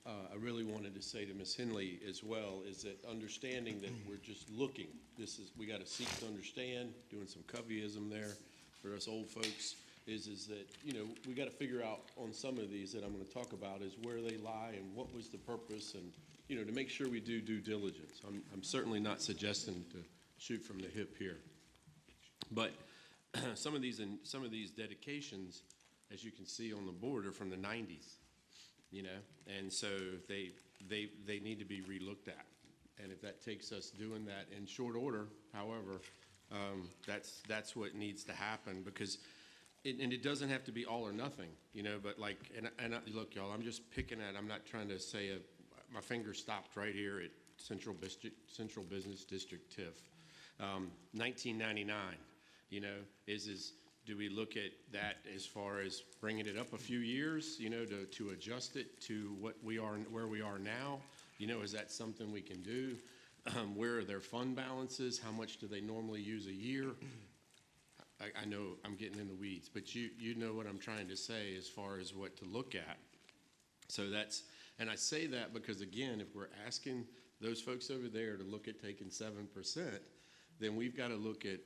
I really wanted to say to Ms. Henley as well is that understanding that we're just looking. We got to seek to understand. Doing some Coveyism there for us old folks is that we got to figure out on some of these that I'm going to talk about is where they lie and what was the purpose and to make sure we do due diligence. I'm certainly not suggesting to shoot from the hip here, but some of these dedications, as you can see on the board, are from the 90s. And so they need to be relooked at. And if that takes us doing that in short order, however, that's what needs to happen because, it doesn't have to be all or nothing, but look, y'all, I'm just picking at, I'm not trying to say, my finger stopped right here at Central Business District TIF. 1999, do we look at that as far as bringing it up a few years, to adjust it to where we are now? Is that something we can do? Where are their fund balances? How much do they normally use a year? I know I'm getting in the weeds, but you know what I'm trying to say as far as what to look at. So and I say that because, again, if we're asking those folks over there to look at taking 7%, then we've got to look at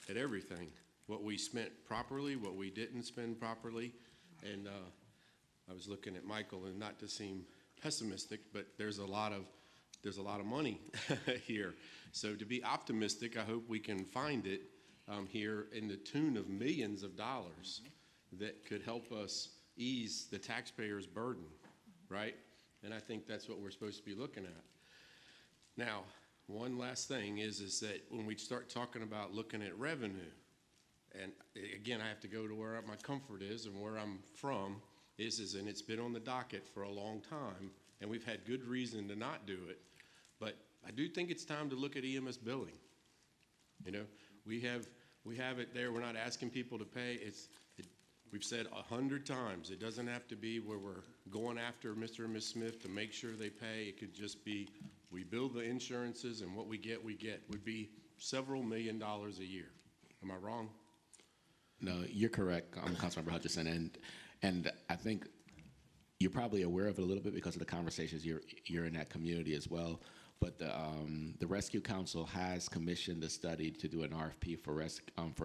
everything. What we spent properly, what we didn't spend properly. And I was looking at Michael, and not to seem pessimistic, but there's a lot of money here. So to be optimistic, I hope we can find it here in the tune of millions of dollars that could help us ease the taxpayer's burden, right? And I think that's what we're supposed to be looking at. Now, one last thing is that when we start talking about looking at revenue, and again, I have to go to where my comfort is and where I'm from, and it's been on the docket for a long time, and we've had good reason to not do it, but I do think it's time to look at EMS billing. We have it there. We're not asking people to pay. We've said 100 times, it doesn't have to be where we're going after Mr. and Ms. Smith to make sure they pay. It could just be we bill the insurances, and what we get would be several $1 million a year. Am I wrong? No, you're correct, Councilmember Hutchison, and I think you're probably aware of it a little bit because of the conversations you're in that community as well. But the Rescue Council has commissioned a study to do an RFP for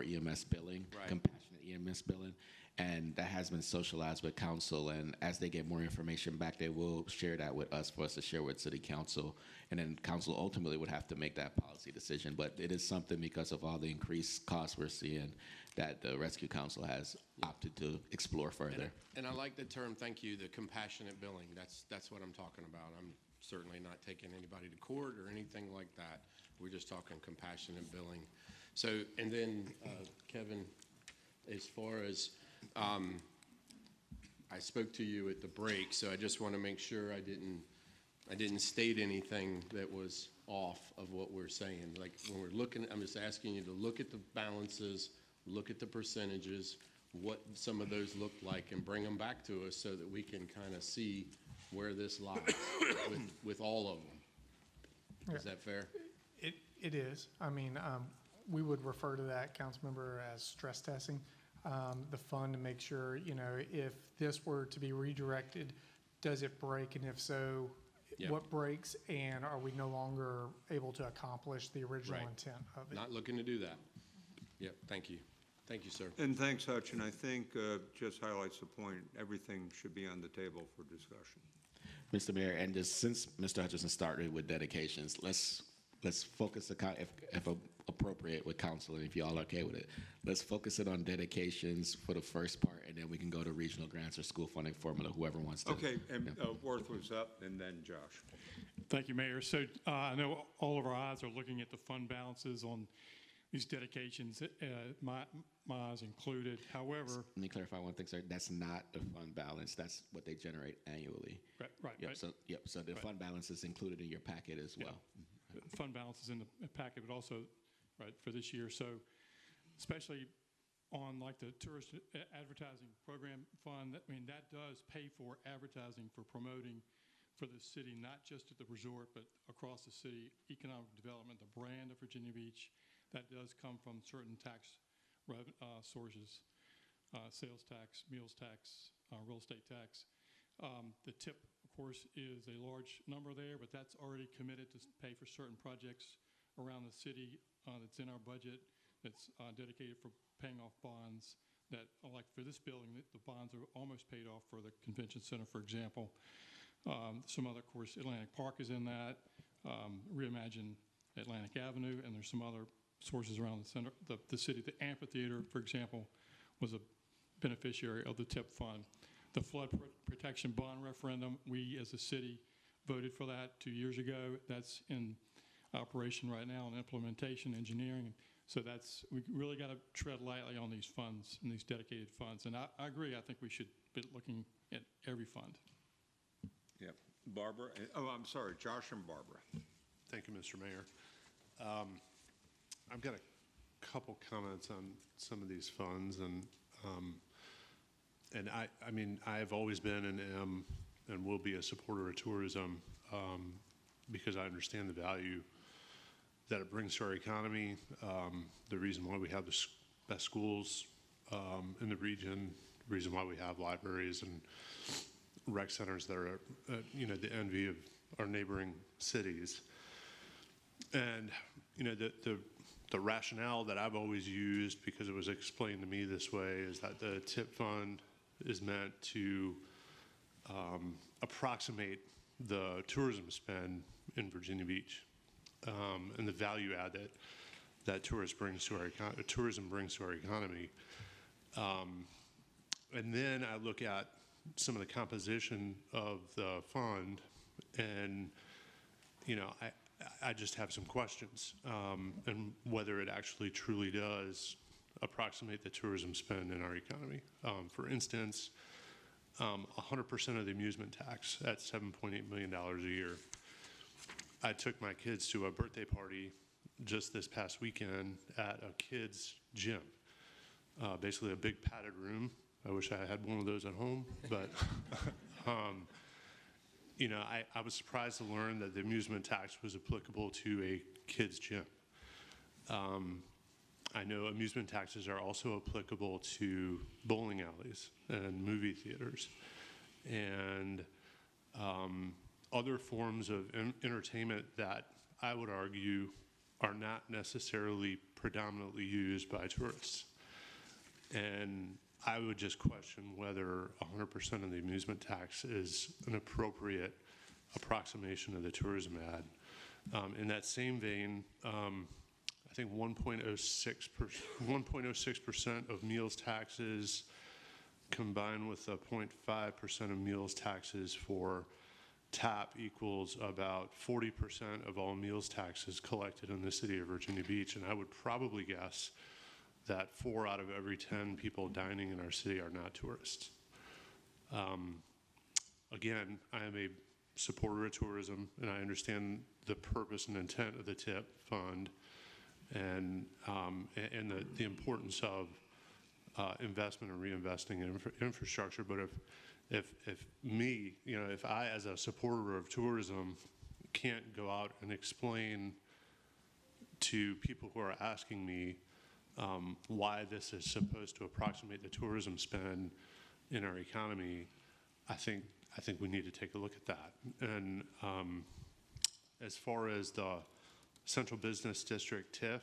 EMS billing, right. Compassionate EMS billing, and that has been socialized with council. And as they get more information back, they will share that with us for us to share with City Council, and then council ultimately would have to make that policy decision. But it is something, because of all the increased costs we're seeing, that the Rescue Council has opted to explore further. And I like the term, thank you, the compassionate billing. That's what I'm talking about. I'm certainly not taking anybody to court or anything like that. We're just talking compassionate billing. So, and then Kevin, as far as, I spoke to you at the break, so I just want to make sure I didn't state anything that was off of what we're saying. Like when we're looking, I'm just asking you to look at the balances, look at the percentages, what some of those look like, and bring them back to us so that we can kind of see where this lies with all of them. Is that fair? It is. I mean, we would refer to that, Councilmember, as stress testing the fund to make sure, if this were to be redirected, does it break? And if so, what breaks? And are we no longer able to accomplish the original intent of it? Not looking to do that. Yep, thank you. Thank you, sir. And thanks, Hutch, and I think just highlights the point, everything should be on the table for discussion. Mr. Mayor, and just since Mr. Hutchison started with dedications, let's focus, if appropriate with council, and if y'all are okay with it, let's focus it on dedications for the first part, and then we can go to regional grants or school funding formula, whoever wants to. Okay, and Worth was up, and then Josh. Thank you, Mayor. So I know all of our eyes are looking at the fund balances on these dedications, my eyes included. However, let me clarify one thing, sir. That's not the fund balance. That's what they generate annually. Right. Yep. So the fund balance is included in your packet as well. fund balance is in the packet, but also, right, for this year. So especially on like the tourist advertising program fund, I mean, that does pay for advertising for promoting for the city, not just at the resort, but across the city, economic development, the brand of Virginia Beach. That does come from certain tax sources, sales tax, meals tax, real estate tax. The tip, of course, is a large number there, but that's already committed to pay for certain projects around the city that's in our budget, that's dedicated for paying off bonds that, like for this building, the bonds are almost paid off for the convention center, for example. Some other, of course, Atlantic Park is in that, Reimagine Atlantic Avenue, and there's some other sources around the center, the city. The amphitheater, for example, was a beneficiary of the TIP fund. The flood protection bond referendum, we as a city voted for that 2 years ago. That's in operation right now in implementation, engineering. So we really got to tread lightly on these funds and these dedicated funds. And I agree, I think we should be looking at every fund. Yeah, Barbara, oh, I'm sorry, Josh and Barbara. Thank you, Mr. Mayor. I've got a couple comments on some of these funds, and I mean, I've always been and am and will be a supporter of tourism because I understand the value that it brings to our economy, the reason why we have the best schools in the region, the reason why we have libraries and rec centers that are, you know, the envy of our neighboring cities. And, you know, the rationale that I've always used, because it was explained to me this way, is that the TIP fund is meant to approximate the tourism spend in Virginia Beach and the value add that tourism brings to our economy. And then I look at some of the composition of the fund, and you know, I just have some questions, and whether it actually truly does approximate the tourism spend in our economy. For instance, 100% of the amusement tax at $7.8 million a year. I took my kids to a birthday party just this past weekend at a kids' gym, basically a big padded room. I wish I had one of those at home, but you know, I was surprised to learn that the amusement tax was applicable to a kids' gym. I know amusement taxes are also applicable to bowling alleys and movie theaters and other forms of entertainment that I would argue are not necessarily predominantly used by tourists. And I would just question whether 100% of the amusement tax is an appropriate approximation of the tourism ad. In that same vein, I think 1.06% of meals taxes combined with the 0.5% of meals taxes for TAP equals about 40% of all meals taxes collected in the city of Virginia Beach. And I would probably guess that 4 out of every 10 people dining in our city are not tourists. Again, I am a supporter of tourism, and I understand the purpose and intent of the TIP fund and the importance of investment and reinvesting in infrastructure. But if me, you know, if I as a supporter of tourism can't go out and explain to people who are asking me why this is supposed to approximate the tourism spend in our economy, I think we need to take a look at that. And as far as the Central Business District TIF,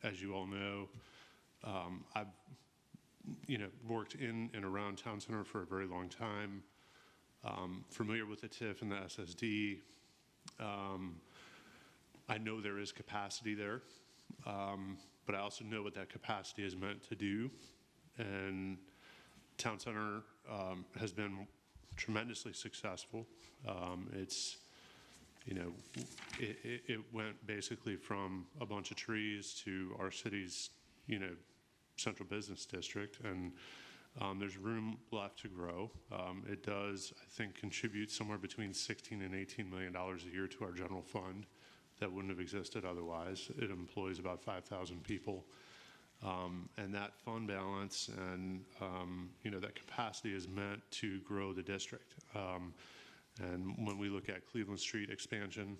as you all know, I've worked in and around Town Center for a very long time, familiar with the TIF and the SSD. I know there is capacity there, but I also know what that capacity is meant to do. And Town Center has been tremendously successful. It's, you know, it went basically from a bunch of trees to our city's, you know, central business district. And There's room left to grow. It does, I think, contribute somewhere between $16 and $18 million a year to our general fund that wouldn't have existed otherwise. It employs about 5,000 people. And that fund balance and, that capacity is meant to grow the district. And when we look at Cleveland Street expansion,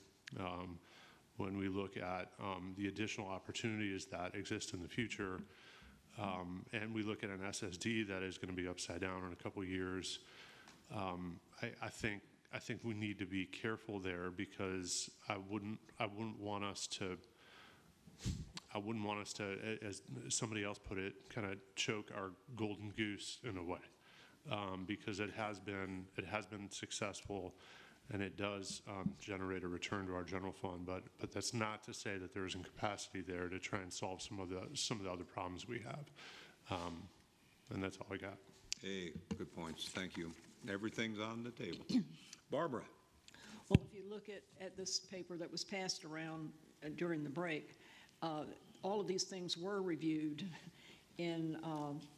when we look at the additional opportunities that exist in the future, and we look at an SSD that is going to be upside down in a couple of years, I think we need to be careful there, because I wouldn't want us to, as somebody else put it, kind of choke our golden goose in a way, because it has been successful, and it does generate a return to our general fund. But that's not to say that there isn't capacity there to try and solve some of the other problems we have. And that's all I got. Hey, good points. Thank you. Everything's on the table. Barbara. Well, if you look at this paper that was passed around during the break, all of these things were reviewed in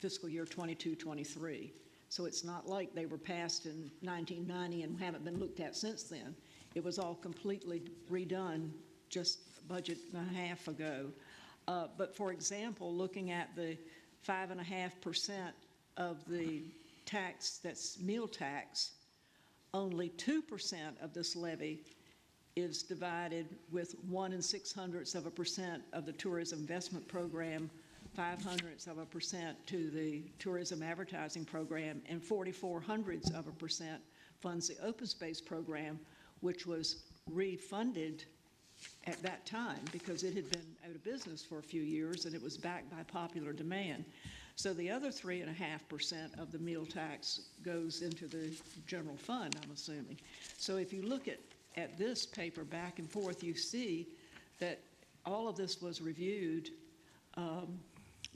fiscal year 22-23. So it's not like they were passed in 1990 and haven't been looked at since then. It was all completely redone just a budget and a half ago. But for example, looking at the 5.5% of the tax that's meal tax, only 2% of this levy is divided with 1 600% of the tourism investment program, 0.05% to the tourism advertising program, and 0.44% funds the open space program, which was refunded at that time because it had been out of business for a few years and it was backed by popular demand. So the other 3.5% of the meal tax goes into the general fund, I'm assuming. So if you look at this paper back and forth, you see that all of this was reviewed,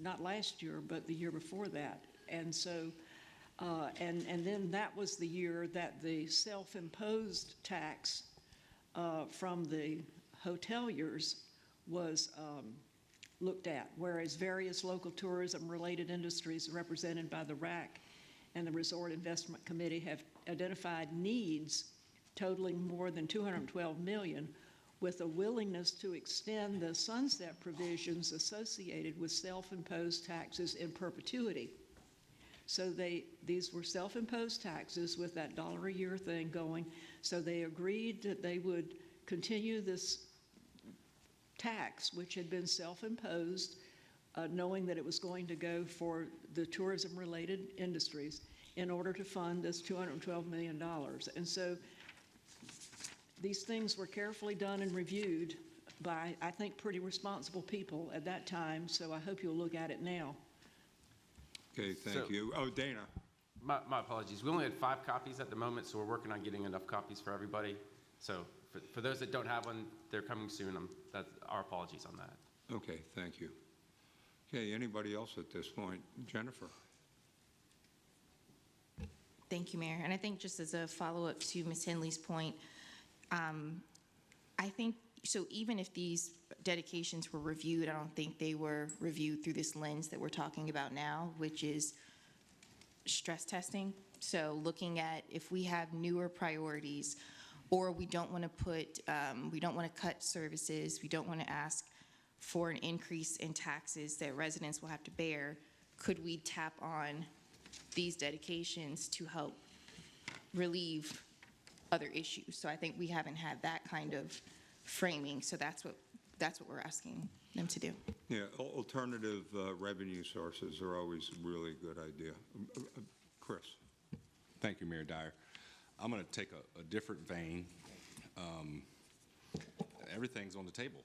not last year, but the year before that. And so, and then that was the year that the self-imposed tax from the hoteliers was looked at, whereas various local tourism-related industries represented by the RAC and the Resort Investment Committee have identified needs totaling more than $212 million, with a willingness to extend the sunset provisions associated with self-imposed taxes in perpetuity. So these were self-imposed taxes with that $1 a year thing going. So they agreed that they would continue this tax, which had been self-imposed, knowing that it was going to go for the tourism-related industries in order to fund this $212 million. And so these things were carefully done and reviewed by, I think, pretty responsible people at that time, so I hope you'll look at it now. Okay, thank you. Oh, Dana. My apologies. We only had 5 copies at the moment, so we're working on getting enough copies for everybody. So for those that don't have one, they're coming soon. That's our apologies on that. Okay, thank you. Okay, anybody else at this point? Jennifer. Thank you, Mayor. And I think just as a follow-up to Ms. Henley's point, I think, so even if these dedications were reviewed, I don't think they were reviewed through this lens that we're talking about now, which is stress testing. So looking at if we have newer priorities, or we don't want to put, we don't want to cut services, we don't want to ask for an increase in taxes that residents will have to bear, could we tap on these dedications to help relieve other issues? So I think we haven't had that kind of framing, so that's what we're asking them to do. Yeah, alternative revenue sources are always a really good idea. Chris. Thank you, Mayor Dyer. I'm going to take a different vein. Everything's on the table,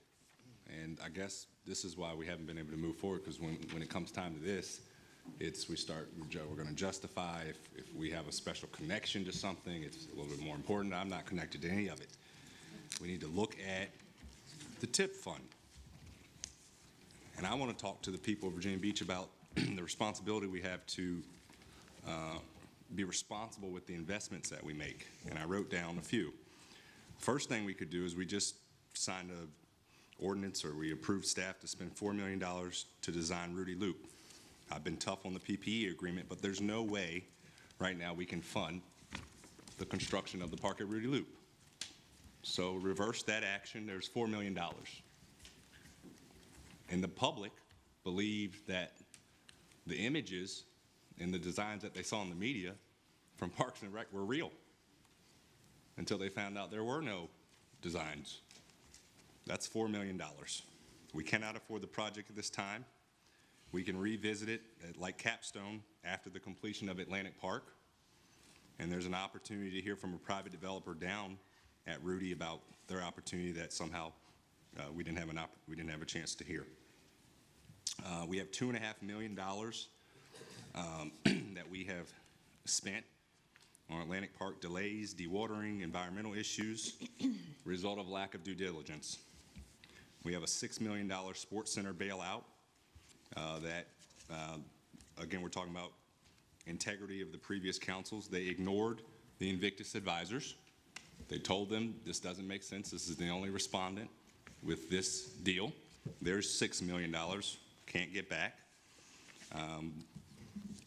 and I guess this is why we haven't been able to move forward, because when it comes time to this, we're going to justify if we have a special connection to something, it's a little bit more important. I'm not connected to any of it. We need to look at the TIP fund. And I want to talk to the people of Virginia Beach about the responsibility we have to be responsible with the investments that we make. And I wrote down a few. First thing we could do is we just signed an ordinance, or we approved staff to spend $4 million to design Rudy Loop. I've been tough on the PPE agreement, but there's no way right now we can fund the construction of the Park at Rudy Loop. So reverse that action, there's $4 million. And the public believed that the images and the designs that they saw in the media from Parks and Rec were real until they found out there were no designs. That's $4 million. We cannot afford the project at this time. We can revisit it like Capstone after the completion of Atlantic Park. And there's an opportunity to hear from a private developer down at Rudy about their opportunity that somehow we didn't have a chance to hear. We have $2.5 million that we have spent on Atlantic Park delays, dewatering, environmental issues, result of lack of due diligence. We have a $6 million sports center bailout that, again, we're talking about integrity of the previous councils. They ignored the Invictus advisors. They told them this doesn't make sense. This is the only respondent with this deal. There's $6 million, can't get back.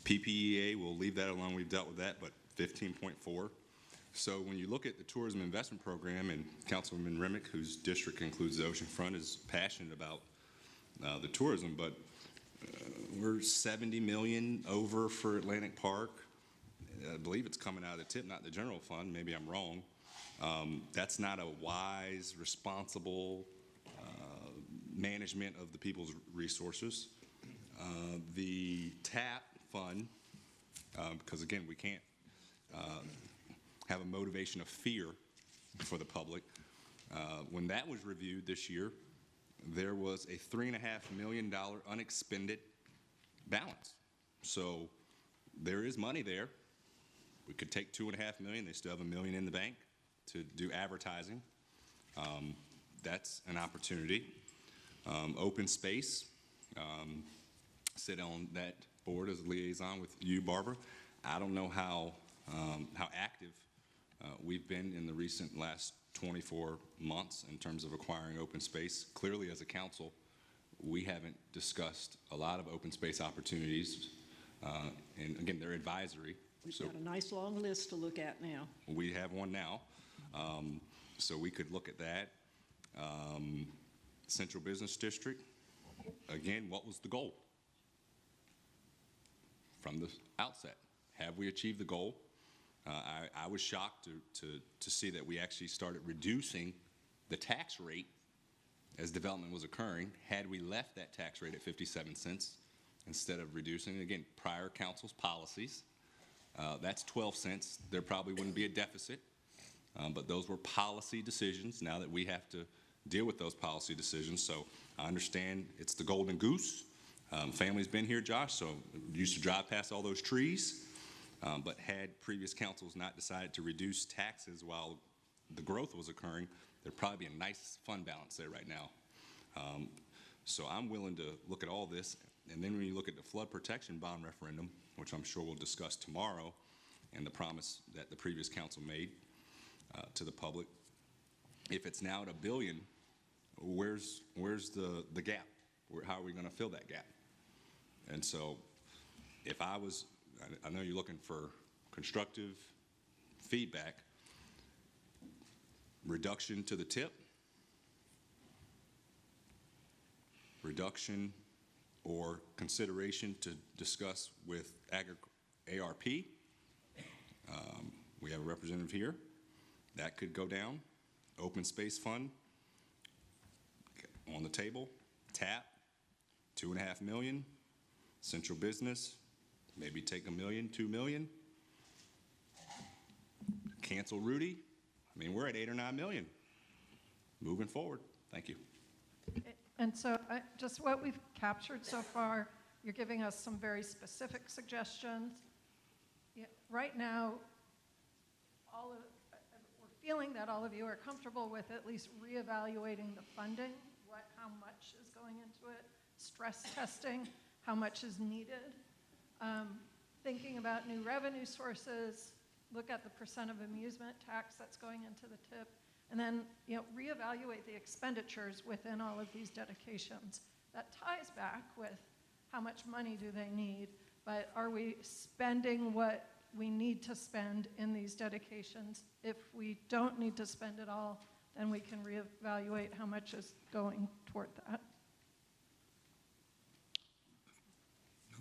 PPEA, we'll leave that alone. We've dealt with that, but 15.4. So when you look at the tourism investment program, and Councilman Remick, whose district includes the oceanfront, is passionate about the tourism, but we're 70 million over for Atlantic Park. I believe it's coming out of the tip, not the general fund. Maybe I'm wrong. That's not a wise, responsible management of the people's resources. The TAP fund, because again, we can't have a motivation of fear for the public. When that was reviewed this year, there was a $3.5 million unexpended balance. So there is money there. We could take $2.5 million. They still have $1 million in the bank to do advertising. That's an opportunity. Open space. Sit on that board as a liaison with you, Barbara. I don't know how active we've been in the recent last 24 months in terms of acquiring open space. Clearly, as a council, we haven't discussed a lot of open space opportunities. And again, they're advisory. We've got a nice long list to look at now. We have one now. So we could look at that. Central Business District, again, what was the goal from the outset? Have we achieved the goal? I was shocked to see that we actually started reducing the tax rate as development was occurring. Had we left that tax rate at 57 cents instead of reducing, again, prior council's policies, that's 12 cents. There probably wouldn't be a deficit, but those were policy decisions. Now that we have to deal with those policy decisions, so I understand it's the golden goose. Family's been here, Josh, so used to drive past all those trees. But had previous councils not decided to reduce taxes while the growth was occurring, there'd probably be a nice fund balance there right now. So I'm willing to look at all this. And then when you look at the flood protection bond referendum, which I'm sure we'll discuss tomorrow, and the promise that the previous council made to the public, if it's now at $1 billion, where's the gap? How are we going to fill that gap? And so if I was, I know you're looking for constructive feedback, reduction to the tip, reduction or consideration to discuss with ARP. We have a representative here. That could go down. Open Space Fund on the table. TAP, $2.5 million. Central Business, maybe take $1 million, $2 million. Cancel Rudy. I mean, we're at 8 or 9 million. Moving forward. Thank you. And so just what we've captured so far, you're giving us some very specific suggestions. Right now, we're feeling that all of you are comfortable with at least reevaluating the funding, how much is going into it, stress testing, how much is needed, thinking about new revenue sources, look at the percent of amusement tax that's going into the tip, and then reevaluate the expenditures within all of these dedications. That ties back with how much money do they need, but are we spending what we need to spend in these dedications? If we don't need to spend it all, then we can reevaluate how much is going toward that.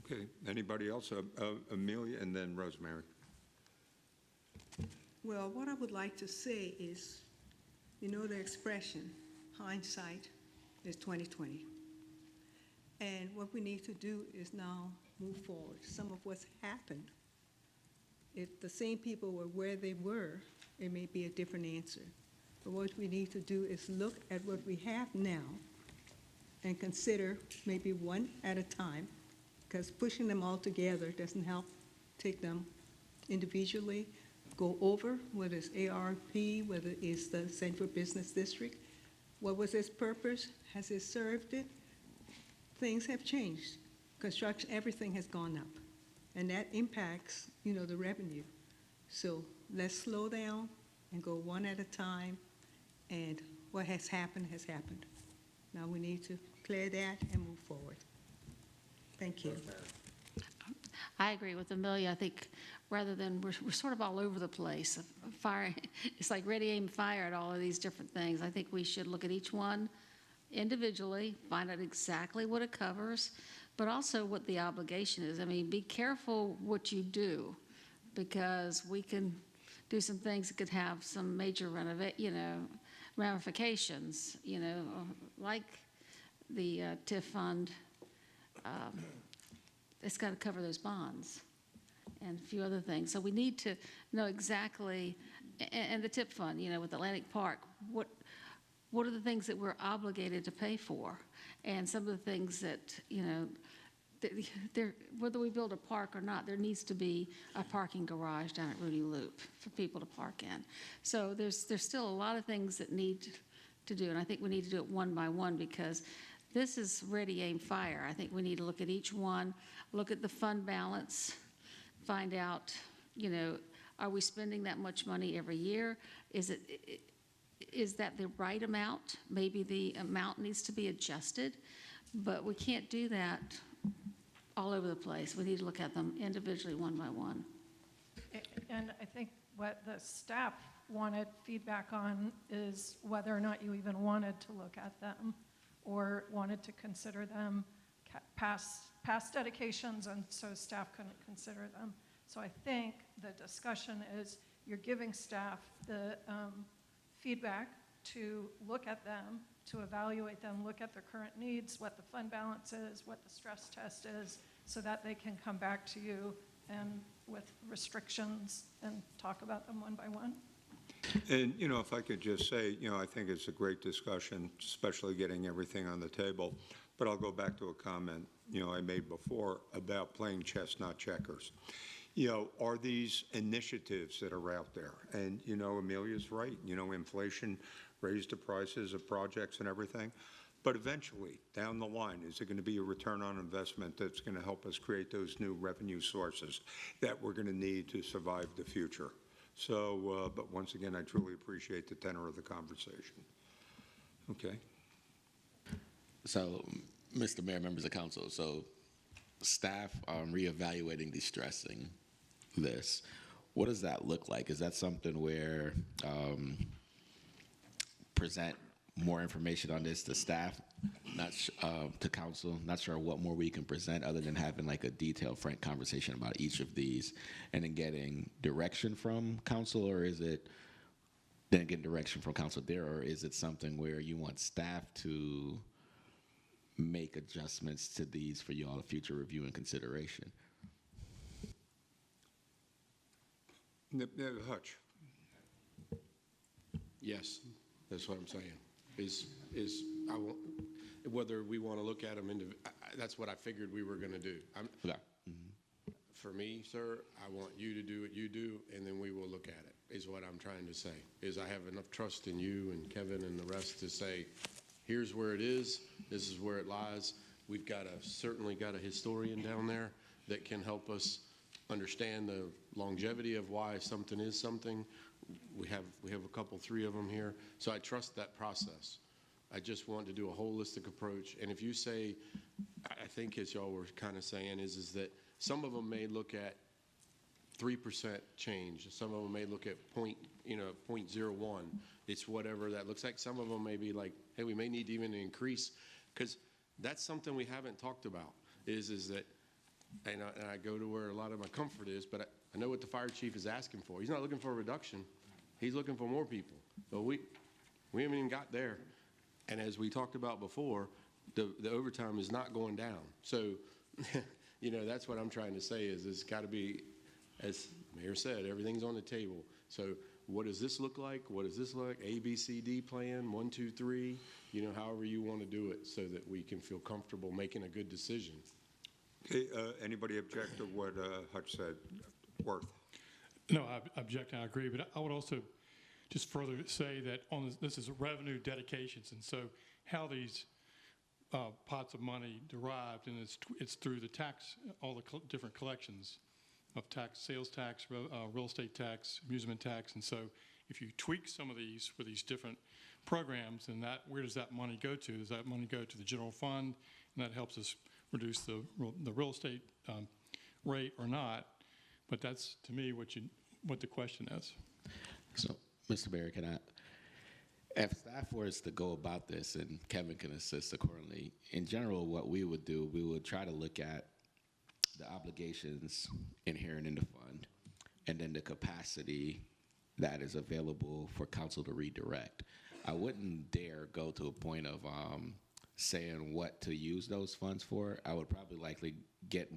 Okay, anybody else? Amelia and then Rosemary. Well, what I would like to say is, you know the expression, hindsight is 20/20. And what we need to do is now move forward. Some of what's happened, if the same people were where they were, it may be a different answer. But what we need to do is look at what we have now and consider maybe one at a time, because pushing them all together doesn't help. Take them individually, go over whether it's ARP, whether it's the Central Business District. What was its purpose? Has it served it? Things have changed. Construction, everything has gone up. And that impacts, the revenue. So let's slow down and go one at a time. And what has happened has happened. Now we need to clear that and move forward. Thank you. I agree with Amelia. I think rather than, we're sort of all over the place. Fire, it's like ready, aim, fire at all of these different things. I think we should look at each one individually, find out exactly what it covers, but also what the obligation is. I mean, be careful what you do, because we can do some things that could have some major ramifications, like the TIF fund. It's got to cover those bonds and a few other things. So we need to know exactly, and the TIP fund, with Atlantic Park, what are the things that we're obligated to pay for? And some of the things that, whether we build a park or not, there needs to be a parking garage down at Rudy Loop for people to park in. So there's still a lot of things that need to do, and I think we need to do it one by one, because this is ready, aim, fire. I think we need to look at each one, look at the fund balance, find out, are we spending that much money every year? Is that the right amount? Maybe the amount needs to be adjusted, but we can't do that all over the place. We need to look at them individually, one by one. And I think what the staff wanted feedback on is whether or not you even wanted to look at them or wanted to consider them past dedications, and so staff couldn't consider them. So I think the discussion is you're giving staff the feedback to look at them, to evaluate them, look at their current needs, what the fund balance is, what the stress test is, so that they can come back to you and with restrictions and talk about them one by one. And, if I could just say, I think it's a great discussion, especially getting everything on the table. But I'll go back to a comment, I made before about playing chess, not checkers. Are these initiatives that are out there? And, Amelia's right, inflation raised the prices of projects and everything. But eventually, down the line, is it going to be a return on investment that's going to help us create those new revenue sources that we're going to need to survive the future? So, but once again, I truly appreciate the tenor of the conversation. Okay. So, Mr. Mayor, members of council, so staff reevaluating de-stressing this. What does that look like? Is that something where present more information on this to staff, not to council? Not sure what more we can present other than having like a detailed, frank conversation about each of these, and then getting direction from council, or is it then getting direction from council there, or is it something where you want staff to make adjustments to these for you all to future review and consideration? Hutch. Yes, that's what I'm saying. I want, whether we want to look at them, that's what I figured we were going to do. For me, sir, I want you to do what you do, and then we will look at it, is what I'm trying to say. Is I have enough trust in you and Kevin and the rest to say, here's where it is, this is where it lies. We've certainly got a historian down there that can help us understand the longevity of why something is something. We have a couple, 3 of them here. So I trust that process. I just want to do a holistic approach. And if you say, I think as y'all were kind of saying is that some of them may look at 3% change. Some of them may look at 0.01. It's whatever that looks like. Some of them may be like, hey, we may need to even increase, because that's something we haven't talked about is that, and I go to where a lot of my comfort is, but I know what the fire chief is asking for. He's not looking for a reduction. He's looking for more people. But we haven't even got there. And as we talked about before, the overtime is not going down. So, that's what I'm trying to say is it's got to be, as Mayor said, everything's on the table. So what does this look like? What does this look like? A, B, C, D plan, 1, 2, 3, however you want to do it so that we can feel comfortable making a good decision. Okay, anybody object to what Hutch said? Worth? No, I object and I agree, but I would also just further say that this is revenue dedications, and so how these pots of money derived, and it's through the tax, all the different collections of tax, sales tax, real estate tax, amusement tax, and so if you tweak some of these for these different programs, then where does that money go to? Does that money go to the general fund, and that helps us reduce the real estate rate or not? But that's, to me, what the question is. So, Mr. Mayor, if staff was to go about this, and Kevin can assist accordingly, in general, what we would do, we would try to look at the obligations inherent in the fund, and then the capacity that is available for council to redirect. I wouldn't dare go to a point of saying what to use those funds for. I would probably likely give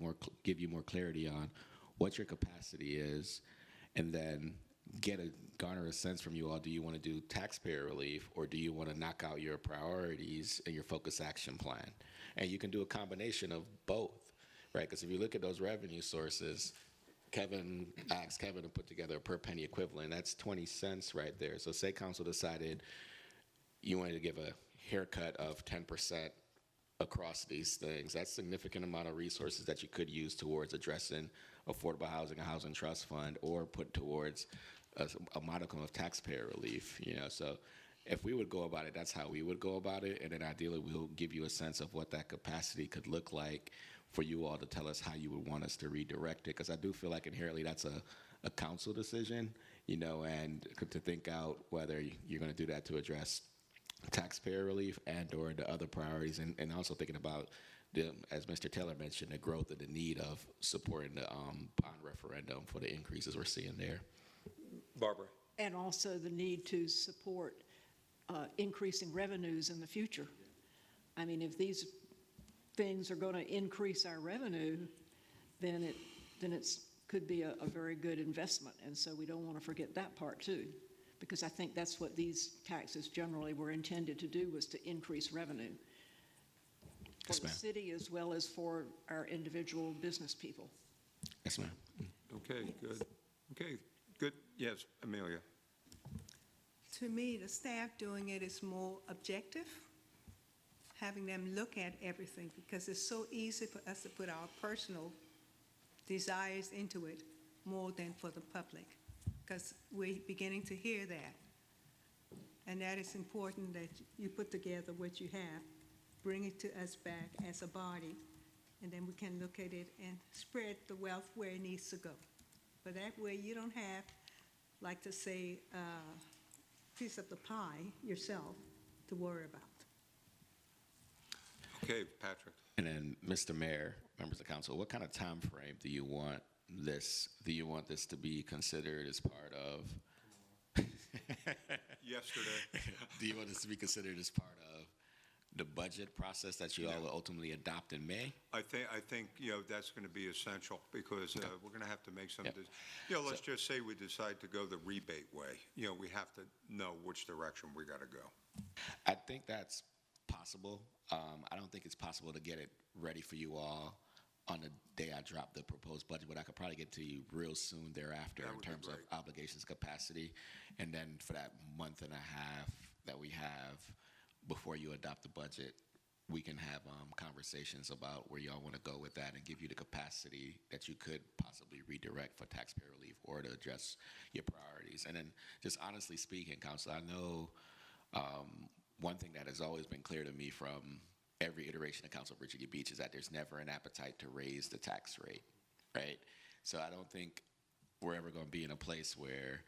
you more clarity on what your capacity is, and then garner a sense from you all. Do you want to do taxpayer relief, or do you want to knock out your priorities and your focus action plan? And you can do a combination of both, right? Because if you look at those revenue sources, Kevin asked Kevin to put together a per penny equivalent. That's 20 cents right there. So say council decided you wanted to give a haircut of 10% across these things. That's a significant amount of resources that you could use towards addressing affordable housing, a housing trust fund, or put towards a modicum of taxpayer relief. So if we would go about it, that's how we would go about it. And then ideally, we'll give you a sense of what that capacity could look like for you all to tell us how you would want us to redirect it. Because I do feel like inherently that's a council decision, and to think out whether you're going to do that to address taxpayer relief and or the other priorities, and also thinking about, as Mr. Taylor mentioned, the growth of the need of supporting the bond referendum for the increases we're seeing there. Barbara? And also the need to support increasing revenues in the future. I mean, if these things are going to increase our revenue, then it could be a very good investment. And so we don't want to forget that part too, because I think that's what these taxes generally were intended to do, was to increase revenue for the city as well as for our individual business people. Yes, ma'am. Okay, good. Okay, good. Yes, Amelia. To me, the staff doing it is more objective, having them look at everything, because it's so easy for us to put our personal desires into it more than for the public, because we're beginning to hear that. And that is important, that you put together what you have, bring it to us back as a body, and then we can look at it and spread the wealth where it needs to go. But that way you don't have, like to say, a piece of the pie yourself to worry about. Okay, Patrick. And then, Mr. Mayor, members of council, what kind of time frame do you want this? Do you want this to be considered as part of? Yesterday. Do you want this to be considered as part of the budget process that you all will ultimately adopt in May? I think that's going to be essential, because we're going to have to make some. Let's just say we decide to go the rebate way. We have to know which direction we got to go. I think that's possible. I don't think it's possible to get it ready for you all on the day I drop the proposed budget, but I could probably get to you real soon thereafter in terms of obligations capacity. And then for that month and a half that we have before you adopt the budget, we can have conversations about where y'all want to go with that and give you the capacity that you could possibly redirect for taxpayer relief or to address your priorities. And then just honestly speaking, Council, I know one thing that has always been clear to me from every iteration of Council of Virginia Beach is that there's never an appetite to raise the tax rate, right? So I don't think we're ever going to be in a place where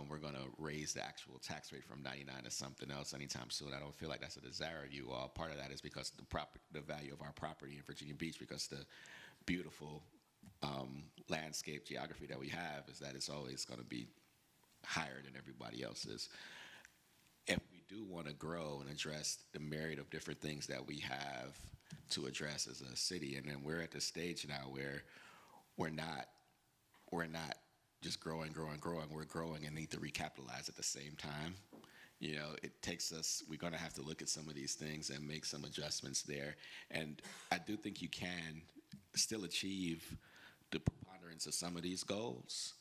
we're going to raise the actual tax rate from 99 to something else anytime soon. I don't feel like that's a desire of you all. Part of that is because the value of our property in Virginia Beach, because the beautiful landscape geography that we have, is that it's always going to be higher than everybody else's. If we do want to grow and address the myriad of different things that we have to address as a city, and then we're at the stage now where we're not just growing. We're growing and need to recapitalize at the same time. You know, it takes us, we're going to have to look at some of these things and make some adjustments there. And I do think you can still achieve the preponderance of some of these goals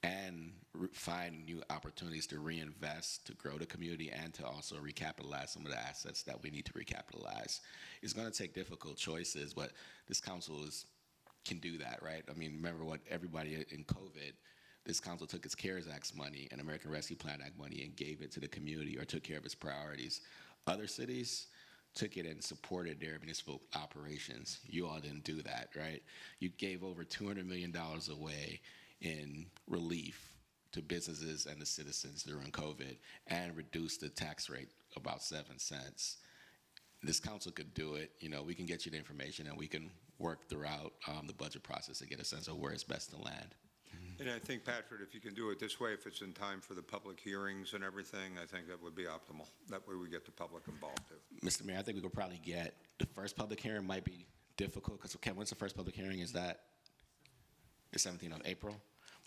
and find new opportunities to reinvest, to grow the community, and to also recapitalize some of the assets that we need to recapitalize. It's going to take difficult choices, but this council can do that, right? I mean, remember what everybody in COVID, this council took its CARES Act money and American Rescue Plan Act money and gave it to the community or took care of its priorities. Other cities took it and supported their municipal operations. You all didn't do that, right? You gave over $200 million away in relief to businesses and the citizens during COVID and reduced the tax rate about 7 cents. This council could do it. You know, we can get you the information and we can work throughout the budget process to get a sense of where it's best to land. And I think, Patrick, if you can do it this way, if it's in time for the public hearings and everything, I think that would be optimal. That way we get the public involved too. Mr. Mayor, I think we could probably get, the first public hearing might be difficult, because, okay, when's the first public hearing? Is that the 17th of April?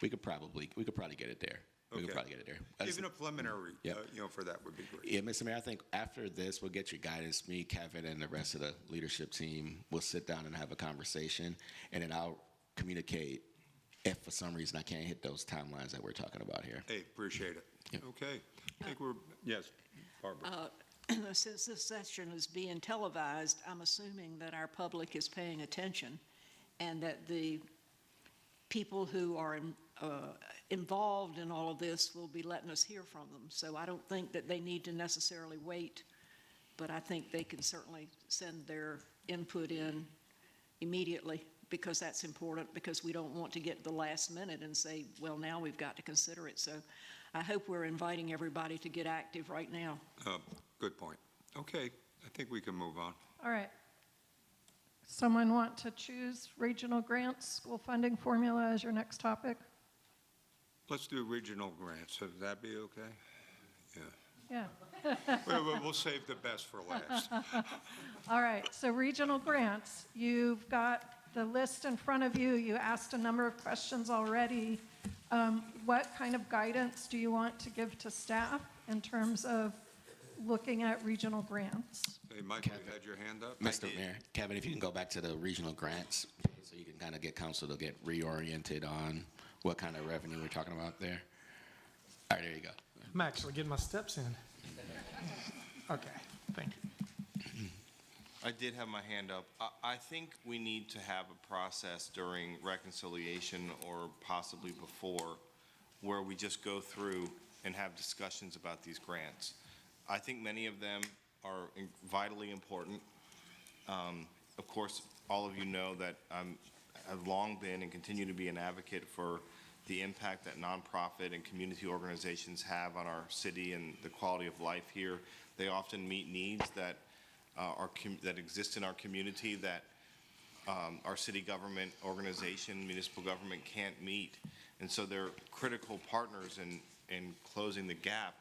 We could probably get it there. We could probably get it there. Even a preliminary, Yeah. for that would be great. Yeah, Mr. Mayor, I think after this, we'll get your guidance. Me, Kevin, and the rest of the leadership team will sit down and have a conversation, and then I'll communicate if for some reason I can't hit those timelines that we're talking about here. Hey, appreciate it. Yep. Okay. I think yes, Barbara. Since this session is being televised, I'm assuming that our public is paying attention and that the people who are involved in all of this will be letting us hear from them. So I don't think that they need to necessarily wait, but I think they can certainly send their input in immediately, because that's important, because we don't want to get to the last minute and say, well, now we've got to consider it. So I hope we're inviting everybody to get active right now. Good point. Okay, I think we can move on. All right. Someone want to choose regional grants, school funding formula as your next topic? Let's do regional grants. Would that be okay? Yeah. Yeah. We'll save the best for last. All right, so regional grants. You've got the list in front of you. You asked a number of questions already. What kind of guidance do you want to give to staff in terms of looking at regional grants? Hey, Michael, you had your hand up? Mr. Mayor, Kevin, if you can go back to the regional grants page so you can kind of get council to get reoriented on what kind of revenue we're talking about there. All right, there you go. I'm actually getting my steps in. Okay, thank you. I did have my hand up. I think we need to have a process during reconciliation or possibly before where we just go through and have discussions about these grants. I think many of them are vitally important. Of course, all of you know that I've long been and continue to be an advocate for the impact that nonprofit and community organizations have on our city and the quality of life here. They often meet needs that that exist in our community that our city government organization, municipal government can't meet. And so they're critical partners in closing the gap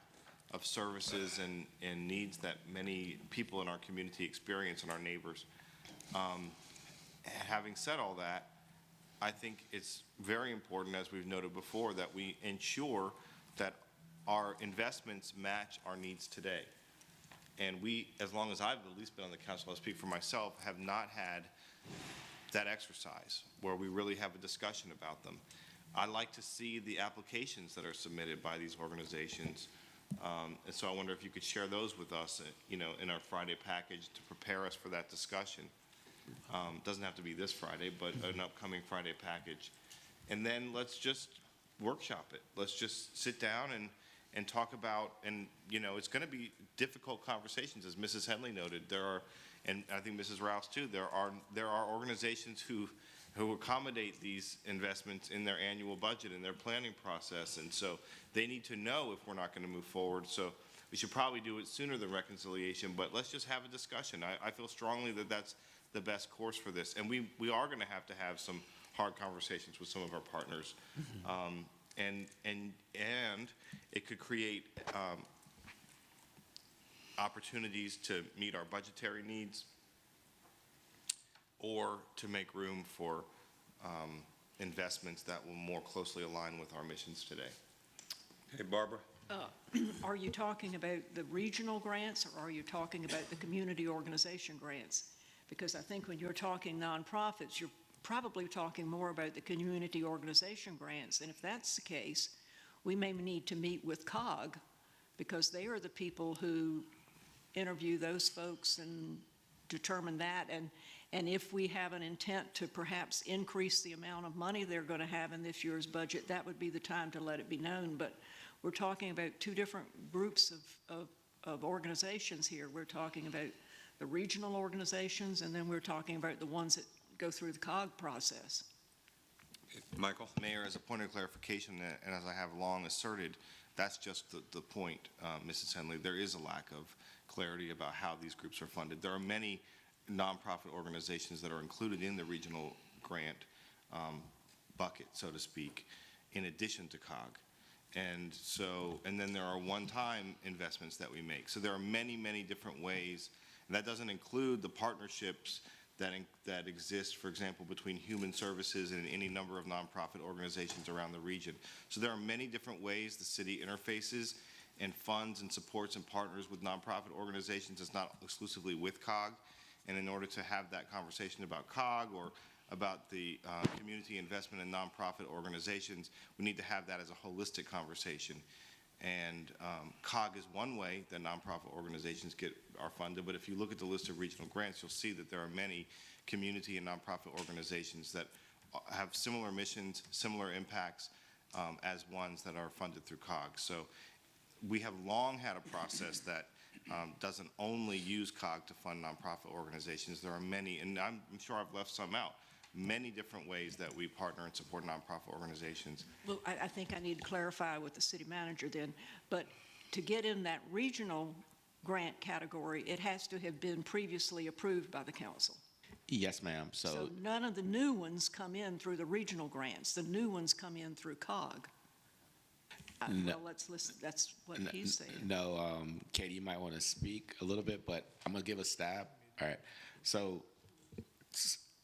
of services and needs that many people in our community experience and our neighbors. Having said all that, I think it's very important, as we've noted before, that we ensure that our investments match our needs today. And we, as long as I've at least been on the council, I'll speak for myself, have not had that exercise where we really have a discussion about them. I like to see the applications that are submitted by these organizations. And so I wonder if you could share those with us, in our Friday package to prepare us for that discussion. Doesn't have to be this Friday, but an upcoming Friday package. And then let's just workshop it. Let's just sit down and talk about, and, you know, it's going to be difficult conversations, as Mrs. Henley noted. There are, and I think Mrs. Rouse too, there are organizations who accommodate these investments in their annual budget and their planning process, and so they need to know if we're not going to move forward. So we should probably do it sooner than reconciliation, but let's just have a discussion. I feel strongly that that's the best course for this, and we are going to have some hard conversations with some of our partners, and it could create opportunities to meet our budgetary needs, or to make room for investments that will more closely align with our missions today. Hey, Barbara? Are you talking about the regional grants, or are you talking about the community organization grants? Because I think when you're talking nonprofits, you're probably talking more about the community organization grants. And if that's the case, we may need to meet with COG, because they are the people who interview those folks and determine that. And if we have an intent to perhaps increase the amount of money they're going to have in this year's budget, that would be the time to let it be known. But we're talking about two different groups of organizations here. We're talking about the regional organizations, and then we're talking about the ones that go through the COG process. Michael? Mayor, as a point of clarification, and as I have long asserted, that's just the point, Mrs. Henley. There is a lack of clarity about how these groups are funded. There are many nonprofit organizations that are included in the regional grant bucket, so to speak, in addition to COG. And then there are one-time investments that we make. So there are many, many different ways, and that doesn't include the partnerships that exist, for example, between human services and any number of nonprofit organizations around the region. So there are many different ways the city interfaces and funds and supports and partners with nonprofit organizations. It's not exclusively with COG. And in order to have that conversation about COG or about the community investment in nonprofit organizations, we need to have that as a holistic conversation. And COG is one way that nonprofit organizations are funded, but if you look at the list of regional grants, you'll see that there are many community and nonprofit organizations that have similar missions, similar impacts as ones that are funded through COG. So we have long had a process that doesn't only use COG to fund nonprofit organizations. There are many, and I'm sure I've left some out, many different ways that we partner and support nonprofit organizations. Well, I think I need to clarify with the city manager then, but to get in that regional grant category, it has to have been previously approved by the council. Yes, ma'am. So none of the new ones come in through the regional grants. The new ones come in through COG. Well, let's listen. That's what he's saying. No, Katie, you might want to speak a little bit, but I'm going to give a stab. All right. So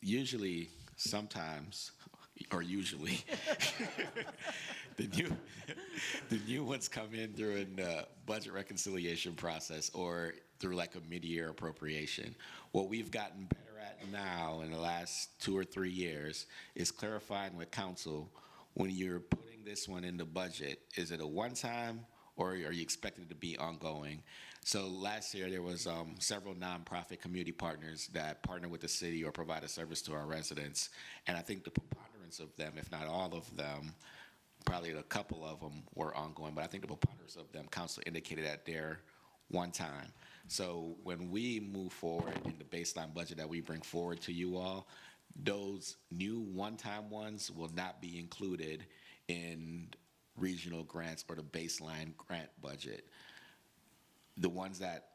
usually, sometimes, or usually, the new ones come in during the budget reconciliation process or through like a mid-year appropriation. What we've gotten better at now in the last 2 or 3 years is clarifying with council, when you're putting this one in the budget, is it a one-time or are you expecting it to be ongoing? So last year there was several nonprofit community partners that partner with the city or provide a service to our residents, and I think the preponderance of them, if not all of them, probably a couple of them were ongoing, but I think the preponderance of them, council indicated that they're one time. So when we move forward in the baseline budget that we bring forward to you all, those new one-time ones will not be included in regional grants or the baseline grant budget. The ones that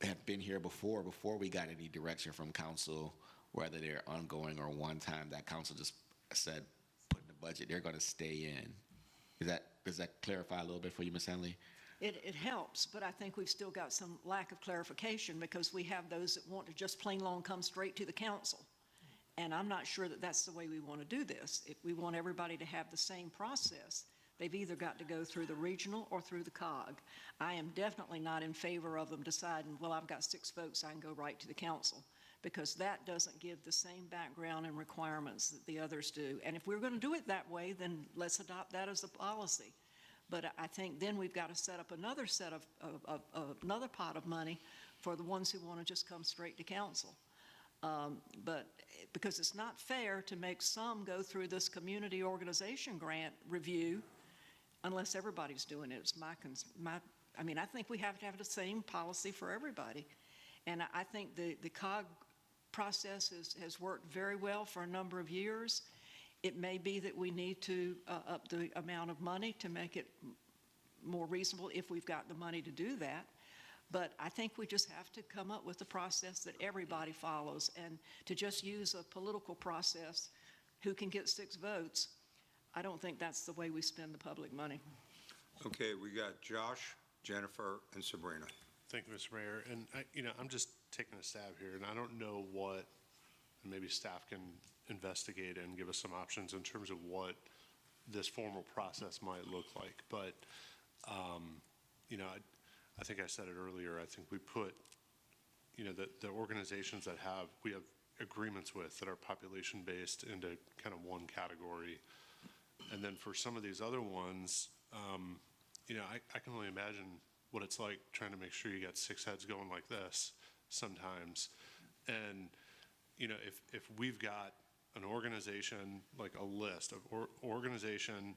have been here before we got any direction from council, whether they're ongoing or one-time, that council just said, put in the budget, they're going to stay in. Does that clarify a little bit for you, Ms. Henley? It helps, but I think we've still got some lack of clarification because we have those that want to just plain long come straight to the council. And I'm not sure that that's the way we want to do this. If we want everybody to have the same process, they've either got to go through the regional or through the COG. I am definitely not in favor of them deciding, well, I've got 6 votes, I can go right to the council, because that doesn't give the same background and requirements that the others do. And if we're going to do it that way, then let's adopt that as a policy. But I think then we've got to set up another set of another pot of money for the ones who want to just come straight to council. But because it's not fair to make some go through this community organization grant review unless everybody's doing it. It's I mean, I think we have to have the same policy for everybody. And I think the COG process has worked very well for a number of years. It may be that we need to up the amount of money to make it more reasonable if we've got the money to do that. But I think we just have to come up with a process that everybody follows, and to just use a political process, who can get 6 votes, I don't think that's the way we spend the public money. Okay, we got Josh, Jennifer, and Sabrina. Thank you, Mr. Mayor. And I'm just taking a stab here, and I don't know what, and maybe staff can investigate and give us some options in terms of what this formal process might look like. But, I think I said it earlier, I think we put, the organizations that we have agreements with that are population-based into kind of one category. And then for some of these other ones, I can only imagine what it's like trying to make sure you got 6 heads going like this sometimes. And, if we've got an organization, like a list of organization,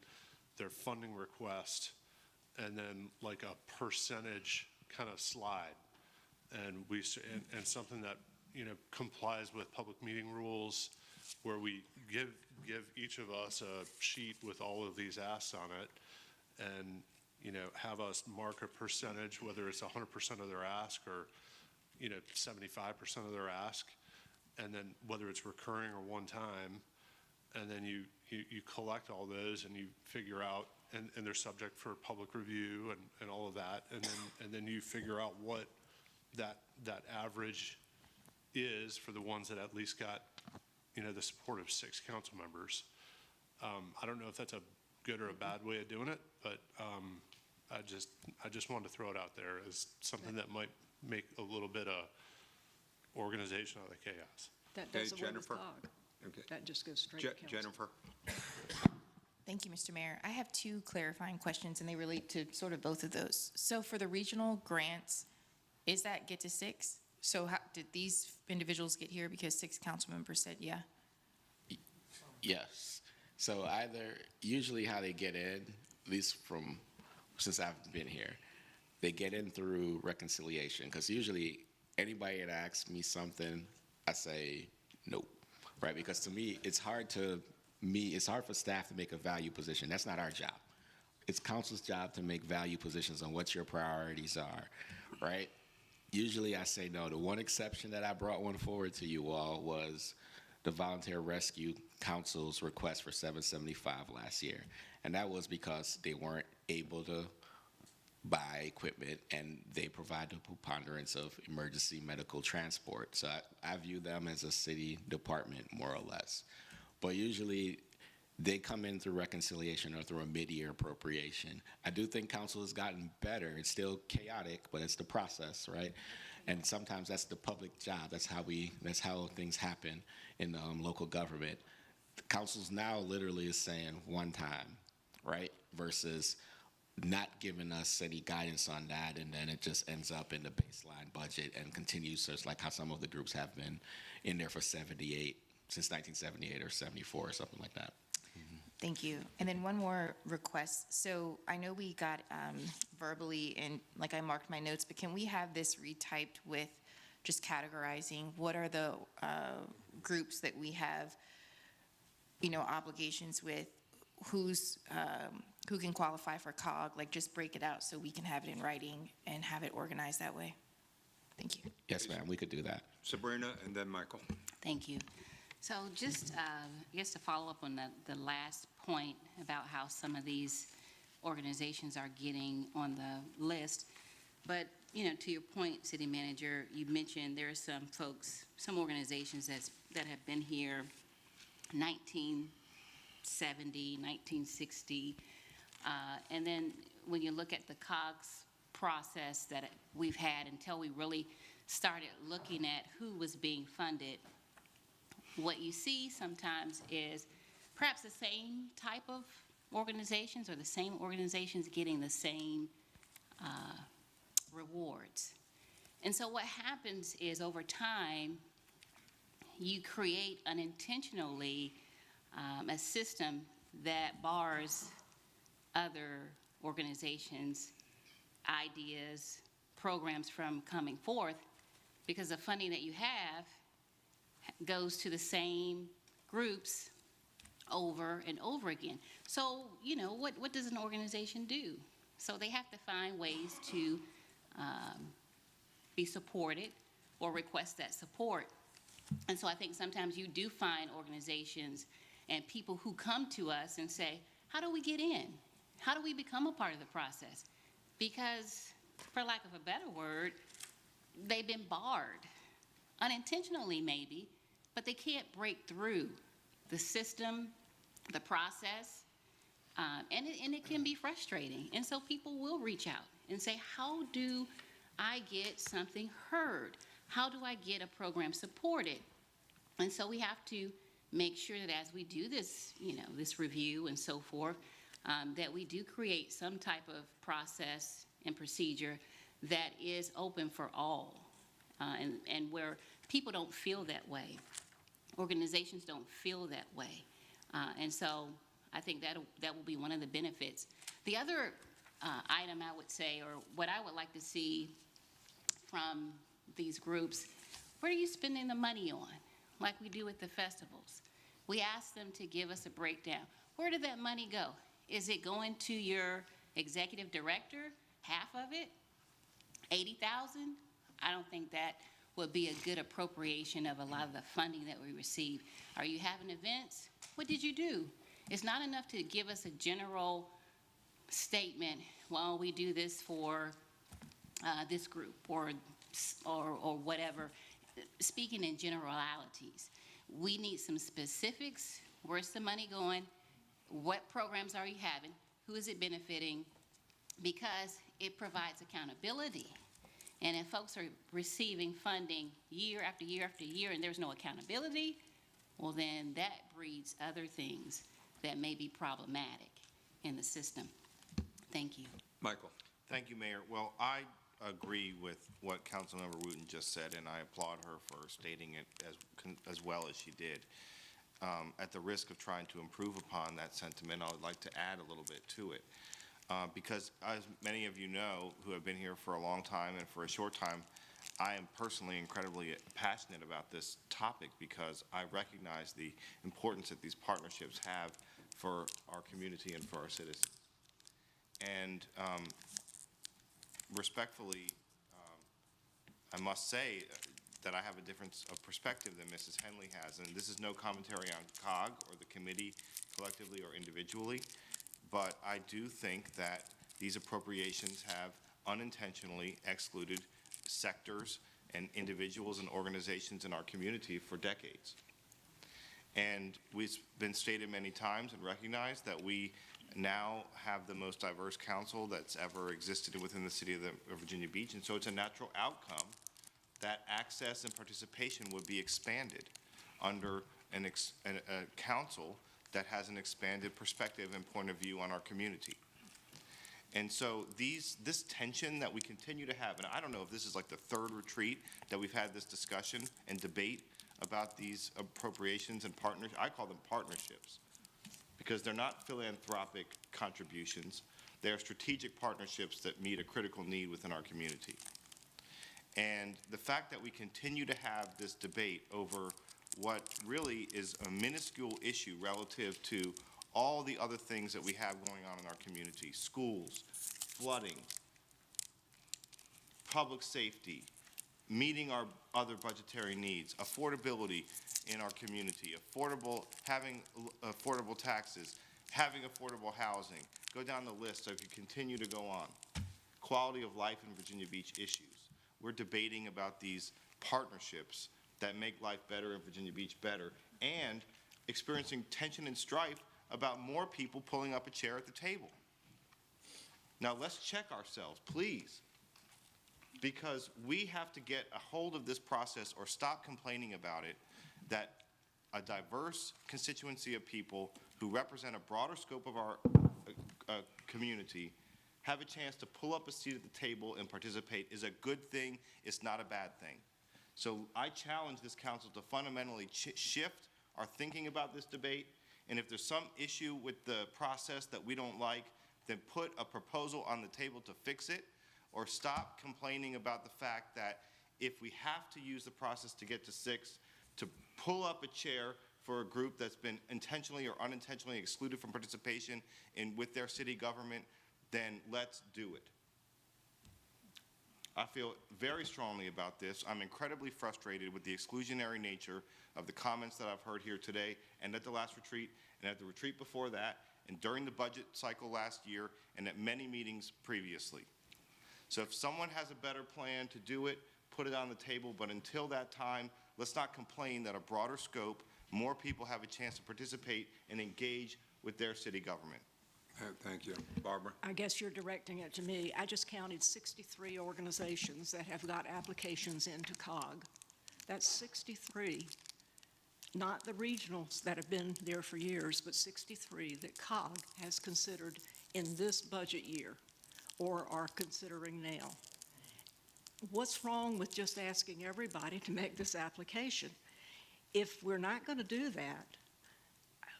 their funding request, and then like a percentage kind of slide, and something that, complies with public meeting rules, where we give each of us a sheet with all of these asks on it, and, have us mark a percentage, whether it's 100% of their ask or, 75% of their ask, and then whether it's recurring or one time, and then you collect all those and you figure out, and they're subject for public review and all of that, and then you figure out what that average is for the ones that at least got, the support of 6 council members. I don't know if that's a good or a bad way of doing it, but I just wanted to throw it out there as something that might make a little bit of organization out of the chaos. That doesn't work with Jennifer. COG. Okay. That just goes straight to council. Jennifer. Thank you, Mr. Mayor. I have 2 clarifying questions, and they relate to sort of both of those. So for the regional grants, is that get to 6? So how, did these individuals get here because 6 council members said yeah? Yes. So usually how they get in, at least since I've been here, they get in through reconciliation, because usually anybody that asks me something, I say nope, right? Because to me, it's hard for staff to make a value position. That's not our job. It's council's job to make value positions on what your priorities are, right? Usually I say no. The one exception that I brought one forward to you all was the Volunteer Rescue Council's request for $775 last year. And that was because they weren't able to buy equipment, and they provide the preponderance of emergency medical transport. So I view them as a city department, more or less. But usually they come in through reconciliation or through a mid-year appropriation. I do think council has gotten better. It's still chaotic, but it's the process, right? And sometimes that's the public job. That's how things happen in local government. The council's now literally is saying one time, right? Versus not giving us any guidance on that, and then it just ends up in the baseline budget and continues, just like how some of the groups have been in there for since 1978 or 74 or something like that. Thank you. And then one more request. So I know we got verbally, and like I marked my notes, but can we have this retyped with just categorizing what are the groups that we have, obligations with, who can qualify for COG, like just break it out so we can have it in writing and have it organized that way. Thank you. Yes, ma'am, we could do that. Sabrina, and then Michael. Thank you. So just, I guess to follow up on the last point about how some of these organizations are getting on the list, but, to your point, City Manager, you mentioned there are some folks, some organizations that have been here 1970, 1960, and then when you look at the COGS process that we've had until we really started looking at who was being funded, what you see sometimes is perhaps the same type of organizations or the same organizations getting the same rewards. And so what happens is over time, you create unintentionally a system that bars other organizations' ideas, programs from coming forth, because the funding that you have goes to the same groups over and over again. So, you know, what does an organization do? So they have to find ways to be supported or request that support. And so I think sometimes you do find organizations and people who come to us and say, how do we get in? How do we become a part of the process? Because, for lack of a better word, they've been barred, unintentionally maybe, but they can't break through the system, the process, and it can be frustrating. And so people will reach out and say, how do I get something heard? How do I get a program supported? And so we have to make sure that as we do this, you know, this review and so forth, that we do create some type of process and procedure that is open for all, and where people don't feel that way. Organizations don't feel that way. And so I think that will be one of the benefits. The other item I would say, or what I would like to see from these groups, what are you spending the money on? Like we do with the festivals. We ask them to give us a breakdown. Where did that money go? Is it going to your executive director, half of it, 80,000? I don't think that would be a good appropriation of a lot of the funding that we receive. Are you having events? What did you do? It's not enough to give us a general statement, well, we do this for this group or whatever, speaking in generalities. We need some specifics. Where's the money going? What programs are you having? Who is it benefiting? Because it provides accountability. And if folks are receiving funding year after year after year and there's no accountability, well, then that breeds other things that may be problematic in the system. Thank you. Michael. Thank you, Mayor. Well, I agree with what Councilmember Wooten just said, and I applaud her for stating it as well as she did. At the risk of trying to improve upon that sentiment, I would like to add a little bit to it. Because as many of you know who have been here for a long time and for a short time, I am personally incredibly passionate about this topic because I recognize the importance that these partnerships have for our community and for our citizens. And respectfully, I must say that I have a difference of perspective than Mrs. Henley has, and this is no commentary on COG or the committee collectively or individually, but I do think that these appropriations have unintentionally excluded sectors and individuals and organizations in our community for decades. And we've been stated many times and recognized that we now have the most diverse council that's ever existed within the city of Virginia Beach, and so it's a natural outcome that access and participation would be expanded under a council that has an expanded perspective and point of view on our community. And so this tension that we continue to have, and I don't know if this is like the third retreat that we've had this discussion and debate about these appropriations and partnerships. I call them partnerships because they're not philanthropic contributions. They are strategic partnerships that meet a critical need within our community. And the fact that we continue to have this debate over what really is a minuscule issue relative to all the other things that we have going on in our community, schools, flooding, public safety, meeting our other budgetary needs, affordability in our community, having affordable taxes, having affordable housing. Go down the list so if you continue to go on. Quality of life in Virginia Beach issues. We're debating about these partnerships that make life better in Virginia Beach better and experiencing tension and strife about more people pulling up a chair at the table. Now let's check ourselves, please, because we have to get a hold of this process or stop complaining about it, that a diverse constituency of people who represent a broader scope of our community have a chance to pull up a seat at the table and participate is a good thing. It's not a bad thing. So I challenge this council to fundamentally shift our thinking about this debate. And if there's some issue with the process that we don't like, then put a proposal on the table to fix it, or stop complaining about the fact that if we have to use the process to get to 6, to pull up a chair for a group that's been intentionally or unintentionally excluded from participation with their city government, then let's do it. I feel very strongly about this. I'm incredibly frustrated with the exclusionary nature of the comments that I've heard here today and at the last retreat and at the retreat before that and during the budget cycle last year and at many meetings previously. So if someone has a better plan to do it, put it on the table, but until that time, let's not complain that a broader scope, more people have a chance to participate and engage with their city government. Thank you. Barbara? I guess you're directing it to me. I just counted 63 organizations that have got applications into COG. That's 63, not the regionals that have been there for years, but 63 that COG has considered in this budget year or are considering now. What's wrong with just asking everybody to make this application? If we're not going to do that,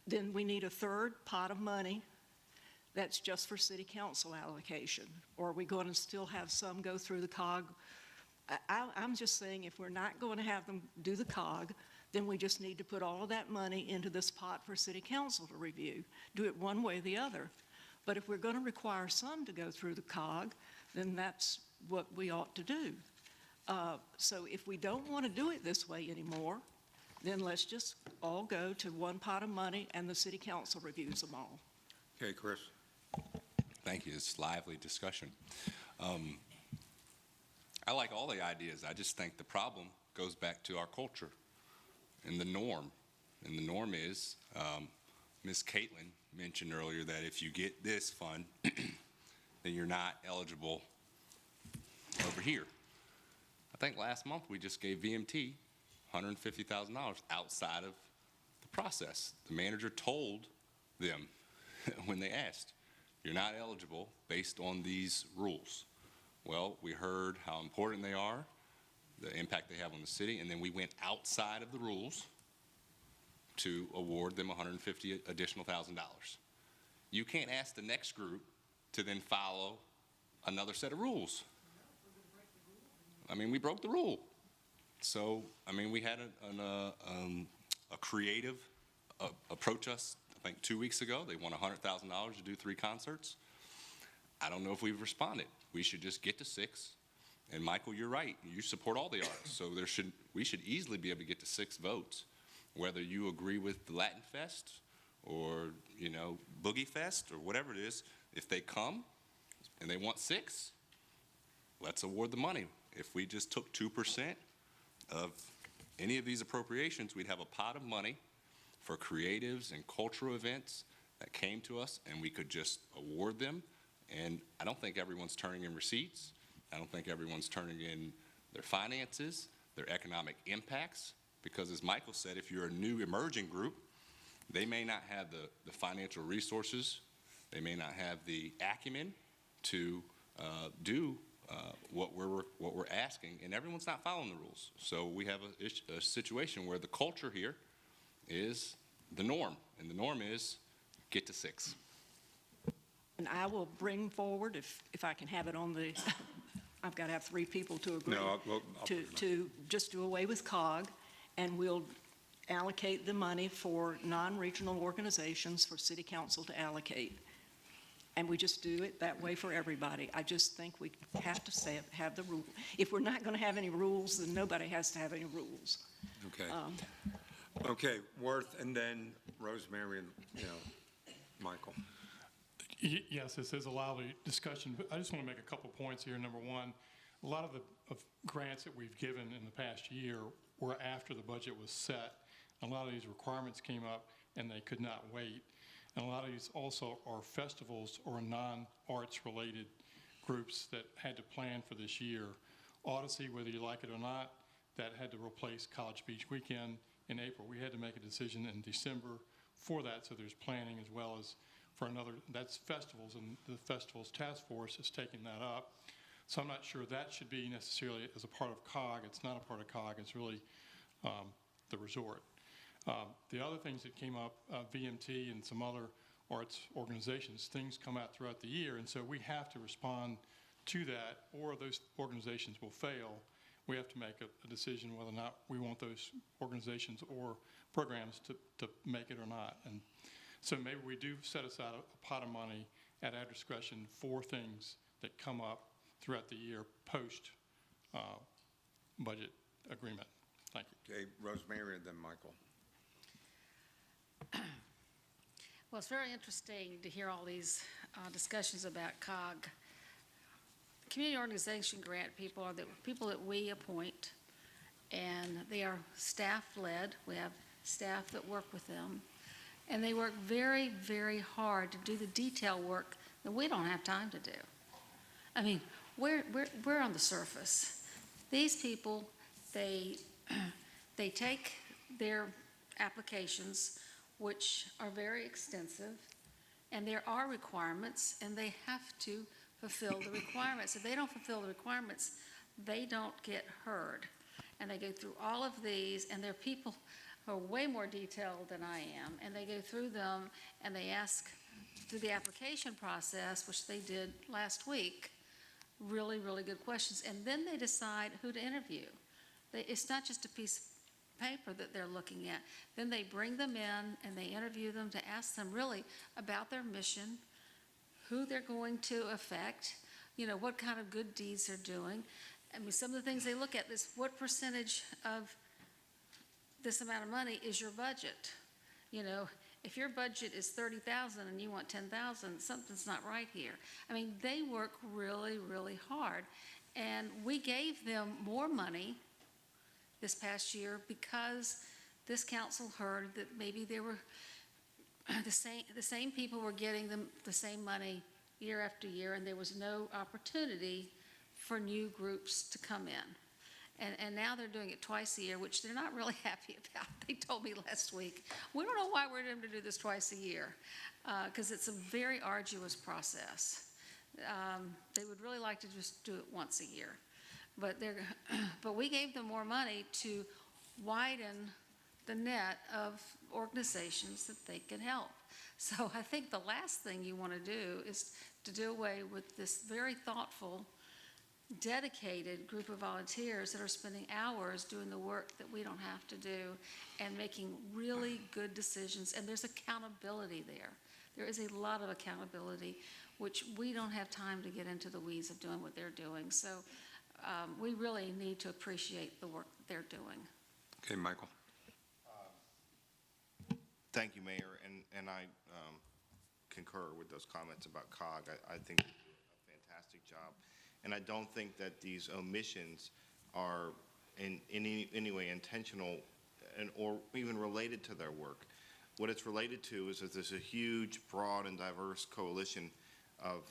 then we need a third pot of money that's just for city council allocation. Or are we going to still have some go through the COG? I'm just saying if we're not going to have them do the COG, then we just need to put all of that money into this pot for city council to review. Do it one way or the other. But if we're going to require some to go through the COG, then that's what we ought to do. So if we don't want to do it this way anymore, then let's just all go to one pot of money and the city council reviews them all. Okay, Chris. Thank you. It's lively discussion. I like all the ideas. I just think the problem goes back to our culture and the norm. And the norm is, Ms. Caitlin mentioned earlier that if you get this fund, then you're not eligible over here. I think last month we just gave VMT $150,000 outside of the process. The manager told them when they asked, you're not eligible based on these rules. Well, we heard how important they are, the impact they have on the city, and then we went outside of the rules to award them $150,000 additional. You can't ask the next group to then follow another set of rules. I mean, we broke the rule. So, I mean, we had a creative approach us, I think 2 weeks ago. They want $100,000 to do 3 concerts. I don't know if we've responded. We should just get to 6. And Michael, you're right. You support all the arts. So we should easily be able to get to 6 votes. Whether you agree with the Latin Fest or, you know, Boogie Fest or whatever it is, if they come and they want 6, let's award the money. If we just took 2% of any of these appropriations, we'd have a pot of money for creatives and cultural events that came to us, and we could just award them. And I don't think everyone's turning in receipts. I don't think everyone's turning in their finances, their economic impacts, because as Michael said, if you're a new emerging group, they may not have the financial resources, they may not have the acumen to do what we're asking, and everyone's not following the rules. So we have a situation where the culture here is the norm, and the norm is get to 6. And I will bring forward, if I can have it on the, I've got to have 3 people to agree, No, to just do away with COG, and we'll allocate the money for non-regional organizations for city council to allocate. And we just do it that way for everybody. I just think we have to have the rule. If we're not going to have any rules, then nobody has to have any rules. Okay. Okay, Worth, and then Rosemary and, you know, Michael. Yes, this is a lively discussion, but I just want to make a couple points here. Number one, a lot of the grants that we've given in the past year were after the budget was set. A lot of these requirements came up and they could not wait. And a lot of these also are festivals or non-arts related groups that had to plan for this year. Odyssey, whether you like it or not, that had to replace College Beach Weekend in April. We had to make a decision in December for that, so there's planning as well as for another, that's festivals, and the festivals task force is taking that up. So I'm not sure that should be necessarily as a part of COG. It's not a part of COG, it's really the resort. The other things that came up, VMT and some other arts organizations. Things come out throughout the year, and so we have to respond to that, or those organizations will fail. We have to make a decision whether or not we want those organizations or programs to make it or not. And so maybe we do set aside a pot of money at our discretion for things that come up throughout the year post budget agreement. Thank you. Okay, Rosemary and then Michael. Well, it's very interesting to hear all these discussions about COG. Community organization grant people are the people that we appoint, and they are staff-led. We have staff that work with them, and they work very, very hard to do the detail work that we don't have time to do. I mean, we're on the surface. These people, they take their applications, which are very extensive, and there are requirements, and they have to fulfill the requirements. If they don't fulfill the requirements, they don't get heard. And they go through all of these, and they're people who are way more detailed than I am, and they go through them, and they ask through the application process, which they did last week, really, really good questions. And then they decide who to interview. It's not just a piece of paper that they're looking at. Then they bring them in, and they interview them to ask them really about their mission, who they're going to affect, you know, what kind of good deeds they're doing. I mean, some of the things they look at is what percentage of this amount of money is your budget. You know, if your budget is 30,000 and you want 10,000, something's not right here. I mean, they work really, really hard. And we gave them more money this past year because this council heard that maybe there were the same people were getting them the same money year after year, and there was no opportunity for new groups to come in. And now they're doing it twice a year, which they're not really happy about. They told me last week, we don't know why we're doing to do this twice a year, because it's a very arduous process. They would really like to just do it once a year. But we gave them more money to widen the net of organizations that they can help. So I think the last thing you want to do is to do away with this very thoughtful, dedicated group of volunteers that are spending hours doing the work that we don't have to do and making really good decisions. And there's accountability there. There is a lot of accountability, which we don't have time to get into the weeds of doing what they're doing. So we really need to appreciate the work that they're doing. Okay, Michael. Thank you, Mayor, and I concur with those comments about COG. I think they do a fantastic job, and I don't think that these omissions are in any way intentional or even related to their work. What it's related to is that there's a huge, broad, and diverse coalition of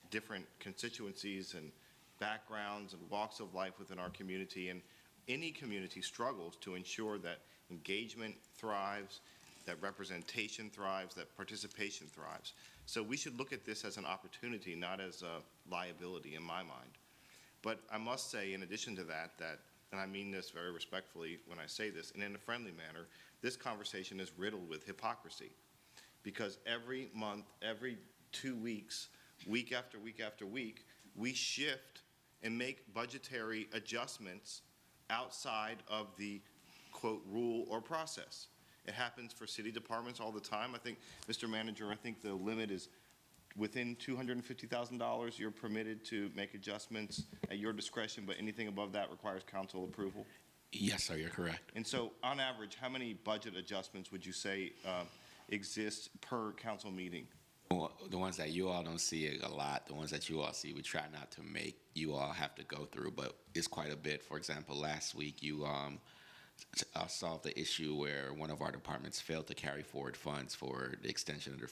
different constituencies and backgrounds and walks of life within our community, and any community struggles to ensure that engagement thrives, that representation thrives, that participation thrives. So we should look at this as an opportunity, not as a liability in my mind. But I must say, in addition to that, and I mean this very respectfully when I say this, and in a friendly manner, this conversation is riddled with hypocrisy. Because every month, every 2 weeks, week after week after week, we shift and make budgetary adjustments outside of the, quote, rule or process. It happens for city departments all the time. I think, Mr. Manager, I think the limit is within $250,000, you're permitted to make adjustments at your discretion, but anything above that requires council approval? Yes, sir, you're correct. And so, on average, how many budget adjustments would you say exist per council meeting? Well, the ones that you all don't see a lot, the ones that you all see, we try not to make you all have to go through, but it's quite a bit. For example, last week you solved the issue where one of our departments failed to carry forward funds for the extension of the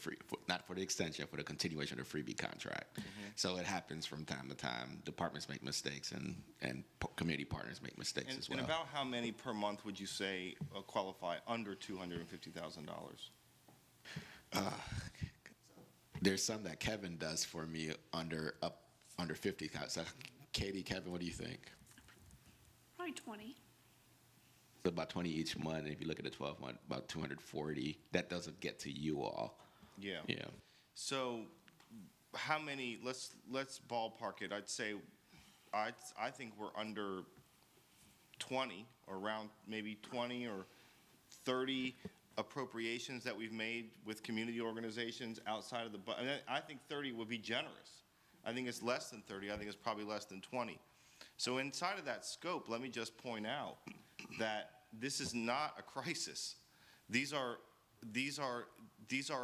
not for the extension, for the continuation of the freebie contract. Mm-hmm. So it happens from time to time. Departments make mistakes and community partners make mistakes as well. And about how many per month would you say qualify under $250,000? There's some that Kevin does for me under 50. So Katie, Kevin, what do you think? Probably 20. So about 20 each month. And if you look at the 12 month, about 240. That doesn't get to you all. Yeah. Yeah. So how many, let's ballpark it. I'd say, I think we're under 20, or around maybe 20 or 30 appropriations that we've made with community organizations outside of the, I think 30 would be generous. I think it's less than 30. I think it's probably less than 20. So inside of that scope, let me just point out that this is not a crisis. These are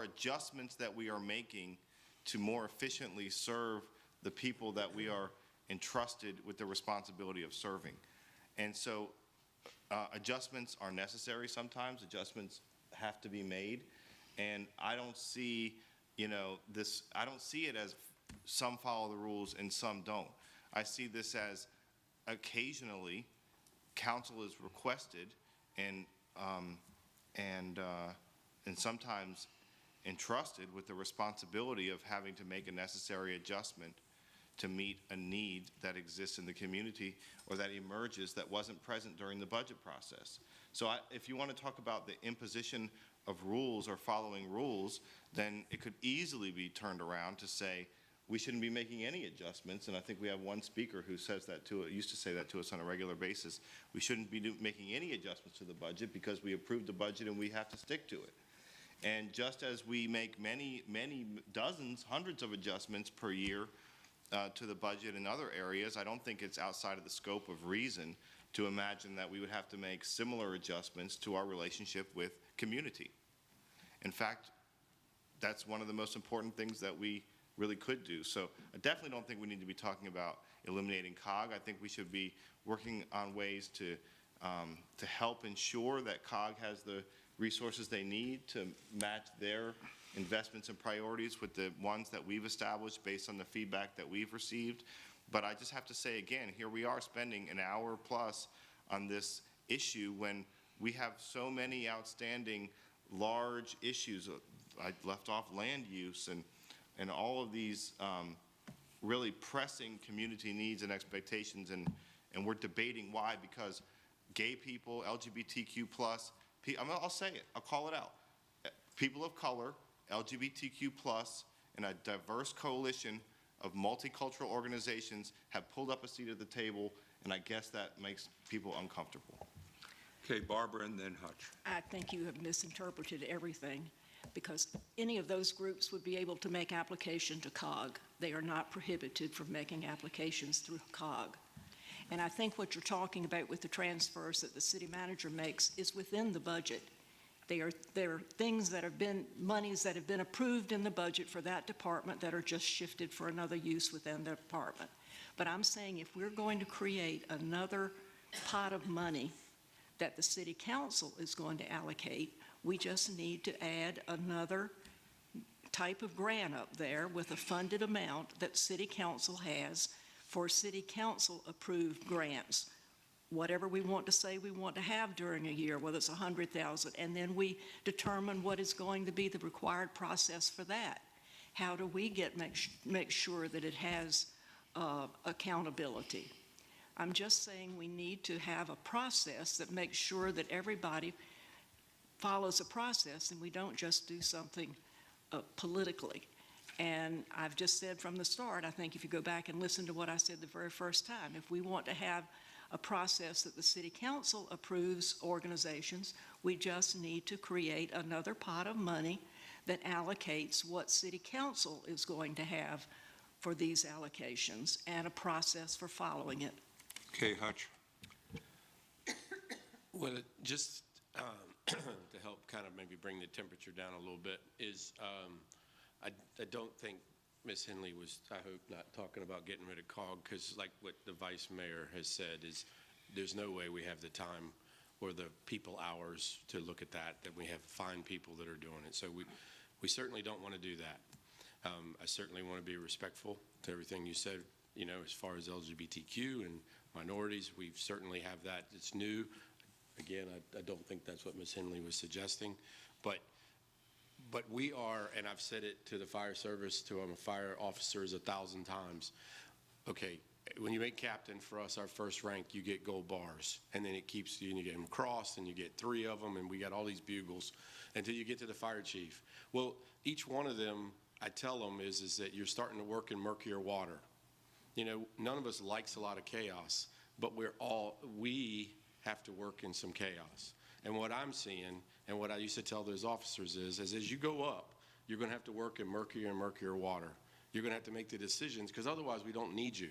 adjustments that we are making to more efficiently serve the people that we are entrusted with the responsibility of serving. And so adjustments are necessary sometimes. Adjustments have to be made. And I don't see, I don't see it as some follow the rules and some don't. I see this as occasionally council is requested and sometimes entrusted with the responsibility of having to make a necessary adjustment to meet a need that exists in the community or that emerges that wasn't present during the budget process. So if you want to talk about the imposition of rules or following rules, then it could easily be turned around to say we shouldn't be making any adjustments. And I think we have one speaker who says that used to say that to us on a regular basis. We shouldn't be making any adjustments to the budget because we approved the budget and we have to stick to it. And just as we make many dozens, hundreds of adjustments per year to the budget in other areas, I don't think it's outside of the scope of reason to imagine that we would have to make similar adjustments to our relationship with community. In fact, that's one of the most important things that we really could do. So I definitely don't think we need to be talking about eliminating COG. I think we should be working on ways to help ensure that COG has the resources they need to match their investments and priorities with the ones that we've established based on the feedback that we've received. But I just have to say again, here we are spending an hour plus on this issue when we have so many outstanding large issues. I left off land use and all of these really pressing community needs and expectations, and we're debating why, because gay people, LGBTQ+, I'll say it, I'll call it out. People of color, LGBTQ+, and a diverse coalition of multicultural organizations have pulled up a seat at the table, and I guess that makes people uncomfortable. Okay, Barbara and then Hutch. I think you have misinterpreted everything, because any of those groups would be able to make application to COG. They are not prohibited from making applications through COG. And I think what you're talking about with the transfers that the city manager makes is within the budget. They are things that have been, monies that have been approved in the budget for that department that are just shifted for another use within the department. But I'm saying if we're going to create another pot of money that the city council is going to allocate, we just need to add another type of grant up there with a funded amount that city council has for city council approved grants. Whatever we want to say we want to have during a year, whether it's 100,000, and then we determine what is going to be the required process for that. How do we make sure that it has accountability? I'm just saying we need to have a process that makes sure that everybody follows a process and we don't just do something politically. And I've just said from the start, I think if you go back and listen to what I said the very first time, if we want to have a process that the city council approves organizations, we just need to create another pot of money that allocates what city council is going to have for these allocations and a process for following it. Okay, Hutch. Well, just to help kind of maybe bring the temperature down a little bit is I don't think Ms. Henley was, I hope, not talking about getting rid of COG, because like what the vice mayor has said is there's no way we have the time or the people hours to look at that we have fine people that are doing it. So we certainly don't want to do that. I certainly want to be respectful to everything you said, as far as LGBTQ and minorities. We certainly have that. It's new. Again, I don't think that's what Ms. Henley was suggesting. But we are, and I've said it to the fire service, to fire officers 1,000 times, okay, when you make captain, for us, our first rank, you get gold bars. And then it keeps you, and you get them crossed, and you get 3 of them, and we got all these bugles until you get to the fire chief. Well, each one of them, I tell them, is that you're starting to work in murkier water. You know, none of us likes a lot of chaos, but we have to work in some chaos. And what I'm seeing, and what I used to tell those officers is as you go up, you're going to have to work in murkier and murkier water. You're going to have to make the decisions, because otherwise we don't need you,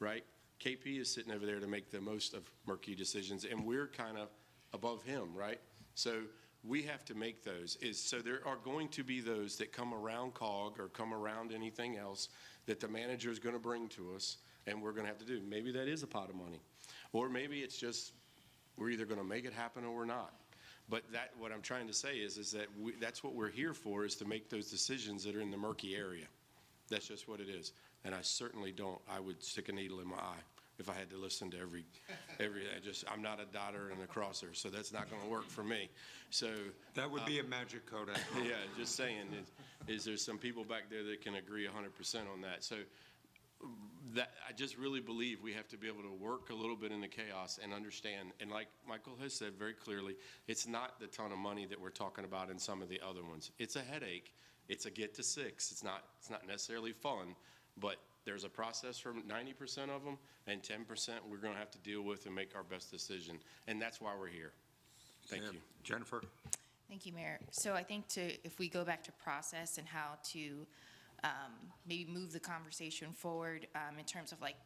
right? KP is sitting over there to make the most of murky decisions, and we're kind of above him, right? So we have to make those. So there are going to be those that come around COG or come around anything else that the manager is going to bring to us, and we're going to have to do. Maybe that is a pot of money, or maybe it's just we're either going to make it happen or we're not. But what I'm trying to say is that that's what we're here for, is to make those decisions that are in the murky area. That's just what it is. And I certainly I would stick a needle in my eye if I had to listen to every I'm not a dotter and a crosser, so that's not going to work for me. So that would be a magic code. Yeah, just saying, is there some people back there that can agree 100% on that? So that I just really believe we have to be able to work a little bit in the chaos and understand. And like Michael has said very clearly, it's not the ton of money that we're talking about in some of the other ones. It's a headache. It's a get to 6. It's not necessarily fun, but there's a process for 90% of them, and 10% we're going to have to deal with and make our best decision. And that's why we're here. Thank you. Jennifer? Thank you, Mayor. So I think if we go back to process and how to maybe move the conversation forward in terms of like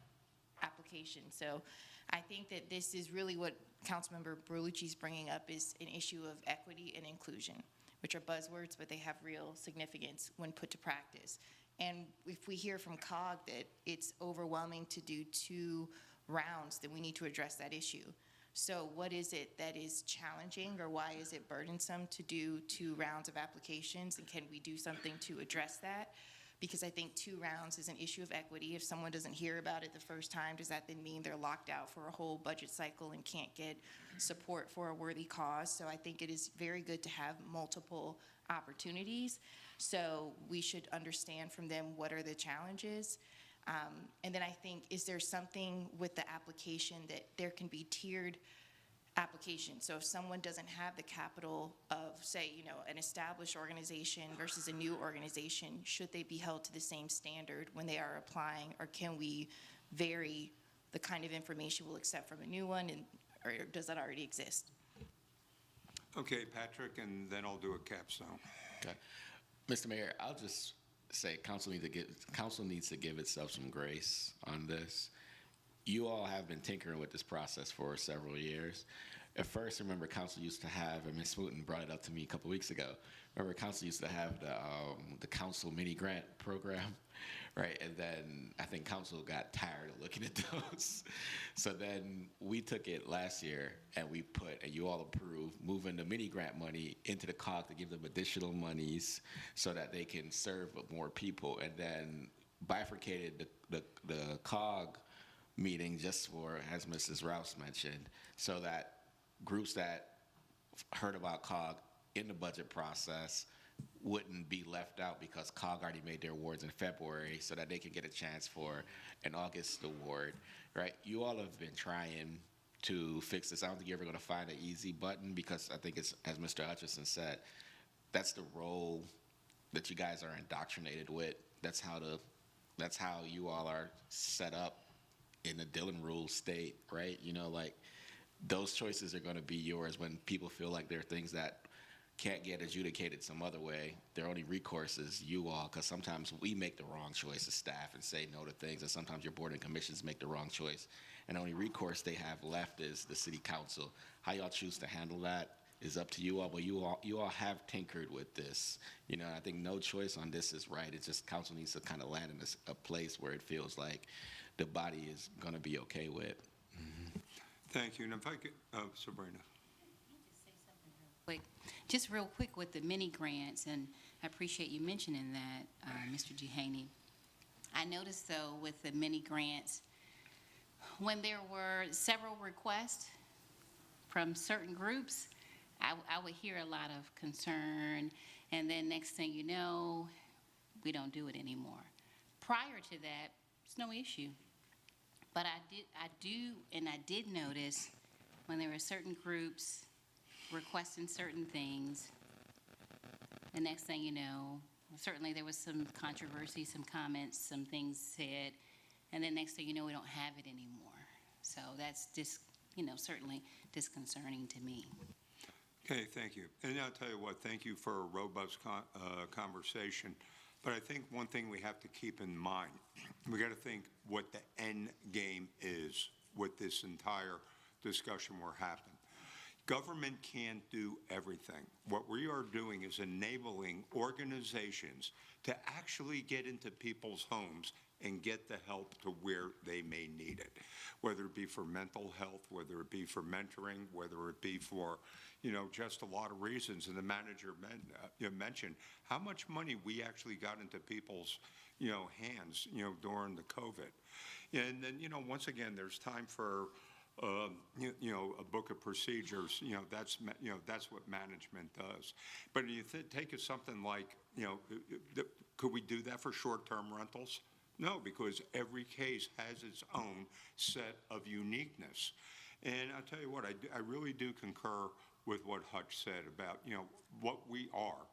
application. So I think that this is really what Councilmember Berlucci's bringing up, is an issue of equity and inclusion, which are buzzwords, but they have real significance when put to practice. And if we hear from COG that it's overwhelming to do 2 rounds, then we need to address that issue. So what is it that is challenging, or why is it burdensome to do 2 rounds of applications, and can we do something to address that? Because I think 2 rounds is an issue of equity. If someone doesn't hear about it the first time, does that then mean they're locked out for a whole budget cycle and can't get support for a worthy cause? So I think it is very good to have multiple opportunities. So we should understand from them what are the challenges. And then I think, is there something with the application that there can be tiered application? So if someone doesn't have the capital of, say, an established organization versus a new organization, should they be held to the same standard when they are applying, or can we vary the kind of information we'll accept from a new one, or does that already exist? Okay, Patrick, and then I'll do a capstone. Okay. Mr. Mayor, I'll just say council needs to give itself some grace on this. You all have been tinkering with this process for several years. At first, remember, council used to have, and Ms. Smooten brought it up to me a couple weeks ago, remember council used to have the council mini grant program, right? And then I think council got tired of looking at those. So then we took it last year and we put, and you all approved, moving the mini grant money into the COG to give them additional monies so that they can serve more people, and then bifurcated the COG meeting just for, as Mrs. Rouse mentioned, so that groups that heard about COG in the budget process wouldn't be left out, because COG already made their awards in February, so that they can get a chance for an August award, right? You all have been trying to fix this. I don't think you're ever going to find an easy button, because I think it's, as Mr. Hutchison said, that's the role that you guys are indoctrinated with. That's how you all are set up in the Dillon Rule state, right? Like, those choices are going to be yours when people feel like there are things that can't get adjudicated some other way. Their only recourse is you all, because sometimes we make the wrong choice as staff and say no to things, and sometimes your board and commissions make the wrong choice. And the only recourse they have left is the city council. How y'all choose to handle that is up to you all, but you all have tinkered with this. I think no choice on this is right. It's just council needs to kind of land in a place where it feels like the body is going to be okay with. Mm-hmm. Thank you. And if I could, Sabrina. Just real quick with the mini grants, and I appreciate you mentioning that, Mr. Duhaney. I noticed, though, with the mini grants, when there were several requests from certain groups, I would hear a lot of concern, and then next thing you know, we don't do it anymore. Prior to that, it's no issue. But I did notice when there were certain groups requesting certain things, the next thing you know, certainly there was some controversy, some comments, some things said, and then next thing you know, we don't have it anymore. So that's just, certainly disconcerting to me. Okay, thank you. And I'll tell you what, thank you for a robust conversation. But I think one thing we have to keep in mind, we got to think what the end game is with this entire discussion we're having. Government can't do everything. What we are doing is enabling organizations to actually get into people's homes and get the help to where they may need it, whether it be for mental health, whether it be for mentoring, whether it be for, just a lot of reasons. And the manager mentioned how much money we actually got into people's, hands, during the COVID. And then, once again, there's time for, a book of procedures. That's what management does. But you take something like, could we do that for short-term rentals? No, because every case has its own set of uniqueness. And I'll tell you what, I really do concur with what Hutch said about, what we are.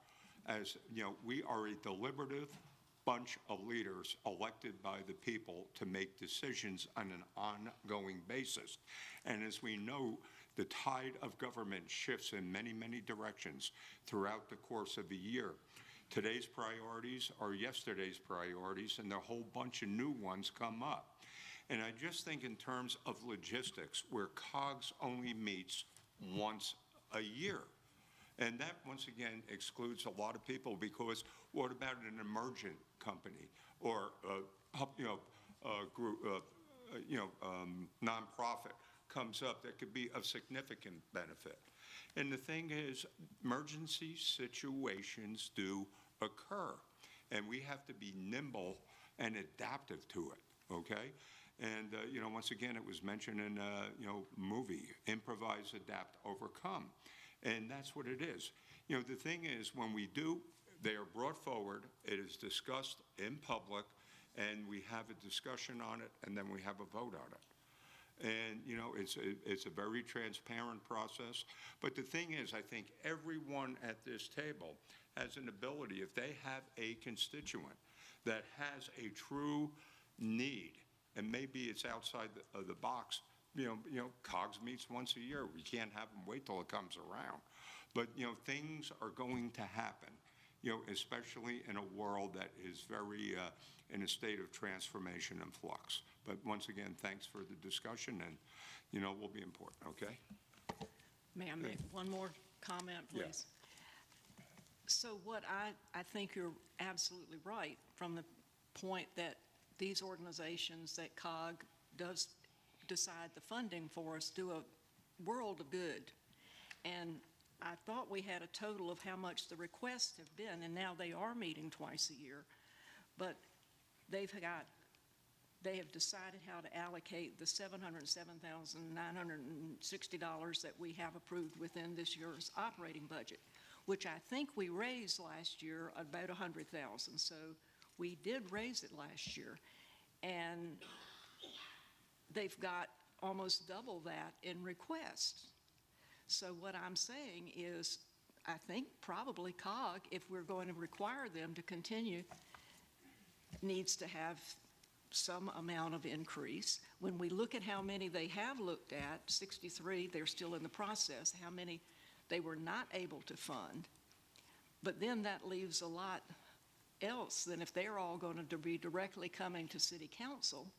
As, we are a deliberative bunch of leaders elected by the people to make decisions on an ongoing basis. And as we know, the tide of government shifts in many, many directions throughout the course of a year. Today's priorities are yesterday's priorities, and a whole bunch of new ones come up. And I just think in terms of logistics, where COGS only meets once a year. And that, once again, excludes a lot of people, because what about an emergent company or a group, nonprofit comes up that could be of significant benefit? And the thing is, emergency situations do occur, and we have to be nimble and adaptive to it, okay? And, once again, it was mentioned in a movie, improvise, adapt, overcome. And that's what it is. The thing is, when we do, they are brought forward, it is discussed in public, and we have a discussion on it, and then we have a vote on it. And, it's a very transparent process. But the thing is, I think everyone at this table has an ability, if they have a constituent that has a true need, and maybe it's outside the box, COGS meets once a year. We can't have them wait till it comes around. But, things are going to happen, especially in a world that is very in a state of transformation and flux. But once again, thanks for the discussion, and, will be important, okay? May I make one more comment, please? Yes. So what I think you're absolutely right from the point that these organizations that COG does decide the funding for us do a world of good. And I thought we had a total of how much the requests have been, and now they are meeting twice a year. But they have decided how to allocate the $707,960 that we have approved within this year's operating budget, which I think we raised last year about $100,000. So we did raise it last year. And they've got almost double that in requests. So what I'm saying is, I think probably COG, if we're going to require them to continue, needs to have some amount of increase. When we look at how many they have looked at, 63, they're still in the process, how many they were not able to fund. But then that leaves a lot else than if they're all going to be directly coming to City Council.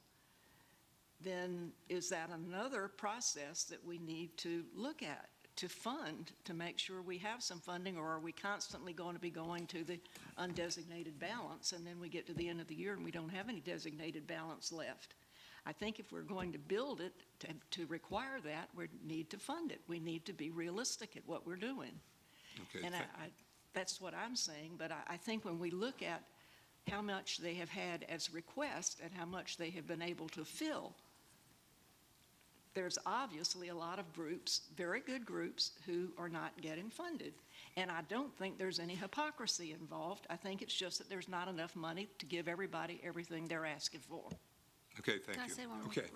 Then is that another process that we need to look at to fund, to make sure we have some funding, or are we constantly going to be going to the undesignated balance, and then we get to the end of the year and we don't have any designated balance left? I think if we're going to build it to require that, we need to fund it. We need to be realistic at what we're doing. Okay. And that's what I'm saying, but I think when we look at how much they have had as request and how much they have been able to fill, there's obviously a lot of groups, very good groups, who are not getting funded. And I don't think there's any hypocrisy involved. I think it's just that there's not enough money to give everybody everything they're asking for. Okay, thank Can I you. say one more? Okay.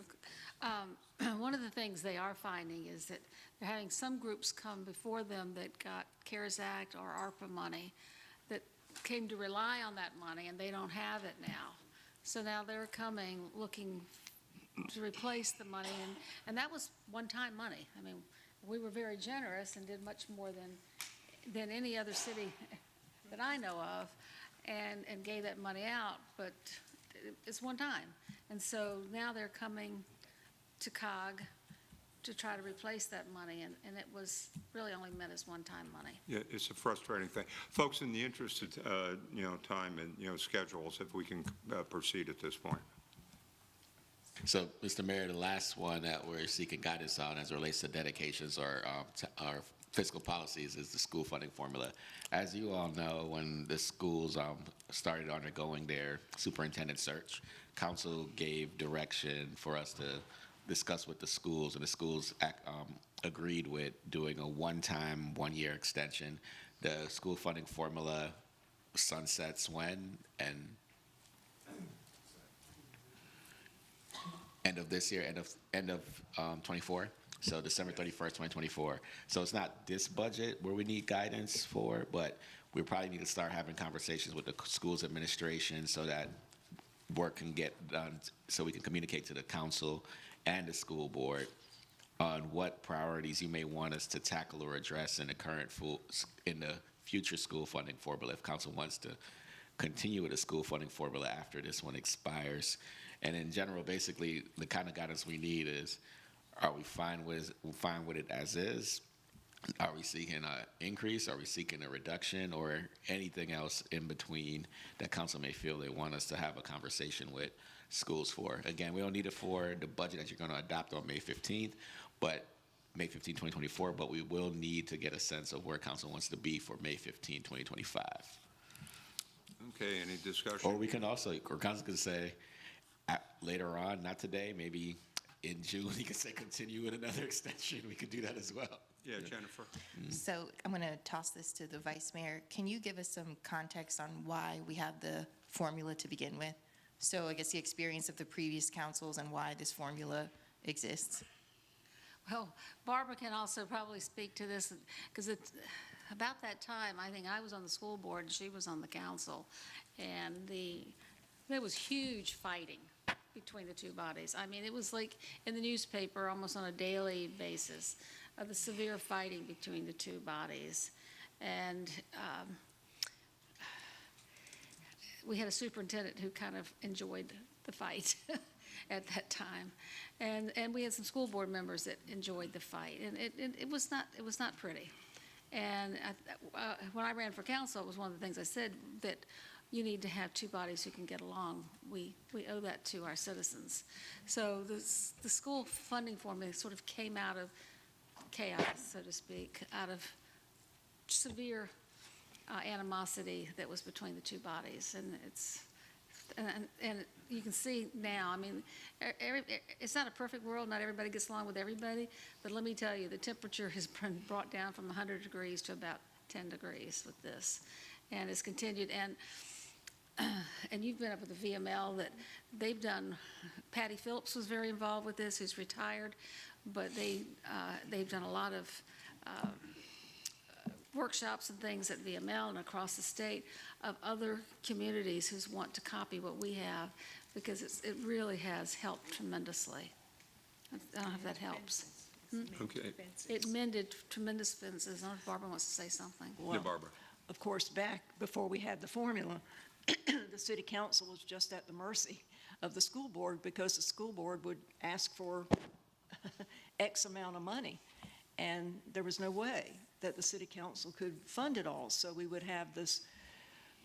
One of the things they are finding is that they're having some groups come before them that got CARES Act or ARPA money that came to rely on that money, and they don't have it now. So now they're coming, looking to replace the money, and that was one-time money. I mean, we were very generous and did much more than any other city that I know of, and gave that money out, but it's one time. And so now they're coming to COG to try to replace that money, and it was really only meant as one-time money. Yeah, it's a frustrating thing. Folks, in the interest of, time and, schedules, if we can proceed at this point. So, Mr. Mayor, the last one that we're seeking guidance on as it relates to dedications or our fiscal policies is the school funding formula. As you all know, when the schools started undergoing their superintendent search, council gave direction for us to discuss with the schools, and the schools agreed with doing a one-time, one-year extension. The school funding formula sunsets when? And end of this year, end of 24. So December 31st, 2024. So it's not this budget where we need guidance for, but we probably need to start having conversations with the school's administration so that work can get done, so we can communicate to the council and the school board on what priorities you may want us to tackle or address in the future school funding formula, if council wants to continue with the school funding formula after this one expires. And in general, basically, the kind of guidance we need is, are we fine with it as is? Are we seeking an increase? Are we seeking a reduction, or anything else in between that council may feel they want us to have a conversation with schools for? Again, we don't need it for the budget that you're going to adopt on May 15th, but May 15, 2024, but we will need to get a sense of where council wants to be for May 15, 2025. Okay, any discussion? Or we can also, or council could say later on, not today, maybe in June, you could say continue with another extension. We could do that as well. Yeah, Jennifer. So I'm going to toss this to the Vice Mayor. Can you give us some context on why we have the formula to begin with? So I guess the experience of the previous councils and why this formula exists. Well, Barbara can also probably speak to this, because it's about that time, I think I was on the school board and she was on the council, and there was huge fighting between the two bodies. I mean, it was like in the newspaper almost on a daily basis of the severe fighting between the two bodies. And we had a superintendent who kind of enjoyed the fight at that time. And we had some school board members that enjoyed the fight. And it was not pretty. And when I ran for council, it was one of the things I said, that you need to have two bodies who can get along. We owe that to our citizens. So the school funding formula sort of came out of chaos, so to speak, out of severe animosity that was between the two bodies. And you can see now, I mean, it's not a perfect world, not everybody gets along with everybody, but let me tell you, the temperature has been brought down from 100 degrees to about 10 degrees with this, and it's continued. And you've been up with the VML, that they've done, Patty Phillips was very involved with this, who's retired, but they've done a lot of workshops and things at VML and across the state of other communities who want to copy what we have, because it really has helped tremendously. I don't know if that helps. Okay. It mended tremendous fences. I don't know if Barbara wants to say something. Yeah, Barbara. Of course, back before we had the formula, the city council was just at the mercy of the school board, because the school board would ask for X amount of money, and there was no way that the city council could fund it all. So we would have this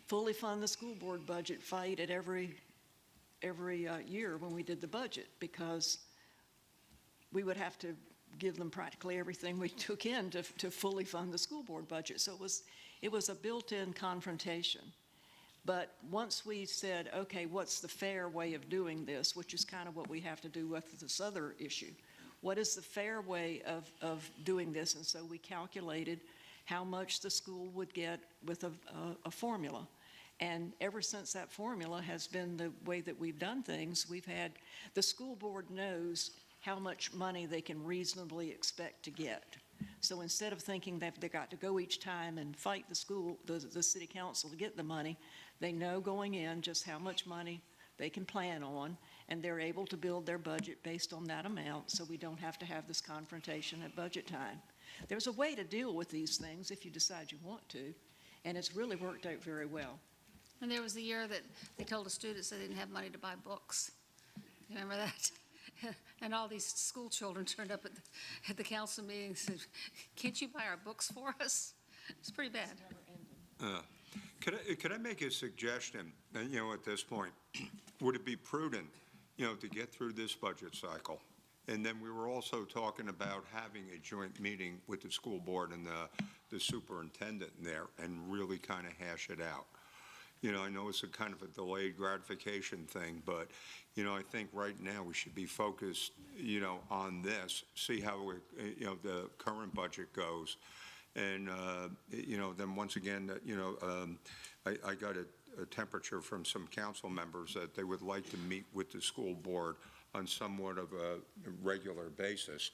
fully fund the school board budget fight at every year when we did the budget, because we would have to give them practically everything we took in to fully fund the school board budget. So it was a built-in confrontation. But once we said, okay, what's the fair way of doing this, which is kind of what we have to do with this other issue. What is the fair way of doing this? And so we calculated how much the school would get with a formula. And ever since that formula has been the way that we've done things, the school board knows how much money they can reasonably expect to get. So instead of thinking that they've got to go each time and fight the city council to get the money, they know going in just how much money they can plan on, and they're able to build their budget based on that amount, so we don't have to have this confrontation at budget time. There's a way to deal with these things if you decide you want to, and it's really worked out very well. And there was the year that they told the students they didn't have money to buy books. You remember that? And all these school children turned up at the council meeting and said, "Can't you buy our books for us?" It's pretty bad. Could I make a suggestion, at this point? Would it be prudent, to get through this budget cycle? And then we were also talking about having a joint meeting with the school board and the superintendent there and really kind of hash it out. I know it's a kind of a delayed gratification thing, but, I think right now we should be focused, on this, see how, the current budget goes. And, then once again, I got a temperature from some council members that they would like to meet with the school board on somewhat of a regular basis.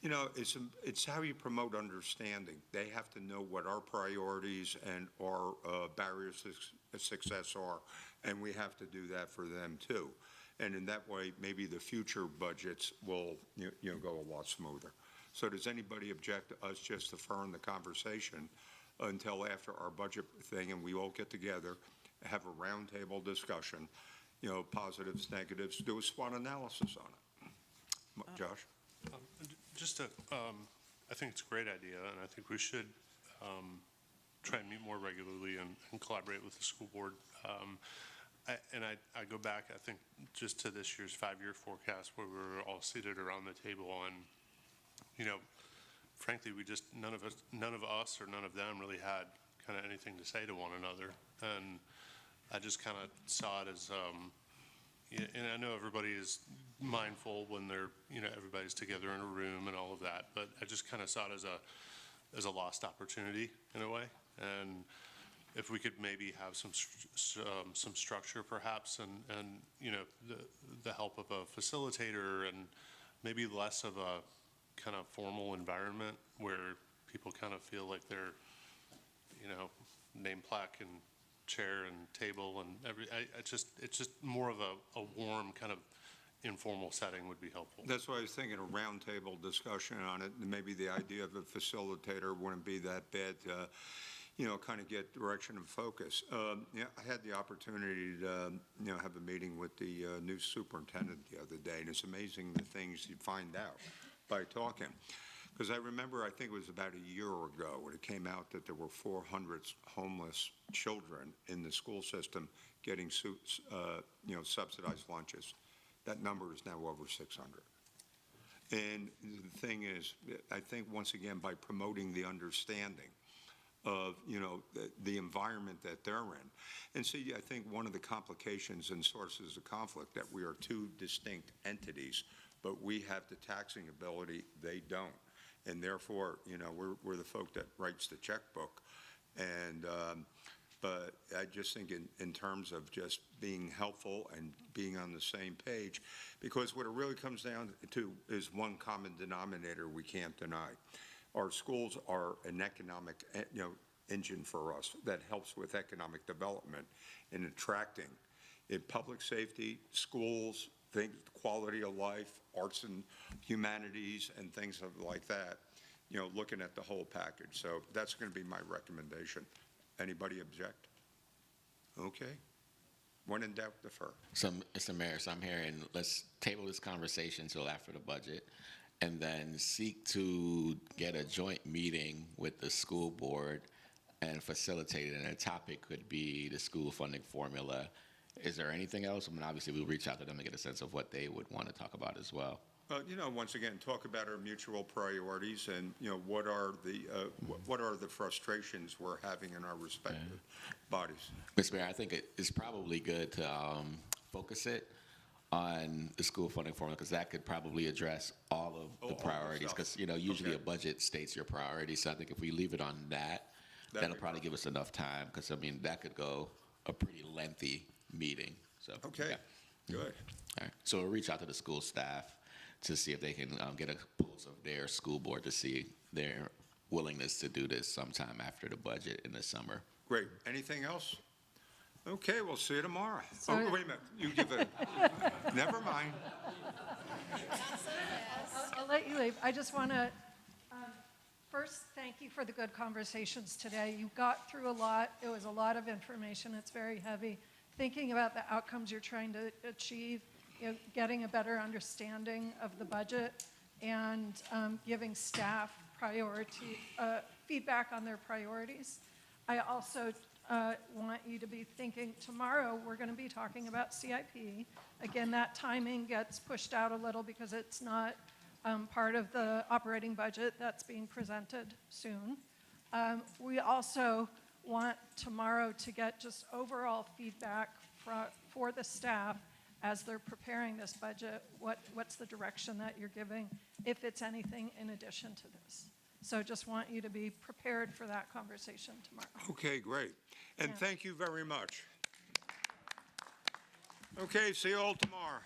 It's how you promote understanding. They have to know what our priorities and our barriers to success are, and we have to do that for them too. And in that way, maybe the future budgets will, go a lot smoother. So does anybody object to us just deferring the conversation until after our budget thing, and we all get together, have a roundtable discussion, positives, negatives, do a SWOT analysis on it? Josh? I think it's a great idea, and I think we should try and meet more regularly and collaborate with the school board. I go back, I think, just to this year's 5-year forecast where we were all seated around the table on, frankly, none of us or none of them really had kind of anything to say to one another. And I just kind of saw it as, and I know everybody is mindful when they're, everybody's together in a room and all of that, but I just kind of saw it as a lost opportunity in a way. And if we could maybe have some structure perhaps and the help of a facilitator and maybe less of a kind of formal environment where people kind of feel like they're, name plaque and chair and table and it's just more of a warm kind of informal setting would be helpful. That's why I was thinking a roundtable discussion on it, and maybe the idea of a facilitator wouldn't be that bad to, kind of get direction and focus. I had the opportunity to, have a meeting with the new superintendent the other day, and it's amazing the things you find out by talking. Because I remember, I think it was about a year ago, when it came out that there were 400 homeless children in the school system getting, subsidized lunches. That number is now over 600. And the thing is, I think, once again, by promoting the understanding of, the environment that they're in. And see, I think one of the complications and sources of conflict that we are two distinct entities, but we have the taxing ability, they don't. And therefore, we're the folk that writes the checkbook. And, but I just think in terms of just being helpful and being on the same page, because what it really comes down to is one common denominator we can't deny. Our schools are an economic, engine for us that helps with economic development and attracting in public safety, schools, things, quality of life, arts and humanities, and things like that, looking at the whole package. So that's going to be my recommendation. Anybody object? Okay. When in doubt, defer. So, Mr. Mayor, so I'm hearing, let's table this conversation until after the budget, and then seek to get a joint meeting with the school board and facilitate it. And a topic could be the school funding formula. Is there anything else? I mean, obviously, we'll reach out to them to get a sense of what they would want to talk about as well. Once again, talk about our mutual priorities and, what are the frustrations we're having in our respective bodies. Mr. Mayor, I think it's probably good to focus it on the school funding formula, because that could probably address all of the priorities, because, usually a budget states your priorities. So I think if we leave it on that, that'll probably give us enough time, because, I mean, that could go a pretty lengthy meeting. So Okay, yeah. good. All right. So we'll reach out to the school staff to see if they can get a pulse of their school board to see their willingness to do this sometime after the budget in the summer. Great. Anything else? Okay, we'll see you tomorrow. So- Oh, wait a minute. You give it. Never mind. I'll let you leave. I just want to first thank you for the good conversations today. You got through a lot. It was a lot of information. It's very heavy. Thinking about the outcomes you're trying to achieve, getting a better understanding of the budget, and giving staff feedback on their priorities. I also want you to be thinking tomorrow we're going to be talking about CIP. Again, that timing gets pushed out a little because it's not part of the operating budget that's being presented soon. We also want tomorrow to get just overall feedback for the staff as they're preparing this budget. What's the direction that you're giving, if it's anything in addition to this? So just want you to be prepared for that conversation tomorrow. Okay, great. And Yeah. thank you very much. Okay, see you all tomorrow.